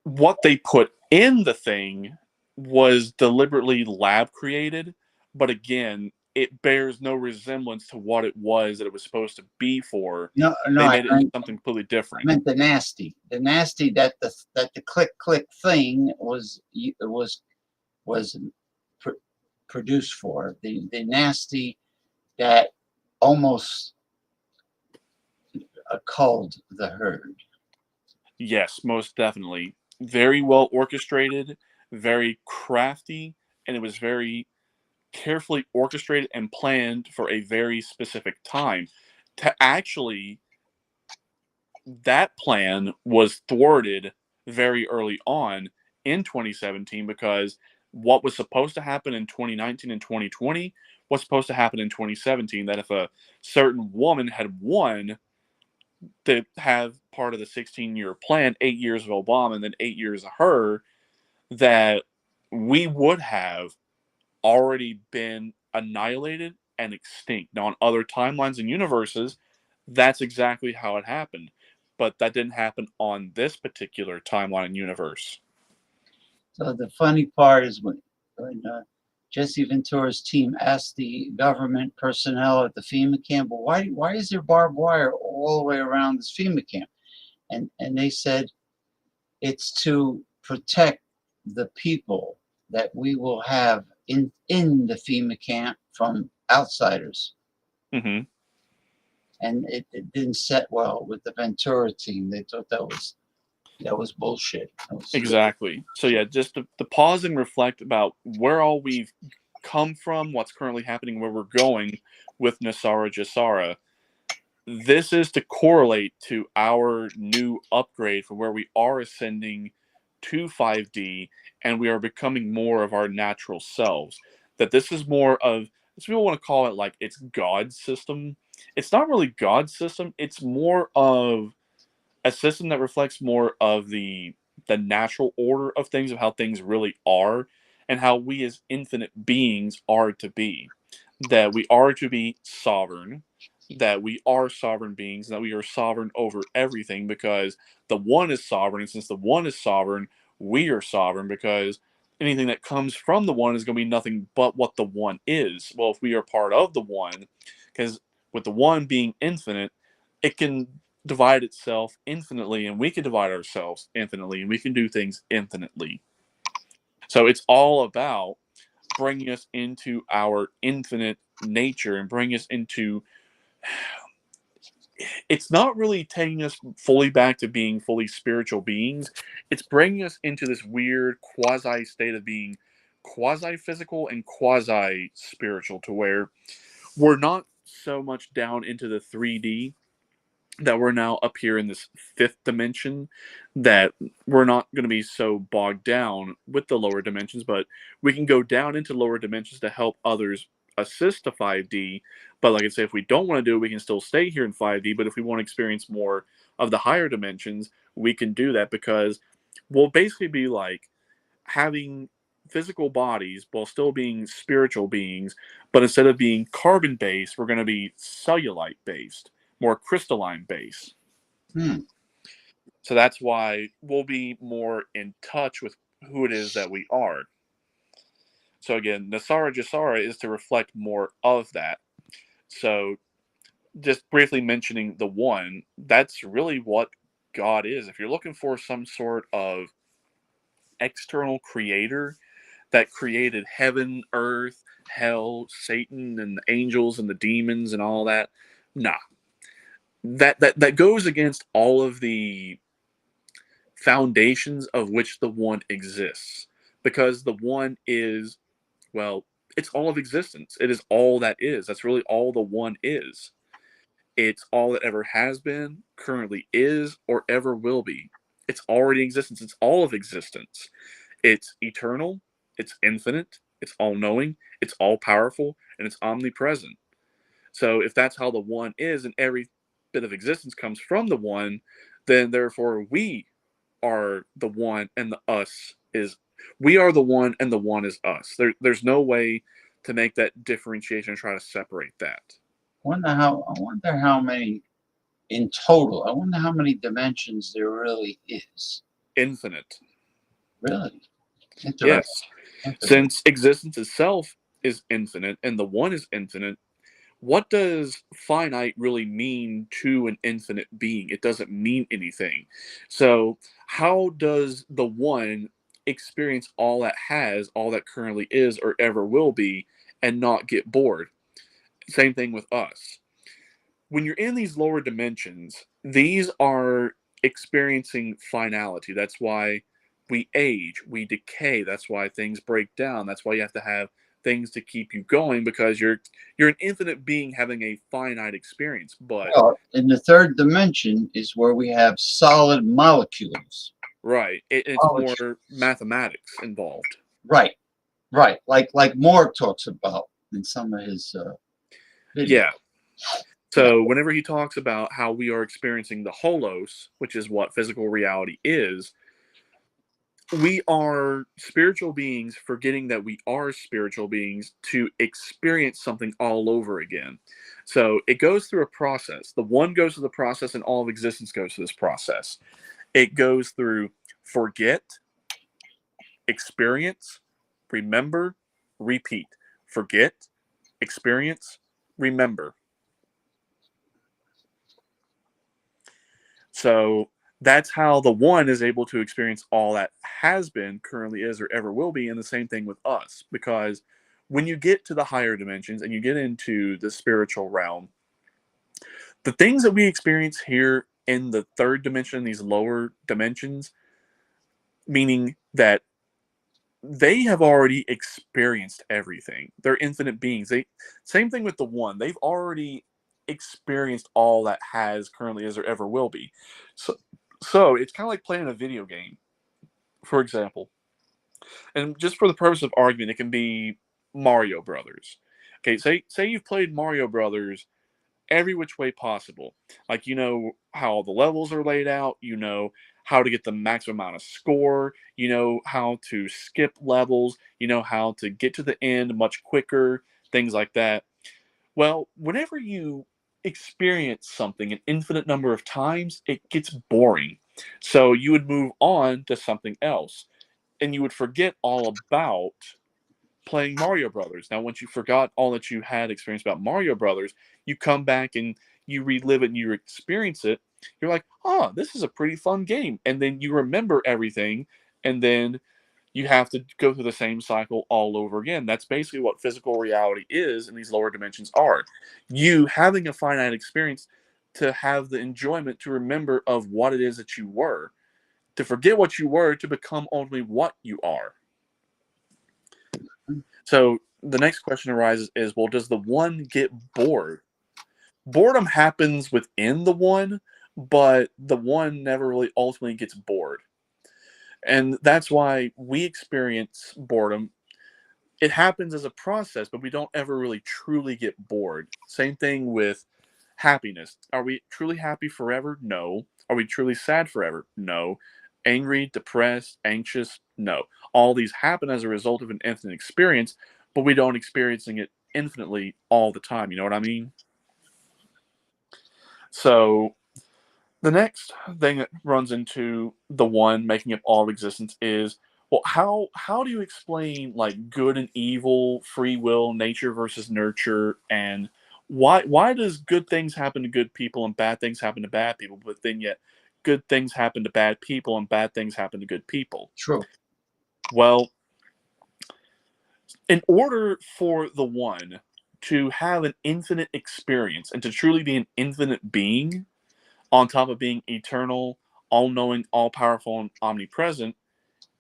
What they put in the thing was deliberately lab created, but again, it bears no resemblance to what it was that it was supposed to be for. No, They I made it into meant, something completely different. the nasty, that the click click thing was pr- produced for the nasty that almost culled the herd. Yes, most definitely. Very well orchestrated, very crafty, and it was very carefully orchestrated and planned for a very specific time. To actually, that plan was thwarted very early on in 2017 because what was supposed to happen in 2019 and 2020 was supposed to happen in 2017. That if a certain woman had won, to have part of the 16-year plan, 8 years of Obama and then 8 years of her, that we would have already been annihilated and extinct. Now, on other timelines and universes, that's exactly how it happened. But that didn't happen on this particular timeline and universe. So the funny part is when Jesse Ventura's team asked the government personnel at the FEMA camp, well, why is there barbed wire all the way around this FEMA camp? And they said it's to protect the people that we will have in the FEMA camp from outsiders. Mm-hmm. And it didn't set well with the Ventura team. They thought that was bullshit. Exactly. So yeah, just to pause and reflect about where all we've come from, what's currently happening, where we're going with Nasara Jasara. This is to correlate to our new upgrade for where we are ascending to 5D and we are becoming more of our natural selves. That this is more of, some people want to call it like it's God's system. It's not really God's system. It's more of a system that reflects more of the natural order of things, of how things really are, and how we as infinite beings are to be. That we are to be sovereign, that we are sovereign beings, that we are sovereign over everything because the one is sovereign, and since the one is sovereign, we are sovereign because anything that comes from the one is going to be nothing but what the one is. Well, if we are part of the one, because with the one being infinite, it can divide itself infinitely, and we can divide ourselves infinitely, and we can do things infinitely. So it's all about bringing us into our infinite nature and bring us into. It's not really taking us fully back to being fully spiritual beings. It's bringing us into this weird quasi state of being quasi physical and quasi spiritual, to where we're not so much down into the 3D, that we're now up here in this fifth dimension, that we're not going to be so bogged down with the lower dimensions, but we can go down into lower dimensions to help others assist to 5D. But like I say, if we don't want to do it, we can still stay here in 5D. But if we want to experience more of the higher dimensions, we can do that, because we'll basically be like having physical bodies while still being spiritual beings, but instead of being carbon based, we're going to be cellulite based, more crystalline based. Hmm. So that's why we'll be more in touch with who it is that we are. So again, Nasara Jasara is to reflect more of that. So just briefly mentioning the one, that's really what God is. If you're looking for some sort of external creator that created heaven, earth, hell, Satan, and the angels and the demons and all that, nah. That goes against all of the foundations of which the one exists. Because the one is, well, it's all of existence. It is all that is. That's really all the one is. It's all that ever has been, currently is, or ever will be. It's already existence. It's all of existence. It's eternal, it's infinite, it's all knowing, it's all powerful, and it's omnipresent. So if that's how the one is, and every bit of existence comes from the one, then therefore we are the one, and the us is, we are the one and the one is us. There's no way to make that differentiation and try to separate that. I wonder how many in total. I wonder how many dimensions there really is. Infinite. Really? Interesting. Yes. Interesting. Since existence itself is infinite and the one is infinite, what does finite really mean to an infinite being? It doesn't mean anything. So, how does the one experience all that has, all that currently is, or ever will be, and not get bored? Same thing with us. When you're in these lower dimensions, these are experiencing finality. That's why we age, we decay. That's why things break down. That's why you have to have things to keep you going, because you're an infinite being having a finite experience. But Well, in the third dimension is where we have solid molecules. right, it's more mathematics involved. Right, right. Like Morg talks about in some of his videos. Yeah. So whenever he talks about how we are experiencing the holos, which is what physical reality is, we are spiritual beings forgetting that we are spiritual beings to experience something all over again. So it goes through a process. The one goes through the process, and all of existence goes through this process. It goes through forget, experience, remember, repeat. Forget, experience, remember. So that's how the one is able to experience all that has been, currently is, or ever will be. And the same thing with us, because when you get to the higher dimensions and you get into the spiritual realm, the things that we experience here in the third dimension, these lower dimensions, meaning that they have already experienced everything. They're infinite beings. Same thing with the one. They've already experienced all that has, currently is, or ever will be. So it's kind of like playing a video game, for example. And just for the purpose of argument, it can be Mario Brothers. Okay, say you've played Mario Brothers every which way possible. Like, you know how the levels are laid out, you know how to get the maximum amount of score, you know how to skip levels, you know how to get to the end much quicker, things like that. Well, whenever you experience something an infinite number of times, it gets boring. So you would move on to something else, and you would forget all about playing Mario Brothers. Now, once you forgot all that you had experienced about Mario Brothers, you come back and you relive it and you experience it. You're like, oh, this is a pretty fun game. And then you remember everything, and then you have to go through the same cycle all over again. That's basically what physical reality is, and these lower dimensions are. You having a finite experience to have the enjoyment to remember of what it is that you were, to forget what you were, to become only what you are. So the next question arises is, well, does the one get bored? Boredom happens within the one, but the one never really ultimately gets bored. And that's why we experience boredom. It happens as a process, but we don't ever really truly get bored. Same thing with happiness. Are we truly happy forever? No. Are we truly sad forever? No. Angry, depressed, anxious? No. All these happen as a result of an infinite experience, but we don't experiencing it infinitely all the time. You know what I mean? So the next thing that runs into the one making up all of existence is, well, how do you explain like good and evil, free will, nature versus nurture, and why does good things happen to good people and bad things happen to bad people, but then yet good things happen to bad people and bad things happen to good people? True. Well, in order for the one to have an infinite experience and to truly be an infinite being, on top of being eternal, all knowing, all powerful, and omnipresent,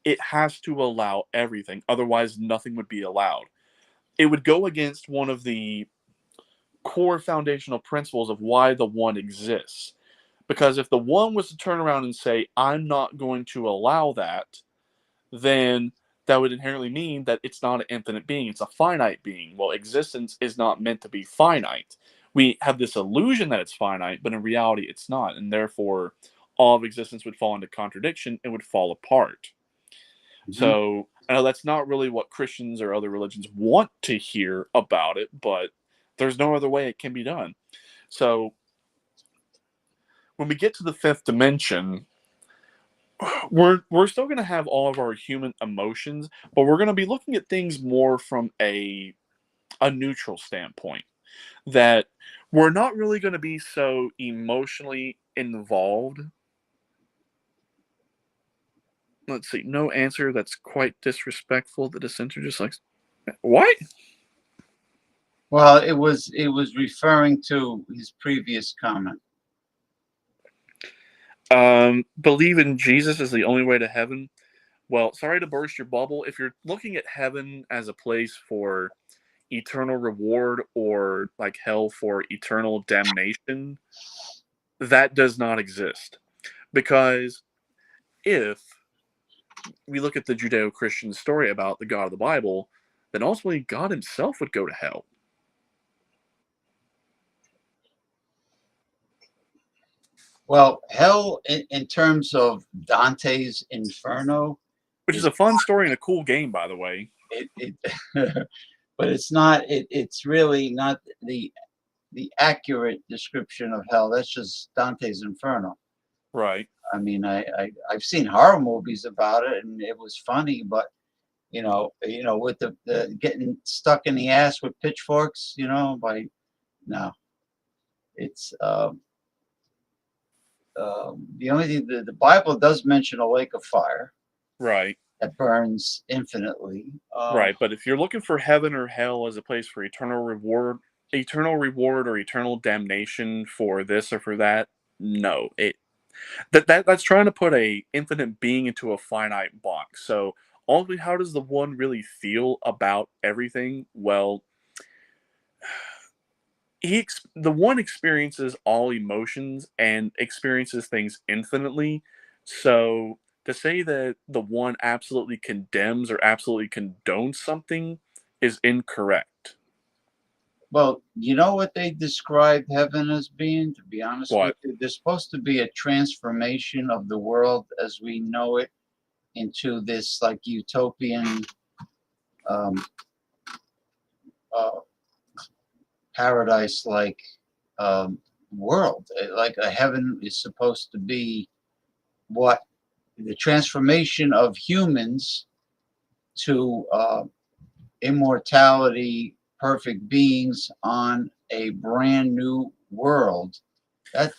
it has to allow everything. Otherwise, nothing would be allowed. It would go against one of the core foundational principles of why the one exists. Because if the one was to turn around and say, I'm not going to allow that, then that would inherently mean that it's not an infinite being, it's a finite being. Well, existence is not meant to be finite. We have this illusion that it's finite, but in reality it's not, and therefore all of existence would fall into contradiction and would fall apart. So I know that's not really what Christians or other religions want to hear about it, but there's no other way it can be done. So when we get to the fifth dimension, we're still going to have all of our human emotions, but we're going to be looking at things more from a neutral standpoint. That we're not really going to be so emotionally involved. Let's see, no answer. That's quite disrespectful. The dissenter just like, what? Well, it was referring to his previous comment. Believe in Jesus is the only way to heaven. Well, sorry to burst your bubble. If you're looking at heaven as a place for eternal reward or like hell for eternal damnation, that does not exist. Because if we look at the Judeo-Christian story about the God of the Bible, then ultimately God himself would go to hell. Well, hell in terms of Dante's Inferno, which is a fun story and a cool game, by the way. But it's not. It's really not the accurate description of hell. That's just Dante's Inferno. Right. I mean, I've seen horror movies about it, and it was funny, but you know, with the getting stuck in the ass with pitchforks, by no, it's the only thing the Bible does mention a lake of fire, right, that burns infinitely. Right, but if you're looking for heaven or hell as a place for eternal reward or eternal damnation for this or for that, no, that's trying to put a infinite being into a finite box. So ultimately, how does the one really feel about everything? Well, the one experiences all emotions and experiences things infinitely. So to say that the one absolutely condemns or absolutely condones something is incorrect. Well, you know what they describe heaven as being, to be honest with What? you? There's supposed to be a transformation of the world as we know it into this like utopian um, paradise-like world. Like a heaven is supposed to be what the transformation of humans to immortality, perfect beings on a brand new world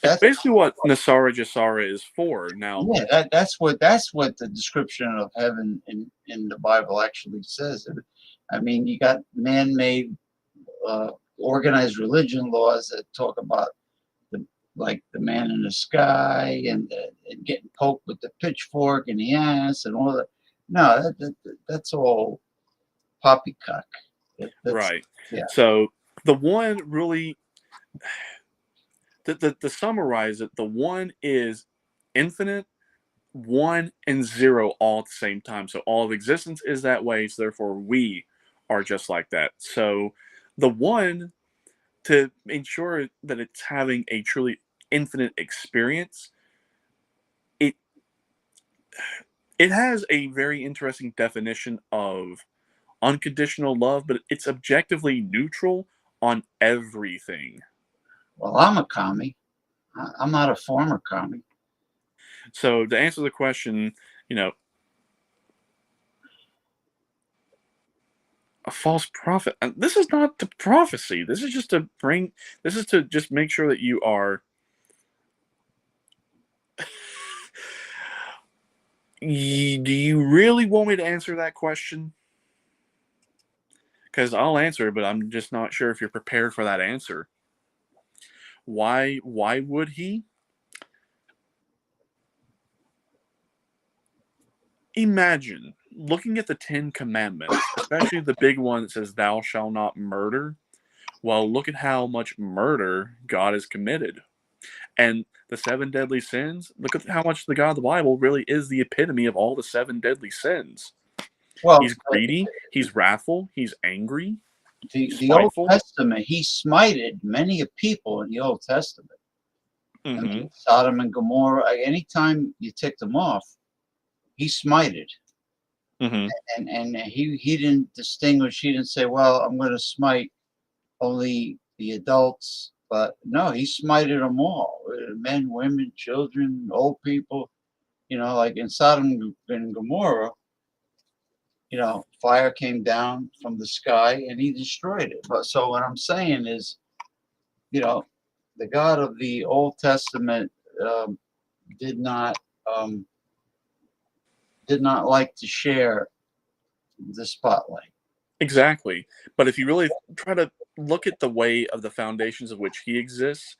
That's basically what Nasara Jasara is for. Now, yeah. That's what the description of heaven in the Bible actually says. I mean, you got man-made organized religion laws that talk about like the man in the sky and getting poked with the pitchfork in the ass and all that. No, that's all poppycock. That's right. yeah. So the one really, to summarize it, the one is infinite, one and zero all at the same time. So all of existence is that way. So therefore, we are just like that. So the one, to ensure that it's having a truly infinite experience, it it has a very interesting definition of unconditional love, but it's objectively neutral on everything. Well, I'm a commie. I'm not a former commie. So to answer the question, you know, a false prophet. This is not the prophecy. This is just to bring. This is to just make sure that you are. Do you really want me to answer that question? Because I'll answer, but I'm just not sure if you're prepared for that answer. Why? Why would he? Imagine looking at the Ten Commandments, especially the big one that says, "Thou shalt not murder." Well, look at how much murder God has committed. And the seven deadly sins, look at how much the God of the Bible really is the epitome of all the seven deadly sins. Well, He's greedy, he's wrathful, he's angry, the Old spiteful. Testament, he smited many a people in the Old Testament. I mean, Sodom and Gomorrah, anytime you ticked them off, he smited. And he didn't distinguish. He didn't say, well, I'm going to smite only the adults. But no, he smited them all. Men, women, children, old people. You know, like in Sodom and Gomorrah, you know, fire came down from the sky and he destroyed it. But so what I'm saying is, you know, the God of the Old Testament did not like to share the spotlight. Exactly. But if you really try to look at the way of the foundations of which he exists,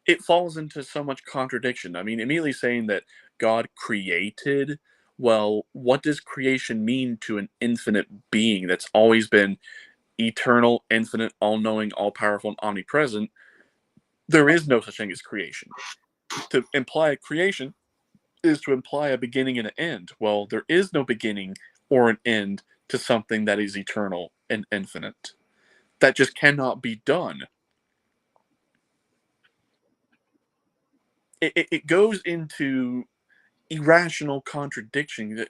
it falls into so much contradiction. I mean, immediately saying that God created, well, what does creation mean to an infinite being that's always been eternal, infinite, all-knowing, all-powerful, and omnipresent? There is no such thing as creation. To imply creation is to imply a beginning and an end. Well, there is no beginning or an end to something that is eternal and infinite. That just cannot be done. It goes into irrational contradiction.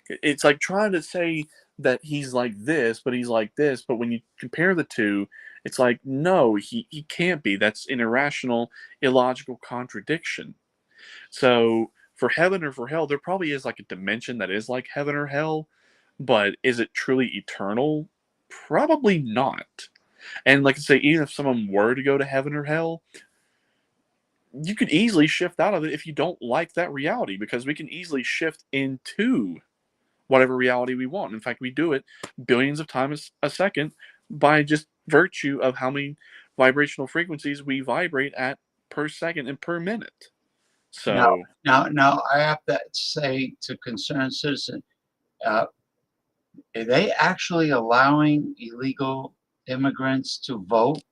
It's like trying to say that he's like this, but he's like this. But when you compare the two, it's like, no, he can't be. That's an irrational, illogical contradiction. So for heaven or for hell, there probably is like a dimension that is like heaven or hell, but is it truly eternal? Probably not. And like I say, even if someone were to go to heaven or hell, you could easily shift out of it if you don't like that reality, because we can easily shift into whatever reality we want. In fact, we do it billions of times a second by just virtue of how many vibrational frequencies we vibrate at per second and per minute. So now I have to say to concerned citizen, are they actually allowing illegal immigrants to vote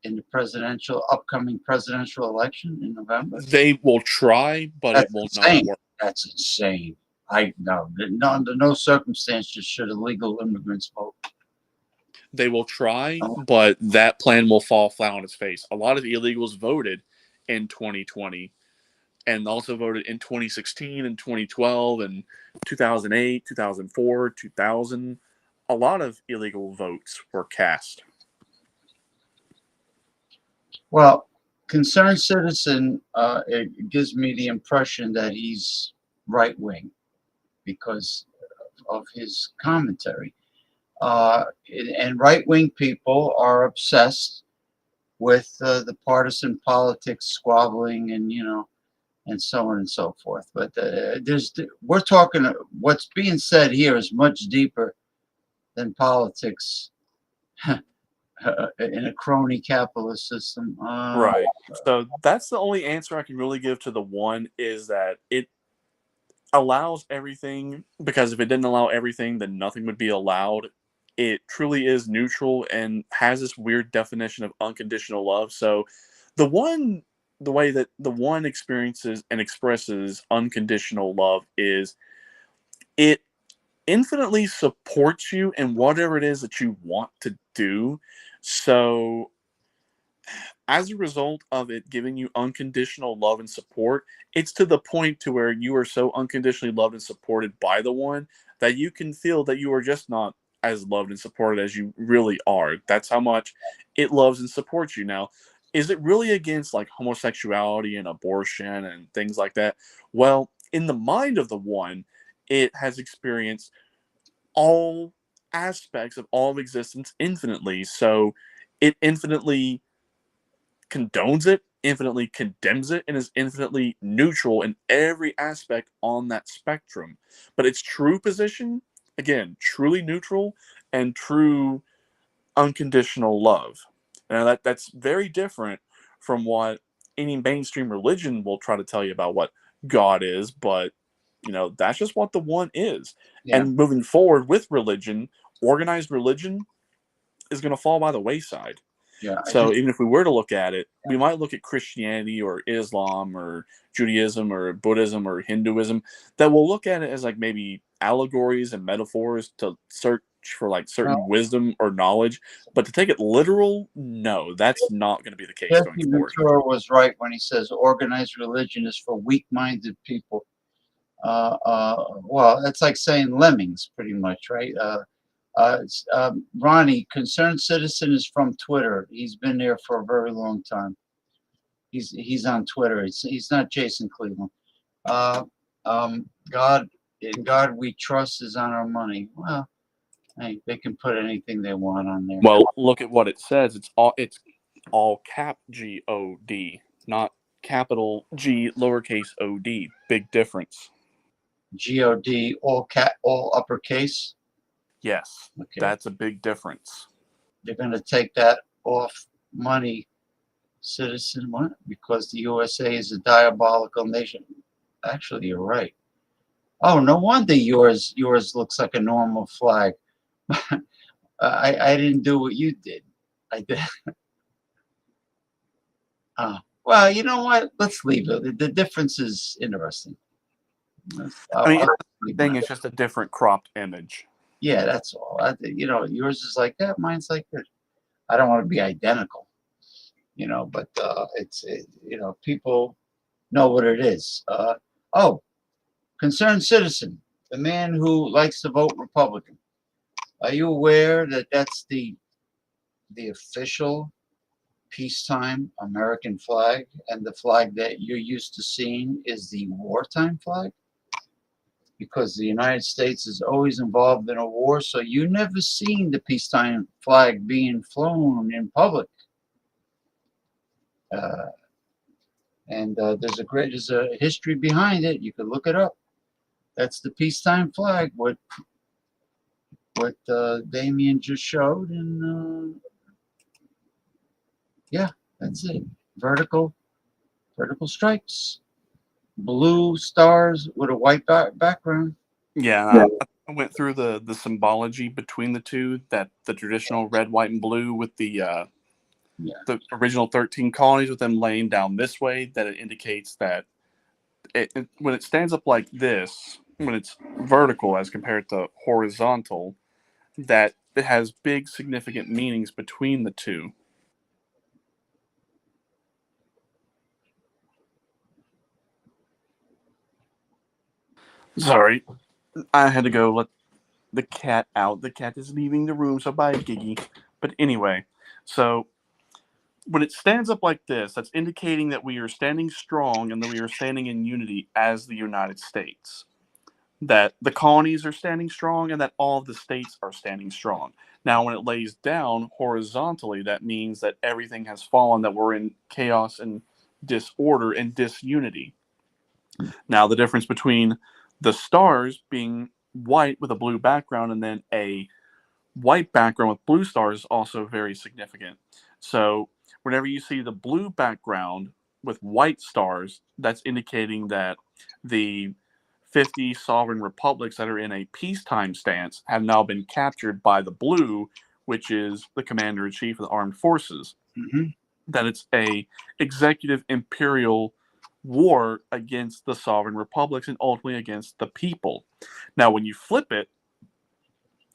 in the upcoming presidential election in November? they will try, but That's it will insane. not work. That's insane. Under no circumstances should illegal immigrants vote. They will try, but that plan will fall flat on its face. A lot of illegals voted in 2020 and also voted in 2016 and 2012 and 2008, 2004, 2000. A lot of illegal votes were cast. Well, concerned citizen, it gives me the impression that he's right wing because of his commentary. And right wing people are obsessed with the partisan politics squabbling and and so on and so forth. But we're talking what's being said here is much deeper than politics in a crony capitalist system. Right. So that's the only answer I can really give to the one, is that it allows everything, because if it didn't allow everything, then nothing would be allowed. It truly is neutral and has this weird definition of unconditional love. So the way that the one experiences and expresses unconditional love is it infinitely supports you in whatever it is that you want to do. So as a result of it giving you unconditional love and support, it's to the point to where you are so unconditionally loved and supported by the one that you can feel that you are just not as loved and supported as you really are. That's how much it loves and supports you. Now, is it really against like homosexuality and abortion and things like that? Well, in the mind of the one, it has experienced all aspects of all of existence infinitely. So it infinitely condones it, infinitely condemns it, and is infinitely neutral in every aspect on that spectrum. But its true position, again, truly neutral and true unconditional love. Now that's very different from what any mainstream religion will try to tell you about what God is, but that's just what the one is. Yeah. And moving forward with religion, organized religion is going to fall by the wayside. Yeah. So even if we were to look at it, we might look at Christianity or Islam or Judaism or Buddhism or Hinduism, that will look at it as like maybe allegories and metaphors to search for like certain wisdom or knowledge. But to take it literal, no, that's not going to be the case going Jesse forward. Ventura was right when he says organized religion is for weak-minded people. Well, that's like saying lemmings, pretty much, right? Ronnie, Concerned Citizen is from Twitter. He's been there for a very long time. He's on Twitter. He's not Jason Cleveland. God, in God we trust is on our money. Well, hey, they can put anything they want on there. Well, look at what it says. It's all cap G-O-D, not capital G lowercase o-d. Big difference. G-O-D, all uppercase. Yes, Okay. That's a big difference. They're going to take that off money, citizen, what? Because the USA is a diabolical nation. Actually, you're right. Oh, no wonder yours looks like a normal flag. I didn't do what you did. I did. Well, you know what? Let's leave it. The difference is interesting. I mean, the thing is just a different cropped image. Yeah, that's all. Yours is like that. Mine's like that. I don't want to be identical, but people know what it is. Concerned citizen, the man who likes to vote Republican. Are you aware that that's the official peacetime American flag, and the flag that you're used to seeing is the wartime flag? Because the United States is always involved in a war, so you never seen the peacetime flag being flown in public. And there's a history behind it. You can look it up. That's the peacetime flag. What Damien just showed, and yeah, that's it. Vertical stripes, blue stars with a white background. Yeah, I went through the symbology between the two. That the traditional red, white, and blue with the original 13 colonies, with them laying down this way, that it indicates that when it stands up like this, when it's vertical as compared to horizontal, that it has big significant meanings between the two. Sorry, I had to go let the cat out. The cat is leaving the room, so bye, Giggy. But anyway, so when it stands up like this, that's indicating that we are standing strong and that we are standing in unity as the United States. that the colonies are standing strong and that all of the states are standing strong. Now, when it lays down horizontally, that means that everything has fallen, that we're in chaos and disorder and disunity. Now, the difference between the stars being white with a blue background and then a white background with blue stars is also very significant. So, whenever you see the blue background with white stars, that's indicating that the 50 sovereign republics that are in a peacetime stance have now been captured by the blue, which is the commander-in-chief of the armed forces. That it's a executive imperial war against the sovereign republics and ultimately against the people. Now, when you flip it,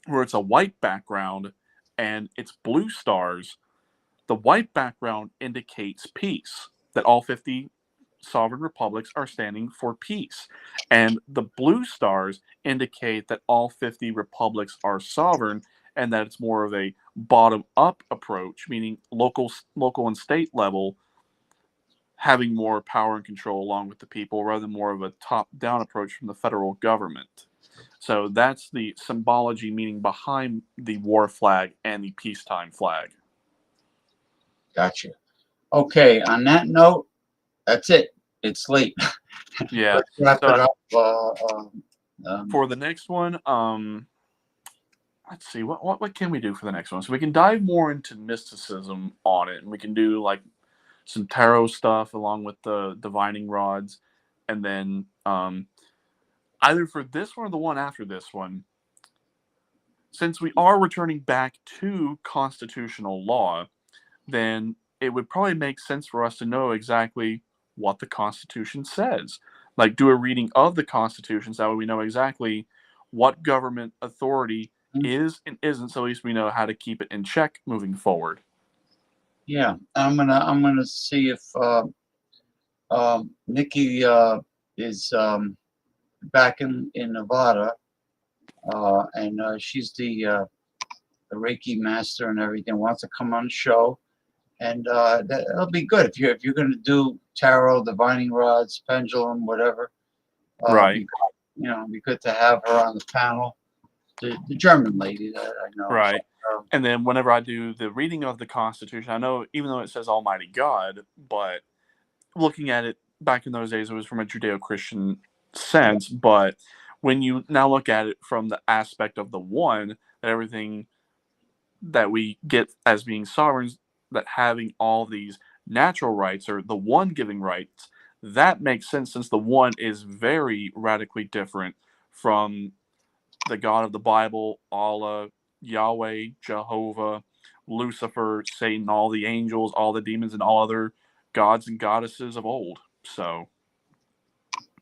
where it's a white background and it's blue stars, the white background indicates peace, that all 50 sovereign republics are standing for peace. And the blue stars indicate that all 50 republics are sovereign and that it's more of a bottom-up approach, meaning local and state level having more power and control along with the people rather than more of a top-down approach from the federal government. So that's the symbology meaning behind the war flag and the peacetime flag. Gotcha. Okay, on that note, that's it. It's late. Yeah. Let's wrap So it up. For the next one, let's see, what can we do for the next one? So we can dive more into mysticism on it, and we can do like some tarot stuff along with the divining rods, and then either for this one or the one after this one, since we are returning back to constitutional law, then it would probably make sense for us to know exactly what the Constitution says. Like, do a reading of the Constitution so that way we know exactly what government authority is and isn't, so at least we know how to keep it in check moving forward. Yeah, I'm gonna see if Nikki is back in Nevada, and she's the Reiki master and everything. Wants to come on the show, and that'll be good if you're gonna do tarot, divining rods, pendulum, whatever. Right. It'd be good to have her on the panel. The German lady that I know. Right. And then whenever I do the reading of the Constitution, I know even though it says Almighty God, but looking at it back in those days, it was from a Judeo-Christian sense. But when you now look at it from the aspect of the one, that everything that we get as being sovereigns, that having all these natural rights or the one giving rights, that makes sense since the one is very radically different from the God of the Bible, Allah, Yahweh, Jehovah, Lucifer, Satan, all the angels, all the demons, and all other gods and goddesses of old. So,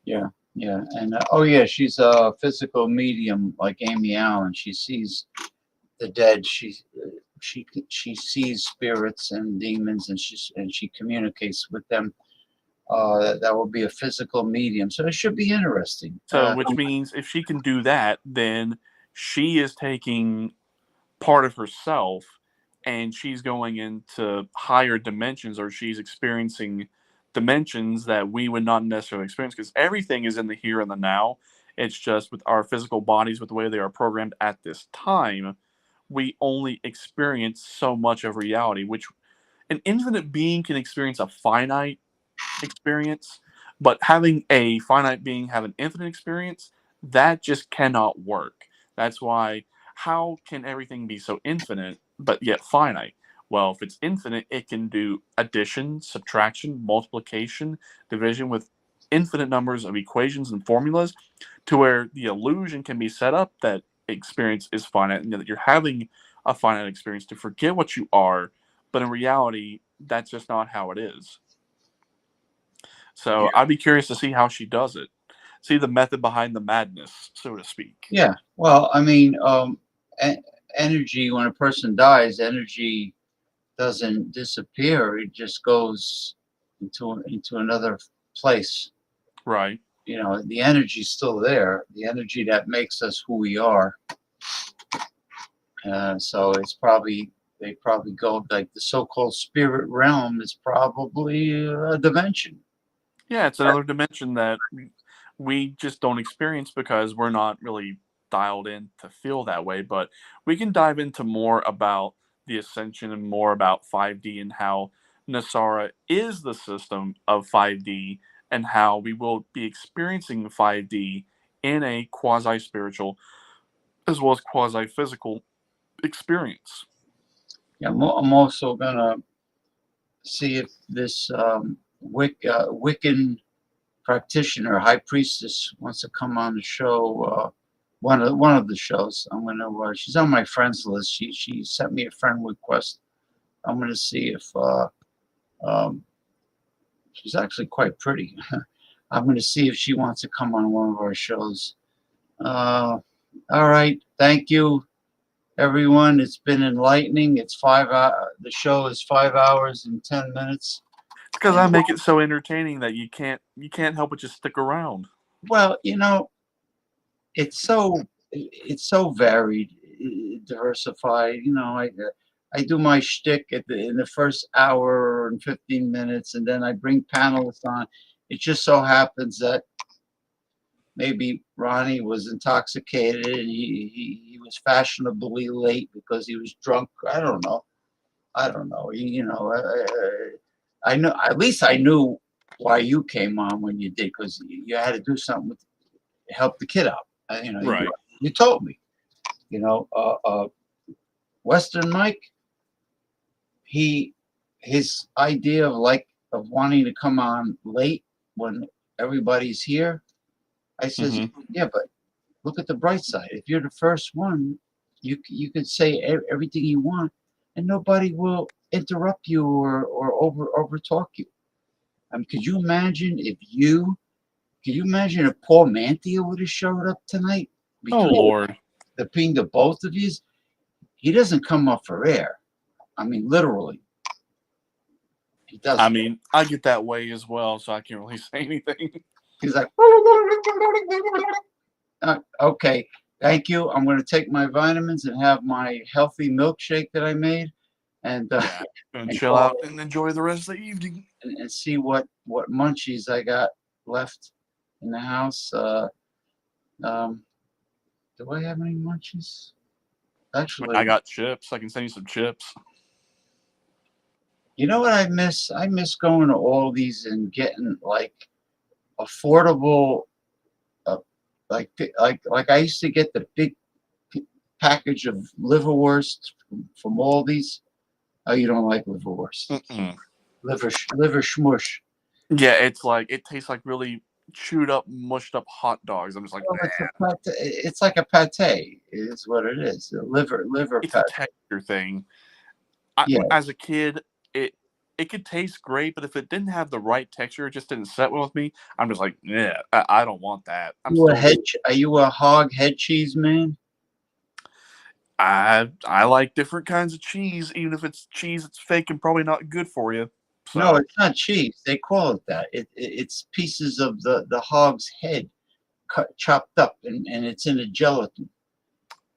yeah, and oh yeah, she's a physical medium like Amy Allen. She sees the dead. She sees spirits and demons, and she communicates with them. That will be a physical medium, so it should be interesting. So, which means if she can do that, then she is taking part of herself and she's going into higher dimensions, or she's experiencing dimensions that we would not necessarily experience, because everything is in the here and the now. It's just with our physical bodies, with the way they are programmed at this time, we only experience so much of reality, which an infinite being can experience a finite experience, but having a finite being have an infinite experience, that just cannot work. That's why, how can everything be so infinite but yet finite? Well, if it's infinite, it can do addition, subtraction, multiplication, division with infinite numbers of equations and formulas, to where the illusion can be set up that experience is finite and that you're having a finite experience to forget what you are, but in reality, that's just not how it is. So I'd be curious to see how she does it. See the method behind the madness, so to speak. Yeah, well, I mean, energy, when a person dies, energy doesn't disappear. It just goes into another place. Right. The energy's still there. The energy that makes us who we are. So they probably go like the so-called spirit realm is probably a dimension. Yeah, it's another dimension that we just don't experience because we're not really dialed in to feel that way. But we can dive into more about the Ascension and more about 5D and how Nasara is the system of 5D and how we will be experiencing 5D in a quasi spiritual as well as quasi physical experience. Yeah, I'm also gonna see if this Wiccan practitioner, high priestess, wants to come on the show. One of the shows. I'm gonna. She's on my friends list. She sent me a friend request. I'm gonna see if um, she's actually quite pretty. I'm gonna see if she wants to come on one of our shows. All right. Thank you, everyone. It's been enlightening. It's 5 hours. The show is 5 hours and 10 minutes. It's because I make it so entertaining that you can't help but just stick around. Well, it's so varied, diversified. I do my shtick in the first hour and 15 minutes, and then I bring panelists on. It just so happens that maybe Ronnie was intoxicated and he was fashionably late because he was drunk. I don't know. I know, at least I knew why you came on when you did, because you had to do something with help the kid out. Right. You told me. Western Mike, his idea of wanting to come on late when everybody's here. I says, yeah, but look at the bright side. If you're the first one, you can say everything you want, and nobody will interrupt you or over talk you. I mean, could you imagine if Paul Mantia would have showed up tonight? Oh Lord! Between the both of you, he doesn't come up for air. I mean, literally, he doesn't. I mean, I get that way as well, so I can't really say anything. He's like, okay, thank you. I'm going to take my vitamins and have my healthy milkshake that I made, and and chill out and enjoy the rest of the evening, and see what munchies I got left in the house. Do I have any munchies? Actually, I got chips. I can send you some chips. You know what I miss? I miss going to all these and getting like affordable, like I used to get the big package of liverwurst from Aldi's. Oh, you don't like liverwurst? Liver schmush. Yeah, it tastes like really chewed up, mushed up hot dogs. I'm just like, it's like a pate. Is what it is. A liver it's pate. a texture thing. As a kid, it could taste great, but if it didn't have the right texture, it just didn't set well with me. I'm just like, yeah, I don't want that. Are you a hog head cheese man? I like different kinds of cheese, even if it's cheese that's fake and probably not good for you. So. No, it's not cheese. They call it that. It's pieces of the hog's head chopped up, and it's in a gelatin.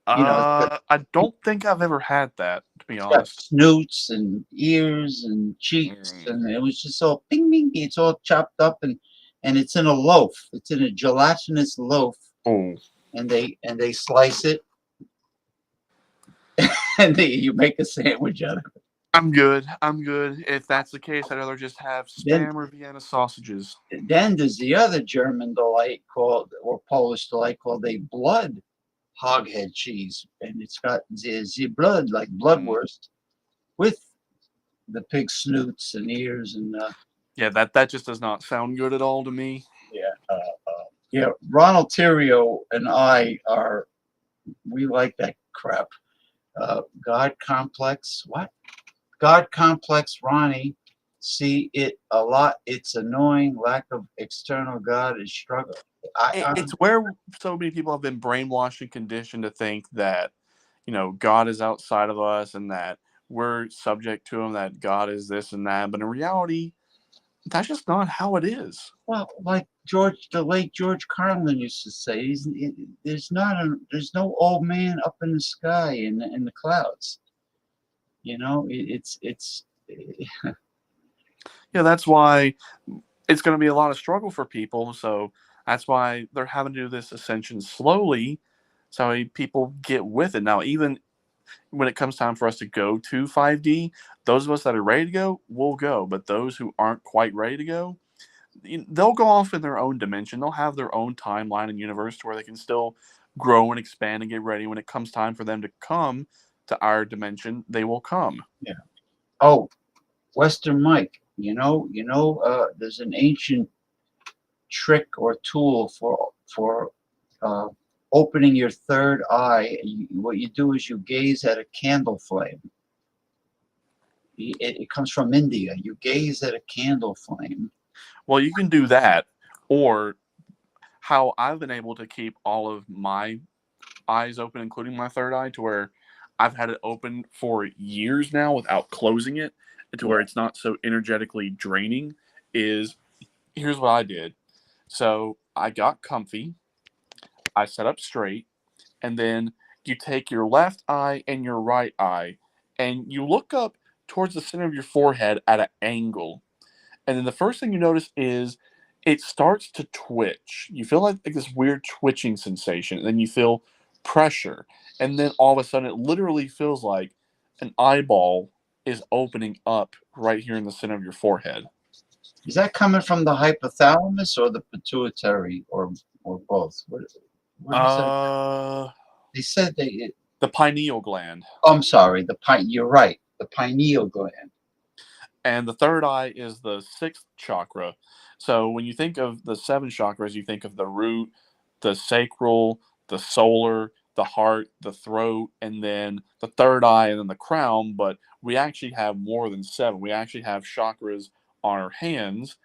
I don't think I've ever had that, to be honest. Snoots and ears and cheeks, and it was just all bing bing. It's all chopped up, and it's in a loaf. It's in a gelatinous loaf. Oh. And they slice it, and you make a sandwich out of it. I'm good. If that's the case, I'd rather just have Spam or Vienna sausages. Then there's the other German delight or Polish delight called a blood hoghead cheese, and it's got the blood, like bloodwurst, with the pig snoots and ears and yeah, that just does not sound good at all to me. Yeah, Ronald Theriot and we like that crap. God complex, what? God complex, Ronnie, see it a lot. It's annoying. Lack of external God is struggle. It's where so many people have been brainwashed and conditioned to think that, God is outside of us and that we're subject to him, that God is this and that. But in reality, that's just not how it is. Well, like the late George Carlin used to say, there's no old man up in the sky in the clouds. It's yeah, that's why it's going to be a lot of struggle for people. So That's why they're having to do this ascension slowly, so people get with it. Now, even when it comes time for us to go to 5D, those of us that are ready to go will go. But those who aren't quite ready to go, they'll go off in their own dimension. They'll have their own timeline and universe to where they can still grow and expand and get ready. When it comes time for them to come to our dimension, they will come. Yeah. Oh, Western Mike, there's an ancient trick or tool for opening your third eye. What you do is you gaze at a candle flame. It comes from India. You gaze at a candle flame. Well, you can do that, or how I've been able to keep all of my eyes open, including my third eye, to where I've had it open for years now without closing it, to where it's not so energetically draining, is here's what I did. So I got comfy, I sat up straight, and then you take your left eye and your right eye, and you look up towards the center of your forehead at an angle. And then the first thing you notice is it starts to twitch. You feel like this weird twitching sensation, and then you feel pressure. And then all of a sudden, it literally feels like an eyeball is opening up right here in the center of your forehead. Is that coming from the hypothalamus or the pituitary, or both? What is that? They said the pineal gland. Oh, I'm sorry. You're right. The pineal gland. And the third eye is the sixth chakra. So when you think of the seven chakras, you think of the root, the sacral, the solar, the heart, the throat, and then the third eye, and then the crown. But we actually have more than seven. We actually have chakras on our hands,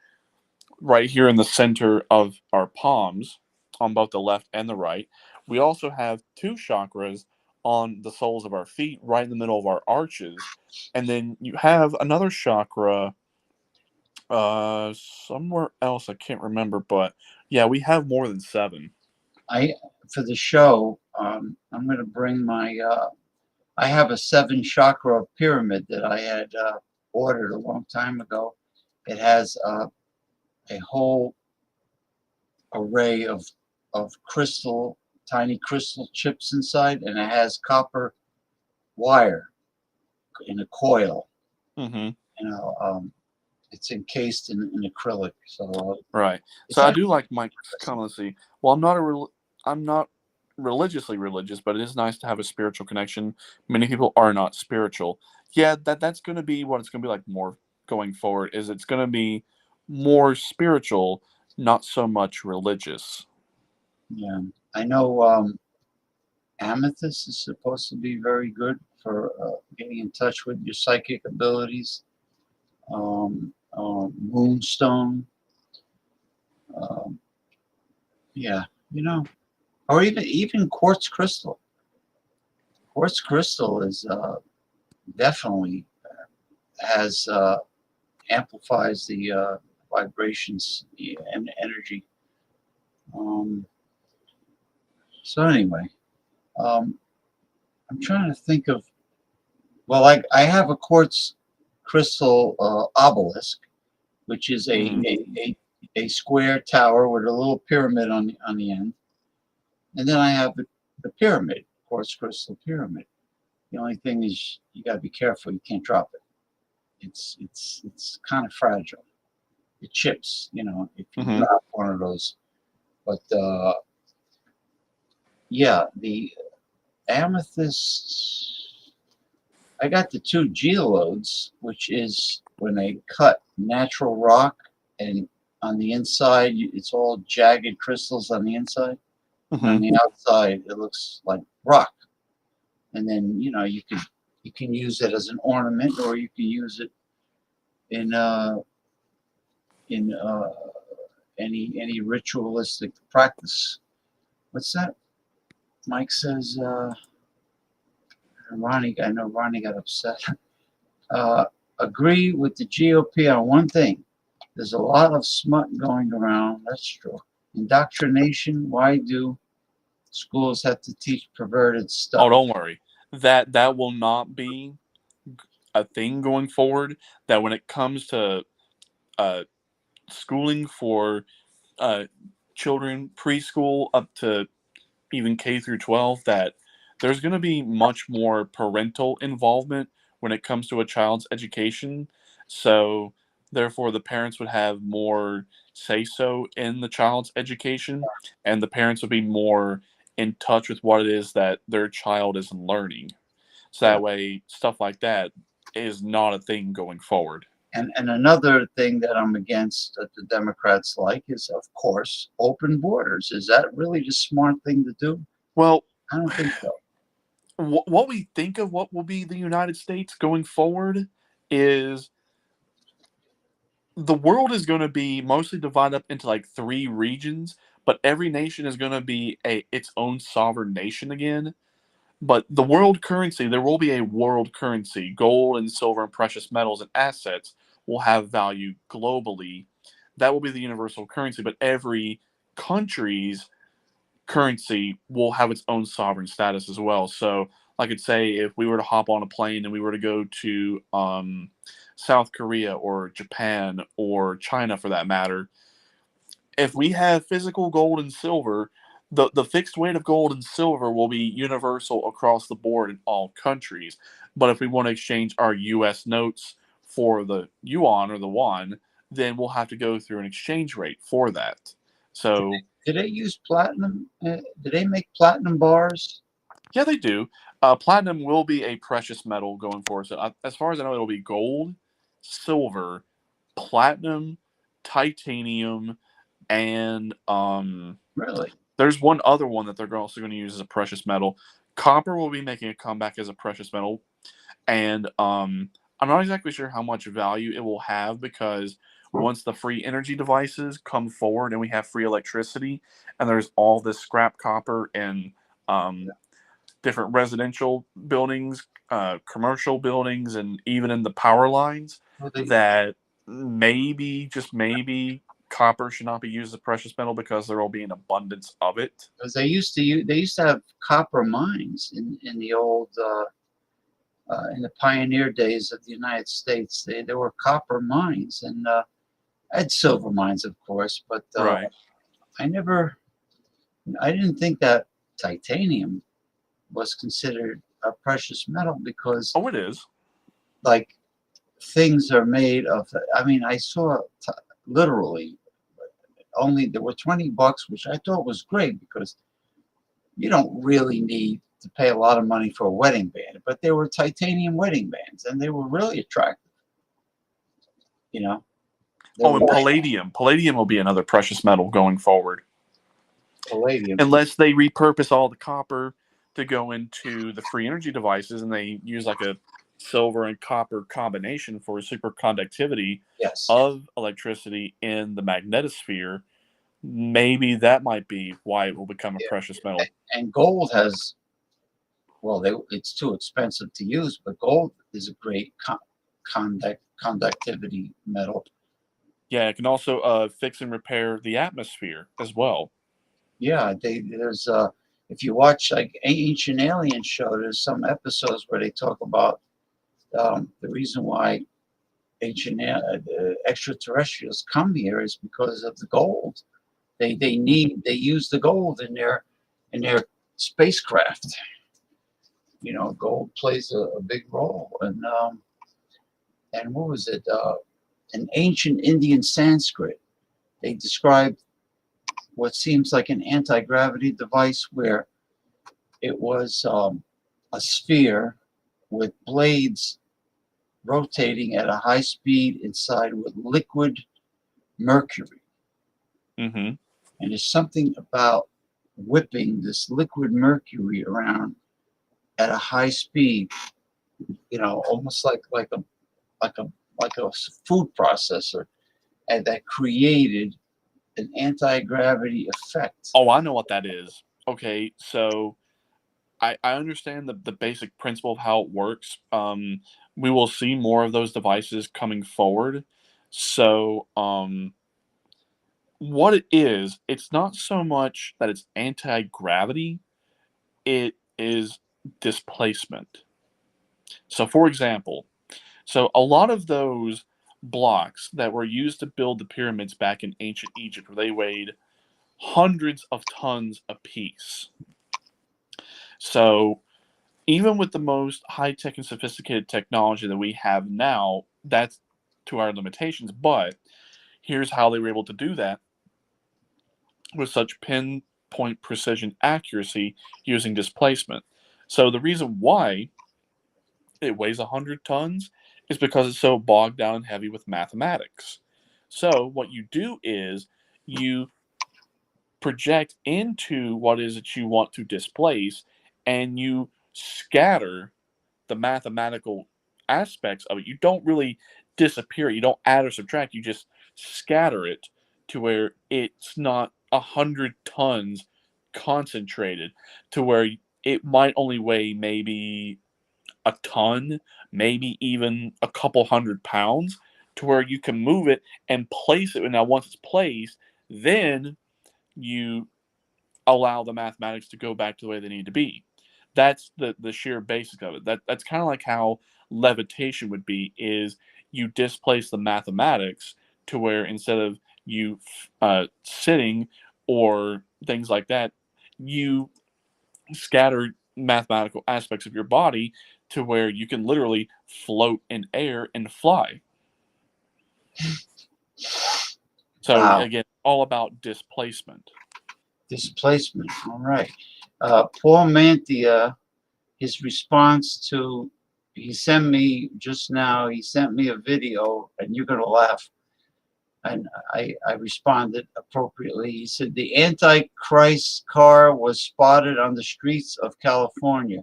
right here in the center of our palms, on both the left and the right. We also have two chakras on the soles of our feet, right in the middle of our arches. And then you have another chakra somewhere else. I can't remember, but yeah, we have more than seven. For the show, I'm going to bring my. I have a 7 chakra pyramid that I had ordered a long time ago. It has a whole array of tiny crystal chips inside, and it has copper wire in a coil. Mm-hmm. It's encased in acrylic. So right. So I do like Mike's comment. See, well, I'm not religiously religious, but it is nice to have a spiritual connection. Many people are not spiritual. Yeah, that's going to be what it's going to be like more going forward. Is it's going to be more spiritual, not so much religious. Yeah, I know. Amethyst is supposed to be very good for getting in touch with your psychic abilities. Moonstone. Yeah, or even quartz crystal. Quartz crystal is definitely has amplifies the vibrations and energy. So anyway, I'm trying to think of. Well, I have a quartz crystal obelisk, which is a square tower with a little pyramid on the end, and then I have the pyramid, quartz crystal pyramid. The only thing is you got to be careful; you can't drop it. It's kind of fragile. It chips, if you drop one of those. But yeah, the amethyst. I got the 2 geolodes, which is when they cut natural rock, and on the inside it's all jagged crystals on the inside. And on the outside it looks like rock. And then you can use it as an ornament, or you can use it in any ritualistic practice. What's that? Mike says. I know Ronnie got upset. Agree with the GOP on one thing. There's a lot of smut going around. That's true. Indoctrination. Why do schools have to teach perverted stuff? Oh, don't worry. That will not be a thing going forward. That when it comes to schooling for children, preschool up to even K through 12, that there's going to be much more parental involvement when it comes to a child's education. So, therefore, the parents would have more say so in the child's education, and the parents would be more in touch with what it is that their child is learning. So that way, stuff like that is not a thing going forward. And another thing that I'm against that the Democrats like is, of course, open borders. Is that really the smart thing to do? Well, I don't think so. what we think of what will be the United States going forward is the world is going to be mostly divided up into like 3 regions, but every nation is going to be its own sovereign nation again. But the world currency, there will be a world currency. Gold and silver and precious metals and assets will have value globally. That will be the universal currency, but every country's currency will have its own sovereign status as well. So, like I could say, if we were to hop on a plane and we were to go to South Korea or Japan or China for that matter, if we have physical gold and silver, the fixed weight of gold and silver will be universal across the board in all countries. But if we want to exchange our U.S. notes for the yuan or the won, then we'll have to go through an exchange rate for that. So, do they use platinum? Do they make platinum bars? yeah, they do. Platinum will be a precious metal going forward. So, as far as I know, it'll be gold, silver, platinum, titanium, and Really? there's one other one that they're also going to use as a precious metal. Copper will be making a comeback as a precious metal, and I'm not exactly sure how much value it will have, because once the free energy devices come forward and we have free electricity, and there's all this scrap copper in different residential buildings, commercial buildings, and even in the power lines, that maybe, just maybe, copper should not be used as a precious metal because there will be an abundance of it. Because they used to have copper mines in the old in the pioneer days of the United States. There were copper mines, and had silver mines, of course, but Right. I didn't think that titanium was considered a precious metal, because Oh, it is. like things are made of. I mean, I saw literally only there were $20, which I thought was great, because you don't really need to pay a lot of money for a wedding band, but they were titanium wedding bands, and they were really attractive. You know. They Oh, and were palladium. Palladium will be another precious metal going forward. palladium. Unless they repurpose all the copper to go into the free energy devices, and they use like a silver and copper combination for superconductivity Yes. of electricity in the magnetosphere, maybe that might be why it will become a precious metal. And gold has, well, it's too expensive to use, but gold is a great conductivity metal. Yeah, it can also fix and repair the atmosphere as well. Yeah, there's if you watch like Ancient Alien Show, there's some episodes where they talk about the reason why extraterrestrials come here is because of the gold. They use the gold in their spacecraft. You know, gold plays a big role, and what was it? In ancient Indian Sanskrit, they described what seems like an anti-gravity device, where it was a sphere with blades rotating at a high speed inside with liquid mercury. Mm-hmm. And there's something about whipping this liquid mercury around at a high speed, you know, almost like a food processor, and that created an anti-gravity effect. Oh, I know what that is. Okay, so I understand the basic principle of how it works. We will see more of those devices coming forward. So, what it is, it's not so much that it's anti-gravity, it is displacement. So, for example, a lot of those blocks that were used to build the pyramids back in ancient Egypt, where they weighed hundreds of tons apiece. So even with the most high-tech and sophisticated technology that we have now, that's to our limitations. But here's how they were able to do that with such pinpoint precision accuracy using displacement. So the reason why it weighs 100 tons is because it's so bogged down and heavy with mathematics. So what you do is you project into what is it you want to displace, and you scatter the mathematical aspects of it. You don't really disappear it. You don't add or subtract. You just scatter it to where it's not 100 tons concentrated, to where it might only weigh maybe a ton, maybe even a couple 100 pounds, to where you can move it and place it. And now once it's placed, then you allow the mathematics to go back to the way they need to be. That's the sheer basic of it. That's kind of like how levitation would be, is you displace the mathematics to where instead of you sitting or things like that, you scatter mathematical aspects of your body to where you can literally float in air and fly. So Wow. again, all about displacement. Displacement. All right. Paul Mantia, his response to, he sent me just now, he sent me a video, and you're going to laugh. And I responded appropriately. He said, the Antichrist car was spotted on the streets of California.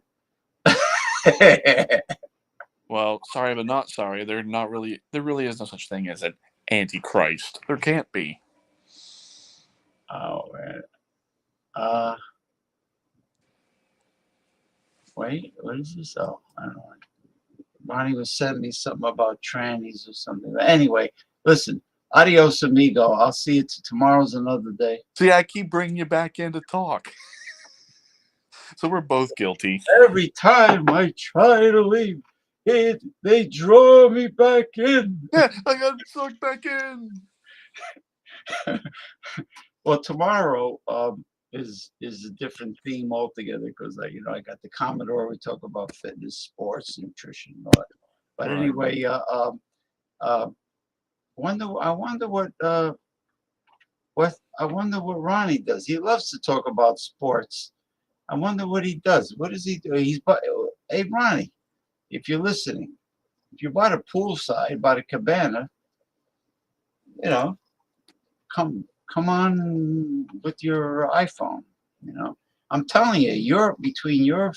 Well, sorry, but not sorry. There really is no such thing as an Antichrist. There can't be. Oh, man. Wait, what is this? Oh, I don't know. Ronnie was sending me something about trannies or something. But anyway, listen, adios, amigo. I'll see you tomorrow's another day. See, I keep bringing you back in to talk. So we're both guilty. Every time I try to leave, they draw me back in. Yeah, I got sucked back in. Well, tomorrow is a different theme altogether, because I got the Commodore. We talk about fitness, sports, nutrition, and all that. But Right. anyway, I wonder what Ronnie does. He loves to talk about sports. I wonder what he does. What does he do? Hey, Ronnie, if you're listening, if you're by the poolside, by the cabana, come on with your iPhone. I'm telling you, between your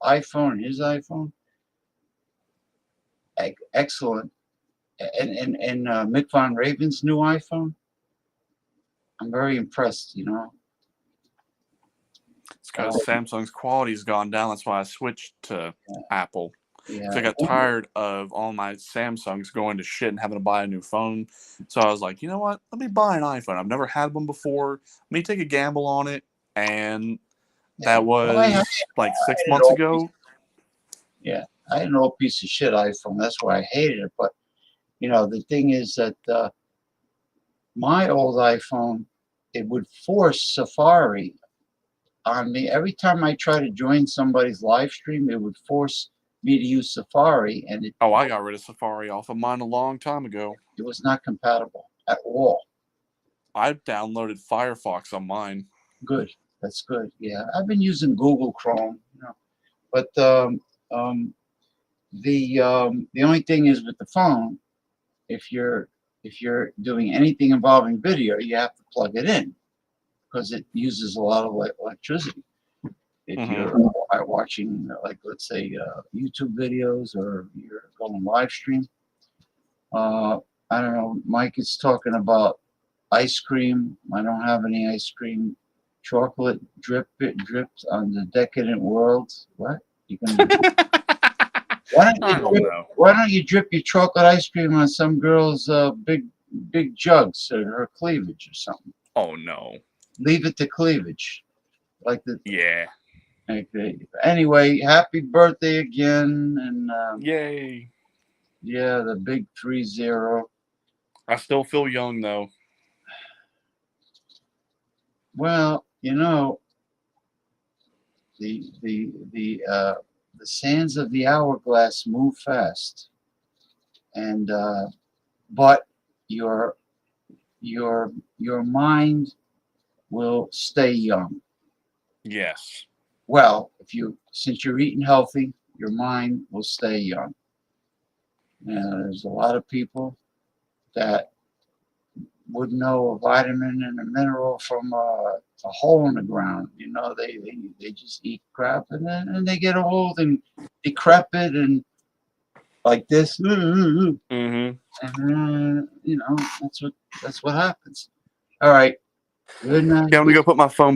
iPhone and his iPhone, excellent. And Mick Von Raven's new iPhone, I'm very impressed. It's because Samsung's quality's gone down. That's why I switched to Apple. Yeah. I got tired of all my Samsungs going to shit and having to buy a new phone. So I was like, you know what? Let me buy an iPhone. I've never had one before. Let me take a gamble on it. And that was like 6 months ago. Yeah, I had an old piece of shit iPhone. That's why I hated it. But the thing is that my old iPhone, it would force Safari on me. Every time I try to join somebody's live stream, it would force me to use Safari, and I got rid of Safari off of mine a long time ago. It was not compatible at all. I downloaded Firefox on mine. Good. That's good. Yeah, I've been using Google Chrome, but the only thing is with the phone, if you're doing anything involving video, you have to plug it in, because it uses a lot of electricity. If you're watching, like, let's say, YouTube videos, or you're going live stream. I don't know. Mike is talking about ice cream. I don't have any ice cream. Chocolate dripped on the decadent world. What? Why don't you drip your chocolate ice cream on some girl's big jugs, or her cleavage or something? Oh no. Leave it to cleavage. Yeah. Okay. Anyway, happy birthday again, and yay. Yeah, the big 30. I still feel young though. Well, you know, the sands of the hourglass move fast, and but your your mind will stay young. Yes. Well, since you're eating healthy, your mind will stay young. And there's a lot of people that would know a vitamin and a mineral from a hole in the ground. You know, they just eat crap, and they get old and decrepit and like this. Mm-hmm. And you know, that's what happens. All right. Good night. Yeah, I'm gonna go put my phone